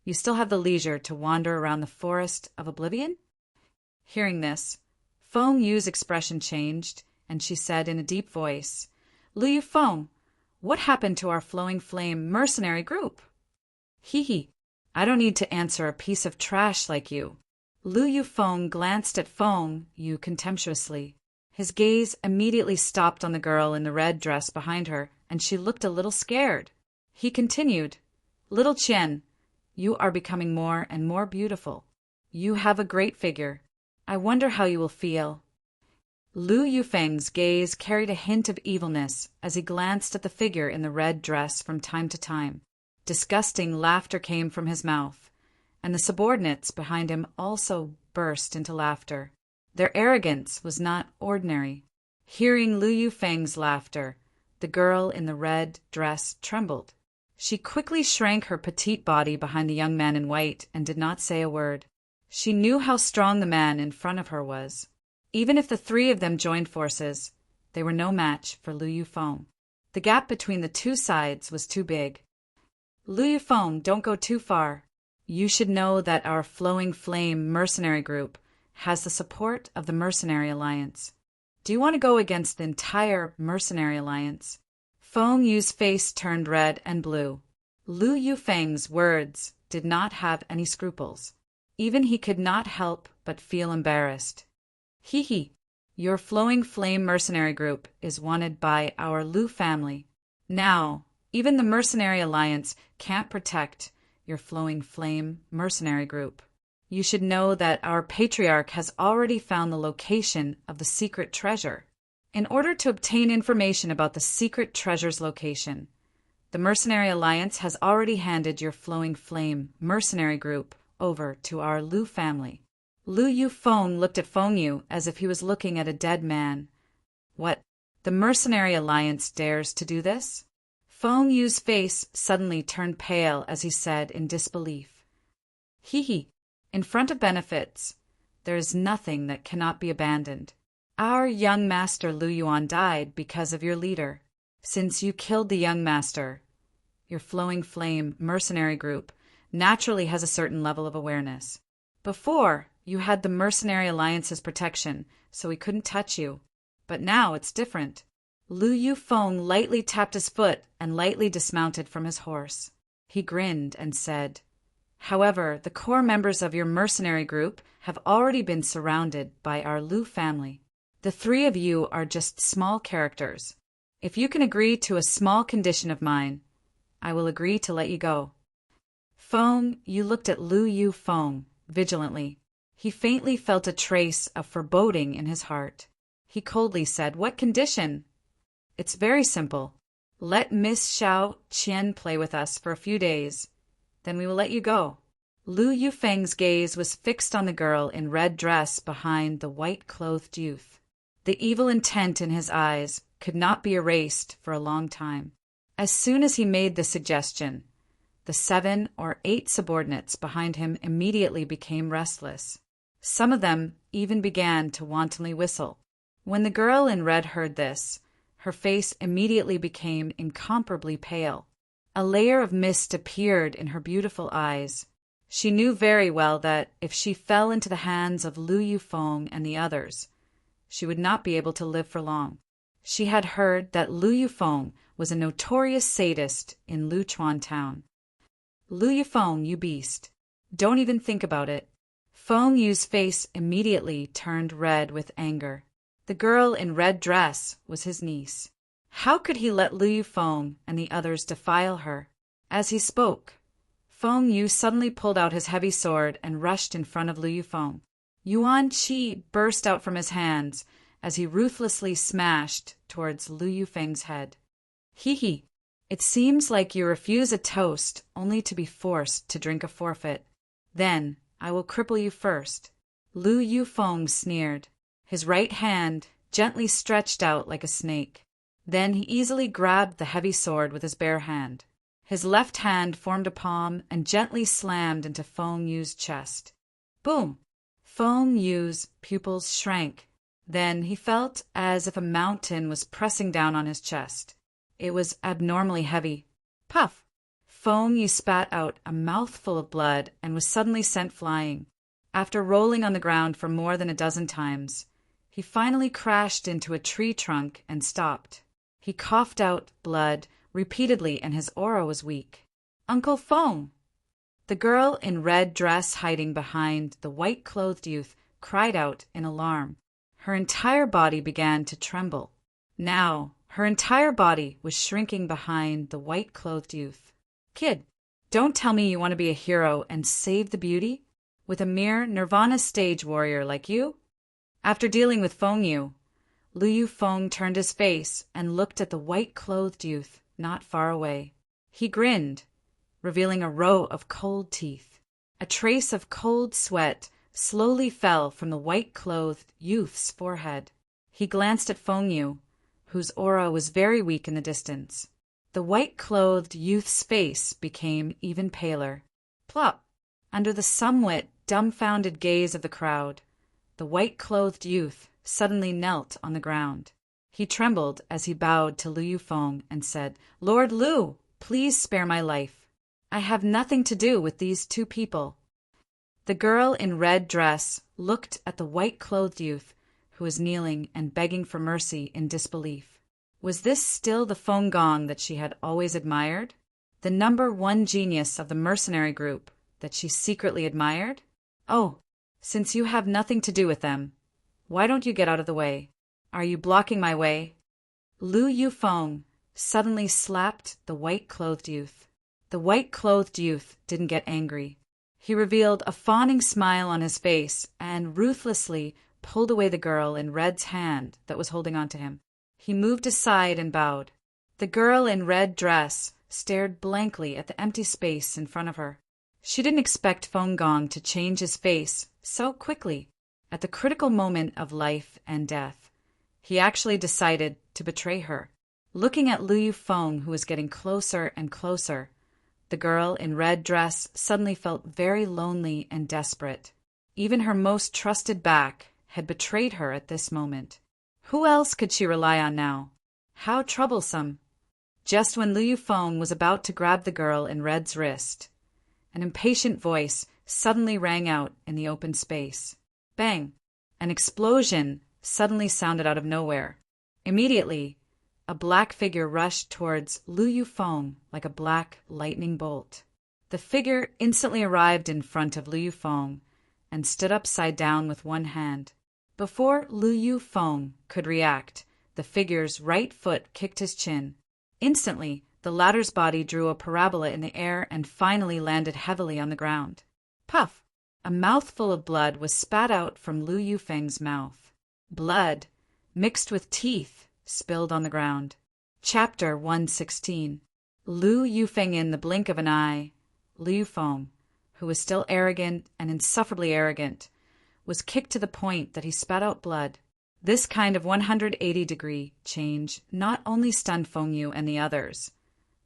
you still have the leisure to wander around the forest of oblivion? Hearing this, Feng Yu's expression changed, and she said in a deep voice, Liu Feng, what happened to our Flowing Flame mercenary group? Hee, I don't need to answer a piece of trash like you. Liu Yufeng glanced at Feng Yu contemptuously. His gaze immediately stopped on the girl in the red dress behind her, and she looked a little scared. He continued, Little Qian, you are becoming more and more beautiful. You have a great figure. I wonder how you will feel. Liu Yufeng's gaze carried a hint of evilness as he glanced at the figure in the red dress from time to time. Disgusting laughter came from his mouth, and the subordinates behind him also burst into laughter. Their arrogance was not ordinary. Hearing Liu Yufeng's laughter, the girl in the red dress trembled. She quickly shrank her petite body behind the young man in white and did not say a word. She knew how strong the man in front of her was. Even if the three of them joined forces, they were no match for Liu Yufeng. The gap between the two sides was too big. Liu Yufeng, don't go too far. You should know that our Flowing Flame mercenary group has the support of the Mercenary Alliance. Do you want to go against the entire Mercenary Alliance? Feng Yu's face turned red and blue. Liu Yufeng's words did not have any scruples. Even he could not help but feel embarrassed. Hee, your Flowing Flame mercenary group is wanted by our Liu family. Now, even the Mercenary Alliance can't protect your Flowing Flame mercenary group. You should know that our patriarch has already found the location of the secret treasure. In order to obtain information about the secret treasure's location, the Mercenary Alliance has already handed your Flowing Flame mercenary group over to our Liu family. Liu Yufeng looked at Feng Yu as if he was looking at a dead man. What? The Mercenary Alliance dares to do this? Feng Yu's face suddenly turned pale as he said in disbelief, Hee, in front of benefits, there is nothing that cannot be abandoned. Our young master Liu Yuan died because of your leader. Since you killed the young master, your Flowing Flame mercenary group naturally has a certain level of awareness. Before, you had the Mercenary Alliance's protection, so he couldn't touch you. But now it's different. Liu Yufeng lightly tapped his foot and lightly dismounted from his horse. He grinned and said, However, the core members of your mercenary group have already been surrounded by our Liu family. The three of you are just small characters. If you can agree to a small condition of mine, I will agree to let you go. Feng Yu looked at Liu Yufeng vigilantly. He faintly felt a trace of foreboding in his heart. He coldly said, What condition? It's very simple. Let Miss Xiao Qian play with us for a few days. Then we will let you go. Liu Yufeng's gaze was fixed on the girl in red dress behind the white-clothed youth. The evil intent in his eyes could not be erased for a long time. As soon as he made the suggestion, the 7 or 8 subordinates behind him immediately became restless. Some of them even began to wantonly whistle. When the girl in red heard this, her face immediately became incomparably pale. A layer of mist appeared in her beautiful eyes. She knew very well that if she fell into the hands of Liu Yufeng and the others, she would not be able to live for long. She had heard that Liu Yufeng was a notorious sadist in Luchuan town. Liu Yufeng, you beast. Don't even think about it. Feng Yu's face immediately turned red with anger. The girl in red dress was his niece. How could he let Liu Yufeng and the others defile her? As he spoke, Feng Yu suddenly pulled out his heavy sword and rushed in front of Liu Yufeng. Yuan Qi burst out from his hands as he ruthlessly smashed towards Liu Yufeng's head. Hee, it seems like you refuse a toast only to be forced to drink a forfeit. Then I will cripple you first." Lu Yufeng sneered, his right hand gently stretched out like a snake. Then he easily grabbed the heavy sword with his bare hand. His left hand formed a palm and gently slammed into Feng Yu's chest. Boom! Feng Yu's pupils shrank. Then he felt as if a mountain was pressing down on his chest. It was abnormally heavy. Puff! Feng Yu spat out a mouthful of blood and was suddenly sent flying. After rolling on the ground for more than a dozen times, he finally crashed into a tree trunk and stopped. He coughed out blood repeatedly and his aura was weak. "Uncle Feng!" The girl in red dress hiding behind the white-clothed youth cried out in alarm. Her entire body began to tremble. Now, her entire body was shrinking behind the white-clothed youth. "Kid, don't tell me you want to be a hero and save the beauty? With a mere Nirvana stage warrior like you?" After dealing with Feng Yu, Lu Yufeng turned his face and looked at the white-clothed youth not far away. He grinned, revealing a row of cold teeth. A trace of cold sweat slowly fell from the white-clothed youth's forehead. He glanced at Feng Yu, whose aura was very weak in the distance. The white-clothed youth's face became even paler. Plop! Under the somewhat dumbfounded gaze of the crowd, the white-clothed youth suddenly knelt on the ground. He trembled as he bowed to Lu Yufeng and said, "Lord Lu, please spare my life. I have nothing to do with these two people." The girl in red dress looked at the white-clothed youth, who was kneeling and begging for mercy in disbelief. Was this still the Feng Gong that she had always admired? The #1 genius of the mercenary group that she secretly admired? "Oh, since you have nothing to do with them, why don't you get out of the way? Are you blocking my way?" Lu Yufeng suddenly slapped the white-clothed youth. The white-clothed youth didn't get angry. He revealed a fawning smile on his face and ruthlessly pulled away the girl in red's hand that was holding on to him. He moved aside and bowed. The girl in red dress stared blankly at the empty space in front of her. She didn't expect Feng Gong to change his face so quickly at the critical moment of life and death. He actually decided to betray her. Looking at Lu Yufeng, who was getting closer and closer, the girl in red dress suddenly felt very lonely and desperate. Even her most trusted back had betrayed her at this moment. Who else could she rely on now? How troublesome. Just when Lu Yufeng was about to grab the girl in red's wrist, an impatient voice suddenly rang out in the open space. Bang! An explosion suddenly sounded out of nowhere. Immediately, a black figure rushed towards Lu Yufeng like a black lightning bolt. The figure instantly arrived in front of Lu Yufeng and stood upside down with one hand. Before Lu Yufeng could react, the figure's right foot kicked his chin. Instantly, the latter's body drew a parabola in the air and finally landed heavily on the ground. Puff! A mouthful of blood was spat out from Lu Yufeng's mouth. Blood, mixed with teeth, spilled on the ground. Chapter 116. Lu Yufeng. In the blink of an eye, Lu Yufeng, who was still arrogant and insufferably arrogant, was kicked to the point that he spat out blood. This kind of 180-degree change not only stunned Feng Yu and the others,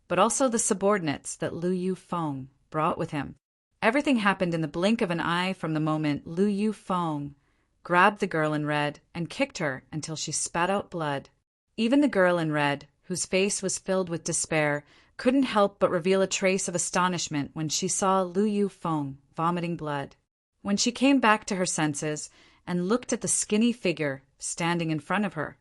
but also the subordinates that Lu Yufeng brought with him. Everything happened in the blink of an eye from the moment Lu Yufeng grabbed the girl in red and kicked her until she spat out blood. Even the girl in red, whose face was filled with despair, couldn't help but reveal a trace of astonishment when she saw Lu Yufeng vomiting blood. When she came back to her senses and looked at the skinny figure standing in front of her,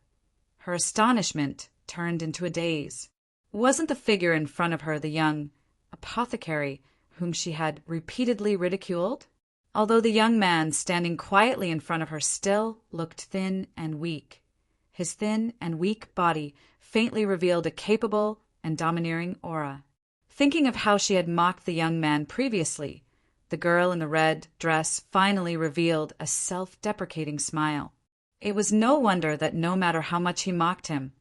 her astonishment turned into a daze. Wasn't the figure in front of her the young apothecary whom she had repeatedly ridiculed? Although the young man standing quietly in front of her still looked thin and weak, his thin and weak body faintly revealed a capable and domineering aura. Thinking of how she had mocked the young man previously, the girl in the red dress finally revealed a self-deprecating smile. It was no wonder that no matter how much he mocked him,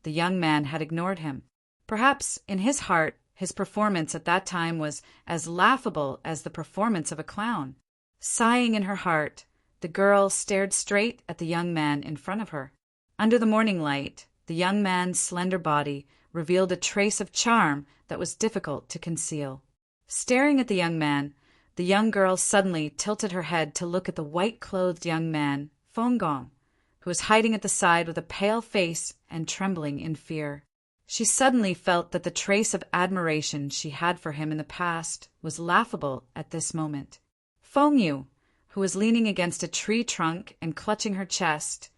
the young man had ignored him. Perhaps, in his heart, His performance at that time was as laughable as the performance of a clown. Sighing in her heart, the girl stared straight at the young man in front of her. Under the morning light, the young man's slender body revealed a trace of charm that was difficult to conceal. Staring at the young man, the young girl suddenly tilted her head to look at the white-clothed young man, Fong, who was hiding at the side with a pale face and trembling in fear. She suddenly felt that the trace of admiration she had for him in the past was laughable at this moment. Fong Yu, who was leaning against a tree trunk and clutching her chest,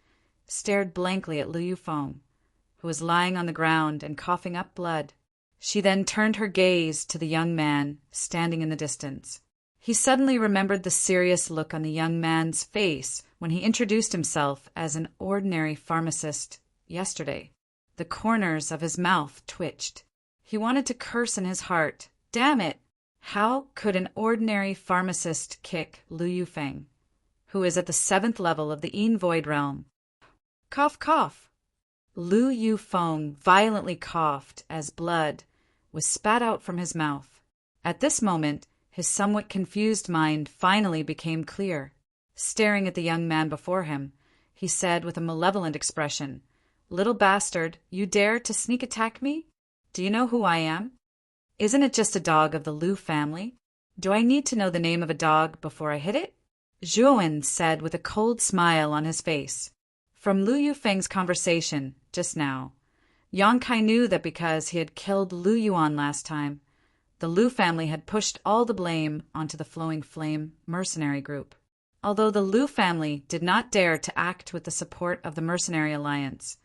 stared blankly at Lu Yufeng, who was lying on the ground and coughing up blood. She then turned her gaze to the young man standing in the distance. He suddenly remembered the serious look on the young man's face when he introduced himself as an ordinary pharmacist yesterday. The corners of his mouth twitched. He wanted to curse in his heart. Damn it! How could an ordinary pharmacist kick Lu Yufeng, who is at the 7th level of the Yin Void realm? Cough, cough. Lu Yufeng violently coughed as blood was spat out from his mouth. At this moment, his somewhat confused mind finally became clear. Staring at the young man before him, he said with a malevolent expression, "Little bastard, you dare to sneak attack me? Do you know who I am? Isn't it just a dog of the Lu family? Do I need to know the name of a dog before I hit it?" Zhuowen said with a cold smile on his face. From Lu Yufeng's conversation just now, Yang Kai knew that because he had killed Lu Yuan last time, the Lu family had pushed all the blame onto the Flowing Flame mercenary group. Although the Lu family did not dare to act with the support of the Mercenary Alliance,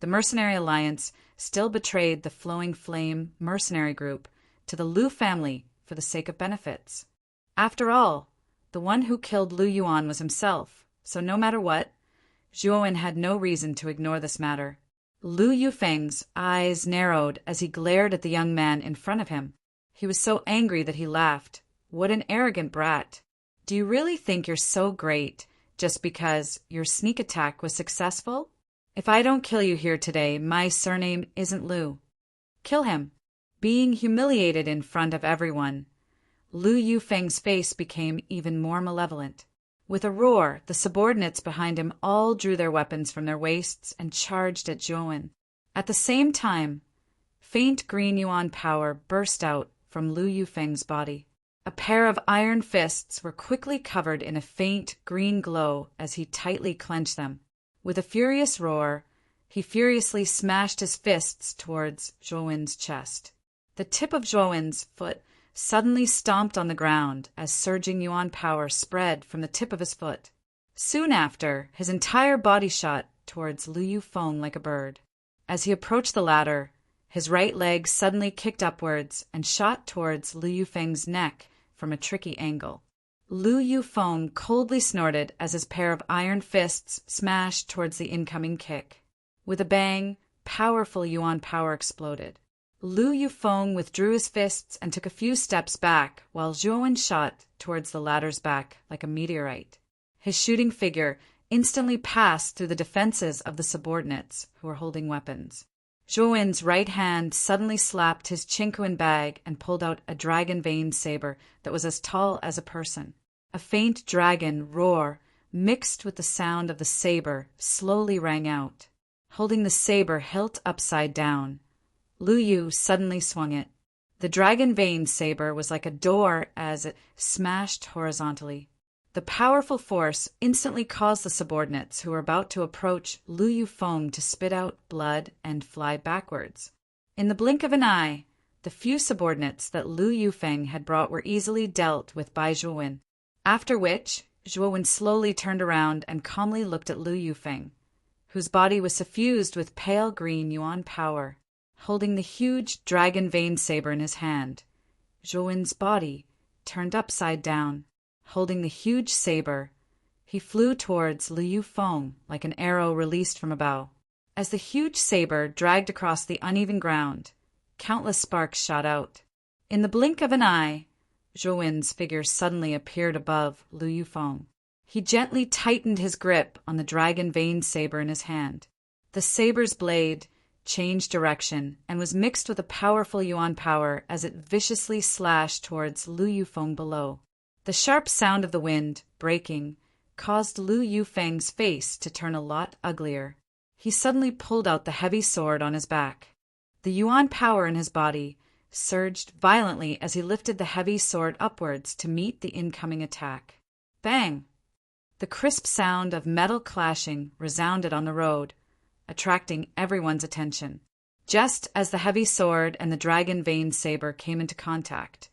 the Mercenary Alliance still betrayed the Flowing Flame mercenary group to the Lu family for the sake of benefits. After all, the one who killed Lu Yuan was himself, so no matter what, Zhuowen had no reason to ignore this matter. Lu Yufeng's eyes narrowed as he glared at the young man in front of him. He was so angry that he laughed. What an arrogant brat. Do you really think you're so great just because your sneak attack was successful? If I don't kill you here today, my surname isn't Lu. Kill him. Being humiliated in front of everyone, Lu Yufeng's face became even more malevolent. With a roar, the subordinates behind him all drew their weapons from their waists and charged at Zhuowen. At the same time, faint green yuan power burst out from Lu Yufeng's body. A pair of iron fists were quickly covered in a faint green glow as he tightly clenched them. With a furious roar, he furiously smashed his fists towards Zhuowen's chest. The tip of Zhuowen's foot suddenly stomped on the ground as surging yuan power spread from the tip of his foot. Soon after, his entire body shot towards Lu Yufeng like a bird. As he approached the latter, his right leg suddenly kicked upwards and shot towards Lu Yufeng's neck from a tricky angle. Lu Yufeng coldly snorted as his pair of iron fists smashed towards the incoming kick. With a bang, powerful yuan power exploded. Lu Yufeng withdrew his fists and took a few steps back while Zhuowen shot towards the latter's back like a meteorite. His shooting figure instantly passed through the defenses of the subordinates who were holding weapons. Zhuowen's right hand suddenly slapped his chinquan bag and pulled out a dragon vein saber that was as tall as a person. A faint dragon roar mixed with the sound of the saber slowly rang out. Holding the saber hilt upside down, Lu Yu suddenly swung it. The dragon vein saber was like a door as it smashed horizontally. The powerful force instantly caused the subordinates who were about to approach Lu Yufeng to spit out blood and fly backwards. In the blink of an eye, the few subordinates that Lu Yufeng had brought were easily dealt with by Zhuowen. After which, Zhuowen slowly turned around and calmly looked at Lu Yufeng, whose body was suffused with pale green yuan power. Holding the huge dragon vein saber in his hand, Zhuowen's body turned upside down. Holding the huge saber, he flew towards Lu Yufeng like an arrow released from a bow. As the huge saber dragged across the uneven ground, countless sparks shot out. In the blink of an eye, Zhuowen's figure suddenly appeared above Lu Yufeng. He gently tightened his grip on the dragon vein saber in his hand. The saber's blade changed direction and was mixed with a powerful yuan power as it viciously slashed towards Lu Yufeng below. The sharp sound of the wind, breaking, caused Lu Yufeng's face to turn a lot uglier. He suddenly pulled out the heavy sword on his back. The yuan power in his body surged violently as he lifted the heavy sword upwards to meet the incoming attack. Bang! The crisp sound of metal clashing resounded on the road, attracting everyone's attention. Just as the heavy sword and the dragon vein saber came into contact,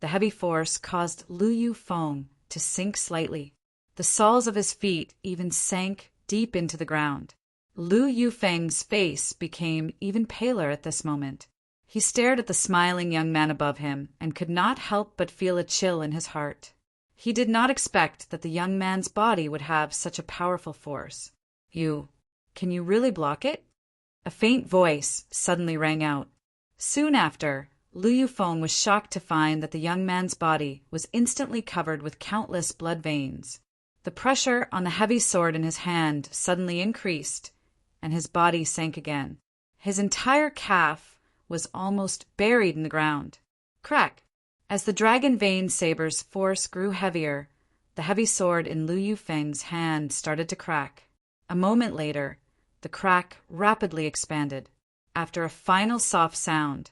the heavy force caused Lu Yufeng to sink slightly. The soles of his feet even sank deep into the ground. Lu Yufeng's face became even paler at this moment. He stared at the smiling young man above him and could not help but feel a chill in his heart. He did not expect that the young man's body would have such a powerful force. Can you really block it? A faint voice suddenly rang out. Soon after, Lu Yufeng was shocked to find that the young man's body was instantly covered with countless blood veins. The pressure on the heavy sword in his hand suddenly increased, and his body sank again. His entire calf was almost buried in the ground. Crack! As the dragon vein saber's force grew heavier, the heavy sword in Lu Yufeng's hand started to crack. A moment later, the crack rapidly expanded. After a final soft sound,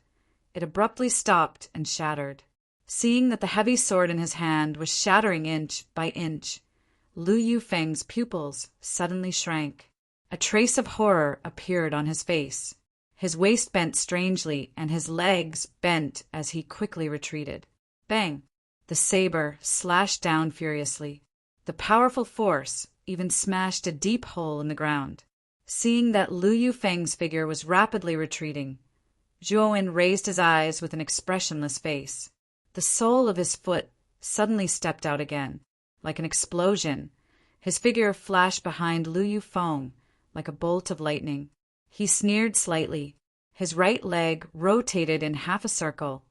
it abruptly stopped and shattered. Seeing that the heavy sword in his hand was shattering inch by inch, Lu Yufeng's pupils suddenly shrank. A trace of horror appeared on his face. His waist bent strangely, and his legs bent as he quickly retreated. Bang! The saber slashed down furiously. The powerful force even smashed a deep hole in the ground. Seeing that Lu Yufeng's figure was rapidly retreating, Zhuowen raised his eyes with an expressionless face. The sole of his foot suddenly stepped out again. Like an explosion, his figure flashed behind Lu Yufeng like a bolt of lightning. He sneered slightly. His right leg rotated in half a circle,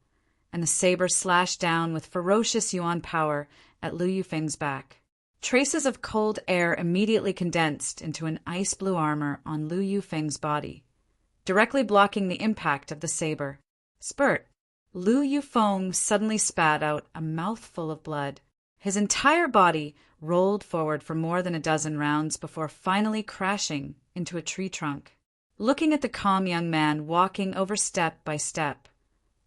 and the saber slashed down with ferocious yuan power at Lu Yufeng's back. Traces of cold air immediately condensed into an ice-blue armor on Lu Yufeng's body, directly blocking the impact of the saber. Spurt! Lu Yufeng suddenly spat out a mouthful of blood. His entire body rolled forward for more than a dozen rounds before finally crashing into a tree trunk. Looking at the calm young man walking over step by step,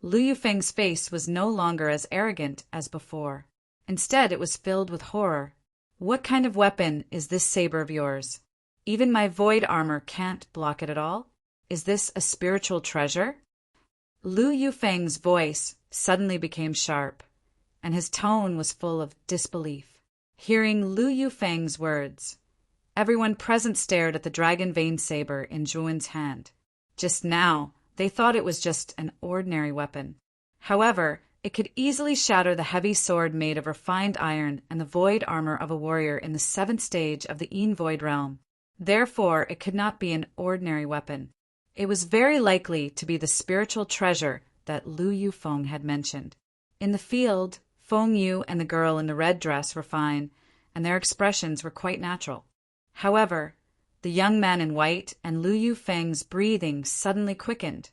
Lu Yufeng's face was no longer as arrogant as before. Instead, it was filled with horror. What kind of weapon is this saber of yours? Even my void armor can't block it at all? Is this a spiritual treasure? Lu Yufeng's voice suddenly became sharp, and his tone was full of disbelief. Hearing Lu Yufeng's words, everyone present stared at the dragon vein saber in Zhuowen's hand. Just now, they thought it was just an ordinary weapon. However, it could easily shatter the heavy sword made of refined iron and the void armor of a warrior in the 7th stage of the Yin Void realm. Therefore, it could not be an ordinary weapon. It was very likely to be the spiritual treasure that Lu Yufeng had mentioned. In the field, Feng Yu and the girl in the red dress were fine, and their expressions were quite natural. However, the young man in white and Lu Yufeng's breathing suddenly quickened,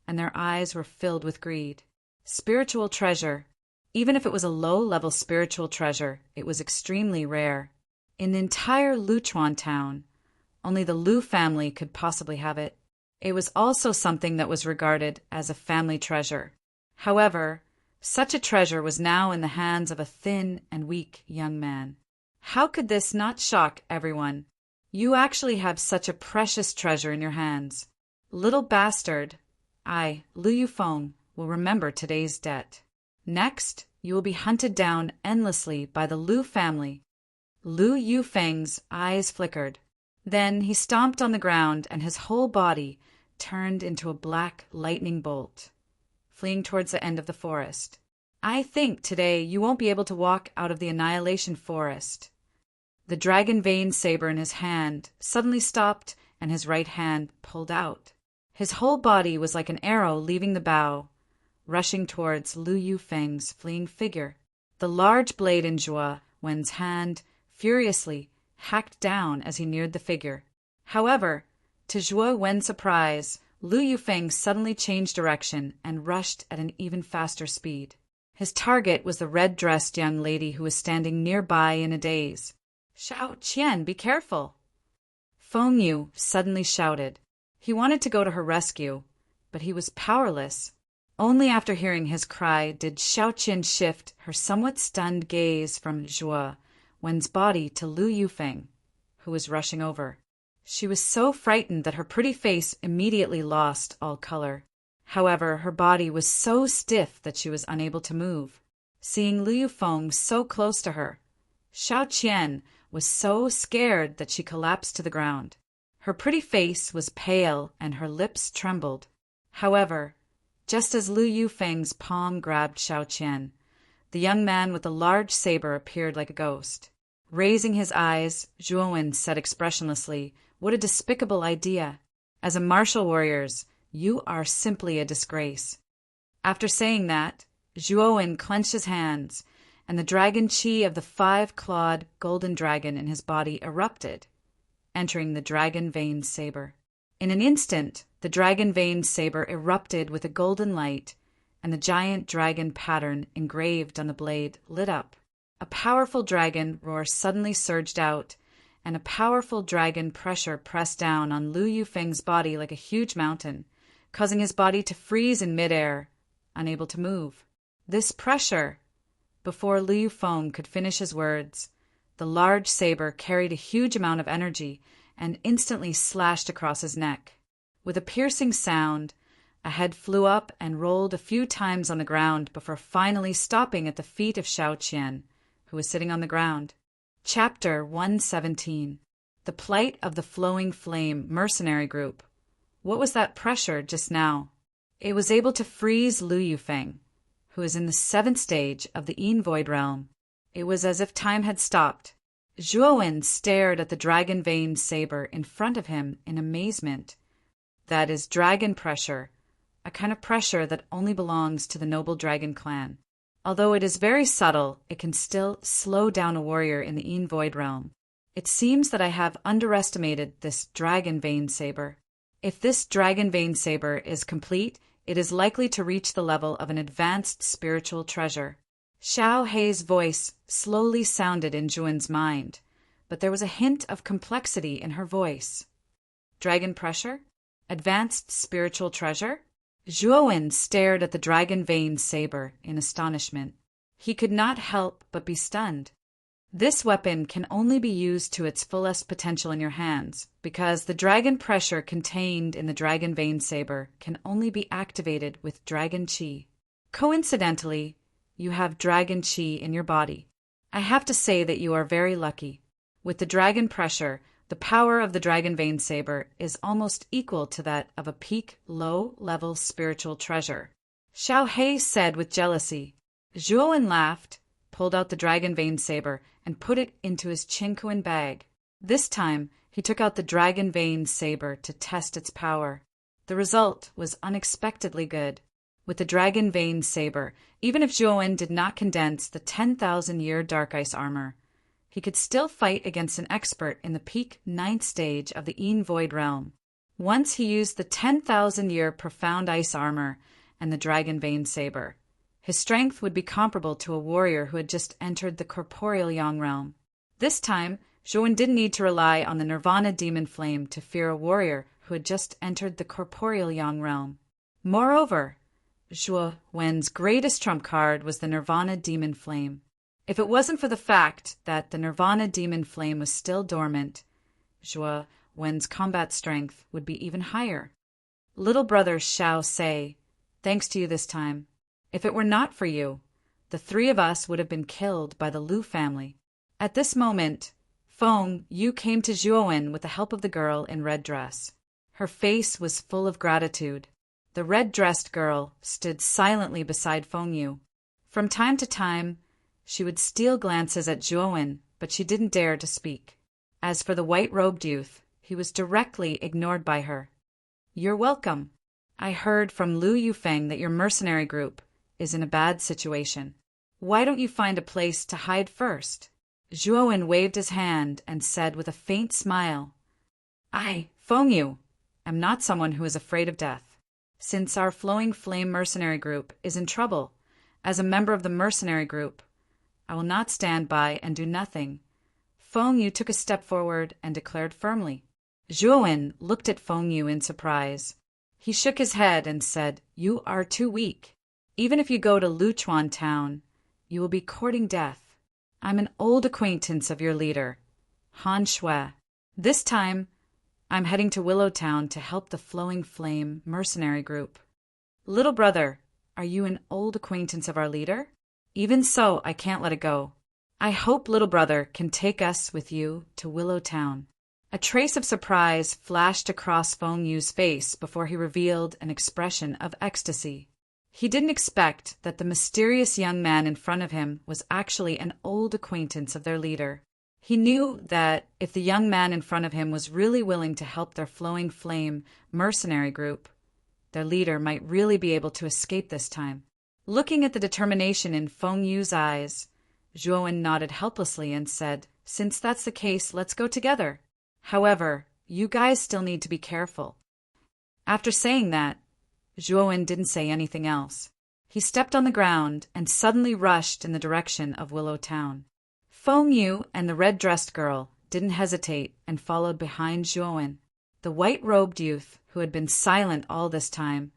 and their eyes were filled with greed. Spiritual treasure. Even if it was a low-level spiritual treasure, it was extremely rare. In the entire Luchuan town, only the Lu family could possibly have it. It was also something that was regarded as a family treasure. However, such a treasure was now in the hands of a thin and weak young man. How could this not shock everyone? You actually have such a precious treasure in your hands. Little bastard, I, Lu Yufeng, will remember today's debt. Next, you will be hunted down endlessly by the Lu family. Lu Yufeng's eyes flickered. Then he stomped on the ground and his whole body turned into a black lightning bolt, fleeing towards the end of the forest. I think today you won't be able to walk out of the Annihilation Forest. The dragon vein saber in his hand suddenly stopped and his right hand pulled out. His whole body was like an arrow leaving the bow, rushing towards Lu Yufeng's fleeing figure. The large blade in Zhuowen's hand furiously hacked down as he neared the figure. However, to Zhuowen's surprise, Lu Yufeng suddenly changed direction and rushed at an even faster speed. His target was the red-dressed young lady who was standing nearby in a daze. "Xiao Qian, be careful!" Feng Yu suddenly shouted. He wanted to go to her rescue, but he was powerless. Only after hearing his cry did Xiao Qian shift her somewhat stunned gaze from Zhuo Wen's body to Lu Yufeng, who was rushing over. She was so frightened that her pretty face immediately lost all color. However, her body was so stiff that she was unable to move. Seeing Lu Yufeng so close to her, Xiao Qian was so scared that she collapsed to the ground. Her pretty face was pale and her lips trembled. However, just as Lu Yufeng's palm grabbed Xiao Qian, the young man with the large saber appeared like a ghost. Raising his eyes, Zhuo Wen said expressionlessly, "What a despicable idea! As a martial warrior, you are simply a disgrace." After saying that, Zhuo Wen clenched his hands, and the dragon chi of the 5-clawed golden dragon in his body erupted, entering the dragon veined saber. In an instant, the dragon veined saber erupted with a golden light, and the giant dragon pattern engraved on the blade lit up. A powerful dragon roar suddenly surged out, and a powerful dragon pressure pressed down on Lu Yufeng's body like a huge mountain, causing his body to freeze in midair, unable to move. This pressure, before Lu Yufeng could finish his words, the large saber carried a huge amount of energy and instantly slashed across his neck. With a piercing sound, a head flew up and rolled a few times on the ground before finally stopping at the feet of Xiao Qian, who was sitting on the ground. Chapter 117. The Plight of the Flowing Flame Mercenary Group. What was that pressure just now? It was able to freeze Lu Yufeng, who is in the 7th stage of the Yin Void Realm. It was as if time had stopped. Zhuo Wen stared at the dragon-veined saber in front of him in amazement. That is dragon pressure, a kind of pressure that only belongs to the noble dragon clan. Although it is very subtle, it can still slow down a warrior in the Yin Void Realm. It seems that I have underestimated this dragon-veined saber. If this dragon-veined saber is complete, it is likely to reach the level of an advanced spiritual treasure. Xiao Hei's voice slowly sounded in Zhuan's mind, but there was a hint of complexity in her voice. Dragon pressure? Advanced spiritual treasure? Zhuo Wen stared at the dragon-veined saber in astonishment. He could not help but be stunned. This weapon can only be used to its fullest potential in your hands, because the dragon pressure contained in the dragon-veined saber can only be activated with dragon chi. Coincidentally, you have dragon chi in your body. I have to say that you are very lucky. With the dragon pressure, the power of the dragon-veined saber is almost equal to that of a peak low-level spiritual treasure. Xiao Hei said with jealousy. Zhuo Wen laughed, pulled out the dragon-veined saber, and put it into his Qingkuan bag. This time, he took out the dragon-veined saber to test its power. The result was unexpectedly good. With the dragon-veined saber, even if Zhuo Wen did not condense the 10,000-year dark ice armor, he could still fight against an expert in the peak 9th stage of the Yin Void Realm. Once he used the 10,000-year profound ice armor and the dragon-veined saber, his strength would be comparable to a warrior who had just entered the corporeal Yang realm. This time, Zhuo Wen didn't need to rely on the Nirvana demon flame to fear a warrior who had just entered the corporeal Yang realm. Moreover, Zhuo Wen's greatest trump card was the Nirvana demon flame. If it wasn't for the fact that the Nirvana demon flame was still dormant, Zhuo Wen's combat strength would be even higher. Little brother Xiao Sei, thanks to you this time. If it were not for you, the 3 of us would have been killed by the Lu family. At this moment, Feng Yu came to Zhuo Wen with the help of the girl in red dress. Her face was full of gratitude. The red-dressed girl stood silently beside Feng Yu. From time to time, she would steal glances at Zhuo Wen, but she didn't dare to speak. As for the white-robed youth, he was directly ignored by her. "You're welcome. I heard from Lu Yufeng that your mercenary group is in a bad situation. Why don't you find a place to hide first?" Zhuo Wen waved his hand and said with a faint smile, "Feng Yu, am not someone who is afraid of death. Since our Flowing Flame mercenary group is in trouble, as a member of the mercenary group, I will not stand by and do nothing. Feng Yu took a step forward and declared firmly. Zhuowen looked at Feng Yu in surprise. He shook his head and said, "You are too weak. Even if you go to Luchuan town, you will be courting death. I'm an old acquaintance of your leader, Han Shui. This time, I'm heading to Willow Town to help the Flowing Flame mercenary group." "Little brother, are you an old acquaintance of our leader?" "Even so, I can't let it go. I hope little brother can take us with you to Willow Town." A trace of surprise flashed across Feng Yu's face before he revealed an expression of ecstasy. He didn't expect that the mysterious young man in front of him was actually an old acquaintance of their leader. He knew that if the young man in front of him was really willing to help their Flowing Flame mercenary group, their leader might really be able to escape this time. Looking at the determination in Feng Yu's eyes, Zhuowen nodded helplessly and said, "Since that's the case, let's go together. However, you guys still need to be careful." After saying that, Zhuowen didn't say anything else. He stepped on the ground and suddenly rushed in the direction of Willow Town. Feng Yu and the red-dressed girl didn't hesitate and followed behind Zhuowen. The white-robed youth, who had been silent all this time,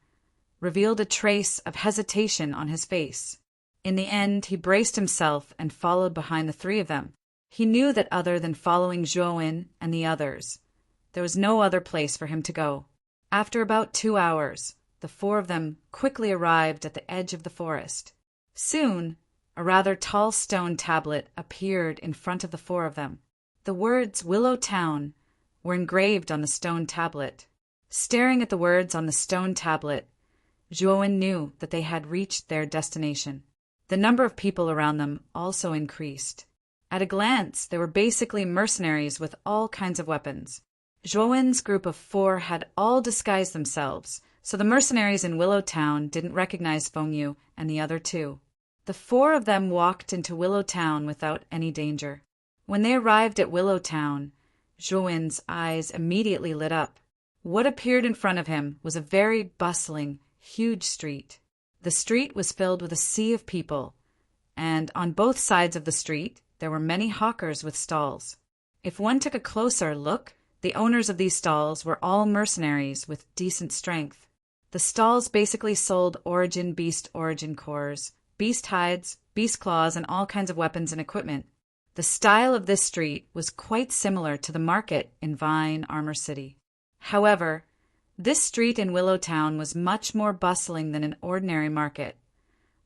revealed a trace of hesitation on his face. In the end, he braced himself and followed behind the three of them. He knew that other than following Zhuowen and the others, there was no other place for him to go. After about 2 hours, the four of them quickly arrived at the edge of the forest. Soon, a rather tall stone tablet appeared in front of the four of them. The words "Willow Town" were engraved on the stone tablet. Staring at the words on the stone tablet, Zhuowen knew that they had reached their destination. The number of people around them also increased. At a glance, they were basically mercenaries with all kinds of weapons. Zhuowen's group of 4 had all disguised themselves, so the mercenaries in Willow Town didn't recognize Feng Yu and the other 2. The 4 of them walked into Willow Town without any danger. When they arrived at Willow Town, Zhuowen's eyes immediately lit up. What appeared in front of him was a very bustling, huge street. The street was filled with a sea of people, and on both sides of the street there were many hawkers with stalls. If one took a closer look, the owners of these stalls were all mercenaries with decent strength. The stalls basically sold beast origin cores, beast hides, beast claws, and all kinds of weapons and equipment. The style of this street was quite similar to the market in Vine Armor City. However, this street in Willow Town was much more bustling than an ordinary market,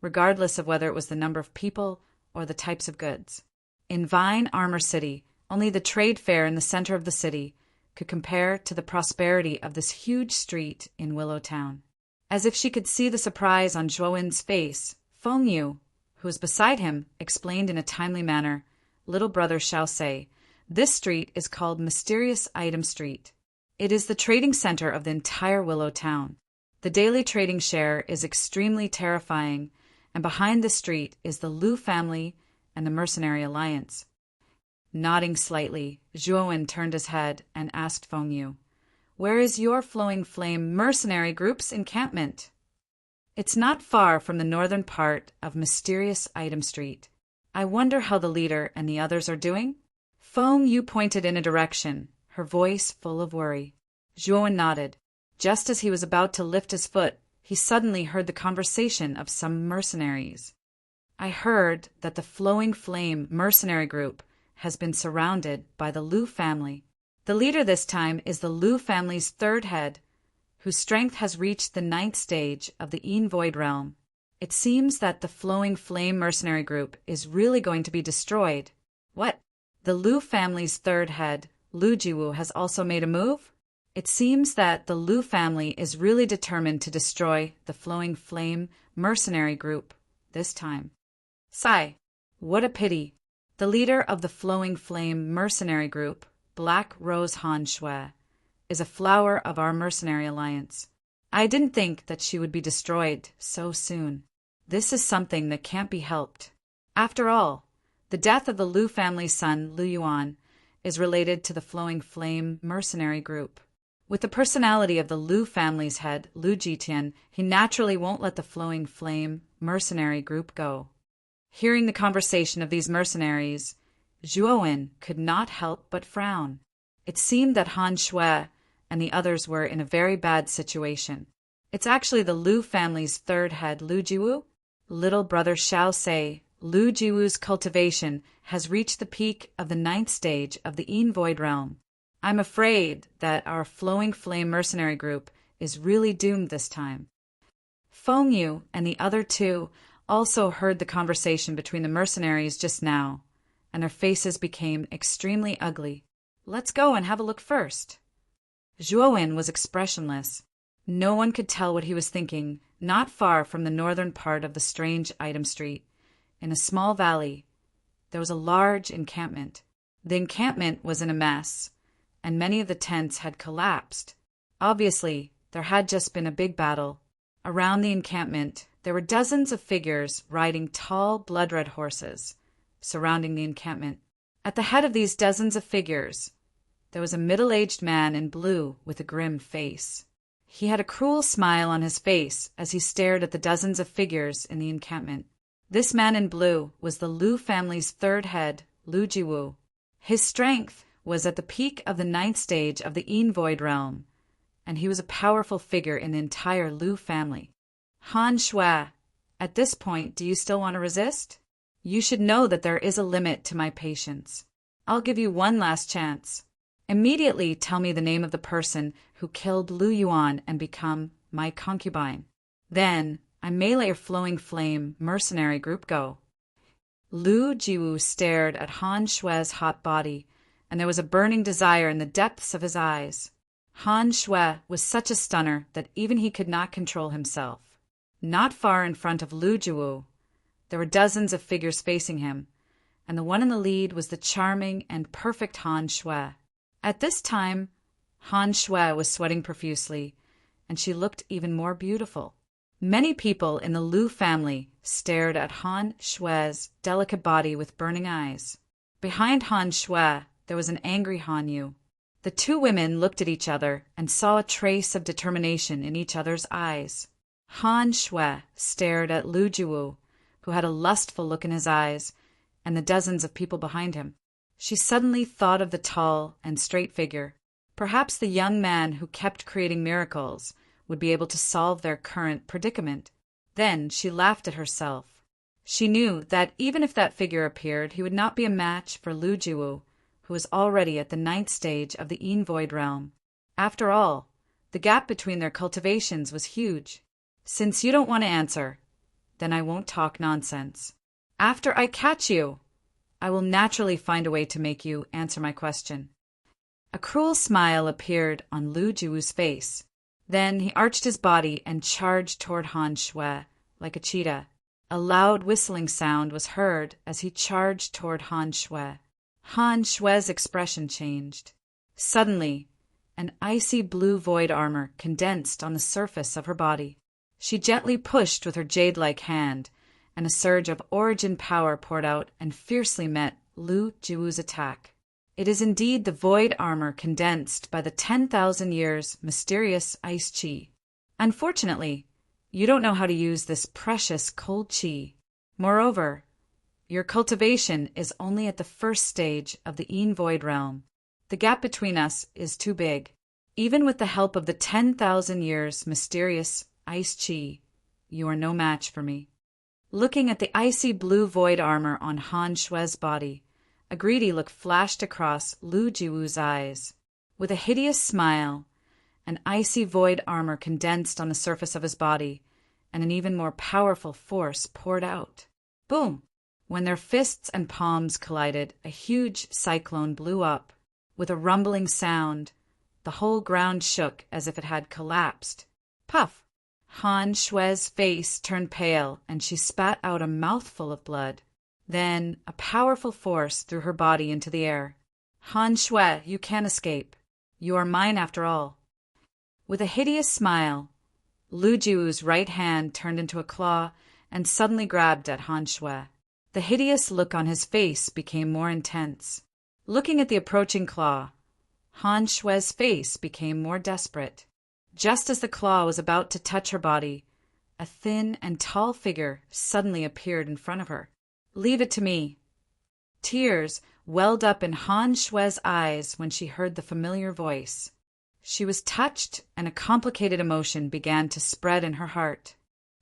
regardless of whether it was the number of people or the types of goods. In Vine Armor City, only the trade fair in the center of the city could compare to the prosperity of this huge street in Willow Town. As if she could see the surprise on Zhuowen's face, Feng Yu, who was beside him, explained in a timely manner, "Little brother shall say, this street is called Mysterious Item Street. It is the trading center of the entire Willow Town. The daily trading share is extremely terrifying, and behind the street is the Lu family and the Mercenary Alliance." Nodding slightly, Zhuowen turned his head and asked Feng Yu, "Where is your Flowing Flame mercenary group's encampment?" "It's not far from the northern part of Mysterious Item Street. I wonder how the leader and the others are doing?" Feng Yu pointed in a direction, her voice full of worry. Zhuowen nodded. Just as he was about to lift his foot, he suddenly heard the conversation of some mercenaries. "I heard that the Flowing Flame mercenary group has been surrounded by the Lu family. The leader this time is the Lu family's 3rd head, whose strength has reached the 9th stage of the Yin Void realm. It seems that the Flowing Flame mercenary group is really going to be destroyed." "What? The Lu family's 3rd head, Lu Jiwu, has also made a move?" "It seems that the Lu family is really determined to destroy the Flowing Flame mercenary group this time." "Sigh, what a pity. The leader of the Flowing Flame mercenary group, Black Rose Han Shui, is a flower of our mercenary alliance. I didn't think that she would be destroyed so soon. This is something that can't be helped. After all, the death of the Lu family's son, Lu Yuan, is related to the Flowing Flame mercenary group. With the personality of the Lu family's head, Lu Jitian, he naturally won't let the Flowing Flame mercenary group go. Hearing the conversation of these mercenaries, Zhuowen could not help but frown. It seemed that Han Shui and the others were in a very bad situation. It's actually the Lu family's third head, Lu Jiwu. Little brother Xiao say, Lu Jiwu's cultivation has reached the peak of the 9th stage of the Yin Void Realm. I'm afraid that our Flowing Flame mercenary group is really doomed this time. Feng Yu and the other two also heard the conversation between the mercenaries just now, and their faces became extremely ugly. Let's go and have a look first. Zhuowen was expressionless. No one could tell what he was thinking. Not far from the northern part of the strange item street, in a small valley, there was a large encampment. The encampment was in a mess, and many of the tents had collapsed. Obviously, there had just been a big battle. Around the encampment, there were dozens of figures riding tall, blood-red horses, surrounding the encampment. At the head of these dozens of figures, there was a middle-aged man in blue with a grim face. He had a cruel smile on his face as he stared at the dozens of figures in the encampment. This man in blue was the Lu family's third head, Lu Jiwu. His strength was at the peak of the 9th stage of the Yin Void Realm, and he was a powerful figure in the entire Lu family. Han Shui, at this point, do you still want to resist? You should know that there is a limit to my patience. I'll give you one last chance. Immediately tell me the name of the person who killed Lu Yuan and become my concubine. Then I may let your Flowing Flame mercenary group go. Lu Jiwu stared at Han Shui's hot body, and there was a burning desire in the depths of his eyes. Han Shui was such a stunner that even he could not control himself. Not far in front of Lu Jiwu, there were dozens of figures facing him, and the one in the lead was the charming and perfect Han Shui. At this time, Han Shui was sweating profusely, and she looked even more beautiful. Many people in the Lu family stared at Han Shui's delicate body with burning eyes. Behind Han Shui, there was an angry Han Yu. The two women looked at each other and saw a trace of determination in each other's eyes. Han Shui stared at Lu Jiwu, who had a lustful look in his eyes, and the dozens of people behind him. She suddenly thought of the tall and straight figure. Perhaps the young man who kept creating miracles would be able to solve their current predicament. Then she laughed at herself. She knew that even if that figure appeared, he would not be a match for Lu Jiwu, who was already at the 9th stage of the Yin Void Realm. After all, the gap between their cultivations was huge. Since you don't want to answer, then I won't talk nonsense. After I catch you, I will naturally find a way to make you answer my question. A cruel smile appeared on Lu Jiwu's face. Then he arched his body and charged toward Han Shui like a cheetah. A loud whistling sound was heard as he charged toward Han Shui. Han Shui's expression changed. Suddenly, an icy blue void armor condensed on the surface of her body. She gently pushed with her jade-like hand, and a surge of origin power poured out and fiercely met Lu Jiwu's attack. It is indeed the void armor condensed by the 10,000 years mysterious ice chi. Unfortunately, you don't know how to use this precious cold chi. Moreover, your cultivation is only at the 1st stage of the Yin Void Realm. The gap between us is too big. Even with the help of the 10,000 years mysterious ice chi, you are no match for me. Looking at the icy blue void armor on Han Shui's body, a greedy look flashed across Lu Jiwu's eyes. With a hideous smile, an icy void armor condensed on the surface of his body, and an even more powerful force poured out. Boom! When their fists and palms collided, a huge cyclone blew up. With a rumbling sound, the whole ground shook as if it had collapsed. Puff! Han Shui's face turned pale, and she spat out a mouthful of blood. Then a powerful force threw her body into the air. Han Shui, you can't escape. You are mine after all. With a hideous smile, Lu Jiwu's right hand turned into a claw and suddenly grabbed at Han Shui. The hideous look on his face became more intense. Looking at the approaching claw, Han Shue's face became more desperate. Just as the claw was about to touch her body, a thin and tall figure suddenly appeared in front of her. "Leave it to me." Tears welled up in Han Shue's eyes when she heard the familiar voice. She was touched, and a complicated emotion began to spread in her heart.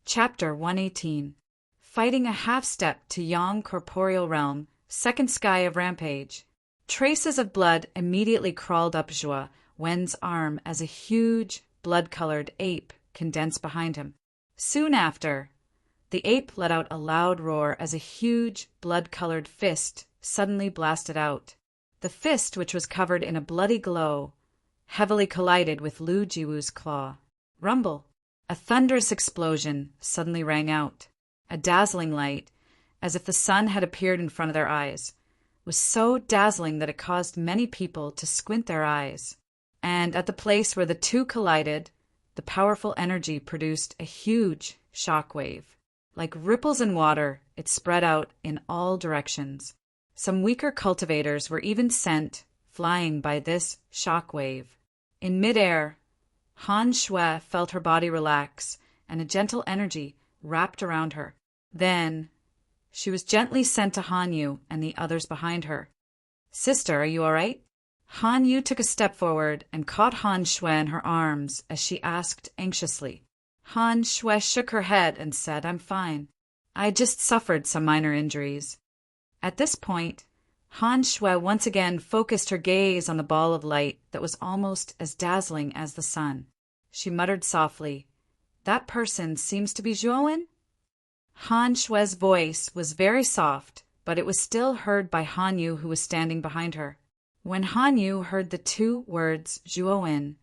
Chapter 118. Fighting a half-step to Yang Corporeal Realm, Second Sky of Rampage. Traces of blood immediately crawled up Zhuo Wen's arm as a huge, blood-colored ape condensed behind him. Soon after, the ape let out a loud roar as a huge, blood-colored fist suddenly blasted out. The fist, which was covered in a bloody glow, heavily collided with Lu Jiwu's claw. Rumble! A thunderous explosion suddenly rang out. A dazzling light, as if the sun had appeared in front of their eyes, was so dazzling that it caused many people to squint their eyes. And at the place where the two collided, the powerful energy produced a huge shock wave. Like ripples in water, it spread out in all directions. Some weaker cultivators were even sent flying by this shock wave. In midair, Han Shui felt her body relax, and a gentle energy wrapped around her. Then, she was gently sent to Han Yu and the others behind her. "Sister, are you all right?" Han Yu took a step forward and caught Han Shui in her arms as she asked anxiously. Han Shui shook her head and said, "I'm fine. I just suffered some minor injuries." At this point, Han Shui once again focused her gaze on the ball of light that was almost as dazzling as the sun. She muttered softly, "That person seems to be Zhuo." Han Shue's voice was very soft, but it was still heard by Han Yu, who was standing behind her. When Han Yu heard the two words Zhuo,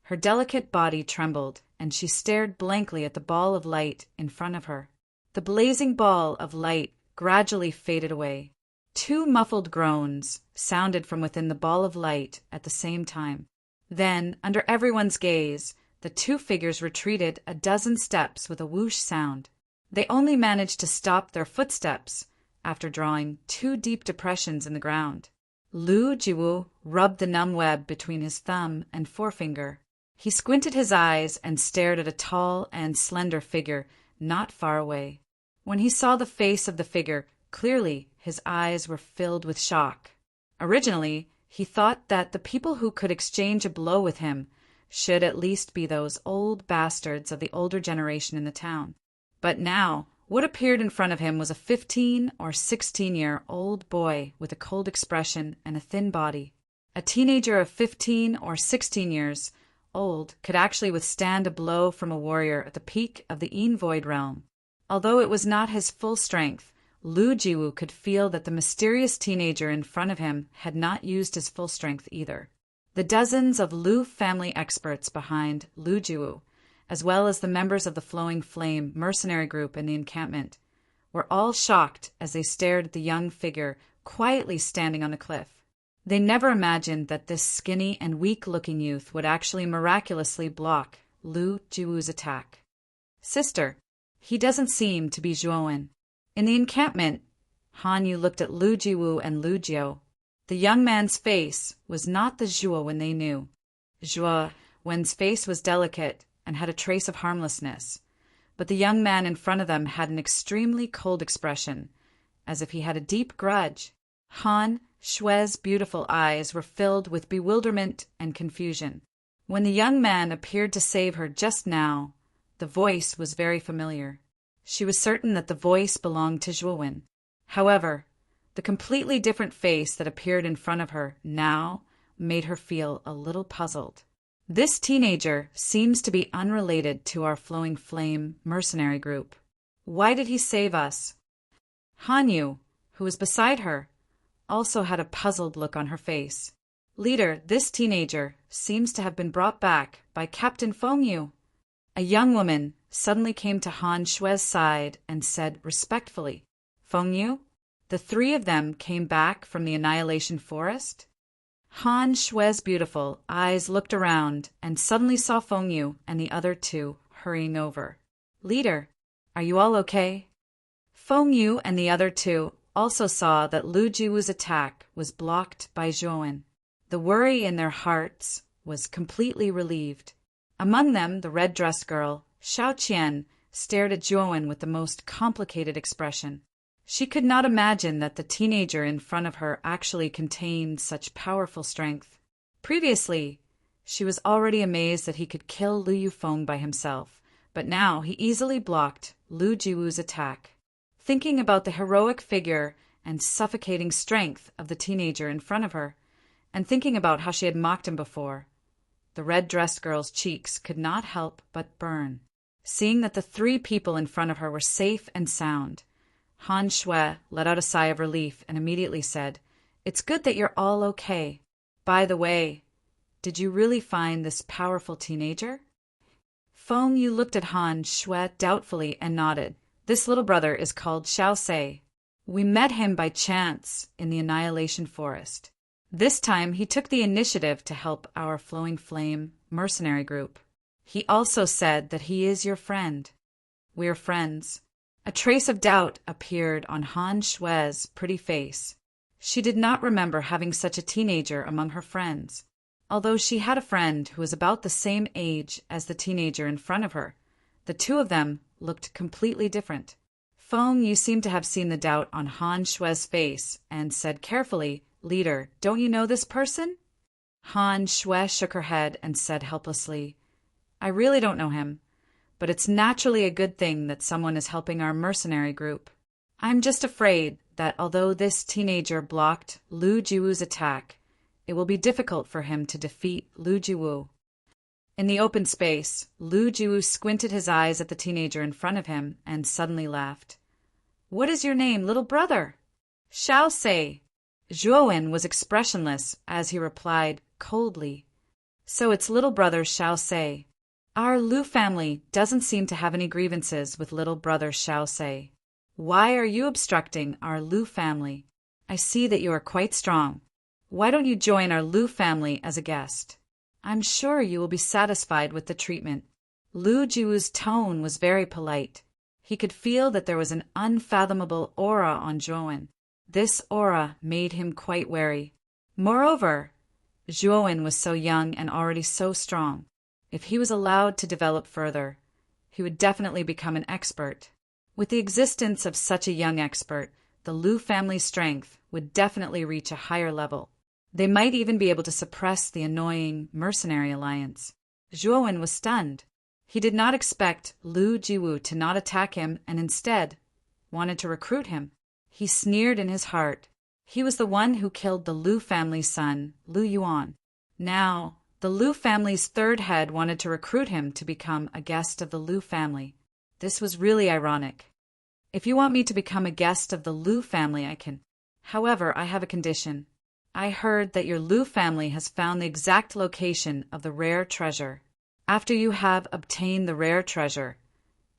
her delicate body trembled, and she stared blankly at the ball of light in front of her. The blazing ball of light gradually faded away. Two muffled groans sounded from within the ball of light at the same time. Then, under everyone's gaze, the two figures retreated a dozen steps with a whoosh sound. They only managed to stop their footsteps after drawing two deep depressions in the ground. Lu Jiwu rubbed the numb web between his thumb and forefinger. He squinted his eyes and stared at a tall and slender figure not far away. When he saw the face of the figure, clearly his eyes were filled with shock. Originally, he thought that the people who could exchange a blow with him should at least be those old bastards of the older generation in the town. But now, what appeared in front of him was a 15 or 16-year-old boy with a cold expression and a thin body. A teenager of 15 or 16 years old could actually withstand a blow from a warrior at the peak of the Yin Void realm. Although it was not his full strength, Lu Jiwu could feel that the mysterious teenager in front of him had not used his full strength either. The dozens of Lu family experts behind Lu Jiwu, as well as the members of the Flowing Flame mercenary group in the encampment, were all shocked as they stared at the young figure quietly standing on the cliff. They never imagined that this skinny and weak-looking youth would actually miraculously block Lu Jiwu's attack. "Sister, he doesn't seem to be Zhuo." In the encampment, Han Yu looked at Lu Jiwu and Lu Jiu. The young man's face was not the Zhuo they knew. Zhuo Wen's face was delicate and had a trace of harmlessness, but the young man in front of them had an extremely cold expression, as if he had a deep grudge. Han Shue's beautiful eyes were filled with bewilderment and confusion. When the young man appeared to save her just now, the voice was very familiar. She was certain that the voice belonged to Zhuo. However, the completely different face that appeared in front of her now made her feel a little puzzled. This teenager seems to be unrelated to our Flowing Flame mercenary group. Why did he save us? Han Yu, who was beside her, also had a puzzled look on her face. "Leader, this teenager seems to have been brought back by Captain Feng Yu." A young woman suddenly came to Han Shue's side and said respectfully, "Feng Yu?" The three of them came back from the Annihilation Forest? Han Shue's beautiful eyes looked around and suddenly saw Feng Yu and the other two hurrying over. "Leader, are you all okay?" Feng Yu and the other two also saw that Lu Jiwu's attack was blocked by Zhuo. The worry in their hearts was completely relieved. Among them, the red-dressed girl, Xiao Qian, stared at Zhuowen with the most complicated expression. She could not imagine that the teenager in front of her actually contained such powerful strength. Previously, she was already amazed that he could kill Lu Yufeng by himself, but now he easily blocked Lu Jiwu's attack. Thinking about the heroic figure and suffocating strength of the teenager in front of her, and thinking about how she had mocked him before, the red-dressed girl's cheeks could not help but burn. Seeing that the three people in front of her were safe and sound, Han Shui let out a sigh of relief and immediately said, "It's good that you're all okay. By the way, did you really find this powerful teenager?" Feng Yu looked at Han Shui doubtfully and nodded. "This little brother is called Xiao Sei. We met him by chance in the Annihilation Forest. This time he took the initiative to help our Flowing Flame mercenary group. He also said that he is your friend. We're friends." A trace of doubt appeared on Han Shui's pretty face. She did not remember having such a teenager among her friends. Although she had a friend who was about the same age as the teenager in front of her, the two of them looked completely different. Feng Yu seemed to have seen the doubt on Han Shui's face and said carefully, "Leader, don't you know this person?" Han Shui shook her head and said helplessly, "I really don't know him, but it's naturally a good thing that someone is helping our mercenary group. I'm just afraid that although this teenager blocked Lu Jiwu's attack, it will be difficult for him to defeat Lu Jiwu." In the open space, Lu Jiwu squinted his eyes at the teenager in front of him and suddenly laughed. "What is your name, little brother?" "Xiao Sei." Zhuowen was expressionless as he replied coldly, "So it's little brother Xiao Sei. Our Lu family doesn't seem to have any grievances with little brother Xiao Sei. Why are you obstructing our Lu family? I see that you are quite strong. Why don't you join our Lu family as a guest? I'm sure you will be satisfied with the treatment." Lu Jiwu's tone was very polite. He could feel that there was an unfathomable aura on Zhuowen. This aura made him quite wary. Moreover, Zhuowen was so young and already so strong. If he was allowed to develop further, he would definitely become an expert. With the existence of such a young expert, the Lu family's strength would definitely reach a higher level. They might even be able to suppress the annoying mercenary alliance. Zhuowen was stunned. He did not expect Lu Jiwu to not attack him and instead wanted to recruit him. He sneered in his heart. He was the one who killed the Lu family's son, Lu Yuan. Now, the Lu family's third head wanted to recruit him to become a guest of the Lu family. This was really ironic. "If you want me to become a guest of the Lu family, I can. However, I have a condition. I heard that your Lu family has found the exact location of the rare treasure. After you have obtained the rare treasure,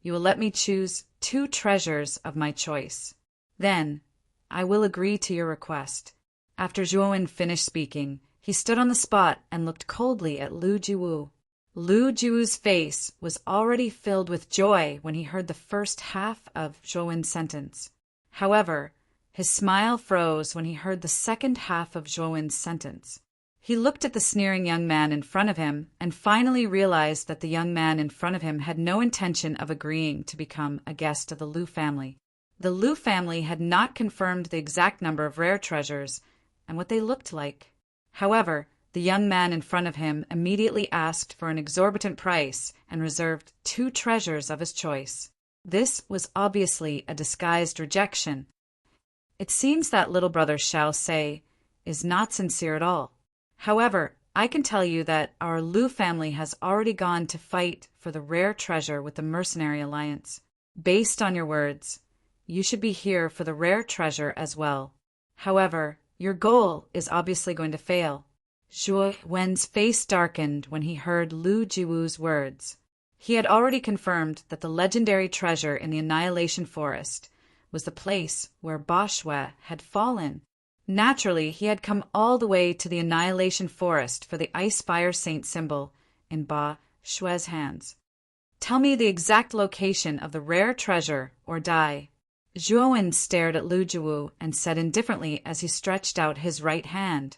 you will let me choose 2 treasures of my choice. Then, I will agree to your request." After Zhuowen finished speaking, he stood on the spot and looked coldly at Lu Jiwu. Lu Jiwu's face was already filled with joy when he heard the first half of Zhuowen's sentence. However, his smile froze when he heard the second half of Zhuowen's sentence. He looked at the sneering young man in front of him and finally realized that the young man in front of him had no intention of agreeing to become a guest of the Lu family. The Lu family had not confirmed the exact number of rare treasures and what they looked like. However, the young man in front of him immediately asked for an exorbitant price and reserved 2 treasures of his choice. This was obviously a disguised rejection. It seems that little brother Xiao Sei is not sincere at all. However, I can tell you that our Lu family has already gone to fight for the rare treasure with the mercenary alliance. Based on your words, you should be here for the rare treasure as well. However, your goal is obviously going to fail. Zhuowen's face darkened when he heard Lu Jiwu's words. He had already confirmed that the legendary treasure in the Annihilation Forest was the place where Ba Shui had fallen. Naturally, he had come all the way to the Annihilation Forest for the Ice Fire Saint symbol in Ba Shui's hands. "Tell me the exact location of the rare treasure or die." Zhuowen stared at Lu Jiwu and said indifferently as he stretched out his right hand,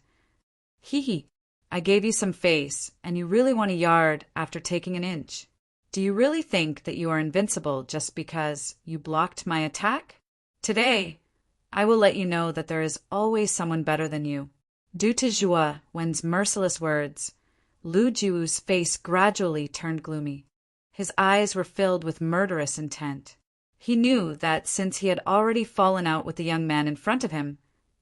Hee hee. I gave you some face, and you really want a yard after taking an inch. Do you really think that you are invincible just because you blocked my attack? Today, I will let you know that there is always someone better than you. Due to Zhuo Wen's merciless words, Lu Jiwu's face gradually turned gloomy. His eyes were filled with murderous intent. He knew that since he had already fallen out with the young man in front of him,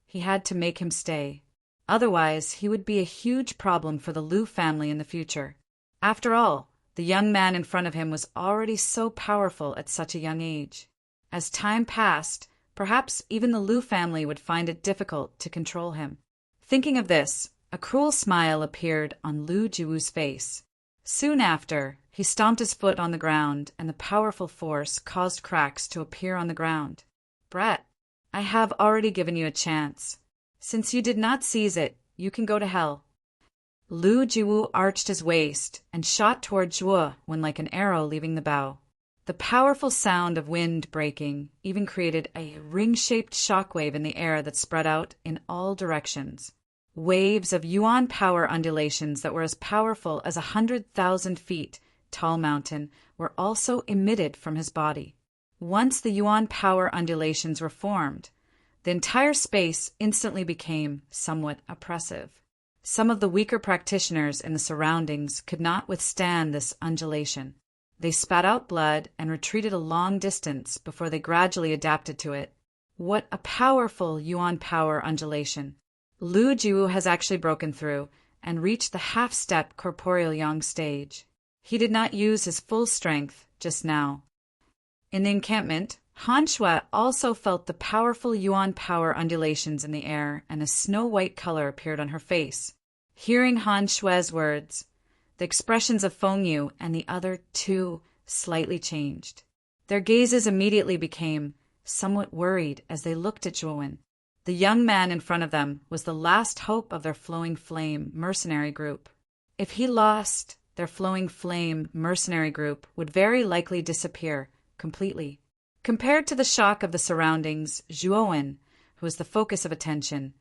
he had to make him stay. Otherwise, he would be a huge problem for the Lu family in the future. After all, the young man in front of him was already so powerful at such a young age. As time passed, perhaps even the Lu family would find it difficult to control him. Thinking of this, a cruel smile appeared on Lu Jiwu's face. Soon after, he stomped his foot on the ground, and the powerful force caused cracks to appear on the ground. Brat, I have already given you a chance. Since you did not seize it, you can go to hell. Lu Jiwu arched his waist and shot toward Zhuo when like an arrow leaving the bow. The powerful sound of wind breaking even created a ring-shaped shockwave in the air that spread out in all directions. Waves of yuan power undulations that were as powerful as 100,000 feet tall mountain were also emitted from his body. Once the yuan power undulations were formed, the entire space instantly became somewhat oppressive. Some of the weaker practitioners in the surroundings could not withstand this undulation. They spat out blood and retreated a long distance before they gradually adapted to it. What a powerful yuan power undulation! Lu Jiwu has actually broken through and reached the half-step corporeal yang stage. He did not use his full strength just now. In the encampment, Han Shui also felt the powerful yuan power undulations in the air, and a snow-white color appeared on her face. Hearing Han Shui's words, the expressions of Feng Yu and the other two slightly changed. Their gazes immediately became somewhat worried as they looked at Zhuo. The young man in front of them was the last hope of their Flowing Flame mercenary group. If he lost, their Flowing Flame mercenary group would very likely disappear completely. Compared to the shock of the surroundings, Zhuo, who was the focus of attention,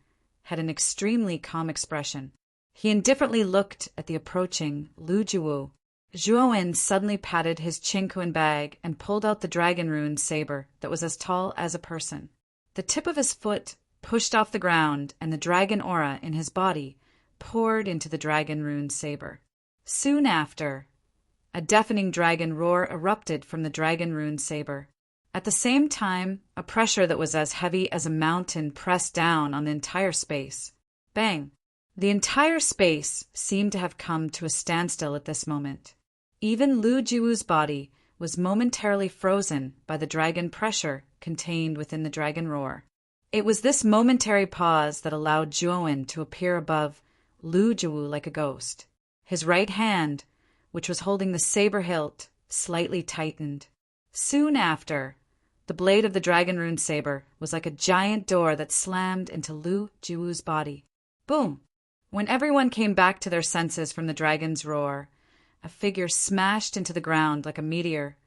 had an extremely calm expression. He indifferently looked at the approaching Lu Jiwu. Zhuo suddenly patted his Qingquan bag and pulled out the dragon rune saber that was as tall as a person. The tip of his foot pushed off the ground, and the dragon aura in his body poured into the dragon rune saber. Soon after, a deafening dragon roar erupted from the dragon rune saber. At the same time, a pressure that was as heavy as a mountain pressed down on the entire space. Bang! The entire space seemed to have come to a standstill at this moment. Even Lu Jiwu's body was momentarily frozen by the dragon pressure contained within the dragon roar. It was this momentary pause that allowed Zhuo to appear above Lu Jiwu like a ghost. His right hand, which was holding the saber hilt, slightly tightened. Soon after, the blade of the dragon rune saber was like a giant door that slammed into Lu Jiwu's body. Boom! When everyone came back to their senses from the dragon's roar, a figure smashed into the ground like a meteor,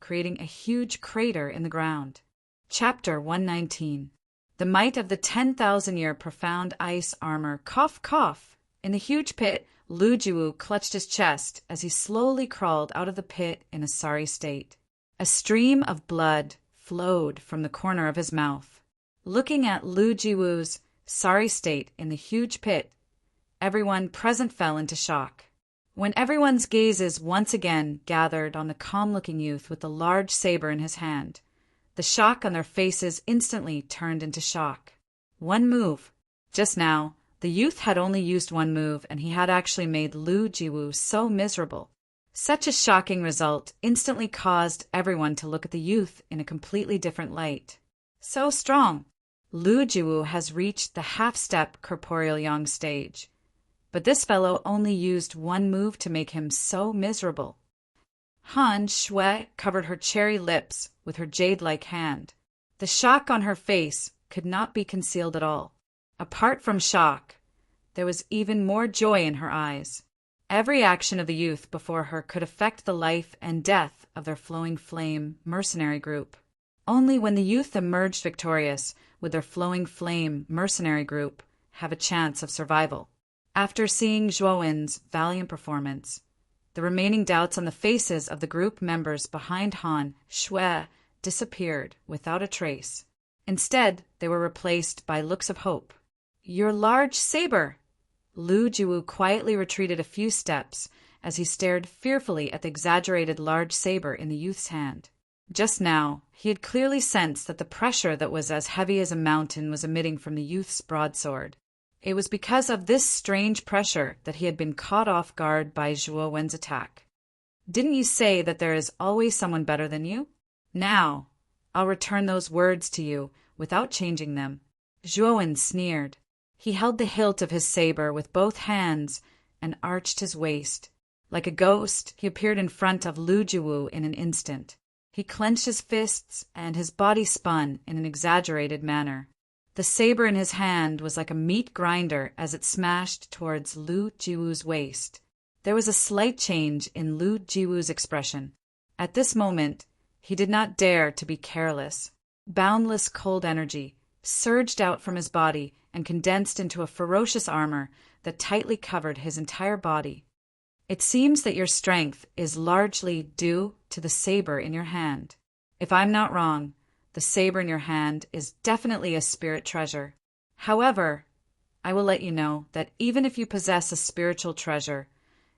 creating a huge crater in the ground. Chapter 119. The might of the 10,000-year profound ice armor. Cough, cough! In the huge pit, Lu Jiwu clutched his chest as he slowly crawled out of the pit in a sorry state. A stream of blood flowed from the corner of his mouth. Looking at Lu Jiwu's sorry state in the huge pit, everyone present fell into shock. When everyone's gazes once again gathered on the calm-looking youth with the large saber in his hand, the shock on their faces instantly turned into shock. One move. Just now, the youth had only used one move, and he had actually made Lu Jiwu so miserable. Such a shocking result instantly caused everyone to look at the youth in a completely different light. So strong! Lu Jiwu has reached the half-step corporeal yang stage. But this fellow only used one move to make him so miserable. Han Shui covered her cherry lips with her jade-like hand. The shock on her face could not be concealed at all. Apart from shock, there was even more joy in her eyes. Every action of the youth before her could affect the life and death of their Flowing Flame mercenary group. Only when the youth emerged victorious would their Flowing Flame mercenary group have a chance of survival. After seeing Zhuowen's valiant performance, the remaining doubts on the faces of the group members behind Han Shui disappeared without a trace. Instead, they were replaced by looks of hope. "Your large saber!" Lu Jiwu quietly retreated a few steps as he stared fearfully at the exaggerated large saber in the youth's hand. Just now, he had clearly sensed that the pressure that was as heavy as a mountain was emitting from the youth's broadsword. It was because of this strange pressure that he had been caught off guard by Zhuo Wen's attack. "Didn't you say that there is always someone better than you? Now, I'll return those words to you without changing them." Zhuo Wen sneered. He held the hilt of his saber with both hands and arched his waist. Like a ghost, he appeared in front of Lu Jiwu in an instant. He clenched his fists and his body spun in an exaggerated manner. The saber in his hand was like a meat grinder as it smashed towards Lu Jiwu's waist. There was a slight change in Lu Jiwu's expression. At this moment, he did not dare to be careless. Boundless cold energy surged out from his body and condensed into a ferocious armor that tightly covered his entire body. "It seems that your strength is largely due to the saber in your hand. If I'm not wrong, the saber in your hand is definitely a spirit treasure. However, I will let you know that even if you possess a spiritual treasure,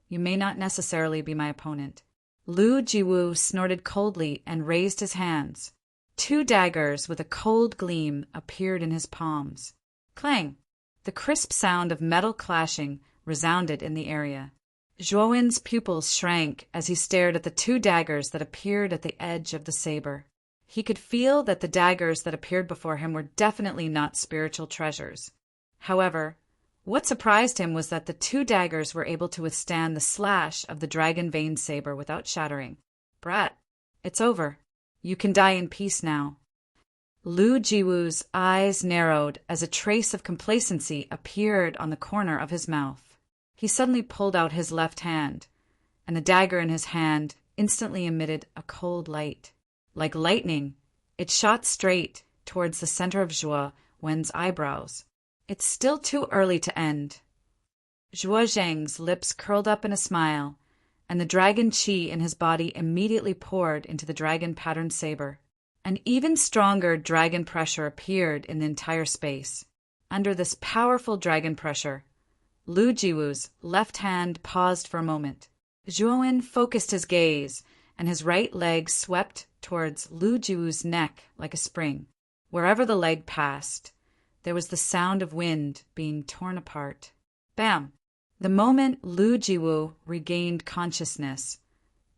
you may not necessarily be my opponent." Lu Jiwu snorted coldly and raised his hands. 2 daggers with a cold gleam appeared in his palms. Clang! The crisp sound of metal clashing resounded in the area. Zhuo Wen's pupils shrank as he stared at the 2 daggers that appeared at the edge of the saber. He could feel that the daggers that appeared before him were definitely not spiritual treasures. However, what surprised him was that the 2 daggers were able to withstand the slash of the dragon vein saber without shattering. "Brat, it's over. You can die in peace now." Lu Jiwu's eyes narrowed as a trace of complacency appeared on the corner of his mouth. He suddenly pulled out his left hand, and the dagger in his hand instantly emitted a cold light. Like lightning, it shot straight towards the center of Zhuo Wen's eyebrows. "It's still too early to end." Zhuo Zheng's lips curled up in a smile, and the dragon qi in his body immediately poured into the dragon-patterned saber. An even stronger dragon pressure appeared in the entire space. Under this powerful dragon pressure, Lu Jiwu's left hand paused for a moment. Zhuo Wen focused his gaze, and his right leg swept towards Lu Jiwu's neck like a spring. Wherever the leg passed, there was the sound of wind being torn apart. Bam! The moment Lu Jiwu regained consciousness,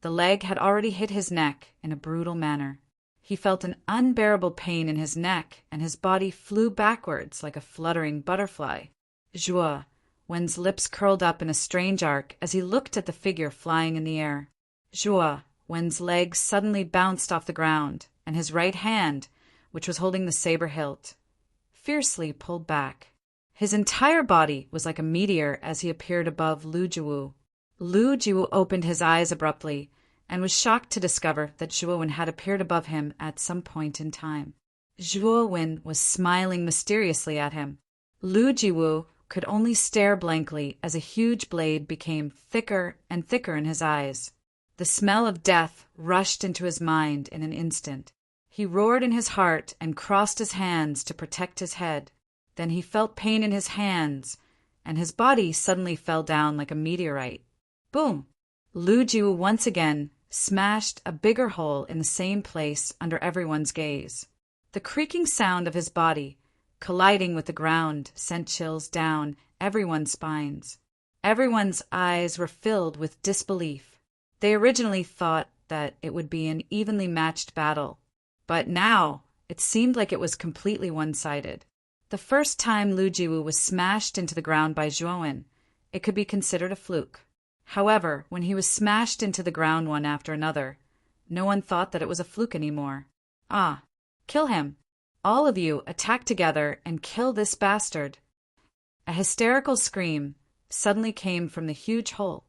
the leg had already hit his neck in a brutal manner. He felt an unbearable pain in his neck, and his body flew backwards like a fluttering butterfly. Zhuo Wen's lips curled up in a strange arc as he looked at the figure flying in the air. Zhuo Wen's leg suddenly bounced off the ground, and his right hand, which was holding the saber hilt, fiercely pulled back. His entire body was like a meteor as he appeared above Lu Jiwu. Lu Jiwu opened his eyes abruptly and was shocked to discover that Zhuo Wen had appeared above him at some point in time. Zhuo Wen was smiling mysteriously at him. Lu Jiwu could only stare blankly as a huge blade became thicker and thicker in his eyes. The smell of death rushed into his mind in an instant. He roared in his heart and crossed his hands to protect his head. Then he felt pain in his hands, and his body suddenly fell down like a meteorite. Boom! Lu Jiwu once again smashed a bigger hole in the same place under everyone's gaze. The creaking sound of his body colliding with the ground sent chills down everyone's spines. Everyone's eyes were filled with disbelief. They originally thought that it would be an evenly matched battle, but now it seemed like it was completely one-sided. The first time Lu Jiwu was smashed into the ground by Zhuo Wen, it could be considered a fluke. However, when he was smashed into the ground one after another, no one thought that it was a fluke anymore. "Ah, kill him. All of you attack together and kill this bastard." A hysterical scream suddenly came from the huge hole.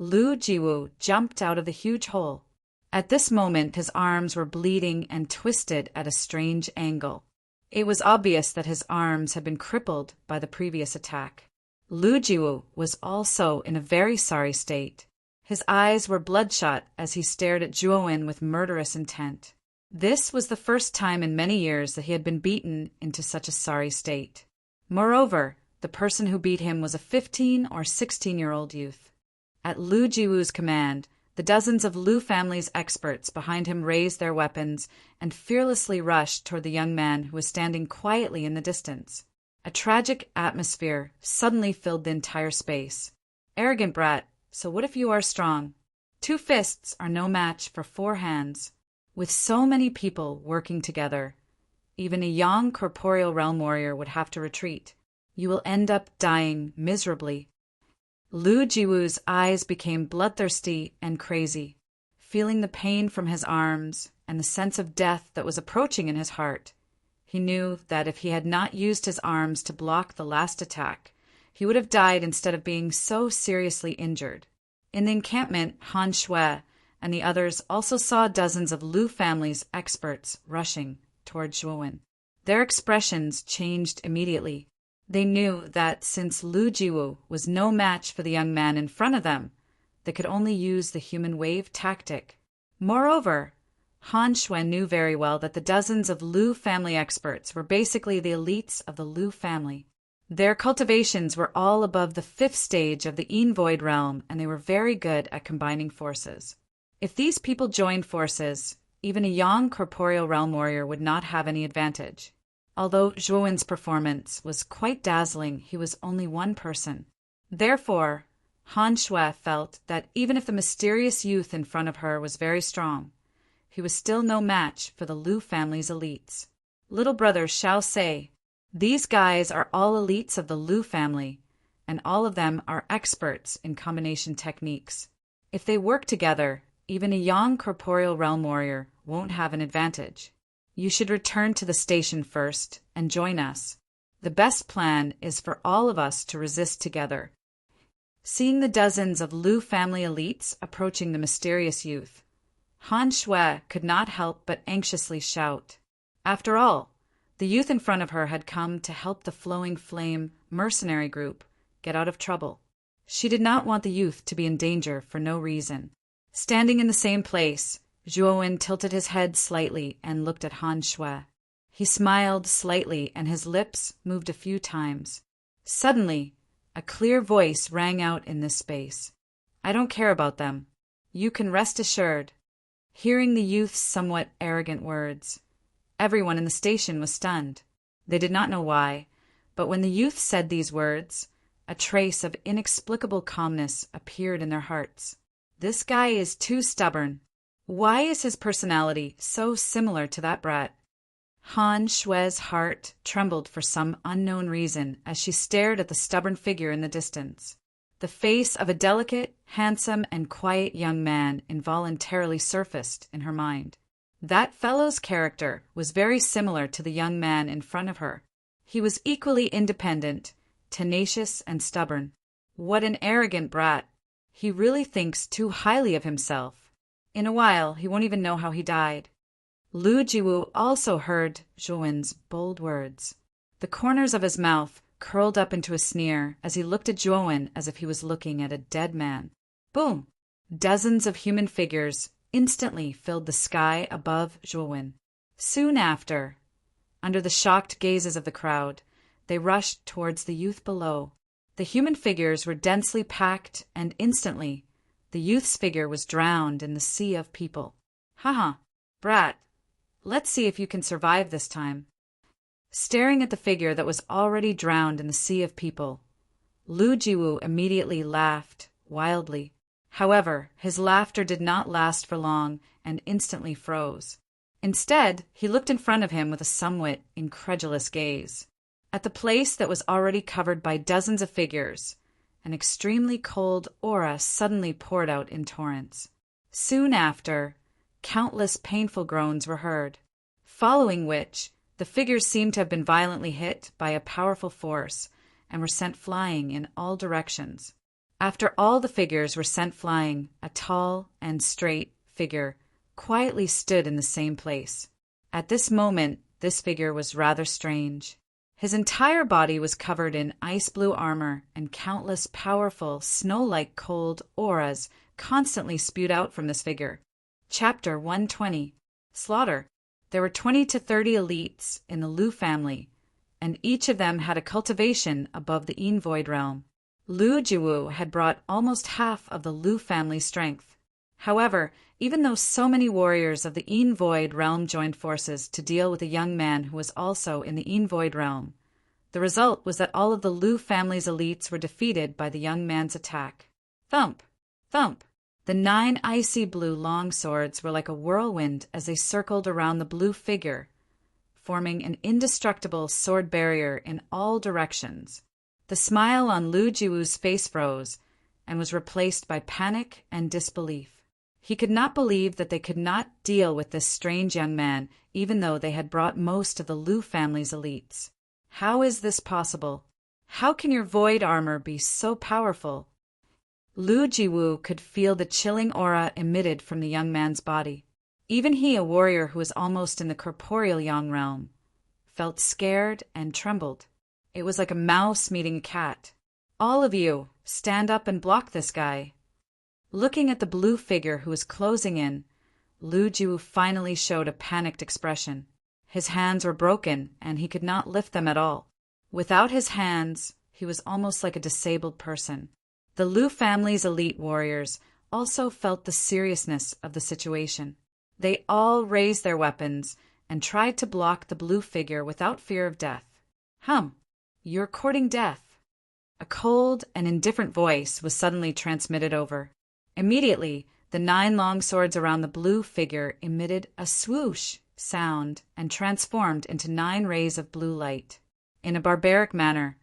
Lu Jiwu jumped out of the huge hole. At this moment, his arms were bleeding and twisted at a strange angle. It was obvious that his arms had been crippled by the previous attack. Lu Jiwu was also in a very sorry state. His eyes were bloodshot as he stared at Zhuowen with murderous intent. This was the first time in many years that he had been beaten into such a sorry state. Moreover, the person who beat him was a 15 or 16-year-old youth. At Lu Jiwu's command, the dozens of Lu family's experts behind him raised their weapons and fearlessly rushed toward the young man who was standing quietly in the distance. A tragic atmosphere suddenly filled the entire space. Arrogant brat, so what if you are strong? 2 fists are no match for 4 hands. With so many people working together, even a young corporeal realm warrior would have to retreat. You will end up dying miserably. Lu Jiwu's eyes became bloodthirsty and crazy. Feeling the pain from his arms and the sense of death that was approaching in his heart, he knew that if he had not used his arms to block the last attack, he would have died instead of being so seriously injured. In the encampment, Han Shui and the others also saw dozens of Lu family's experts rushing toward Zhuowen. Their expressions changed immediately. They knew that since Lu Jiwu was no match for the young man in front of them, they could only use the human wave tactic. Moreover, Han Shui knew very well that the dozens of Lu family experts were basically the elites of the Lu family. Their cultivations were all above the 5th stage of the Yin Void realm, and they were very good at combining forces. If these people joined forces, even a young corporeal realm warrior would not have any advantage. Although Zhuowen's performance was quite dazzling, he was only one person. Therefore, Han Shui felt that even if the mysterious youth in front of her was very strong, he was still no match for the Lu family's elites. Little brother Xiao say, these guys are all elites of the Lu family, and all of them are experts in combination techniques. If they work together, even a young corporeal realm warrior won't have an advantage. You should return to the station first and join us. The best plan is for all of us to resist together. Seeing the dozens of Lu family elites approaching the mysterious youth, Han Shui could not help but anxiously shout. After all, the youth in front of her had come to help the Flowing Flame mercenary group get out of trouble. She did not want the youth to be in danger for no reason. Standing in the same place, Zhuowen tilted his head slightly and looked at Han Shui. He smiled slightly and his lips moved a few times. Suddenly, a clear voice rang out in this space. I don't care about them. You can rest assured. Hearing the youth's somewhat arrogant words, everyone in the station was stunned. They did not know why, but when the youth said these words, a trace of inexplicable calmness appeared in their hearts. This guy is too stubborn. Why is his personality so similar to that brat? Han Shui's heart trembled for some unknown reason as she stared at the stubborn figure in the distance. The face of a delicate, handsome, and quiet young man involuntarily surfaced in her mind. That fellow's character was very similar to the young man in front of her. He was equally independent, tenacious, and stubborn. What an arrogant brat! He really thinks too highly of himself. In a while, he won't even know how he died. Lu Jiwu also heard Zhuowen's bold words. The corners of his mouth curled up into a sneer as he looked at Zhuowen as if he was looking at a dead man. Boom! Dozens of human figures instantly filled the sky above Zhuowen. Soon after, under the shocked gazes of the crowd, they rushed towards the youth below. The human figures were densely packed, and instantly, the youth's figure was drowned in the sea of people. Haha, brat, let's see if you can survive this time. Staring at the figure that was already drowned in the sea of people, Lu Jiwu immediately laughed wildly. However, his laughter did not last for long and instantly froze. Instead, he looked in front of him with a somewhat incredulous gaze. At the place that was already covered by dozens of figures, an extremely cold aura suddenly poured out in torrents. Soon after, countless painful groans were heard, following which, the figures seemed to have been violently hit by a powerful force and were sent flying in all directions. After all the figures were sent flying, a tall and straight figure quietly stood in the same place. At this moment, this figure was rather strange. His entire body was covered in ice-blue armor, and countless powerful, snow-like cold auras constantly spewed out from this figure. Chapter 120. Slaughter. There were 20 to 30 elites in the Lu family, and each of them had a cultivation above the Void realm. Lu Jiwu had brought almost half of the Lu family's strength. However, even though so many warriors of the Void realm joined forces to deal with a young man who was also in the Void realm, the result was that all of the Lu family's elites were defeated by the young man's attack. Thump! Thump! The 9 icy blue long swords were like a whirlwind as they circled around the blue figure, forming an indestructible sword barrier in all directions. The smile on Lu Jiwu's face froze and was replaced by panic and disbelief. He could not believe that they could not deal with this strange young man, even though they had brought most of the Lu family's elites. How is this possible? How can your void armor be so powerful? Lu Jiwu could feel the chilling aura emitted from the young man's body. Even he, a warrior who was almost in the corporeal yang realm, felt scared and trembled. It was like a mouse meeting a cat. All of you, stand up and block this guy. Looking at the blue figure who was closing in, Lu Jiwu finally showed a panicked expression. His hands were broken, and he could not lift them at all. Without his hands, he was almost like a disabled person. The Lu family's elite warriors also felt the seriousness of the situation. They all raised their weapons and tried to block the blue figure without fear of death. You're courting death. A cold and indifferent voice was suddenly transmitted over. Immediately, the 9 long swords around the blue figure emitted a swoosh sound and transformed into 9 rays of blue light. In a barbaric manner,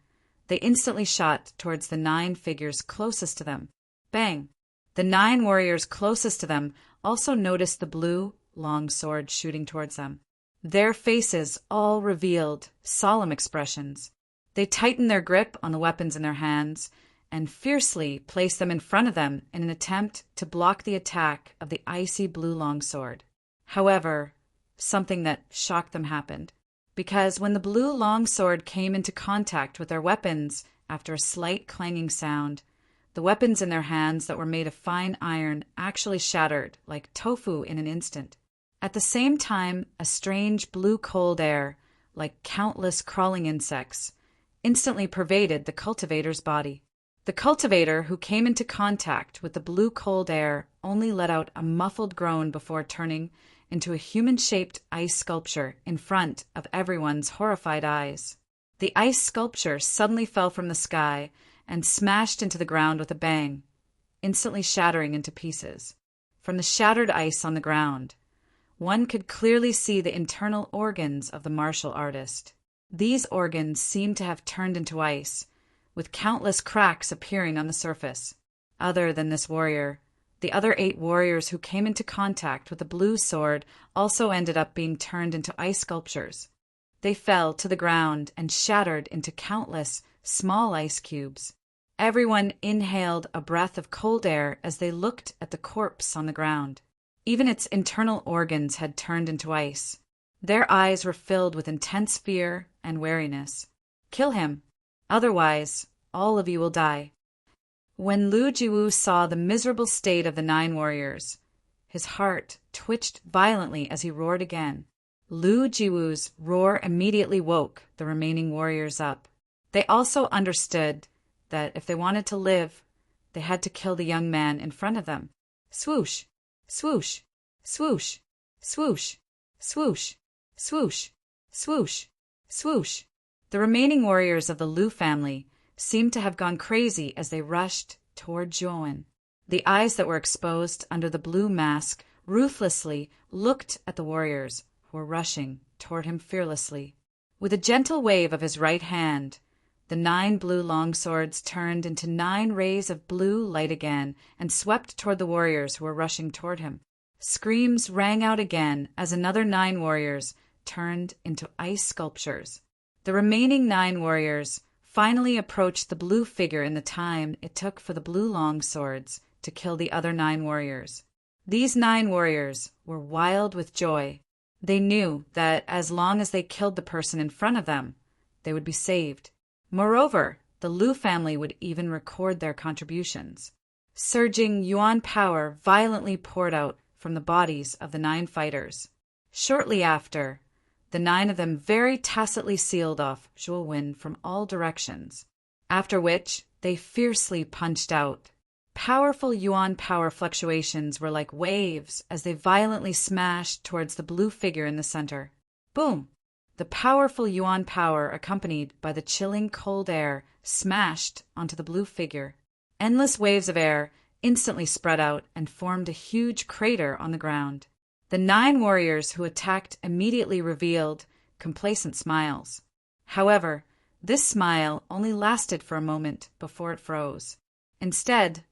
they instantly shot towards the 9 figures closest to them. Bang! The 9 warriors closest to them also noticed the blue, long sword shooting towards them. Their faces all revealed solemn expressions. They tightened their grip on the weapons in their hands and fiercely placed them in front of them in an attempt to block the attack of the icy blue longsword. However, something that shocked them happened, because when the blue longsword came into contact with their weapons after a slight clanging sound, the weapons in their hands that were made of fine iron actually shattered like tofu in an instant. At the same time, a strange blue cold air, like countless crawling insects, instantly pervaded the cultivator's body. The cultivator, who came into contact with the blue cold air, only let out a muffled groan before turning into a human-shaped ice sculpture in front of everyone's horrified eyes. The ice sculpture suddenly fell from the sky and smashed into the ground with a bang, instantly shattering into pieces. From the shattered ice on the ground, one could clearly see the internal organs of the martial artist. These organs seemed to have turned into ice, with countless cracks appearing on the surface. Other than this warrior, the other 8 warriors who came into contact with the blue sword also ended up being turned into ice sculptures. They fell to the ground and shattered into countless small ice cubes. Everyone inhaled a breath of cold air as they looked at the corpse on the ground. Even its internal organs had turned into ice. Their eyes were filled with intense fear and wariness. Kill him. Otherwise, all of you will die. When Lu Jiwu saw the miserable state of the 9 warriors, his heart twitched violently as he roared again. Lu Jiwu's roar immediately woke the remaining warriors up. They also understood that if they wanted to live, they had to kill the young man in front of them. Swoosh! Swoosh! Swoosh! Swoosh! Swoosh! Swoosh! Swoosh! Swoosh! The remaining warriors of the Lu family seemed to have gone crazy as they rushed toward Joan. The eyes that were exposed under the blue mask ruthlessly looked at the warriors who were rushing toward him fearlessly. With a gentle wave of his right hand, the 9 blue longswords turned into 9 rays of blue light again and swept toward the warriors who were rushing toward him. Screams rang out again as another 9 warriors turned into ice sculptures. The remaining 9 warriors finally approached the blue figure in the time it took for the blue longswords to kill the other 9 warriors. These 9 warriors were wild with joy. They knew that as long as they killed the person in front of them, they would be saved. Moreover, the Lu family would even record their contributions. Surging yuan power violently poured out from the bodies of the 9 fighters. Shortly after, the 9 of them very tacitly sealed off Zhuo Wen from all directions, after which they fiercely punched out. Powerful yuan power fluctuations were like waves as they violently smashed towards the blue figure in the center. Boom! The powerful yuan power, accompanied by the chilling cold air, smashed onto the blue figure. Endless waves of air instantly spread out and formed a huge crater on the ground. The 9 warriors who attacked immediately revealed complacent smiles. However, this smile only lasted for a moment before it froze. Instead,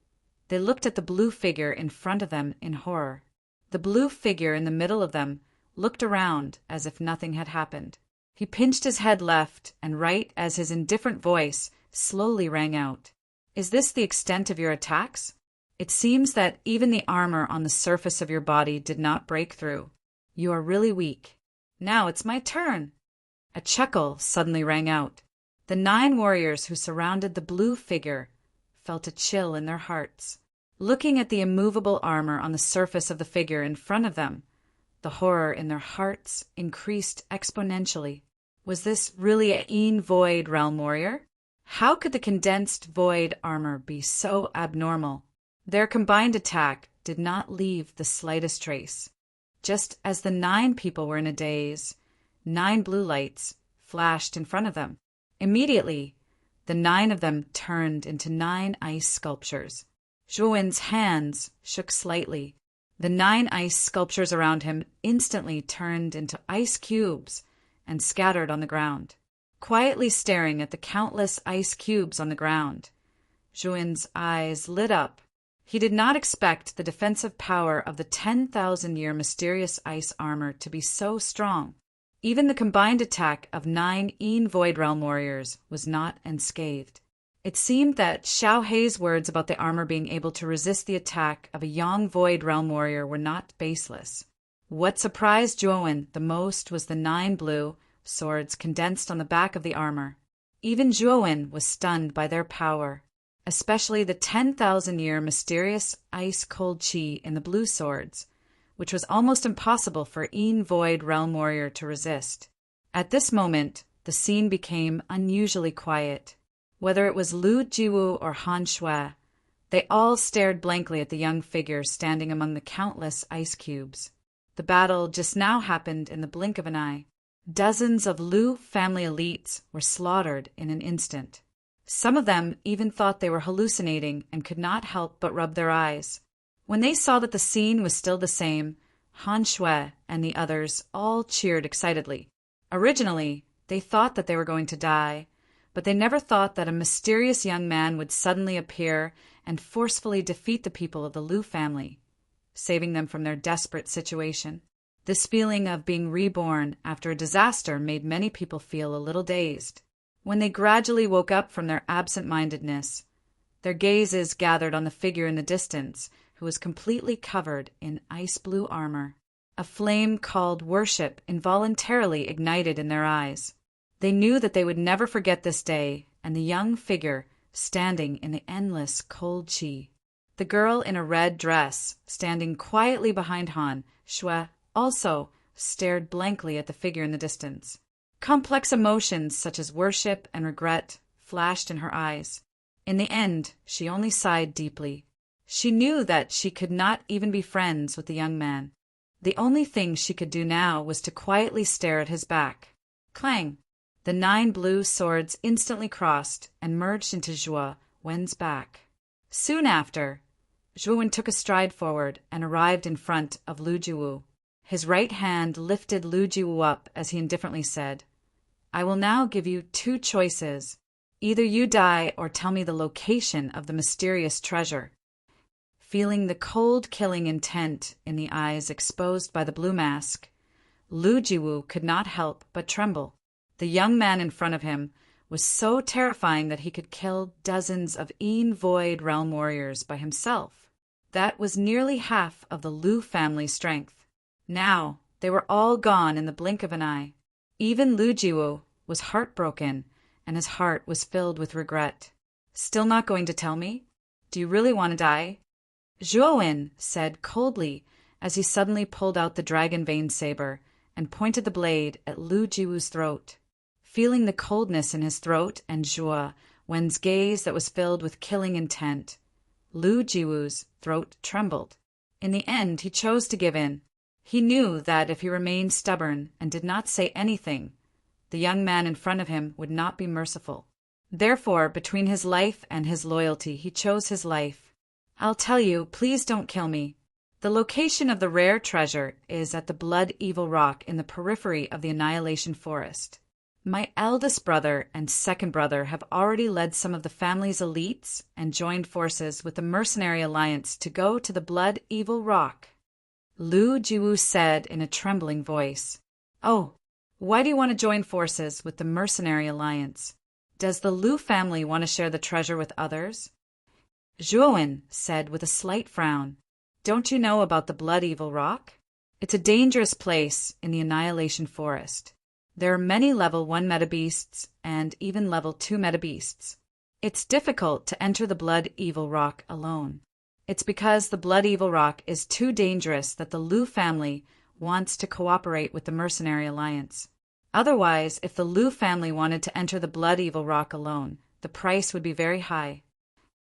they looked at the blue figure in front of them in horror. The blue figure in the middle of them looked around as if nothing had happened. He pinched his head left and right as his indifferent voice slowly rang out. "Is this the extent of your attacks? It seems that even the armor on the surface of your body did not break through. You are really weak. Now it's my turn." A chuckle suddenly rang out. The 9 warriors who surrounded the blue figure felt a chill in their hearts. Looking at the immovable armor on the surface of the figure in front of them, the horror in their hearts increased exponentially. Was this really a Yin Void Realm warrior? How could the condensed void armor be so abnormal? Their combined attack did not leave the slightest trace. Just as the 9 people were in a daze, 9 blue lights flashed in front of them. Immediately, the 9 of them turned into 9 ice sculptures. Zhuo Wen's hands shook slightly. The 9 ice sculptures around him instantly turned into ice cubes and scattered on the ground. Quietly staring at the countless ice cubes on the ground, Zhuo Wen's eyes lit up. He did not expect the defensive power of the 10,000-year mysterious ice armor to be so strong. Even the combined attack of 9 Yin Void Realm warriors was not unscathed. It seemed that Xiao Hei's words about the armor being able to resist the attack of a Yang Void Realm warrior were not baseless. What surprised Zhuo Wen the most was the 9 blue swords condensed on the back of the armor. Even Zhuo Wen was stunned by their power, especially the 10,000-year mysterious ice-cold qi in the blue swords, which was almost impossible for Yin Void Realm warrior to resist. At this moment, the scene became unusually quiet. Whether it was Lu Jiwu or Han Shui, they all stared blankly at the young figure standing among the countless ice cubes. The battle just now happened in the blink of an eye. Dozens of Lu family elites were slaughtered in an instant. Some of them even thought they were hallucinating and could not help but rub their eyes. When they saw that the scene was still the same, Han Shui and the others all cheered excitedly. Originally, they thought that they were going to die, but they never thought that a mysterious young man would suddenly appear and forcefully defeat the people of the Lu family, saving them from their desperate situation. This feeling of being reborn after a disaster made many people feel a little dazed. When they gradually woke up from their absent-mindedness, their gazes gathered on the figure in the distance, who was completely covered in ice-blue armor. A flame called worship involuntarily ignited in their eyes. They knew that they would never forget this day and the young figure standing in the endless cold qi. The girl in a red dress, standing quietly behind Han Shui, also stared blankly at the figure in the distance. Complex emotions such as worship and regret flashed in her eyes. In the end, she only sighed deeply. She knew that she could not even be friends with the young man. The only thing she could do now was to quietly stare at his back. Clang! The 9 blue swords instantly crossed and merged into Zhuo Wen's back. Soon after, Zhuo Wen took a stride forward and arrived in front of Lu Jiwu. His right hand lifted Lu Jiwu up as he indifferently said, "I will now give you 2 choices. Either you die or tell me the location of the mysterious treasure." Feeling the cold killing intent in the eyes exposed by the blue mask, Lu Jiwu could not help but tremble. The young man in front of him was so terrifying that he could kill dozens of Yin Void Realm warriors by himself. That was nearly half of the Lu family's strength. Now, they were all gone in the blink of an eye. Even Lu Jiwu, was heartbroken, and his heart was filled with regret. Still not going to tell me? Do you really want to die? Zhuowen said coldly as he suddenly pulled out the dragon vein saber and pointed the blade at Lu Jiwu's throat. Feeling the coldness in his throat and Zhuo Wen's gaze that was filled with killing intent, Lu Jiwu's throat trembled. In the end, he chose to give in. He knew that if he remained stubborn and did not say anything, the young man in front of him would not be merciful. Therefore, between his life and his loyalty, he chose his life. I'll tell you, please don't kill me. The location of the rare treasure is at the Blood Evil Rock in the periphery of the Annihilation Forest. My eldest brother and second brother have already led some of the family's elites and joined forces with the Mercenary Alliance to go to the Blood Evil Rock. Lu Jiwu said in a trembling voice. Oh, why do you want to join forces with the Mercenary Alliance? Does the Lu family want to share the treasure with others? Zhuowen said with a slight frown. Don't you know about the Blood Evil Rock? It's a dangerous place in the Annihilation Forest. There are many level 1 metabeasts and even level 2 metabeasts. It's difficult to enter the Blood Evil Rock alone. It's because the Blood Evil Rock is too dangerous that the Lu family wants to cooperate with the Mercenary Alliance. Otherwise, if the Lu family wanted to enter the Blood Evil Rock alone, the price would be very high.